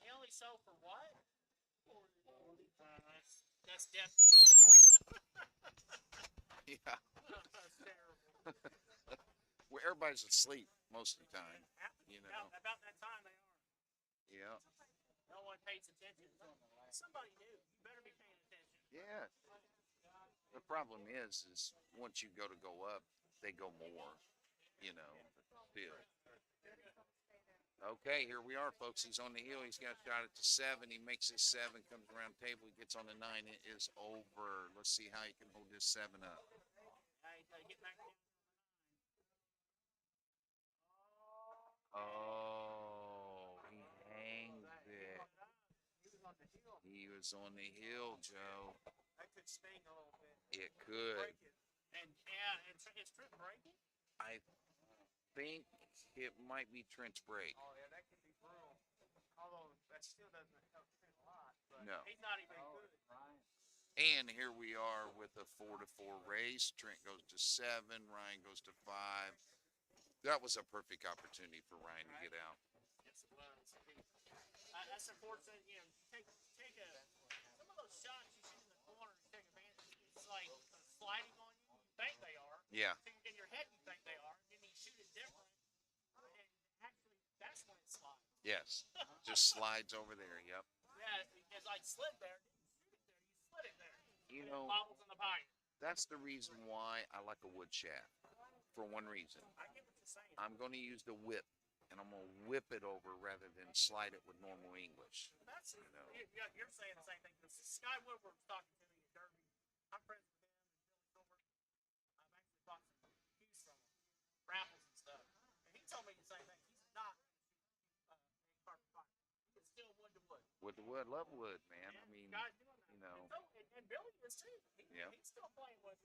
He only sold for what? That's death defying. Yeah. That's terrible. Well, everybody's asleep most of the time, About that time they are. Yeah. No one pays attention. Somebody new. You better be paying attention. Yeah. The problem is once you go up, they go more, still. Okay, here we are, folks. He's on the hill. He's got a shot at the 7. He makes his 7, comes around table. He gets on the 9. It is over. Let's see how he can hold this 7 up. Get back down. Oh, he hanged it. He was on the hill. He was on the hill, Joe. That could sting a little bit. It could. Break it. And is Trent breaking? I think it might be Trent's break. Oh, yeah, that could be brutal. Although that still doesn't help Trent a lot. But No. He's not even good. And here we are with a 4-4 race. Trent goes to 7. Ryan goes to 5. That was a perfect opportunity for Ryan to get out. Yes, it was. That's unfortunate. Take some of those shots you shoot in the corner. You take advantage. It's like sliding on you. You think they are. Yeah. In your head, you think they are. And then you shoot it different. And actually, that's when it slides. Yes. Just slides over there. Yep. Yeah, it's like slid there. You slid it there. You And it know, bobbles in the pine. that's the reason why I like a wood shaft. For one reason. I get what you're saying. I'm going to use the whip, and I'm going to whip it over rather than slide it with normal English. That's know. you're saying the same thing. Because Sky Woodward's talking to me at Derby. I'm friends with him and Billy Silver. I've actually bought some cues from him, raffles and stuff. And he told me the same thing. He's not carbon fiber. It's still wood to wood. Wood to wood, love wood, man. Yeah, I mean, Sky's doing that. you know. And Billy is too. Yeah. He's still playing with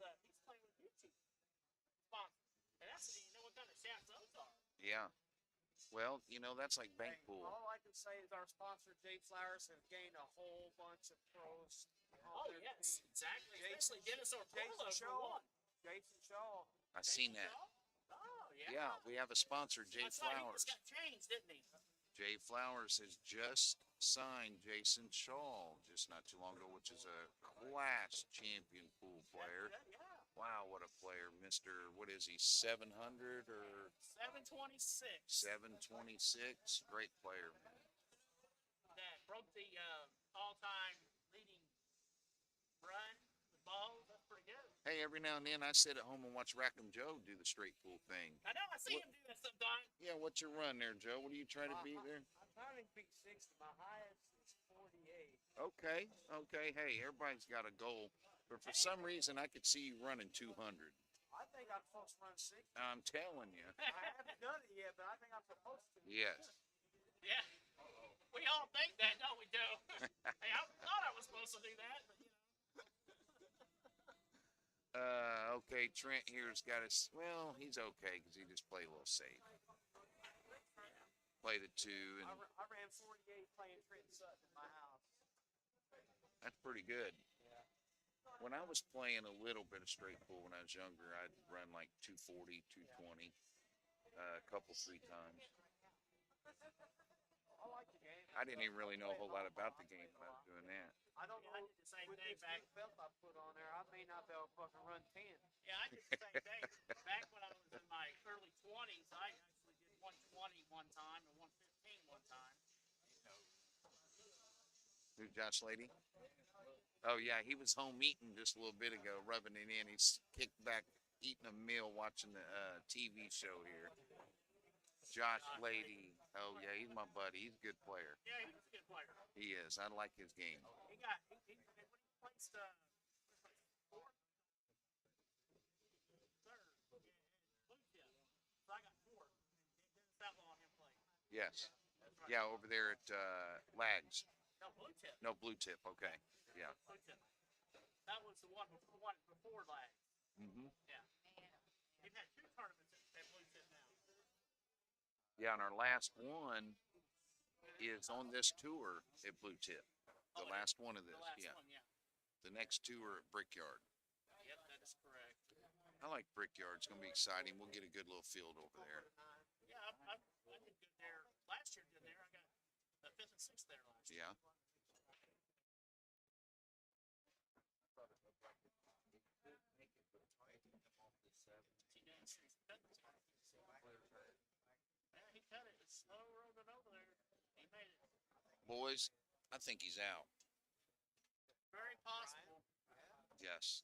Bluetip sponsors. And that's what kind of shafts those are. yeah. Well, that's like bank Hey, pool. all I can say is our sponsor, JFlowers, has gained a whole bunch of pros. Oh yes, exactly. Especially Dennis Orpolo for Shaw. one. Jason Shaw. I've seen that. Oh yeah. Yeah, we have a sponsor, I saw he JFlowers. just got changed, didn't he? JFlowers has just signed Jason Shaw just not too long ago, which is a class champion pool player. Yeah. Wow, what a player. What is he, 700 or 726. 726? Great player, man. That broke the all-time leading run with balls. That's pretty good. Hey, every now and then I sit at home and watch Rackham Joe do the straight pool thing. I know. I see him do that sometimes. Yeah, what's your run there, Joe? What are you trying to beat there? I'm trying to beat 60. My highest is 48. Okay. Hey, everybody's got a goal. But for some reason, I could see you running 200. I think I'm supposed to run 60. I'm telling you. I haven't done it yet, but I think I'm supposed to. Yes. Yeah. We all think that, don't we, Joe? Hey, I thought I was supposed to do that, but Okay, Trent here's got his. Well, he's okay because he just played a little safe. Played a 2, and I ran 48 playing Trent Sutton in my house. that's pretty good. When I was playing a little bit of straight pool when I was younger, I'd run like 240, 220, a couple, 3 times. I like the game. I didn't even really know a whole lot about the game when I was doing that. I don't Yeah, know. I did the same With thing this back. new belt I put on there, I may not be able to fucking run 10. Yeah, I did the same thing. Back when I was in my early 20s, I actually did 120 one time and 115 one time. Who's Josh Lady? Oh yeah, he was home eating just a little bit ago, rubbing it in. He's kicked back, eating a meal, watching the TV show here. Josh Lady. Oh yeah, he's my buddy. He's a good player. Yeah, he was a good player. He is. I like his game. He got when he placed fourth, third, Bluetip. So I got fourth. Dennis Outlaw and him played. Yes. That's right. Yeah, over there at Lags. No, Bluetip. No, Bluetip. Okay. Yeah. Bluetip. That was the one before lag. Mm-hmm. Yeah. We've had 2 tournaments at Bluetip now. Yeah, and our last one is on this tour at Bluetip. The last one of this. The last Yeah. one, yeah. The next two are at Brickyard. Yep, that is correct. I like Brickyard. It's gonna be exciting. We'll get a good little field over there. Yeah, I did good there. Last year did there. I got the 5th and 6th there last year. Yeah. Yeah, he cut it. It's slow rolling over there. He made it. Boys, I think he's out. Very possible. Yes.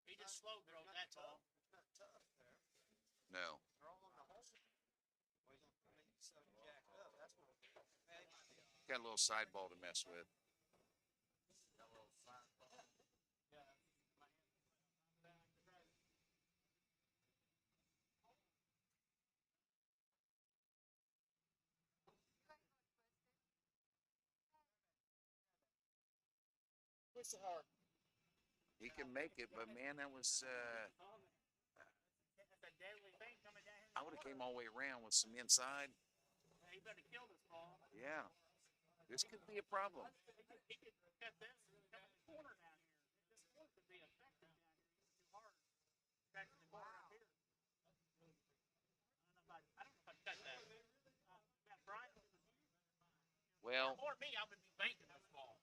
He just slow drove, that's all. Not tough there. No. They're all on the hole. Well, he's on so jacked up. That's what. Man, he might be all right. Got a little side ball to mess with. Push it hard. He can make it, but man, that was That's a deadly thing coming down here. I would have came all the way around with some inside. He better kill this ball. Yeah. This could be a problem. He could cut this and cut the corner down here. This corner could be effective down here. He's too hard. Cracking the corner up here. I don't know if I'd cut that. Matt Bryant, if it was you. Well, Or me, I would be banking this ball.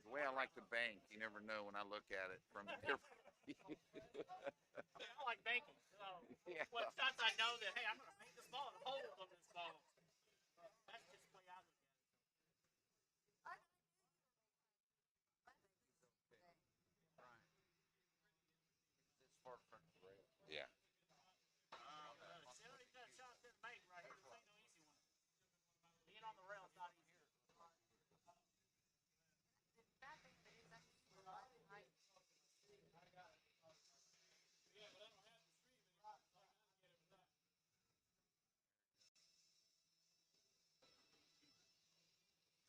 the way I like to bank, you never know when I look at it from here. I mean, I like banking. So, Yeah. well, sometimes I know that, hey, I'm going to bank this ball and hold on this ball. That's just the way I look at it. Yeah. He's got a shot to make right here. This ain't no easy one. Being on the rail's not easy.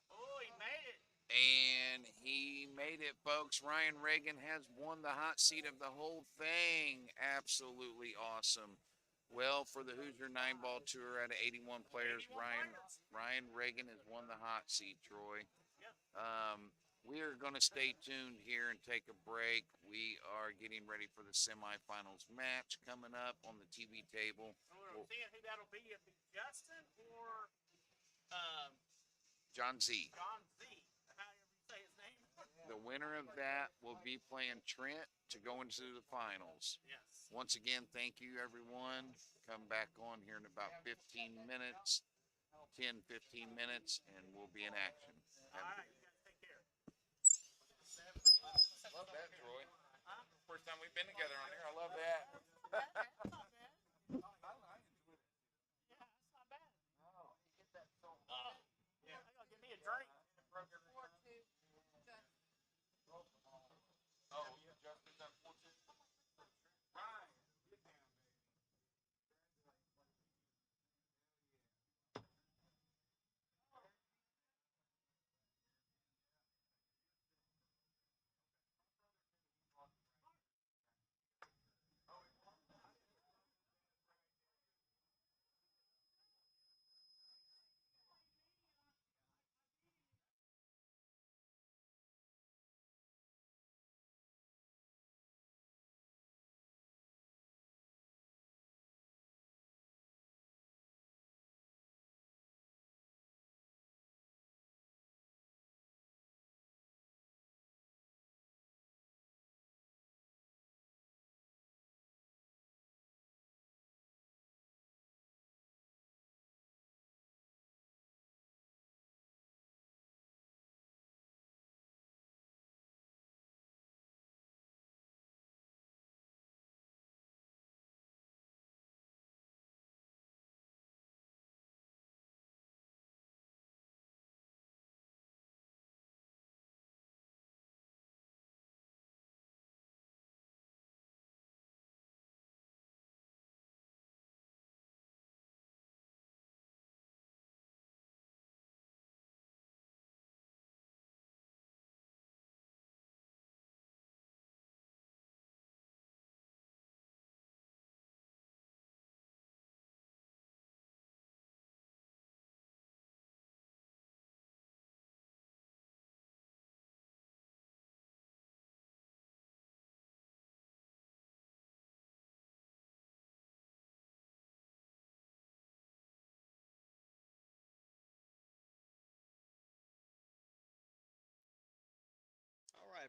Oh, he made it. And he made it, folks. Ryan Reagan has won the hot seat of the whole thing. Absolutely awesome. Well, for the Hoosier 9-ball tour out of 81 players, 81 players. Ryan Reagan has won the hot seat, Troy. Yep. We are going to stay tuned here and take a break. We are getting ready for the semifinals match coming up on the TV table. We're seeing who that'll be. If it's Justin or John Z. John Z. However you say his name. The winner of that will be playing Trent to go into the finals. Yes. Once again, thank you, everyone. Come back on here in about 15 minutes, 10, 15 minutes, and we'll be in action. All right, you guys take care. Love that, Troy. First time we've been together on here. I love that. That's not bad. Yeah, that's not bad. Yeah, I gotta give me a drink. Oh, Justin's unfortunate. Ryan, get down, baby.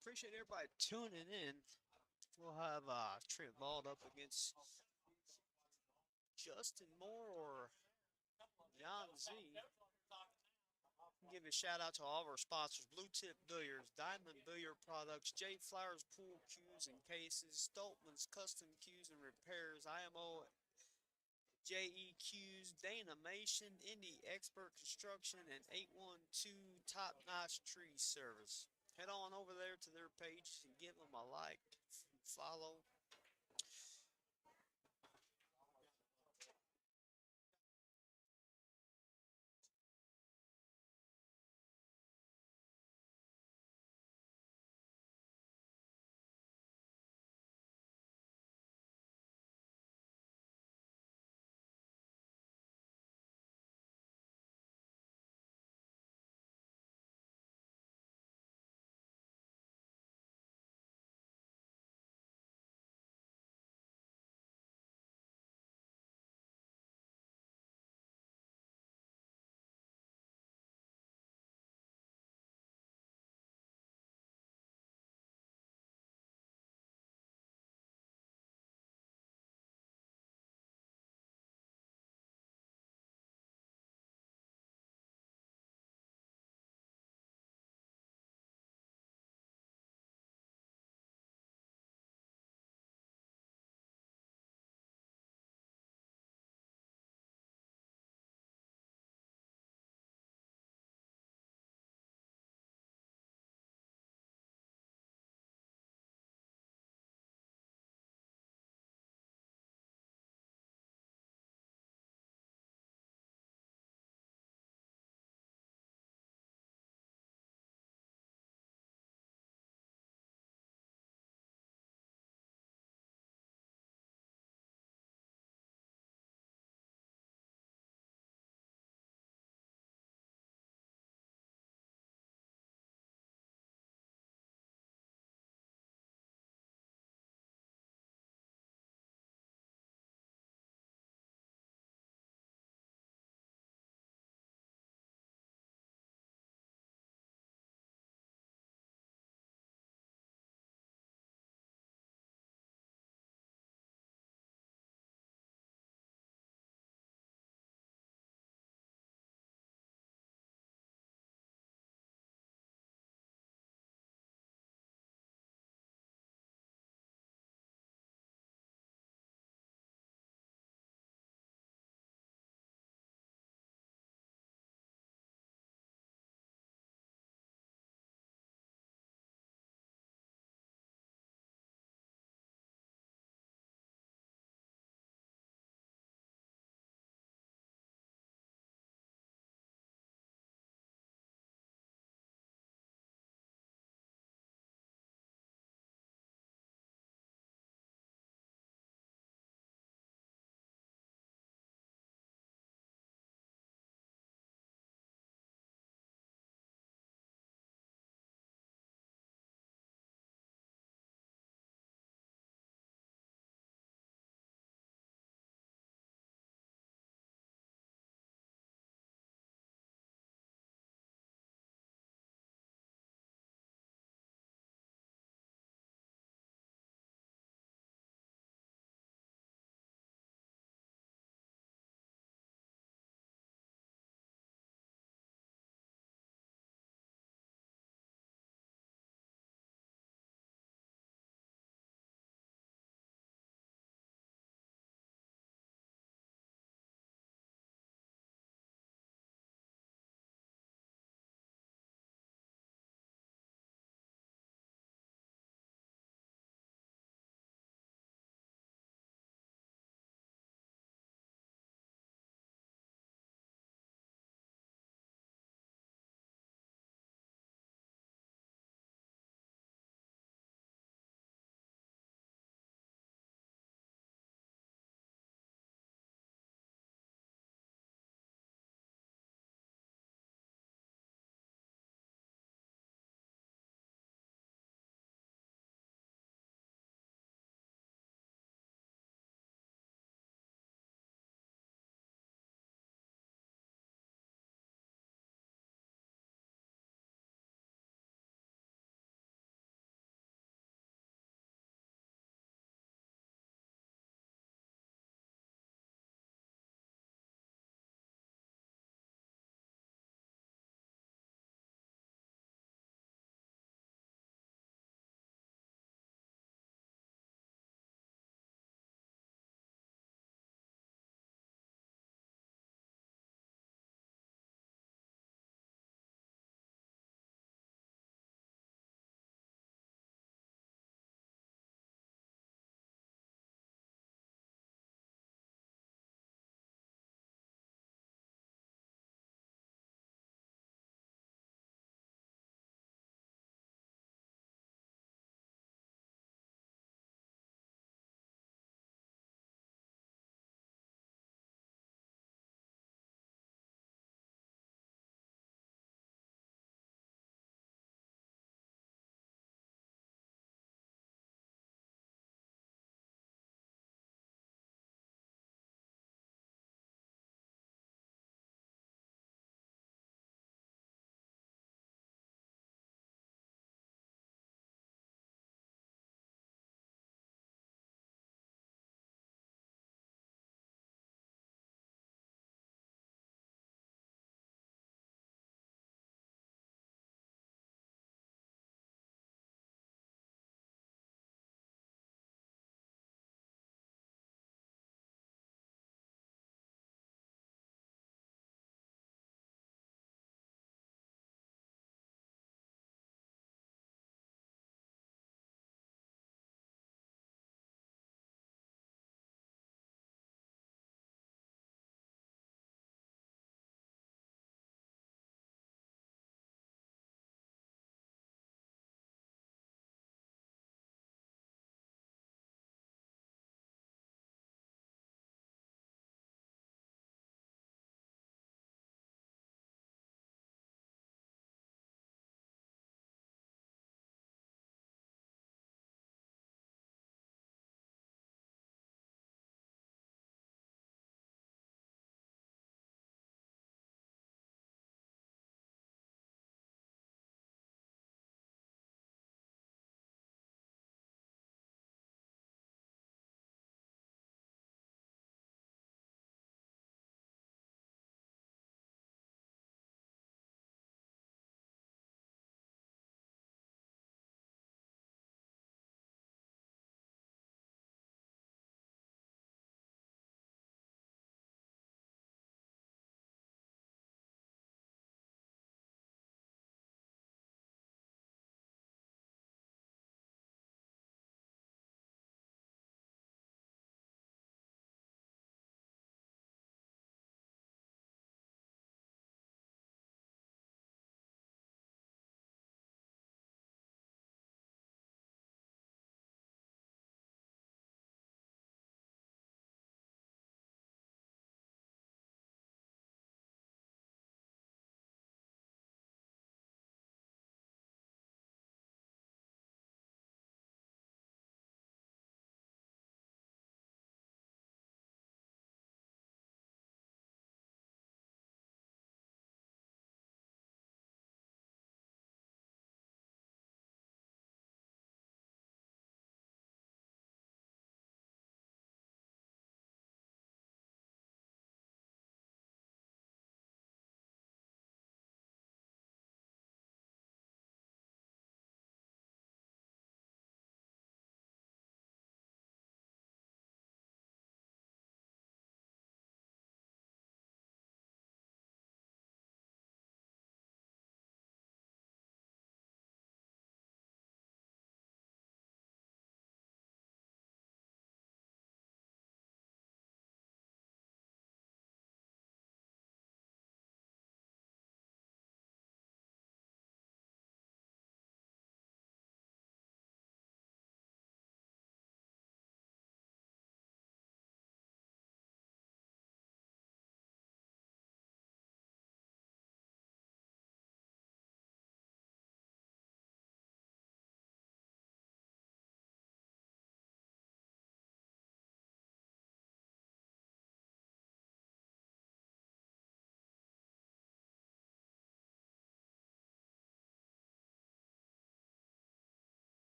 appreciate everybody tuning in. We'll have Trent Bald up against Justin Moore or John Z. Give a shout out to all of our sponsors: Bluetip Billiards, Diamond Billiard Products, JFlowers Pool Cues and Cases, Stoltman's Custom Cues and Repairs, IMOJE Danamation, Indie Expert Construction, and 812 Top Notch Tree Service. Head on over there to their pages and give them a like, follow.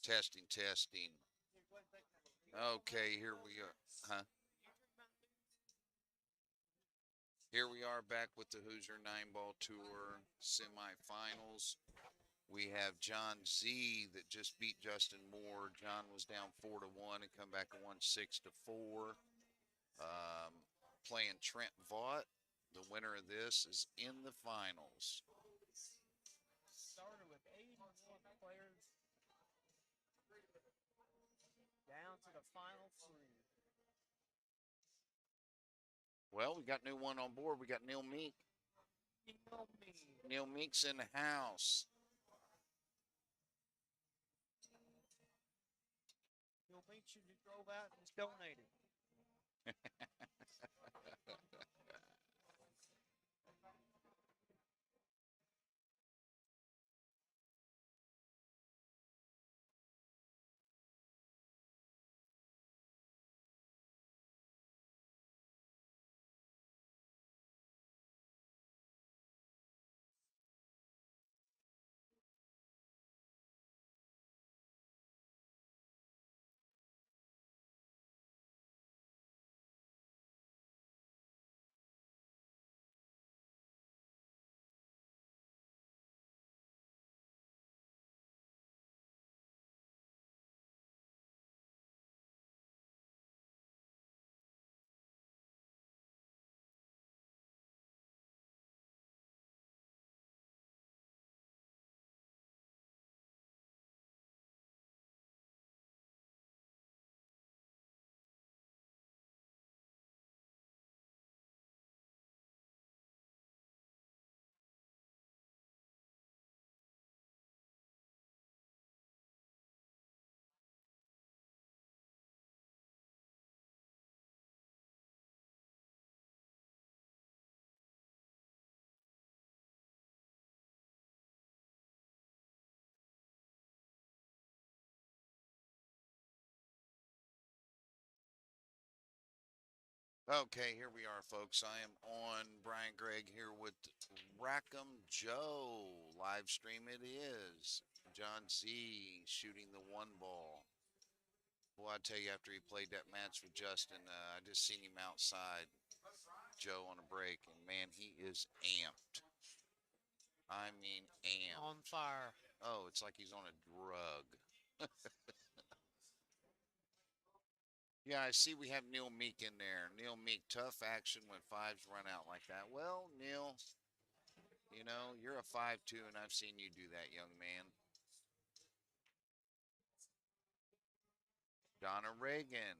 Testing, testing. Okay, here we are. Huh? Here we are back with the Hoosier 9-ball tour semifinals. We have John Z that just beat Justin Moore. John was down 4-1 and come back and won 6-4. Playing Trent Vaught. The winner of this is in the finals. Started with 81 players down to the final 3. Well, we got new one on board. We got Neil Meek. You know me. Neil Meek's in the house. You'll make sure you drove out and just donated. Okay, here we are, folks. I am on Brian Gregg here with Rackham Joe. Live stream it is. John Z shooting the 1-ball. Well, I tell you, after he played that match with Justin, I just seen him outside, Joe, on a break, and man, he is amped. I mean, amped. On fire. Oh, it's like he's on a drug. Yeah, I see we have Neil Meek in there. Neil Meek, tough action when 5s run out like that. Well, Neil, you know, you're a 5-2, and I've seen you do that, young man. Donna Reagan.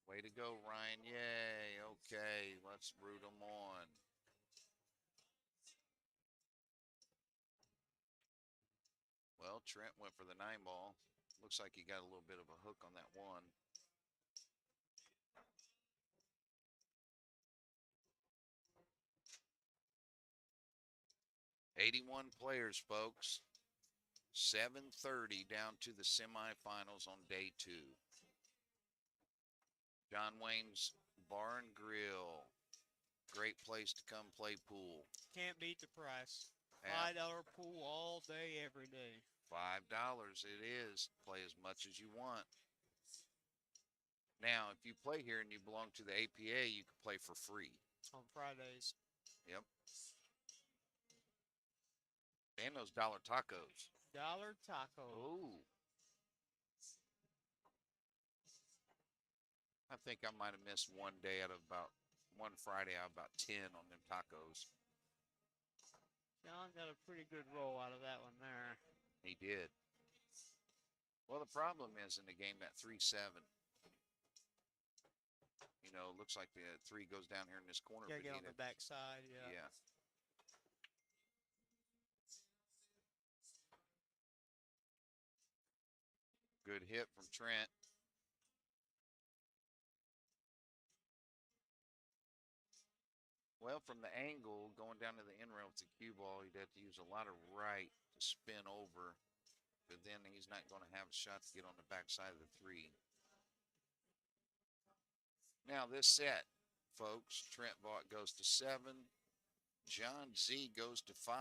Way to go, Ryan. Yay. Okay, let's root them on. Well, Trent went for the 9-ball. Looks like he got a little bit of a hook on that one. "81 players, folks. 7:30 down to the semifinals on day 2. John Wayne's Bar and Grill. Great place to come play pool. Can't beat the price. Yeah. $5 pool all day, every day. $5 it is. Play as much as you want. Now, if you play here and you belong to the APA, you can play for free. On Fridays. Yep. And those dollar tacos. Dollar taco. Oh. I think I might have missed one day out of one Friday out of about 10 on them tacos. John got a pretty good roll out of that one there. He did. Well, the problem is in the game that 3-7. You know, looks like the 3 goes down here in this corner. Gotta get on Benita. the back side, yeah. Yeah. Good hit from Trent. Well, from the angle, going down to the end rail with the cue ball, he'd have to use a lot of right to spin over. But then he's not going to have a shot to get on the backside of the 3. Now this set, folks, Trent Vaught goes to 7. John Z goes to 5.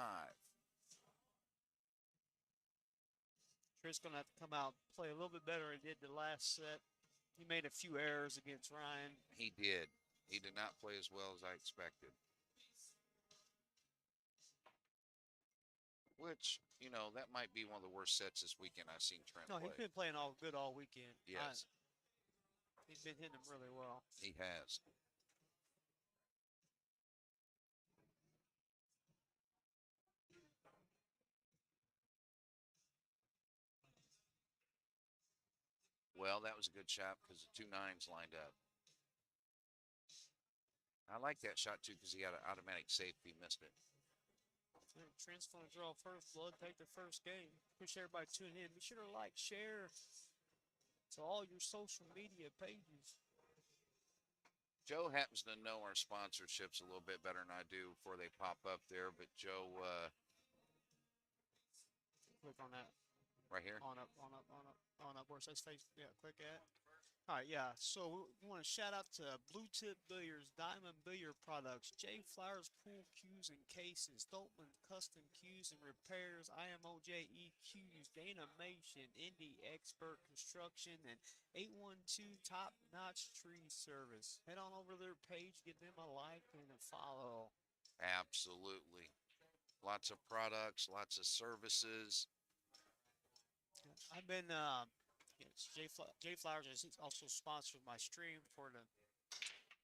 Trent's gonna have to come out and play a little bit better than he did the last set. He made a few errors against Ryan. He did. He did not play as well as I expected. Which, you know, that might be one of the worst sets this weekend I've seen Trent No, play. he's been playing all good all weekend. Yes. He's been hitting them really well. He has. Well, that was a good shot because the 2 9s lined up. I like that shot too because he got an automatic save if he missed it. Trent's gonna draw first blood, take the first game. Appreciate everybody tuning in. Be sure to like, share to all your social media pages. Joe happens to know our sponsorships a little bit better than I do before they pop up there, but Joe, Click on that. right here. On up. Where it says face. Yeah, click at. All right, yeah. So we want to shout out to Bluetip Billiards, Diamond Billiard Products, JFlowers Pool Cues and Cases, Stoltman Custom Cues and Repairs, IMOJE Cues, Danamation, Indie Expert Construction, and 812 Top Notch Tree Service. Head on over to their page, give them a like and a follow. Absolutely. Lots of products, lots of services. I've been yes, JFlowers has also sponsored my stream for the.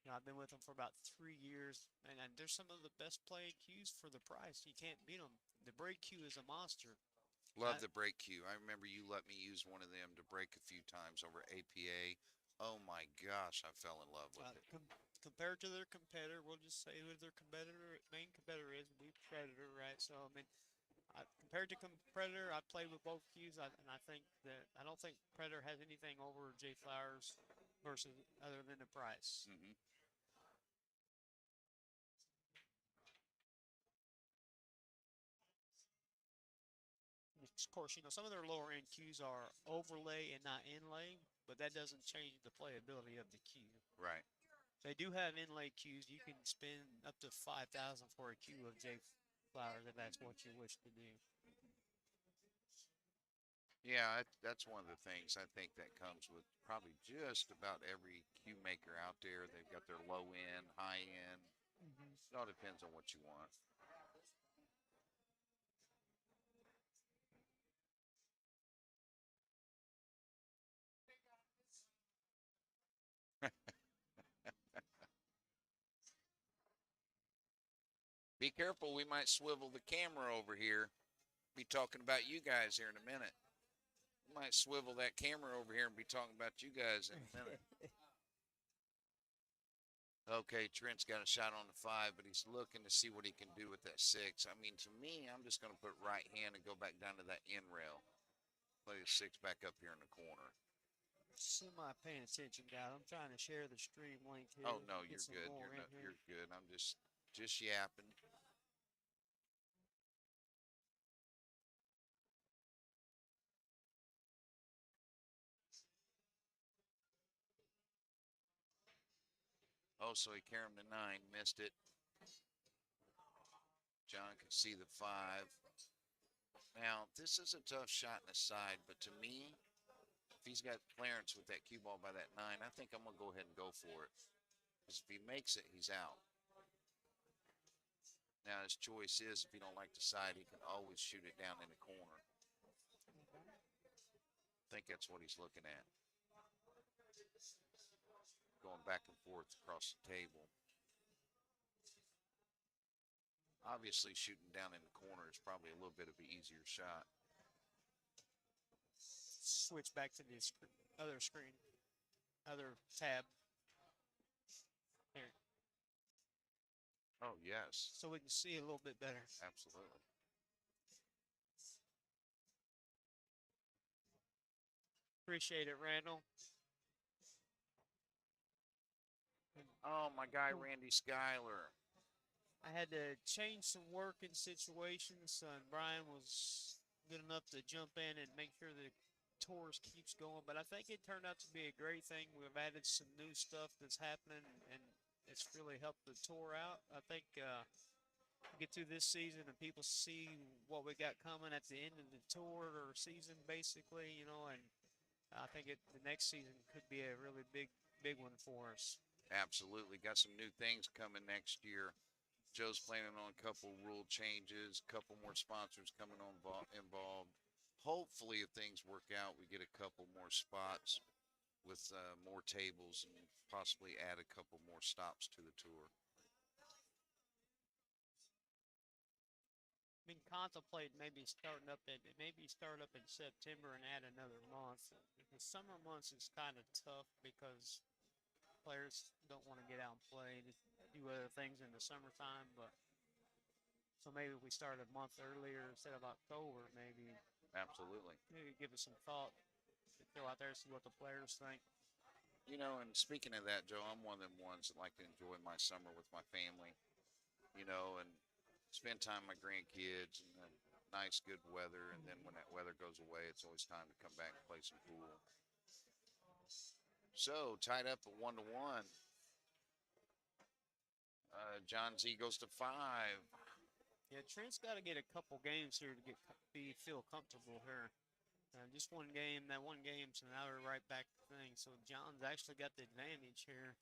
I've been with them for about 3 years, and they're some of the best playing cues for the price. You can't beat them. The break cue is a monster. Love the break cue. I remember you let me use one of them to break a few times over APA. Oh my gosh, I fell in love with it. Compared to their competitor, we'll just say who their main competitor is. We Predator, right? So I mean, compared to Predator, I played with both cues, and I think that I don't think Predator has anything over JFlowers versus other than the price. Mm-hmm. Of course, some of their lower end cues are overlay and not inlay, but that doesn't change the playability of the cue. Right. They do have inlay cues. You can spend up to 5,000 for a cue of JFlowers if that's what you wish to do. Yeah, that's one of the things I think that comes with probably just about every cue maker out there. They've got their low end, high end. It all depends on what you want. Be careful, we might swivel the camera over here. Be talking about you guys here in a minute. We might swivel that camera over here and be talking about you guys in a minute. Okay, Trent's got a shot on the 5, but he's looking to see what he can do with that 6. I mean, to me, I'm just going to put right hand and go back down to that end rail. Play the 6 back up here in the corner. Semi-paying attention, guys. I'm trying to share the stream link here. Oh, no, get you're some good. more in here. You're good. I'm just yapping. Oh, so he carried him to 9, missed it. John can see the 5. Now, this is a tough shot in the side, but to me, if he's got clearance with that cue ball by that 9, I think I'm going to go ahead and go for it. Because if he makes it, he's out. Now, his choice is, if he don't like the side, he can always shoot it down in the corner. I think that's what he's looking at. Going back and forth across the table. Obviously, shooting down in the corner is probably a little bit of an easier shot. Switch back to the other screen, other tab. Here, Oh, yes. so we can see a little bit better. Absolutely. Appreciate it, Randall. Oh, my guy, Randy Schuyler. I had to change some working situations, and Brian was good enough to jump in and make sure the tours keeps going. But I think it turned out to be a great thing. We've added some new stuff that's happening, and it's really helped the tour out. I think get through this season and people see what we got coming at the end of the tour or season, basically, you know, and I think the next season could be a really big one for us. Absolutely. Got some new things coming next year. Joe's planning on a couple rule changes, a couple more sponsors coming on involved. Hopefully, if things work out, we get a couple more spots with more tables and possibly add a couple more stops to the tour. Been contemplating maybe start up in September and add another month. The summer months is kind of tough because players don't want to get out and play, do other things in the summertime. But so maybe we start a month earlier instead of October. Absolutely. Maybe give it some thought. Go out there and see what the players think. You know, and speaking of that, Joe, I'm one of them ones that like to enjoy my summer with my family, you know, and spend time with my grandkids and nice, good weather. And then when that weather goes away, it's always time to come back and play some pool. So, tied up at 1-1. John Z goes to 5. Yeah, Trent's got to get a couple games here to feel comfortable here. Just one game, that one game, so now we're right back to things. So John's actually got the advantage here.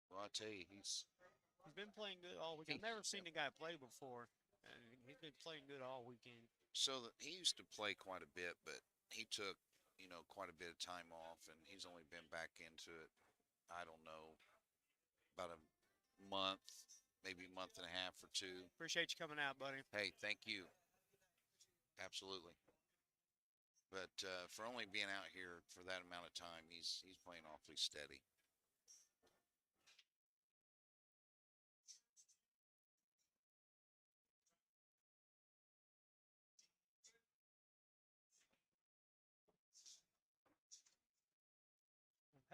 Well, I tell you, he's been playing good all weekend. I've never seen the guy play before. He's been playing good all weekend. so that he used to play quite a bit, but he took, you know, quite a bit of time off, and he's only been back into it, I don't know, about a month, maybe a month and a half or two. Appreciate you coming out, buddy. Hey, thank you. Absolutely. But for only being out here for that amount of time, he's playing awfully steady.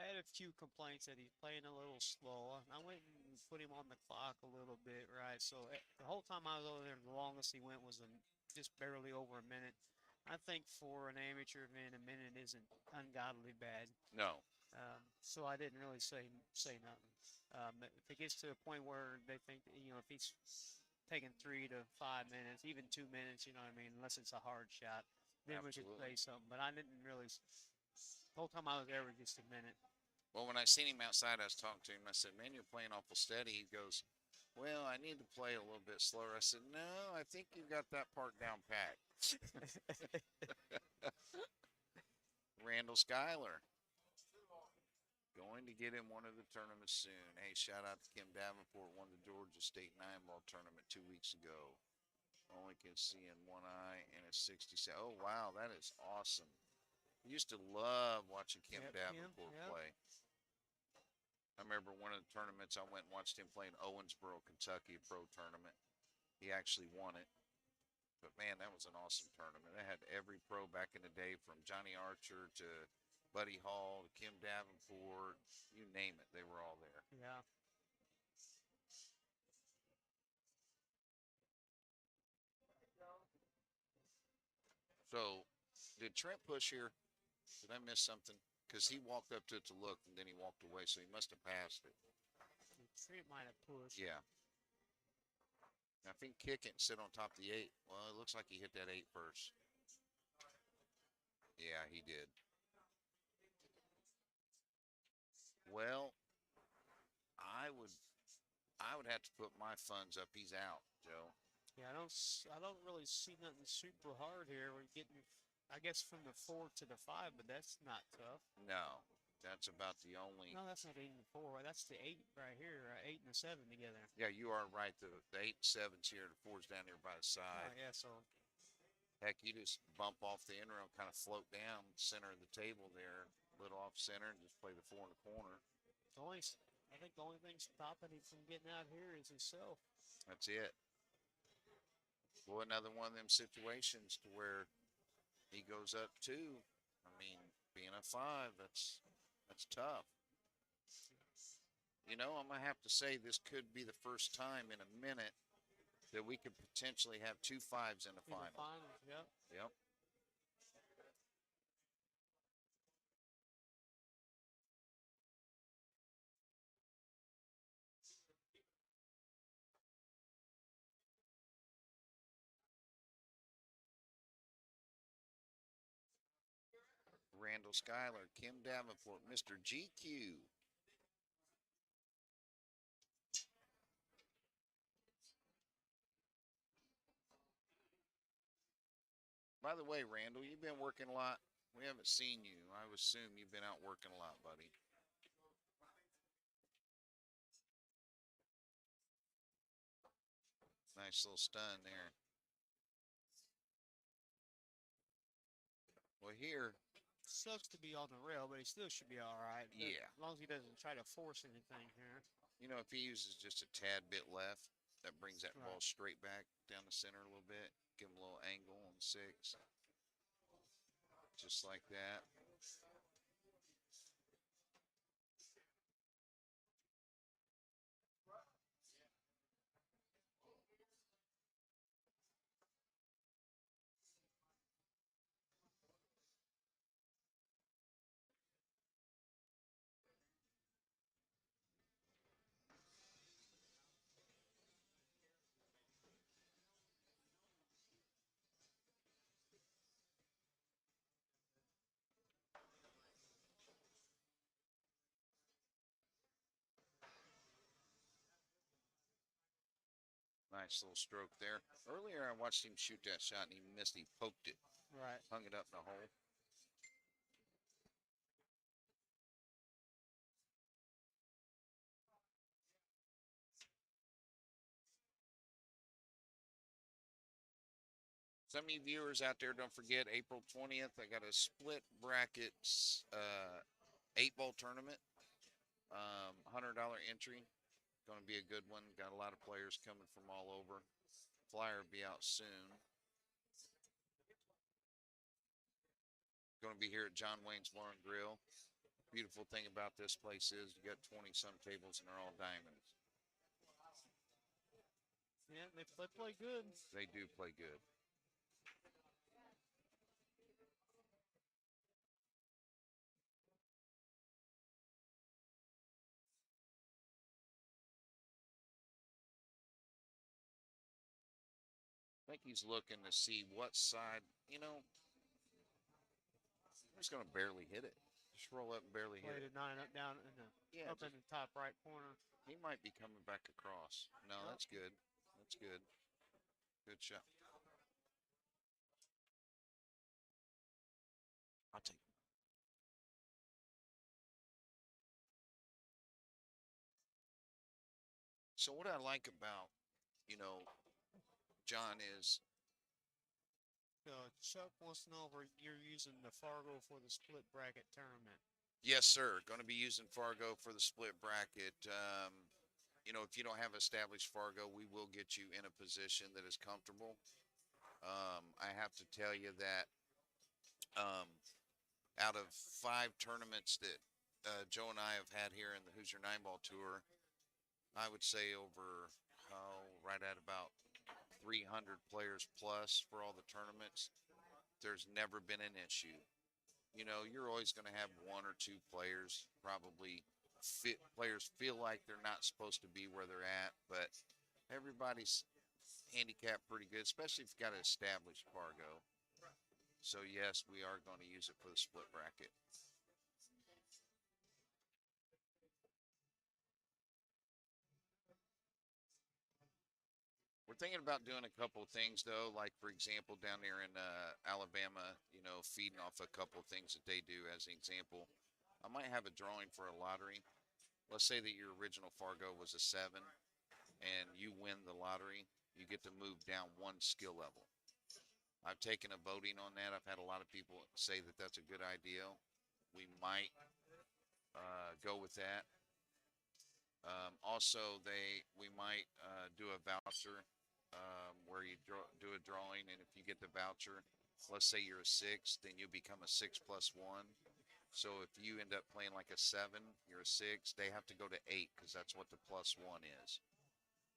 I had a few complaints that he's playing a little slow. I went and put him on the clock a little bit, right? So the whole time I was over there, the longest he went was just barely over a minute. I think for an amateur event, a minute isn't ungodly bad. No. So I didn't really say nothing. If it gets to a point where they think that, you know, if he's taking 3 to 5 minutes, even 2 minutes, you know what I mean, unless it's a hard shot, then we could Absolutely. say something. But I didn't really. The whole time I was there was just a minute. Well, when I seen him outside, I was talking to him. I said, "Man, you're playing awful steady." He goes, "Well, I need to play a little bit slower." I said, "No, I think you got that part down pat." Randall Schuyler going to get in one of the tournaments soon. Hey, shout out to Kim Davenport, won the Georgia State 9-ball tournament 2 weeks ago. Only can see in one eye and a 67. Oh, wow, that is awesome. Used to love watching Kim Yep, Davenport yep. play. I remember one of the tournaments I went and watched him play in Owensboro, Kentucky, a pro tournament. He actually won it. But man, that was an awesome tournament. It had every pro back in the day, from Johnny Archer to Buddy Hall to Kim Davenport, you name it, they were all there. Yeah. So, did Trent push here? Did I miss something? Because he walked up to it to look, and then he walked away, so he must have passed it. Trent might have pushed. Yeah. I think kick it and sit on top of the 8. Well, it looks like he hit that 8 first. Yeah, he did. Well, I would have to put my funds up. He's out, Joe. Yeah, I don't really see nothing super hard here. We're getting, I guess, from the 4 to the 5, but that's not tough. No, that's about the only. No, that's not 8 and 4. That's the 8 right here. 8 and the 7 together. Yeah, you are right. The 8 and 7's here. The 4's down there by the Oh, side. yeah, so Heck, you just bump off the end rail, kind of float down center of the table there, a little off center, and just play the 4 in the corner. I think the only thing stopping him from getting out here is himself. That's it. Well, another one of them situations to where he goes up 2. I mean, being a 5, that's tough. You know, I'm gonna have to say this could be the first time in a minute that we could potentially have 2 5s in the In the final. finals, yep. Yep. Randall Schuyler, Kim Davenport, Mr. GQ. By the way, Randall, you've been working a lot. We haven't seen you. I would assume you've been out working a lot, buddy. Nice little stun there. Well, here, Sucks to be on the rail, but he still should be all right. Yeah. As long as he doesn't try to force anything here. you know, if he uses just a tad bit left, that brings that ball Right. straight back down the center a little bit. Give him a little angle on 6. Just like that. Nice little stroke there. Earlier, I watched him shoot that shot and he missed. He poked it, Right. hung it up in the hole. Some of you viewers out there, don't forget April 20th. I got a split brackets 8-ball tournament. $100 entry. Going to be a good one. Got a lot of players coming from all over. Flyer will be out soon. Going to be here at John Wayne's Bar and Grill. Beautiful thing about this place is you got 20 some tables and they're all diamonds. Yeah, they play good. They do play good. I think he's looking to see what side, I'm just going to barely hit it. Just roll up and barely hit Played it. a 9 up down in the Yeah, up in the top right corner. he might be coming back across. No, that's good. That's good. Good shot. I'll take it. So what I like about, John is Chuck wants to know if you're using the Fargo for the split bracket tournament. yes, sir. Going to be using Fargo for the split bracket. If you don't have established Fargo, we will get you in a position that is comfortable. I have to tell you that out of 5 tournaments that Joe and I have had here in the Hoosier 9-ball tour, I would say over right at about 300 players plus for all the tournaments. There's never been an issue. You're always going to have 1 or 2 players probably players feel like they're not supposed to be where they're at, but everybody's handicapped pretty good, especially if you've got an established Fargo. So yes, we are going to use it for the split bracket. We're thinking about doing a couple of things though, like for example down there in Alabama, feeding off a couple of things that they do as an example. I might have a drawing for a lottery. Let's say that your original Fargo was a 7 and you win the lottery, you get to move down 1 skill level. I've taken a voting on that. I've had a lot of people say that that's a good idea. We might go with that. Also, we might do a voucher where you do a drawing, and if you get the voucher, let's say you're a 6, then you become a 6 plus 1. So if you end up playing like a 7, you're a 6, they have to go to 8 because that's what the plus 1 is.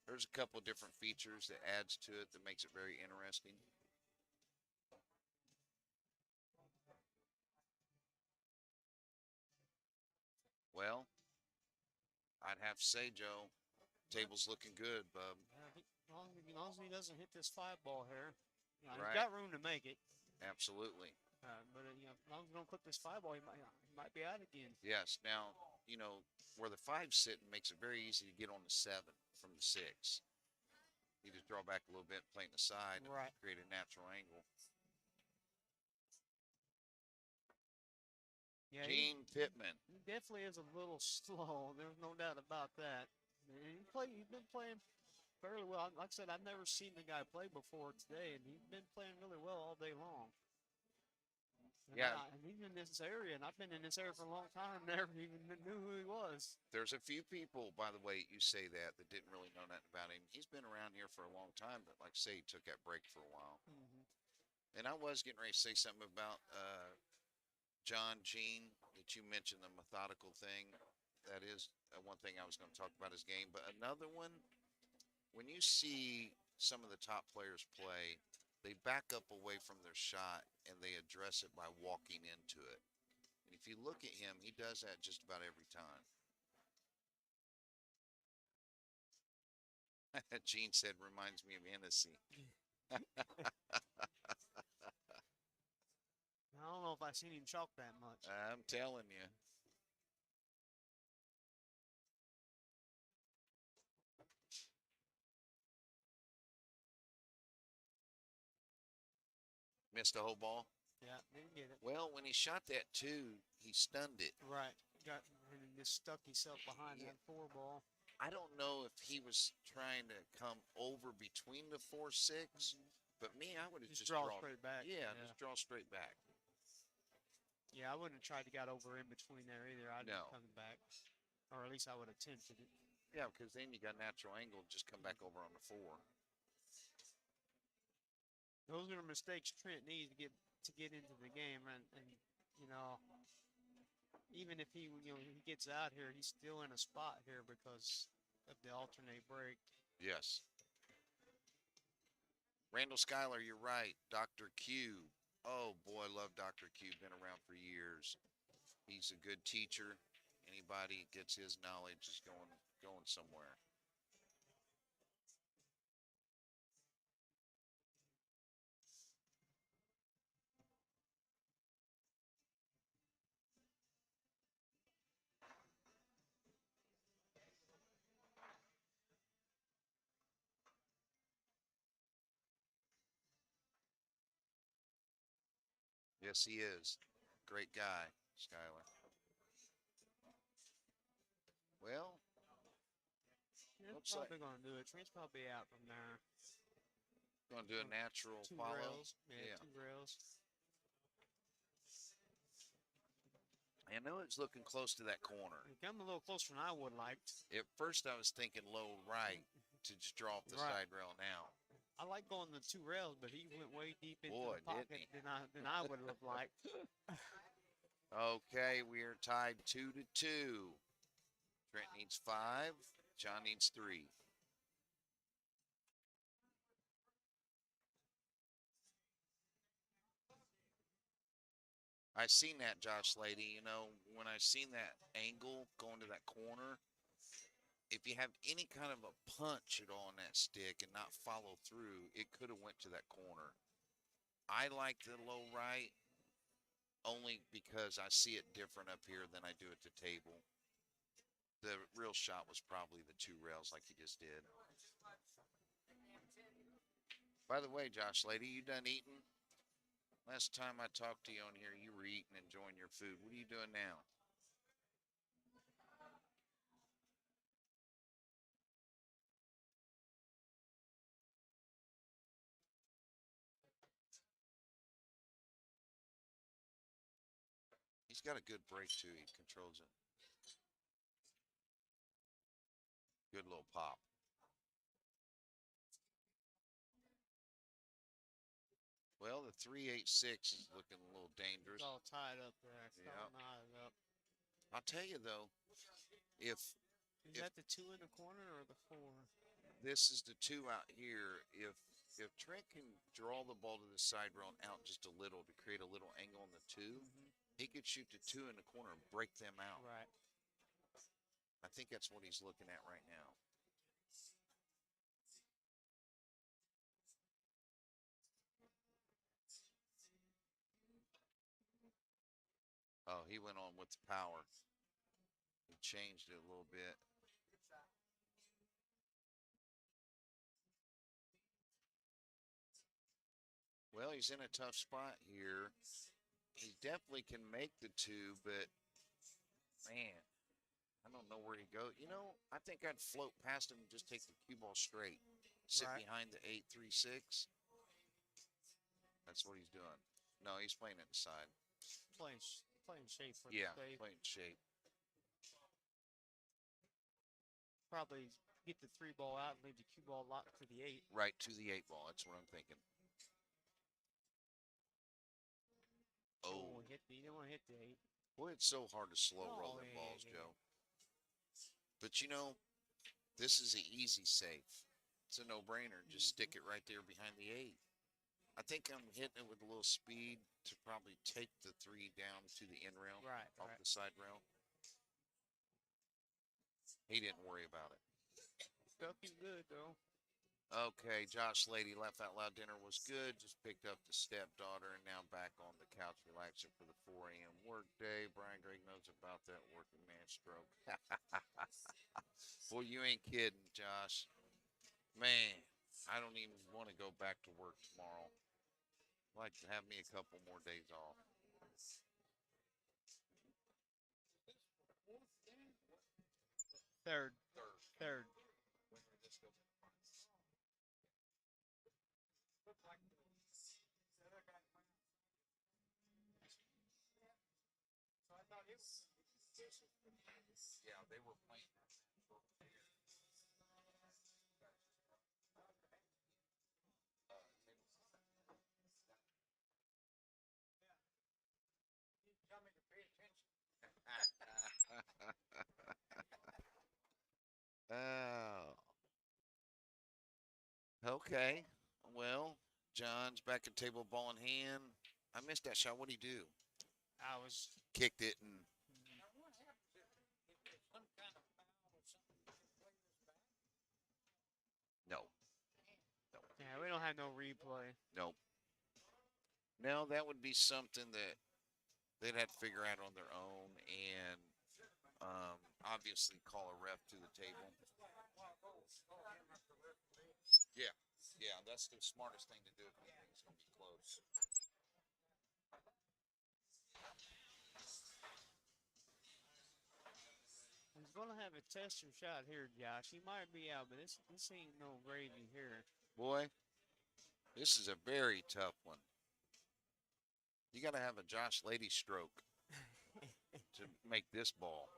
There's a couple different features that adds to it that makes it very interesting. Well, I'd have to say, Joe, table's looking good, bub. As long as he doesn't hit this 5-ball here, Right. he's got room to make it. Absolutely. But you know, as long as we don't clip this 5 ball, he might be out again. Yes. Now, you know, where the 5's sitting makes it very easy to get on the 7 from the 6. You just draw back a little bit, play in the side, Right. create a natural angle. Yeah, Gene Pittman. he definitely is a little slow. There's no doubt about that. And he's been playing fairly well. Like I said, I've never seen the guy play before today, and he's been playing really well all day long. And Yeah. and he's in this area, and I've been in this area for a long time. Never even knew who he was. There's a few people, by the way, you say that didn't really know nothing about him. He's been around here for a long time, but like I say, he took that break for a while. And I was getting ready to say something about John Gene that you mentioned, the methodical thing. That is one thing I was going to talk about his game. But another one, when you see some of the top players play, they back up away from their shot and they address it by walking into it. And if you look at him, he does that just about every time. Gene said, reminds me of Hennessy. I don't know if I've seen him chalk that much. I'm telling you. Missed a whole ball. Yeah, didn't get it. Well, when he shot that 2, he stunned it. Right. Got and he just stuck himself behind Yeah. that 4 ball. I don't know if he was trying to come over between the 4-6, but me, I would have just draw drawn straight back. Yeah, just draw straight back. Yeah, I wouldn't have tried to get over in between there either. I'd No. be coming back, or at least I would have attempted it. Yeah, because then you got natural angle, just come back over on the 4. Those are the mistakes Trent needs to get into the game, and you know, even if he he gets out here, he's still in a spot here because of the alternate break. Yes. Randall Schuyler, you're right. Dr. Q. Oh, boy, I love Dr. Q. Been around for years. He's a good teacher. Anybody gets his knowledge is going somewhere. Yes, he is. Great guy, Schuyler. Well, That's looks like probably going to do it. Trent's probably out from there. going to do a natural 2 follow. rails. Yeah. 2 rails. I know it's looking close to that corner. He come a little closer than I would like. At first, I was thinking low right to just draw off the Right. side rail now. I like going the 2 rails, but he went way deep into Boy, the pocket didn't he? than I would have liked. Okay, we are tied 2-2. Trent needs 5. John needs 3. I seen that, Josh Lady. You know, when I seen that angle going to that corner, if you have any kind of a punch at all on that stick and not follow through, it could have went to that corner. I like the low right only because I see it different up here than I do at the table. The real shot was probably the 2 rails like he just did. By the way, Josh Lady, you done eating? Last time I talked to you on here, you were eating, enjoying your food. What are you doing now? He's got a good break, too. He controls it. Good little pop. Well, the 3-8-6 is looking a little dangerous. It's all tied up there. It's all Yep. knotted up. I'll tell you, though, if Is that the 2 in the corner or the 4? this is the 2 out here, if Trent can draw the ball to the side rail and out just a little to create a little angle on the 2, he could shoot the 2 in the corner and break them out. Right. I think that's what he's looking at right now. he went on with the power. He changed it a little bit. Well, he's in a tough spot here. He definitely can make the two, but man, I don't know where he goes. You know, I think I'd float past him and just take the cue ball straight. Sit Right. behind the 8-3-6. That's what he's doing. No, he's playing it inside. Playing shape for Yeah, the day. playing shape. Probably get the 3 ball out and leave the cue ball locked for the 8. Right to the 8 ball. That's what I'm thinking. Oh, You don't want to hit the 8. boy, it's so hard to slow roll Oh, them yeah, balls, yeah. Joe. But you know, this is an easy safe. It's a no-brainer. Just stick it right there behind the 8. I think I'm hitting it with a little speed to probably take the 3 down to the end rail, Right, off right. the side rail. He didn't worry about it. Stuck him good though. Okay, Josh Lady, Laugh Out Loud dinner was good. Just picked up the stepdaughter and now back on the couch relaxing for the 4 a.m. work day. Brian Gregg knows about that working man stroke. Boy, you ain't kidding, Josh. Man, I don't even want to go back to work tomorrow. I'd like to have me a couple more days off. Third. Third. Third. When did this go? Yeah, they were playing. Oh. Okay. Well, John's back at table, ball in hand. I missed that shot. What'd he do? I was. Kicked it and no, Yeah, we don't have no replay. nope. Now that would be something that they'd have to figure out on their own and obviously call a ref to the table. Yeah, yeah, that's the smartest thing to do if you think it's going to be close. He's gonna have a tester shot here, Josh. He might be out, but this ain't no gravy here. Boy, this is a very tough one. You got to have a Josh Lady stroke to make this ball.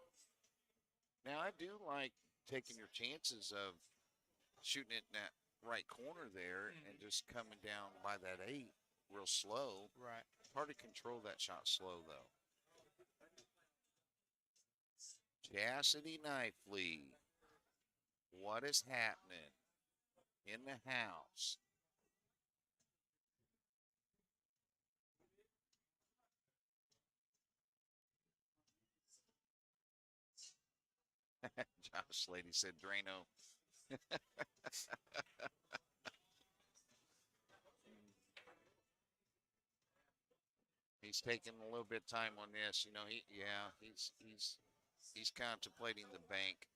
Now, I do like taking your chances of shooting it in that right corner there and just coming down by that 8 real slow. Right. Hard to control that shot slow, though. Cassidy Knifley. What is happening in the house? Josh Lady said Drano. He's taking a little bit of time on this. You know, he's contemplating the bank.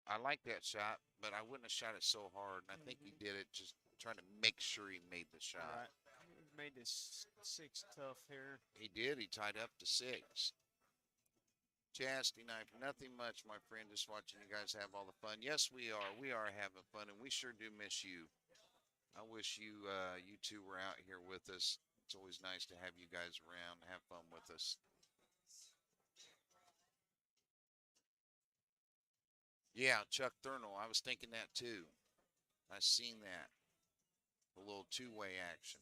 I like that shot, but I wouldn't have shot it so hard. And I think he did it just trying to make sure he made the shot. Right. He made this 6 tough here. He did. He tied up to 6. Chastity Knife, nothing much, my friend. Just watching you guys have all the fun. Yes, we are. We are having fun, and we sure do miss you. I wish you you two were out here with us. It's always nice to have you guys around, have fun with us. Yeah, Chuck Thurnell. I was thinking that too. I seen that. A little two-way action.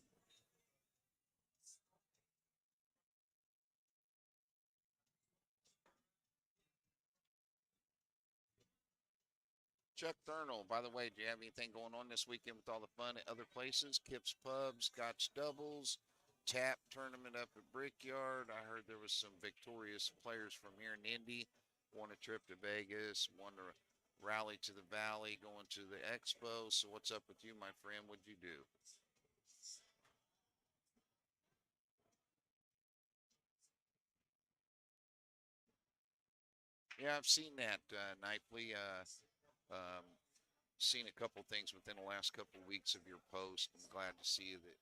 Chuck Thurnell, by the way, do you have anything going on this weekend with all the fun at other places? Kip's Pub, Scotch Doubles, Tap Tournament up at Brickyard. I heard there was some victorious players from here in Indy. won a trip to Vegas, won the rally to the valley, going to the expo. So what's up with you, my friend? What'd you do? Yeah, I've seen that, Nightly. Um, seen a couple things within the last couple weeks of your post. I'm glad to see that,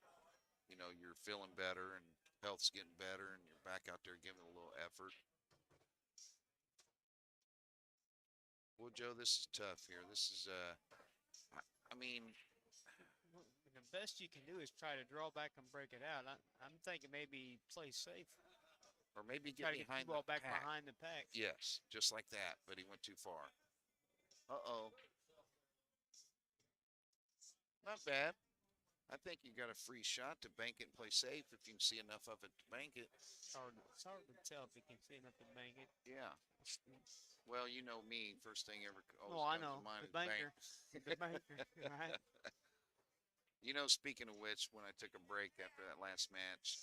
you're feeling better and health's getting better and you're back out there giving a little effort. Well, Joe, this is tough here. This is, I mean, Well, the best you can do is try to draw back and break it out. I'm thinking maybe play safe. or maybe Try get to get behind two the ball back pack. behind the pack. Yes, just like that, but he went too far. Uh-oh. Not bad. I think you got a free shot to bank it and play safe if you can see enough of it to bank it. It's hard to tell if he can see enough to bank it. Yeah. Well, you know me. First thing ever Oh, always I comes know. to mind The is bank. banker. The banker, right? Speaking of which, when I took a break after that last match,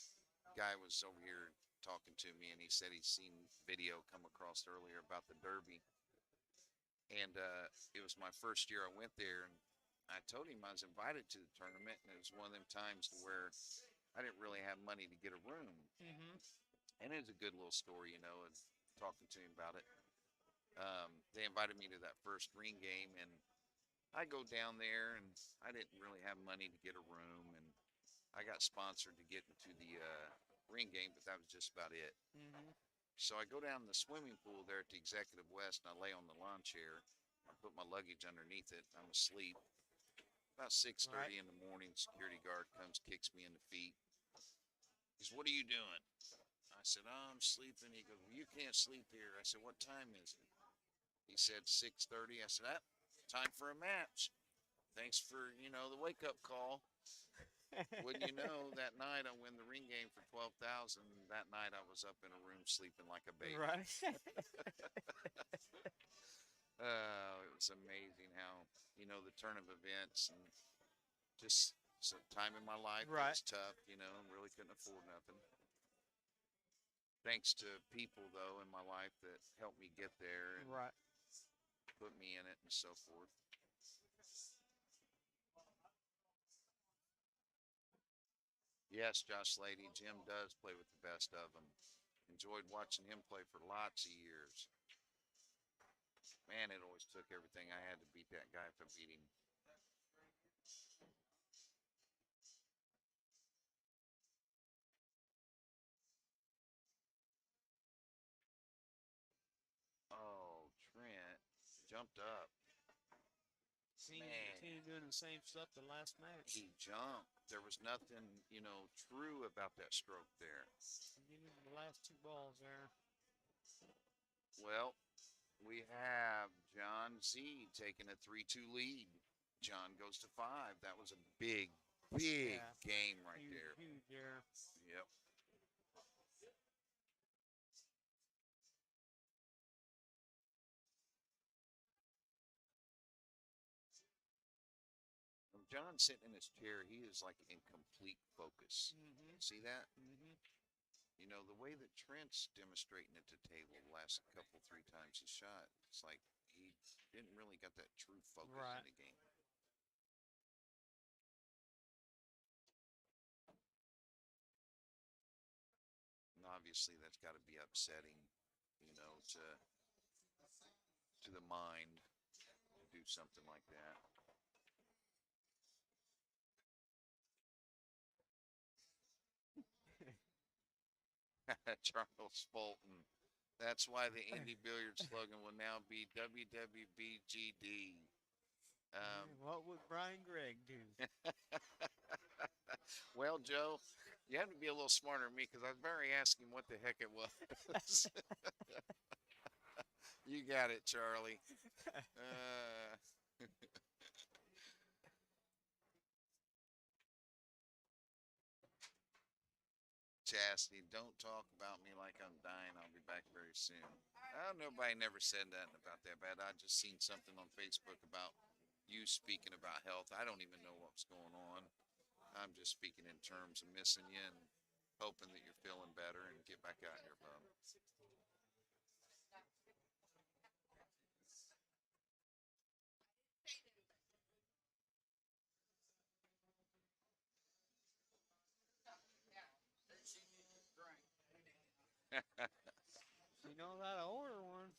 guy was over here talking to me, and he said he's seen video come across earlier about the Derby, and it was my first year I went there, and I told him I was invited to the tournament, and it was one of them times to where I didn't really have money to get a room, Mm-hmm. and it was a good little story, and talking to him about it. They invited me to that first ring game, and I go down there, and I didn't really have money to get a room, and I got sponsored to get into the ring game, but that was just about it. Mm-hmm. So I go down in the swimming pool there at the Executive West, and I lay on the lawn chair. I put my luggage underneath it. I'm asleep. About 6:30 Right. in the morning, security guard comes, kicks me in the feet. He says, "What are you doing?" I said, "Oh, I'm sleeping." He goes, "Well, you can't sleep here." I said, "What time is it?" He said, 6:30. I said, time for a match. Thanks for, the wake-up call." Wouldn't you know, that night I win the ring game for 12,000. That night I was up in a room sleeping like a baby. Right. It was amazing how, the turn of events and just some time in my life that Right. was tough, really couldn't afford nothing. Thanks to people, though, in my life that helped me get there and Right. put me in it and so forth. Yes, Josh Lady, Jim does play with the best of them. Enjoyed watching him play for lots of years. Man, it always took everything I had to beat that guy if I beat him. Oh, Trent jumped up. Seen Man. him doing the same stuff the last match. He jumped. There was nothing, true about that stroke there. He did the last two balls there. Well, we have John Z taking a 3-2 lead. John goes to 5. That was a big, big Yeah. game right Huge, there. huge there. Yep. When John's sitting in his chair, he is like in complete focus. Mm-hmm. See that? Mm-hmm. The way that Trent's demonstrating at the table the last couple, 3 times he shot, it's like he didn't really got that true focus Right. in the game. And obviously that's got to be upsetting, to the mind to do something like that. Charles Fulton. That's why the Indie Billiard slogan will now be WWBGD. What would Brian Gregg do? Well, Joe, you have to be a little smarter than me because I was very asking what the heck it was. You got it, Charlie. Chastity, don't talk about me like I'm dying. I'll be back very soon. Nobody never said nothing about that, but I just seen something on Facebook about you speaking about health. I don't even know what's going on. I'm just speaking in terms of missing you and hoping that you're feeling better and get back out here, bub. She knows how to order one.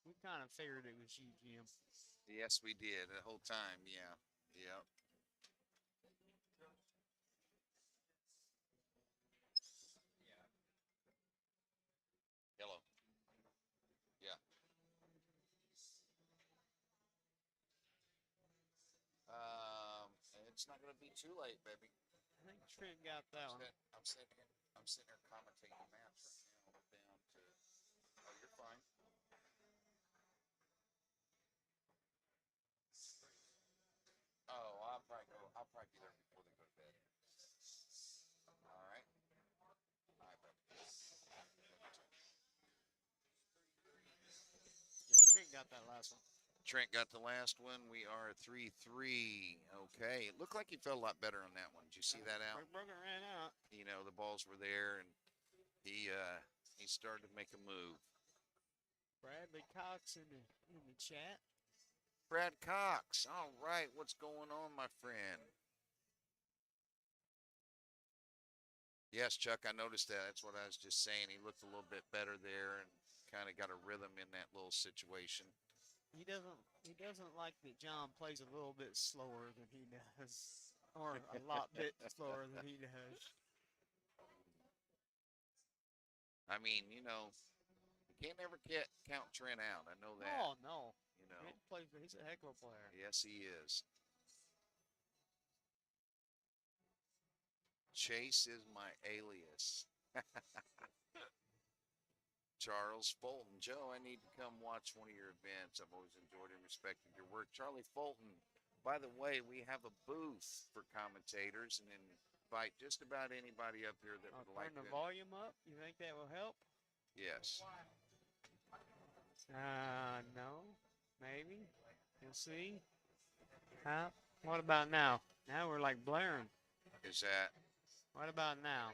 We kind of figured it was you, Jim. Yes, we did the whole time. Yeah. Yep. Hello. Yeah. It's not gonna be too late, baby. I think Trent got that one. I'm sitting here. I'm sitting here commentating the match right now. Down to. Oh, you're fine. Oh, I'll probably go. I'll probably be there before they go to bed. All right. All right, baby. Yeah, Trent got that last one. Trent got the last one. We are 3-3. Okay. It looked like he felt a lot better on that one. Did you see that out? Burger ran out. You know, the balls were there, and he started to make a move. Bradley Cox in the chat. Brad Cox. All right. What's going on, my friend? Yes, Chuck, I noticed that. That's what I was just saying. He looked a little bit better there and kind of got a rhythm in that little situation. He doesn't like that John plays a little bit slower than he does. Or a lot bit slower than he does. I mean, you know, you can't never count Trent out. I know that. Oh no. You know. He's a heck of a player. Yes, he is. Chase is my alias. Charles Fulton. Joe, I need to come watch one of your events. I've always enjoyed and respected your work. Charlie Fulton, by the way, we have a booth for commentators and invite just about anybody up here that would like Turn to. the volume up. You think that will help? Yes. No. Maybe. You'll see. Huh? What about now? Now we're like blaring. Is that What about now?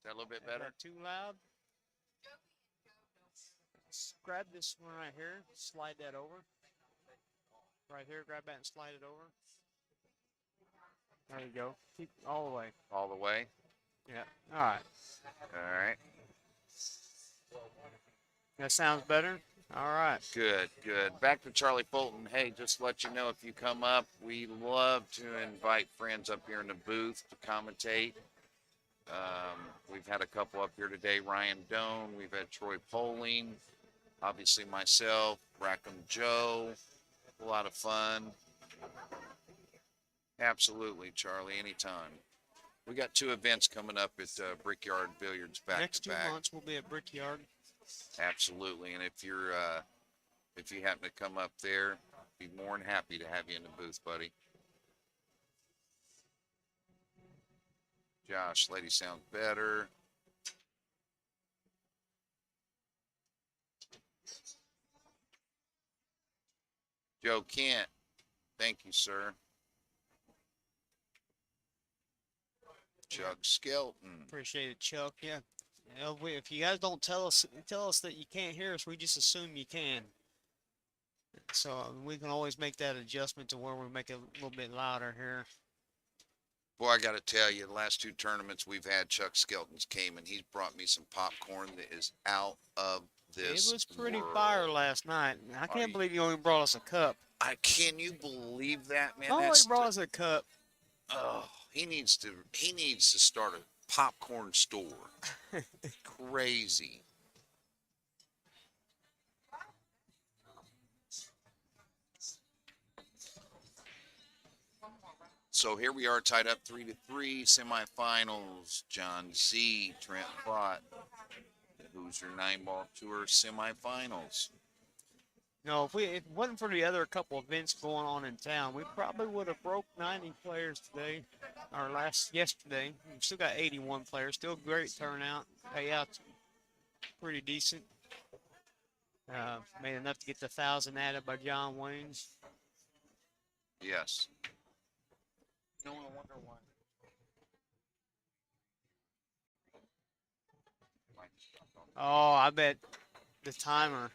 a little bit Is better? that too loud? Grab this one right here. Slide that over. Right here. Grab that and slide it over. There you go. Keep all the way. All the way? Yeah. All right. All right. That sounds better? All right. Good, good. Back to Charlie Fulton. Hey, just to let you know, if you come up, we love to invite friends up here in the booth to commentate. We've had a couple up here today, Ryan Doan. We've had Troy Poling, obviously myself, Rackham Joe. A lot of fun. Absolutely, Charlie, anytime. We got 2 events coming up at Brickyard Billiards back Next to 2 back. months we'll be at Brickyard. Absolutely, and if you happen to come up there, be more than happy to have you in the booth, buddy. Josh, lady sounds better. Joe Kent, thank you, sir. Chuck Skelton. Appreciate it, Chuck. Yeah. You know, if you guys don't tell us that you can't hear us, we just assume you can. So we can always make that adjustment to where we make it a little bit louder here. Boy, I got to tell you, the last 2 tournaments we've had, Chuck Skelton's came and he's brought me some popcorn that is out of this It was pretty world. fire last night. I can't you- believe you only brought us a cup. Can you believe that, man? Only That's brought us a cup. oh, he needs to start a popcorn store. Crazy. So here we are tied up 3-3, semifinals. John Z, Trent Bott, the Hoosier 9-ball tour semifinals. No, if it wasn't for the other couple events going on in town, we probably would have broke 90 players today, or yesterday. We've still got 81 players. Still great turnout. Payout's pretty decent. Made enough to get the 1,000 added by John Waynes. Yes. No, I wonder why. Oh, I bet the timer